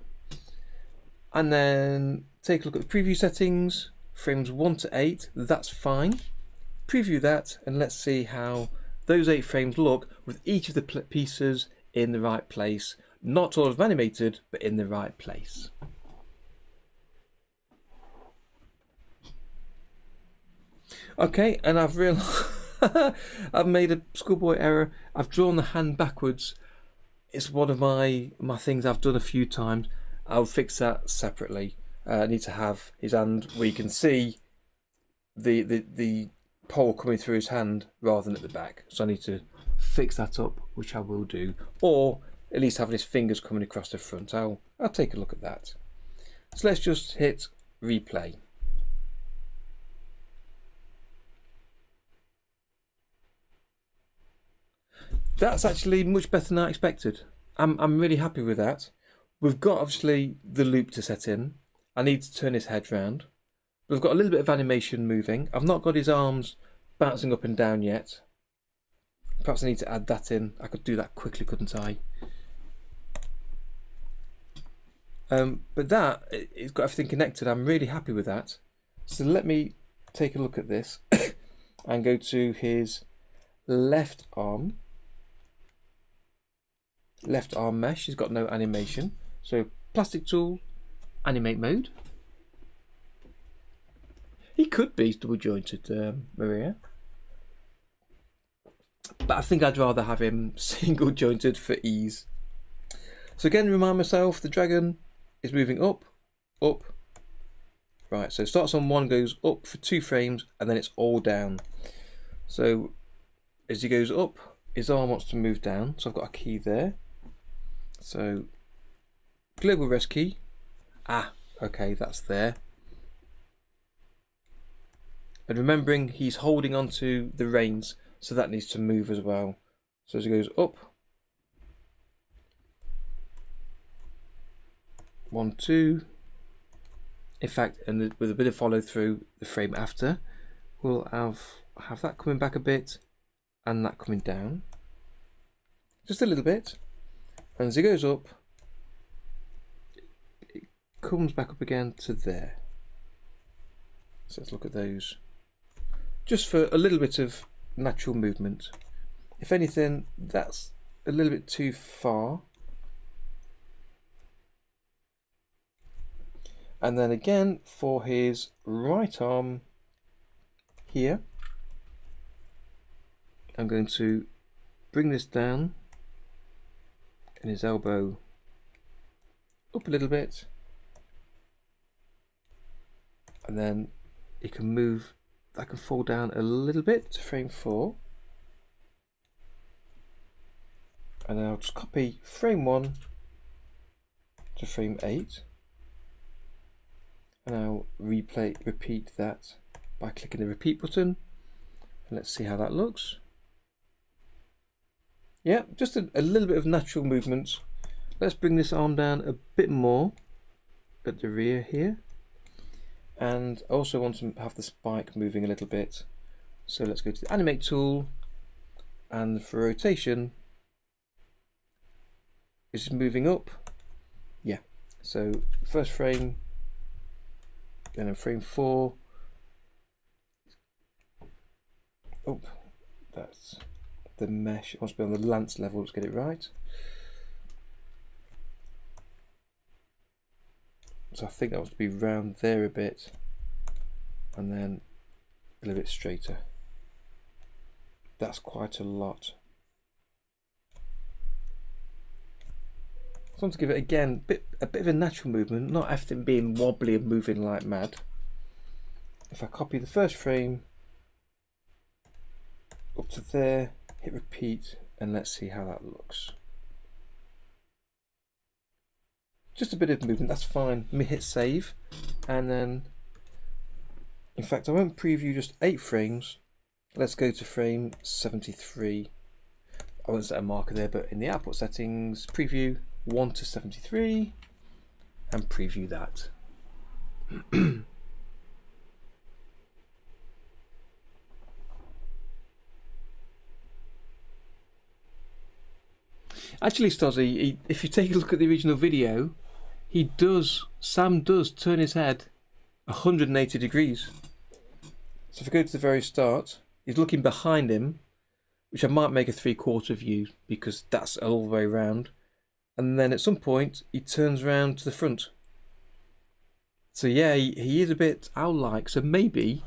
and then take a look at the preview settings, frames 1 to 8, that's fine. Preview that and let's see how those 8 frames look with each of the pieces in the right place. Not all of them animated, but in the right place. Okay, and I've realised I've made a schoolboy error. I've drawn the hand backwards. It's one of my things I've done a few times. I'll fix that separately. I need to have his hand where you can see the pole coming through his hand rather than at the back. So I need to fix that up, which I will do. Or at least having his fingers coming across the front. I'll take a look at that. So let's just hit replay. That's actually much better than I expected. I'm really happy with that. We've got obviously the loop to set in. I need to turn his head round. We've got a little bit of animation moving. I've not got his arms bouncing up and down yet. Perhaps I need to add that in. I could do that quickly, couldn't I? But that, it's got everything connected. I'm really happy with that. So let me take a look at this and go to his left arm. Left arm mesh, he's got no animation. So plastic tool, animate mode. He could be double jointed, Maria. But I think I'd rather have him single jointed for ease. So again, remind myself, the dragon is moving up, up. Right, so it starts on 1, goes up for 2 frames, and then it's all down. So as he goes up, his arm wants to move down. So I've got a key there. So global rest key. Okay, that's there. And remembering he's holding onto the reins, so that needs to move as well. So as it goes up, 1, 2. In fact, and with a bit of follow through, the frame after, we'll have that coming back a bit and that coming down. Just a little bit. And as it goes up, it comes back up again to there. So let's look at those. Just for a little bit of natural movement. If anything, that's a little bit too far. And then again for his right arm here, I'm going to bring this down and his elbow up a little bit, and then it can move, that can fall down a little bit to frame 4, and then I'll just copy frame 1 to frame 8. And I'll repeat that by clicking the repeat button, and let's see how that looks. Yeah, just a little bit of natural movement. Let's bring this arm down a bit more at the rear here, and I also want to have the spike moving a little bit. So let's go to the animate tool, and for rotation, is it moving up? Yeah, so first frame, then in frame 4, oh, that's the mesh. It wants to be on the lance level. Let's get it right. So I think that wants to be round there a bit, and then a little bit straighter. That's quite a lot. I want to give it again a bit of a natural movement, not everything being wobbly and moving like mad. If I copy the first frame up to there, hit repeat, and let's see how that looks. Just a bit of movement, that's fine. Let me hit save, and then, in fact, I won't preview just 8 frames. Let's go to frame 73. I won't set a marker there, but in the output settings, preview 1 to 73, and preview that. Actually, Stozzy, if you take a look at the original video, Sam does turn his head 180 degrees. So if I go to the very start, he's looking behind him, which I might make a 3/4 view because that's all the way around. And then at some point, he turns around to the front. So yeah, he is a bit owl-like, so maybe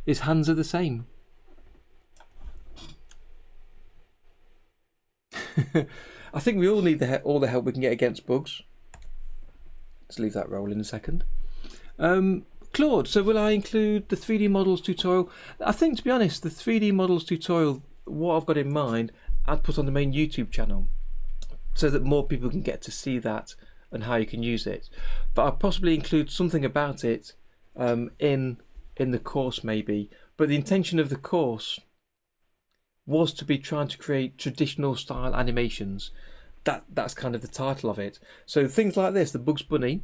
his hands are the same. I think we all need all the help we can get against bugs. Let's leave that roll in a second. Claude, so will I include the 3D models tutorial? I think, to be honest, the 3D models tutorial, what I've got in mind, I'd put on the main YouTube channel so that more people can get to see that and how you can use it. But I'll possibly include something about it in the course maybe. But the intention of the course was to be trying to create traditional style animations. That's kind of the title of it. So things like this, the Bugs Bunny,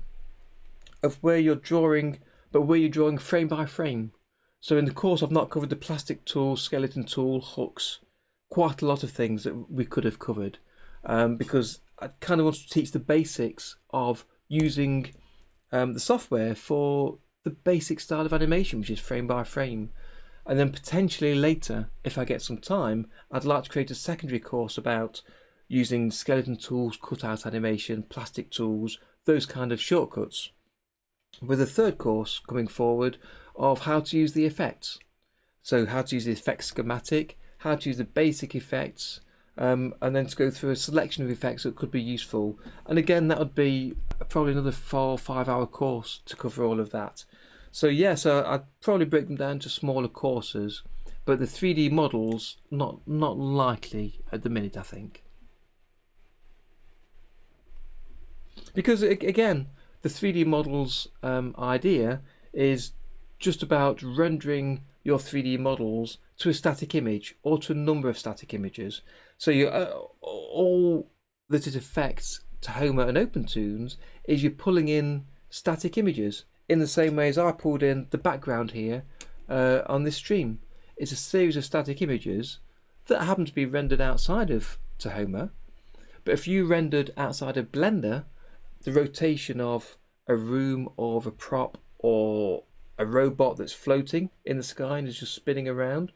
of where you're drawing, but where you're drawing frame by frame. So in the course I've not covered the plastic tool, skeleton tool, hooks, quite a lot of things that we could have covered, because I kind of want to teach the basics of using the software for the basic style of animation, which is frame by frame. And then potentially later, if I get some time, I'd like to create a secondary course about using skeleton tools, cutout animation, plastic tools, those kind of shortcuts. With a third course coming forward of how to use the effects. So how to use the effects schematic, how to use the basic effects, and then to go through a selection of effects that could be useful. And again, that would be probably another 4 or 5 hour course to cover all of that. So yes, I'd probably break them down to smaller courses, but the 3D models, not likely at the minute, I think. Because again, the 3D models idea is just about rendering your 3D models to a static image or to a number of static images. So you all that it affects Tahoma and OpenToonz is you're pulling in static images in the same way as I pulled in the background here on this stream. It's a series of static images that happen to be rendered outside of Tahoma, but if you rendered outside of Blender, the rotation of a room or of a prop or a robot that's floating in the sky and is just spinning around,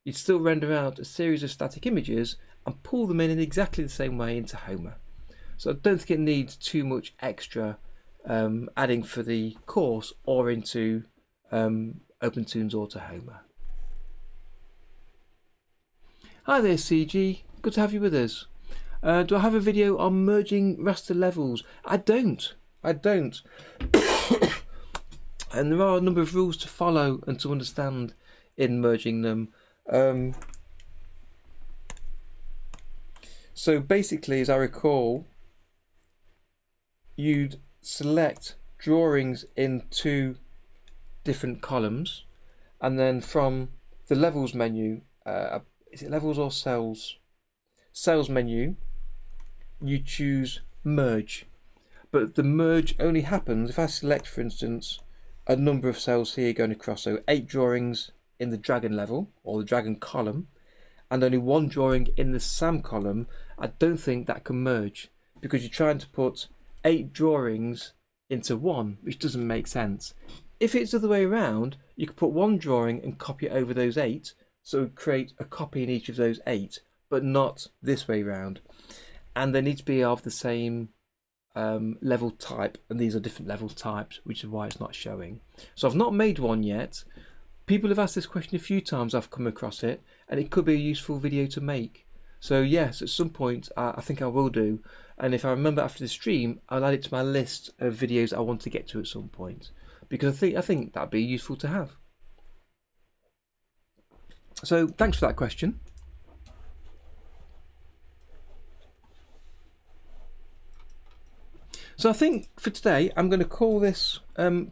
you'd still render out a series of static images and pull them in exactly the same way into Tahoma. So I don't think it needs too much extra adding for the course or into OpenToonz or Tahoma. Hi there CG, good to have you with us. Do I have a video on merging raster levels? I don't. And there are a number of rules to follow and to understand in merging them. So basically, as I recall, you'd select drawings in 2 different columns, and then from the levels menu, is it levels or cells? Cells menu, you choose merge, but the merge only happens if I select, for instance, a number of cells here going across, so 8 drawings in the dragon level or the dragon column and only 1 drawing in the Sam column. I don't think that can merge because you're trying to put 8 drawings into 1, which doesn't make sense. If it's the other way around, you could put 1 drawing and copy it over those 8, so create a copy in each of those 8, but not this way round. And they need to be of the same level type, and these are different level types, which is why it's not showing. So I've not made one yet. People have asked this question a few times, I've come across it, and it could be a useful video to make. So yes, at some point I think I will do, and if I remember after the stream, I'll add it to my list of videos I want to get to at some point, because I think that'd be useful to have. So thanks for that question. So I think for today I'm going to call this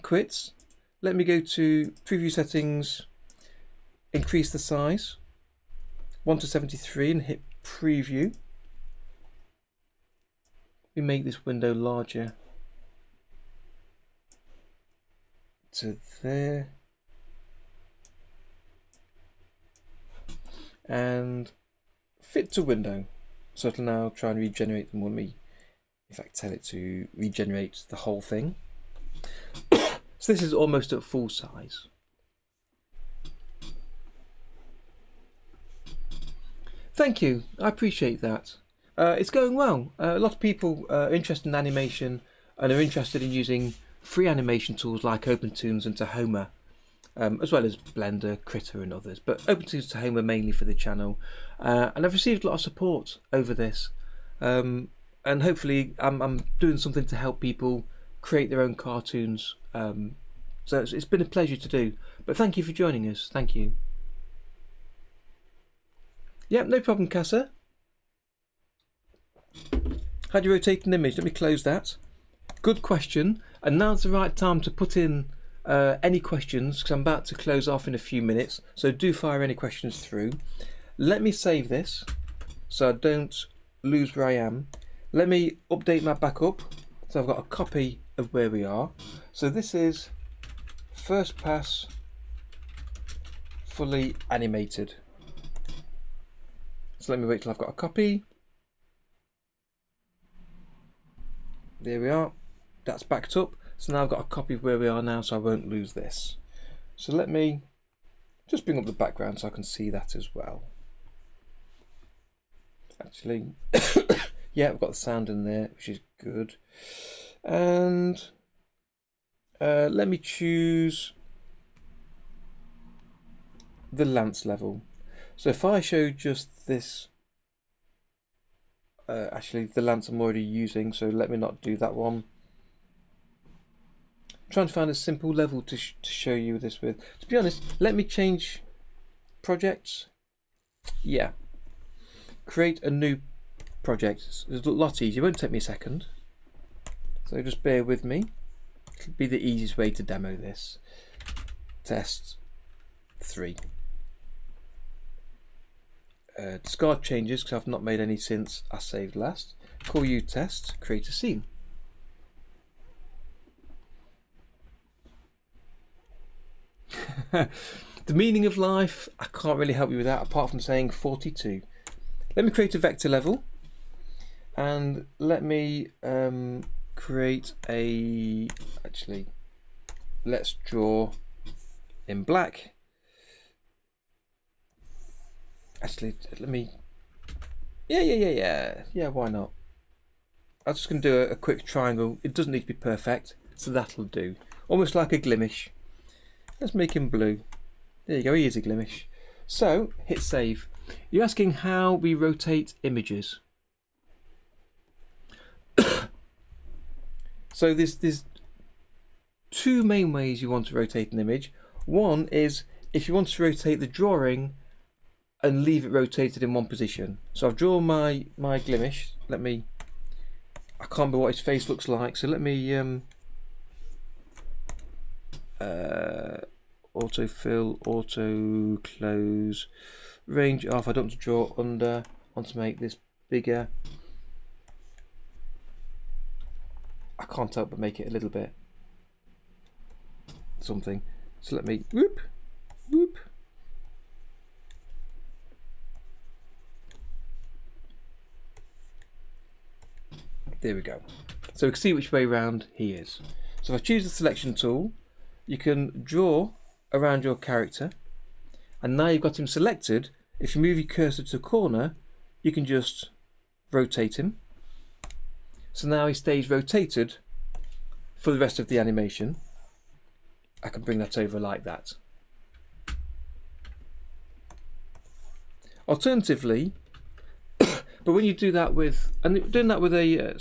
quits. Let me go to preview settings, increase the size 1 to 73 and hit preview. We make this window larger to there, and fit to window. So it'll now try and regenerate them when we in fact tell it to regenerate the whole thing. So this is almost at full size. Thank you, I appreciate that. It's going well. A lot of people are interested in animation and are interested in using free animation tools like OpenToonz and Tahoma, as well as Blender, Critter and others, but OpenToonz and Tahoma mainly for the channel. And I've received a lot of support over this. And hopefully I'm doing something to help people create their own cartoons. So it's been a pleasure to do. But thank you for joining us. Thank you. Yep, no problem, Casa. How do you rotate an image? Let me close that. Good question. And now's the right time to put in any questions, because I'm about to close off in a few minutes. So do fire any questions through. Let me save this so I don't lose where I am. Let me update my backup, so I've got a copy of where we are. So this is first pass fully animated. So let me wait till I've got a copy. There we are, that's backed up. So now I've got a copy of where we are now, so I won't lose this. So let me just bring up the background so I can see that as well. Actually, yeah, I've got the sound in there, which is good. And let me choose the lance level. So if I show just this, actually the lance I'm already using, so let me not do that one. I'm trying to find a simple level to show you this with. To be honest, let me change projects. Yeah. Create a new project. It's a lot easier. It won't take me a second. So just bear with me. It'll be the easiest way to demo this. Test 3. Discard changes because I've not made any since I saved last. call you test, create a scene. The meaning of life, I can't really help you with that apart from saying 42. Let me create a vector level and let me create a, actually let's draw in black. Actually, let me, yeah, why not? I'm just going to do a quick triangle. It doesn't need to be perfect, so that'll do. Almost like a glimish. Let's make him blue. There you go, he is a glimish. So, hit save. You're asking how we rotate images. So there's two main ways you want to rotate an image. One is if you want to rotate the drawing and leave it rotated in one position. So I've drawn my glimish. Let me, I can't remember what his face looks like, so let me autofill, auto close, range off. I don't want to draw under, I want to make this bigger. I can't help but make it a little bit something. So let me whoop, whoop. There we go. So we can see which way round he is. So if I choose the selection tool, you can draw around your character, and now you've got him selected. If you move your cursor to a corner, you can just rotate him. So now he stays rotated for the rest of the animation. I can bring that over like that. Alternatively, but when you do that with, and doing that with a,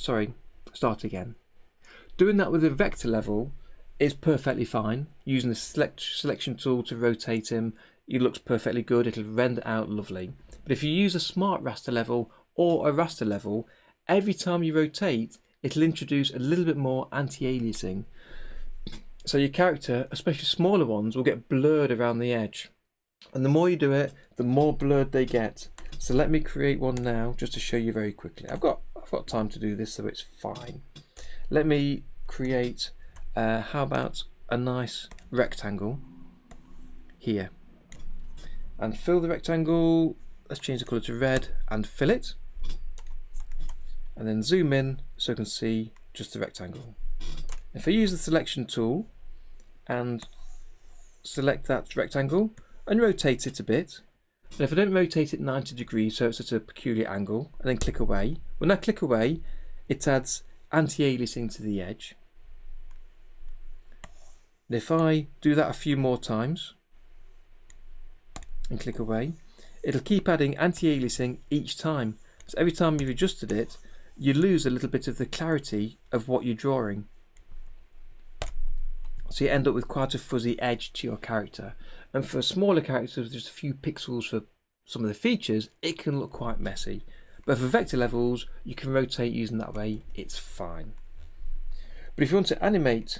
doing that with a vector level is perfectly fine. Using the selection tool to rotate him, he looks perfectly good. It'll render out lovely. But if you use a smart raster level or a raster level, every time you rotate, it'll introduce a little bit more anti-aliasing. So your character, especially smaller ones, will get blurred around the edge. And the more you do it, the more blurred they get. So let me create one now just to show you very quickly. I've got time to do this, so it's fine. Let me create, how about a nice rectangle here. And fill the rectangle, let's change the colour to red and fill it. And then zoom in so I can see just the rectangle. If I use the selection tool and select that rectangle and rotate it a bit, and if I don't rotate it 90 degrees so it's at a peculiar angle, and then click away, when I click away it adds anti-aliasing to the edge. And if I do that a few more times and click away, it'll keep adding anti-aliasing each time. So every time you've adjusted it, you lose a little bit of the clarity of what you're drawing. So you end up with quite a fuzzy edge to your character. And for smaller characters with just a few pixels for some of the features, it can look quite messy. But for vector levels, you can rotate using that way, it's fine. But if you want to animate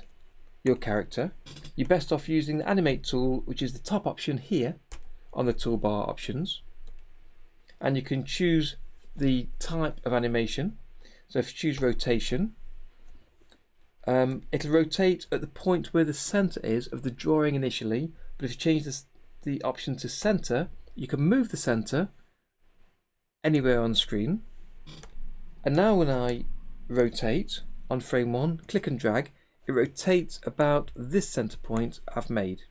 your character, you're best off using the animate tool, which is the top option here on the toolbar options. And you can choose the type of animation. So if you choose rotation, it'll rotate at the point where the center is of the drawing initially, but if you change the option to center, you can move the center anywhere on screen. And now when I rotate on frame 1, click and drag, it rotates about this center point I've made.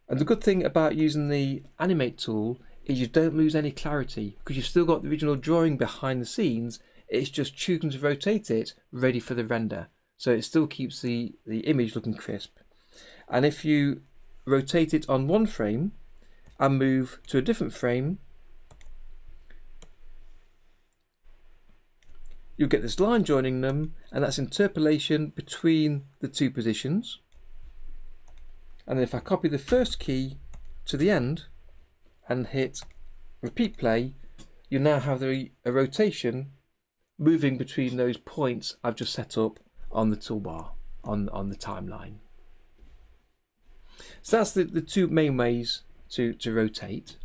And the good thing about using the animate tool is you don't lose any clarity because you've still got the original drawing behind the scenes. It's just choosing to rotate it ready for the render, so it still keeps the image looking crisp. And if you rotate it on one frame and move to a different frame, you'll get this line joining them, and that's interpolation between the two positions. And then if I copy the first key to the end and hit repeat play, you now have a rotation moving between those points I've just set up on the toolbar, on the timeline. So that's the two main ways to rotate.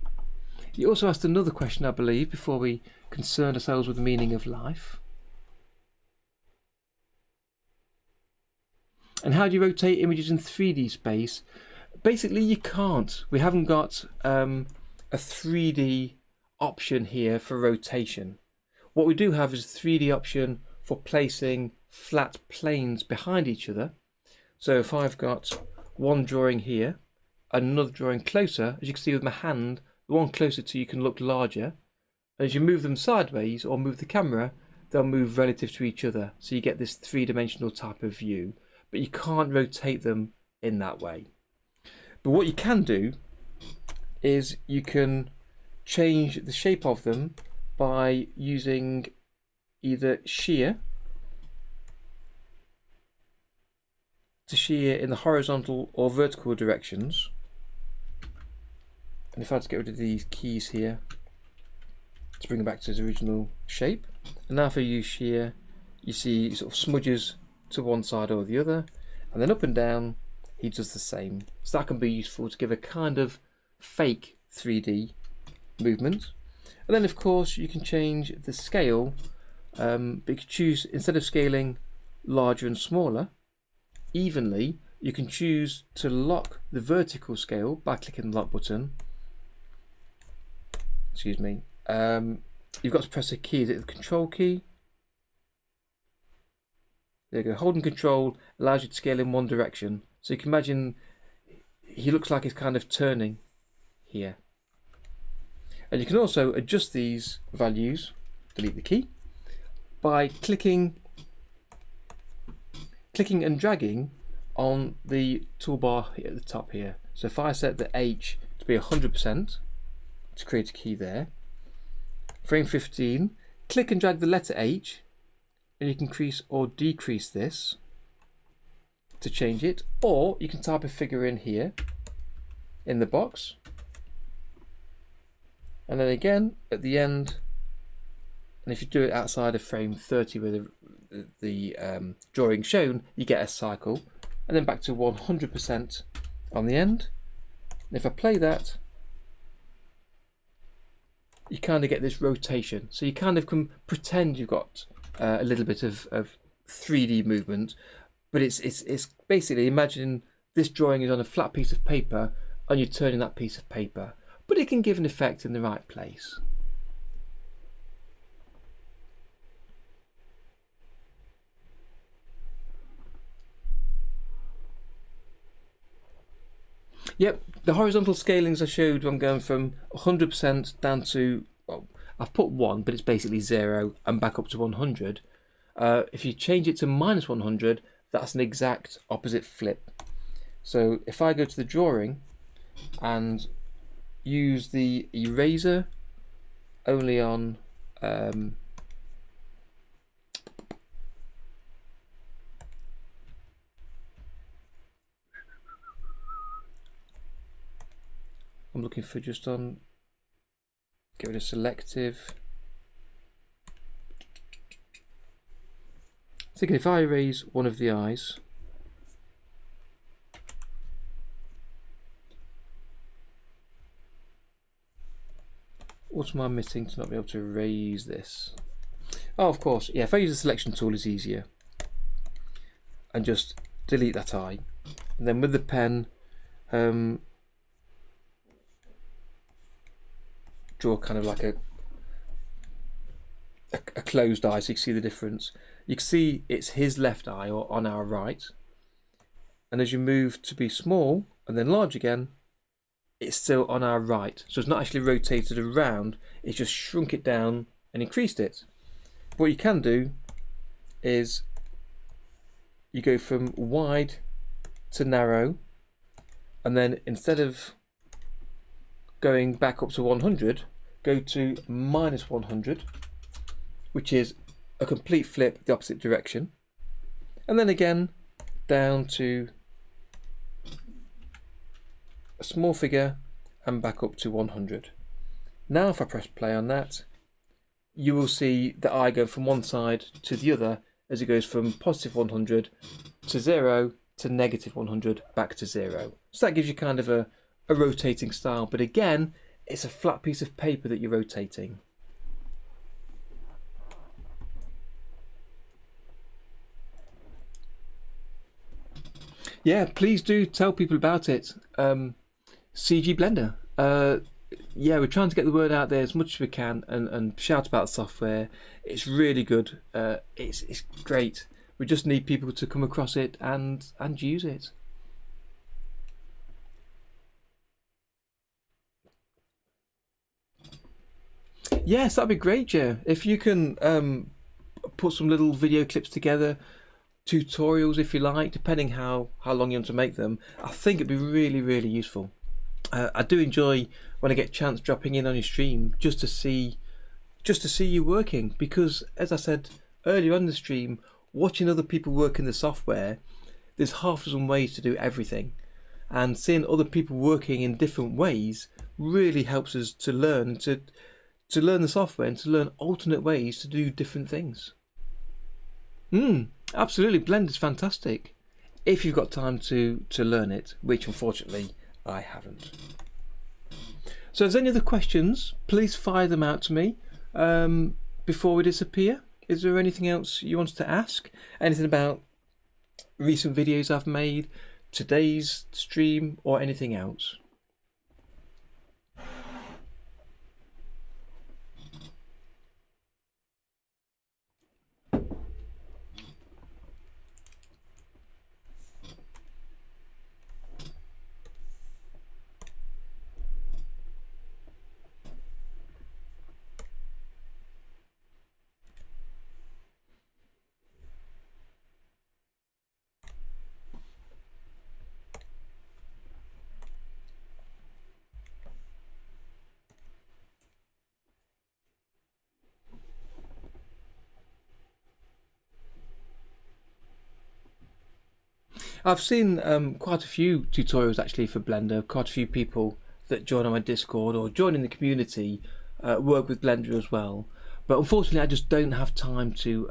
You also asked another question, I believe, before we concerned ourselves with the meaning of life. And how do you rotate images in 3D space? Basically, you can't. We haven't got a 3D option here for rotation. What we do have is a 3D option for placing flat planes behind each other. So if I've got one drawing here, another drawing closer, as you can see with my hand, the one closer to you can look larger. As you move them sideways or move the camera, they'll move relative to each other. So you get this three-dimensional type of view, but you can't rotate them in that way. But what you can do is you can change the shape of them by using either shear to shear in the horizontal or vertical directions. And if I had to get rid of these keys here to bring it back to its original shape, and now if I use shear, you see sort of smudges to one side or the other, and then up and down he does the same. So that can be useful to give a kind of fake 3D movement. And then of course you can change the scale, but you can choose, instead of scaling larger and smaller evenly, you can choose to lock the vertical scale by clicking the lock button. Excuse me. You've got to press a key. Is it the control key? There you go. Holding control allows you to scale in one direction. So you can imagine he looks like he's kind of turning here. And you can also adjust these values, delete the key, by clicking and dragging on the toolbar at the top here. So if I set the H to be 100% to create a key there, frame 15, click and drag the letter H, and you can increase or decrease this to change it, or you can type a figure in here in the box, and then again at the end, and if you do it outside of frame 30 where the drawing shown, you get a cycle, and then back to 100% on the end. And if I play that, you kind of get this rotation. So you kind of can pretend you've got a little bit of 3D movement, but it's basically, imagine this drawing is on a flat piece of paper and you're turning that piece of paper, but it can give an effect in the right place. Yep, the horizontal scalings I showed, I'm going from 100% down to, well, I've put 1, but it's basically 0, and back up to 100. If you change it to minus 100, that's an exact opposite flip. So if I go to the drawing and use the eraser only on I'm looking for just on, get rid of selective. Thinking if I erase one of the eyes, what am I missing to not be able to erase this? Oh, of course, yeah, if I use the selection tool, it's easier. And just delete that eye. And then with the pen, draw kind of like a closed eye, so you can see the difference. You can see it's his left eye, or on our right, and as you move to be small and then large again, it's still on our right. So it's not actually rotated around, it's just shrunk it down and increased it. What you can do is you go from wide to narrow, and then instead of going back up to 100, go to minus 100, which is a complete flip the opposite direction, and then again down to a small figure and back up to 100. Now if I press play on that, you will see the eye go from one side to the other as it goes from positive 100 to 0 to negative 100 back to 0. So that gives you kind of a rotating style, but again, it's a flat piece of paper that you're rotating. Yeah, please do tell people about it. CG Blender. Yeah, we're trying to get the word out there as much as we can and shout about the software. It's really good. It's great. We just need people to come across it and use it. Yes, that'd be great, Joe. If you can put some little video clips together, tutorials if you like, depending how long you want to make them, I think it'd be really useful. I do enjoy when I get a chance dropping in on your stream just to see you working, because as I said earlier on the stream, watching other people work in the software, there's half a dozen ways to do everything, and seeing other people working in different ways really helps us to learn to learn the software and to learn alternate ways to do different things. Absolutely, Blender's fantastic if you've got time to learn it, which unfortunately I haven't. So if there's any other questions, please fire them out to me before we disappear. Is there anything else you wanted to ask? Anything about recent videos I've made, today's stream, or anything else? I've seen quite a few tutorials actually for Blender, quite a few people that join on my Discord or join in the community work with Blender as well, but unfortunately I just don't have time to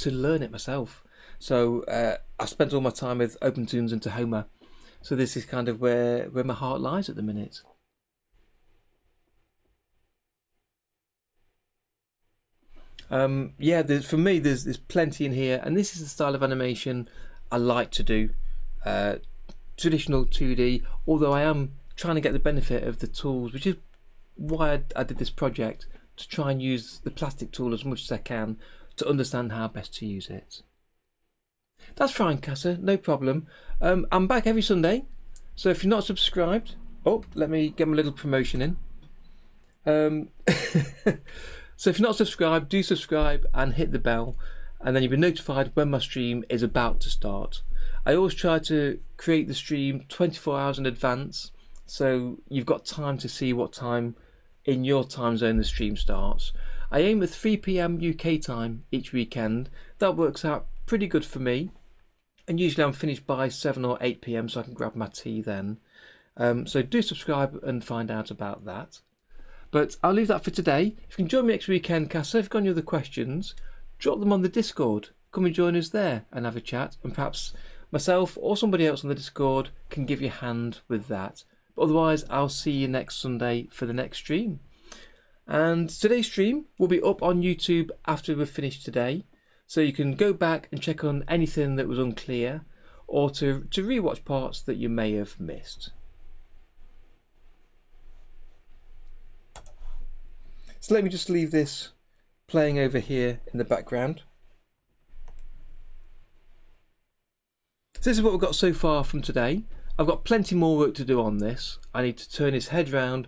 learn it myself. So I spent all my time with OpenToonz and Tahoma, so this is kind of where my heart lies at the minute. Yeah, for me there's plenty in here, and this is the style of animation I like to do, traditional 2D, although I am trying to get the benefit of the tools, which is why I did this project, to try and use the plastic tool as much as I can to understand how best to use it. That's fine, Casa, no problem. I'm back every Sunday, so if you're not subscribed, let me get my little promotion in. So if you're not subscribed, do subscribe and hit the bell, and then you'll be notified when my stream is about to start. I always try to create the stream 24 hours in advance, so you've got time to see what time in your time zone the stream starts. I aim at 3 PM UK time each weekend. That works out pretty good for me, and usually I'm finished by 7 or 8 PM so I can grab my tea then. So do subscribe and find out about that. But I'll leave that for today. If you can join me next weekend, Casa, if you've got any other questions, drop them on the Discord. Come and join us there and have a chat, and perhaps myself or somebody else on the Discord can give you a hand with that. But otherwise, I'll see you next Sunday for the next stream. And today's stream will be up on YouTube after we've finished today, so you can go back and check on anything that was unclear, or to rewatch parts that you may have missed. So let me just leave this playing over here in the background. So this is what we've got so far from today. I've got plenty more work to do on this. I need to turn his head round.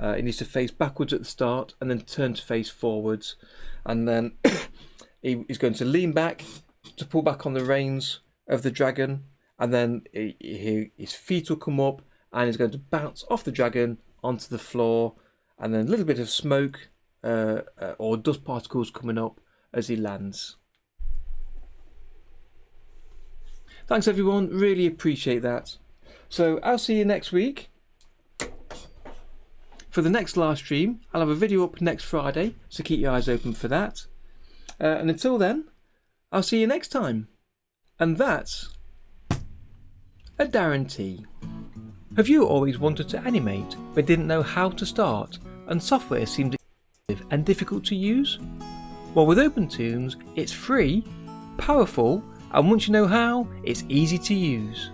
He needs to face backwards at the start and then turn to face forwards, and then he's going to lean back to pull back on the reins of the dragon, and then his feet will come up and he's going to bounce off the dragon onto the floor, and then a little bit of smoke or dust particles coming up as he lands. Thanks everyone, really appreciate that. So I'll see you next week for the next live stream. I'll have a video up next Friday, so keep your eyes open for that. And until then, I'll see you next time. And that's a guarantee. Have you always wanted to animate but didn't know how to start, and software seemed expensive and difficult to use? Well, with OpenToonz, it's free, powerful, and once you know how, it's easy to use.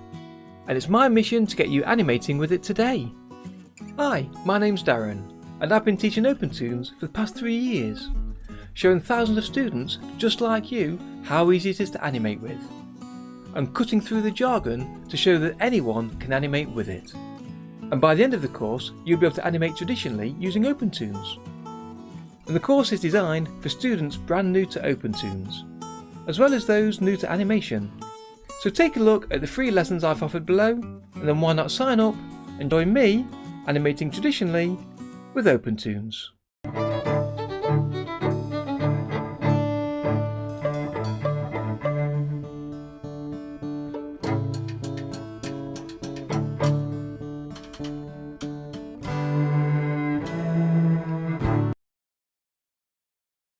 And it's my mission to get you animating with it today. Hi, my name's Darren, and I've been teaching OpenToonz for the past 3 years, showing thousands of students just like you how easy it is to animate with. I'm cutting through the jargon to show that anyone can animate with it. And by the end of the course, you'll be able to animate traditionally using OpenToonz. And the course is designed for students brand new to OpenToonz, as well as those new to animation. So take a look at the free lessons I've offered below, and then why not sign up and join me animating traditionally with OpenToonz.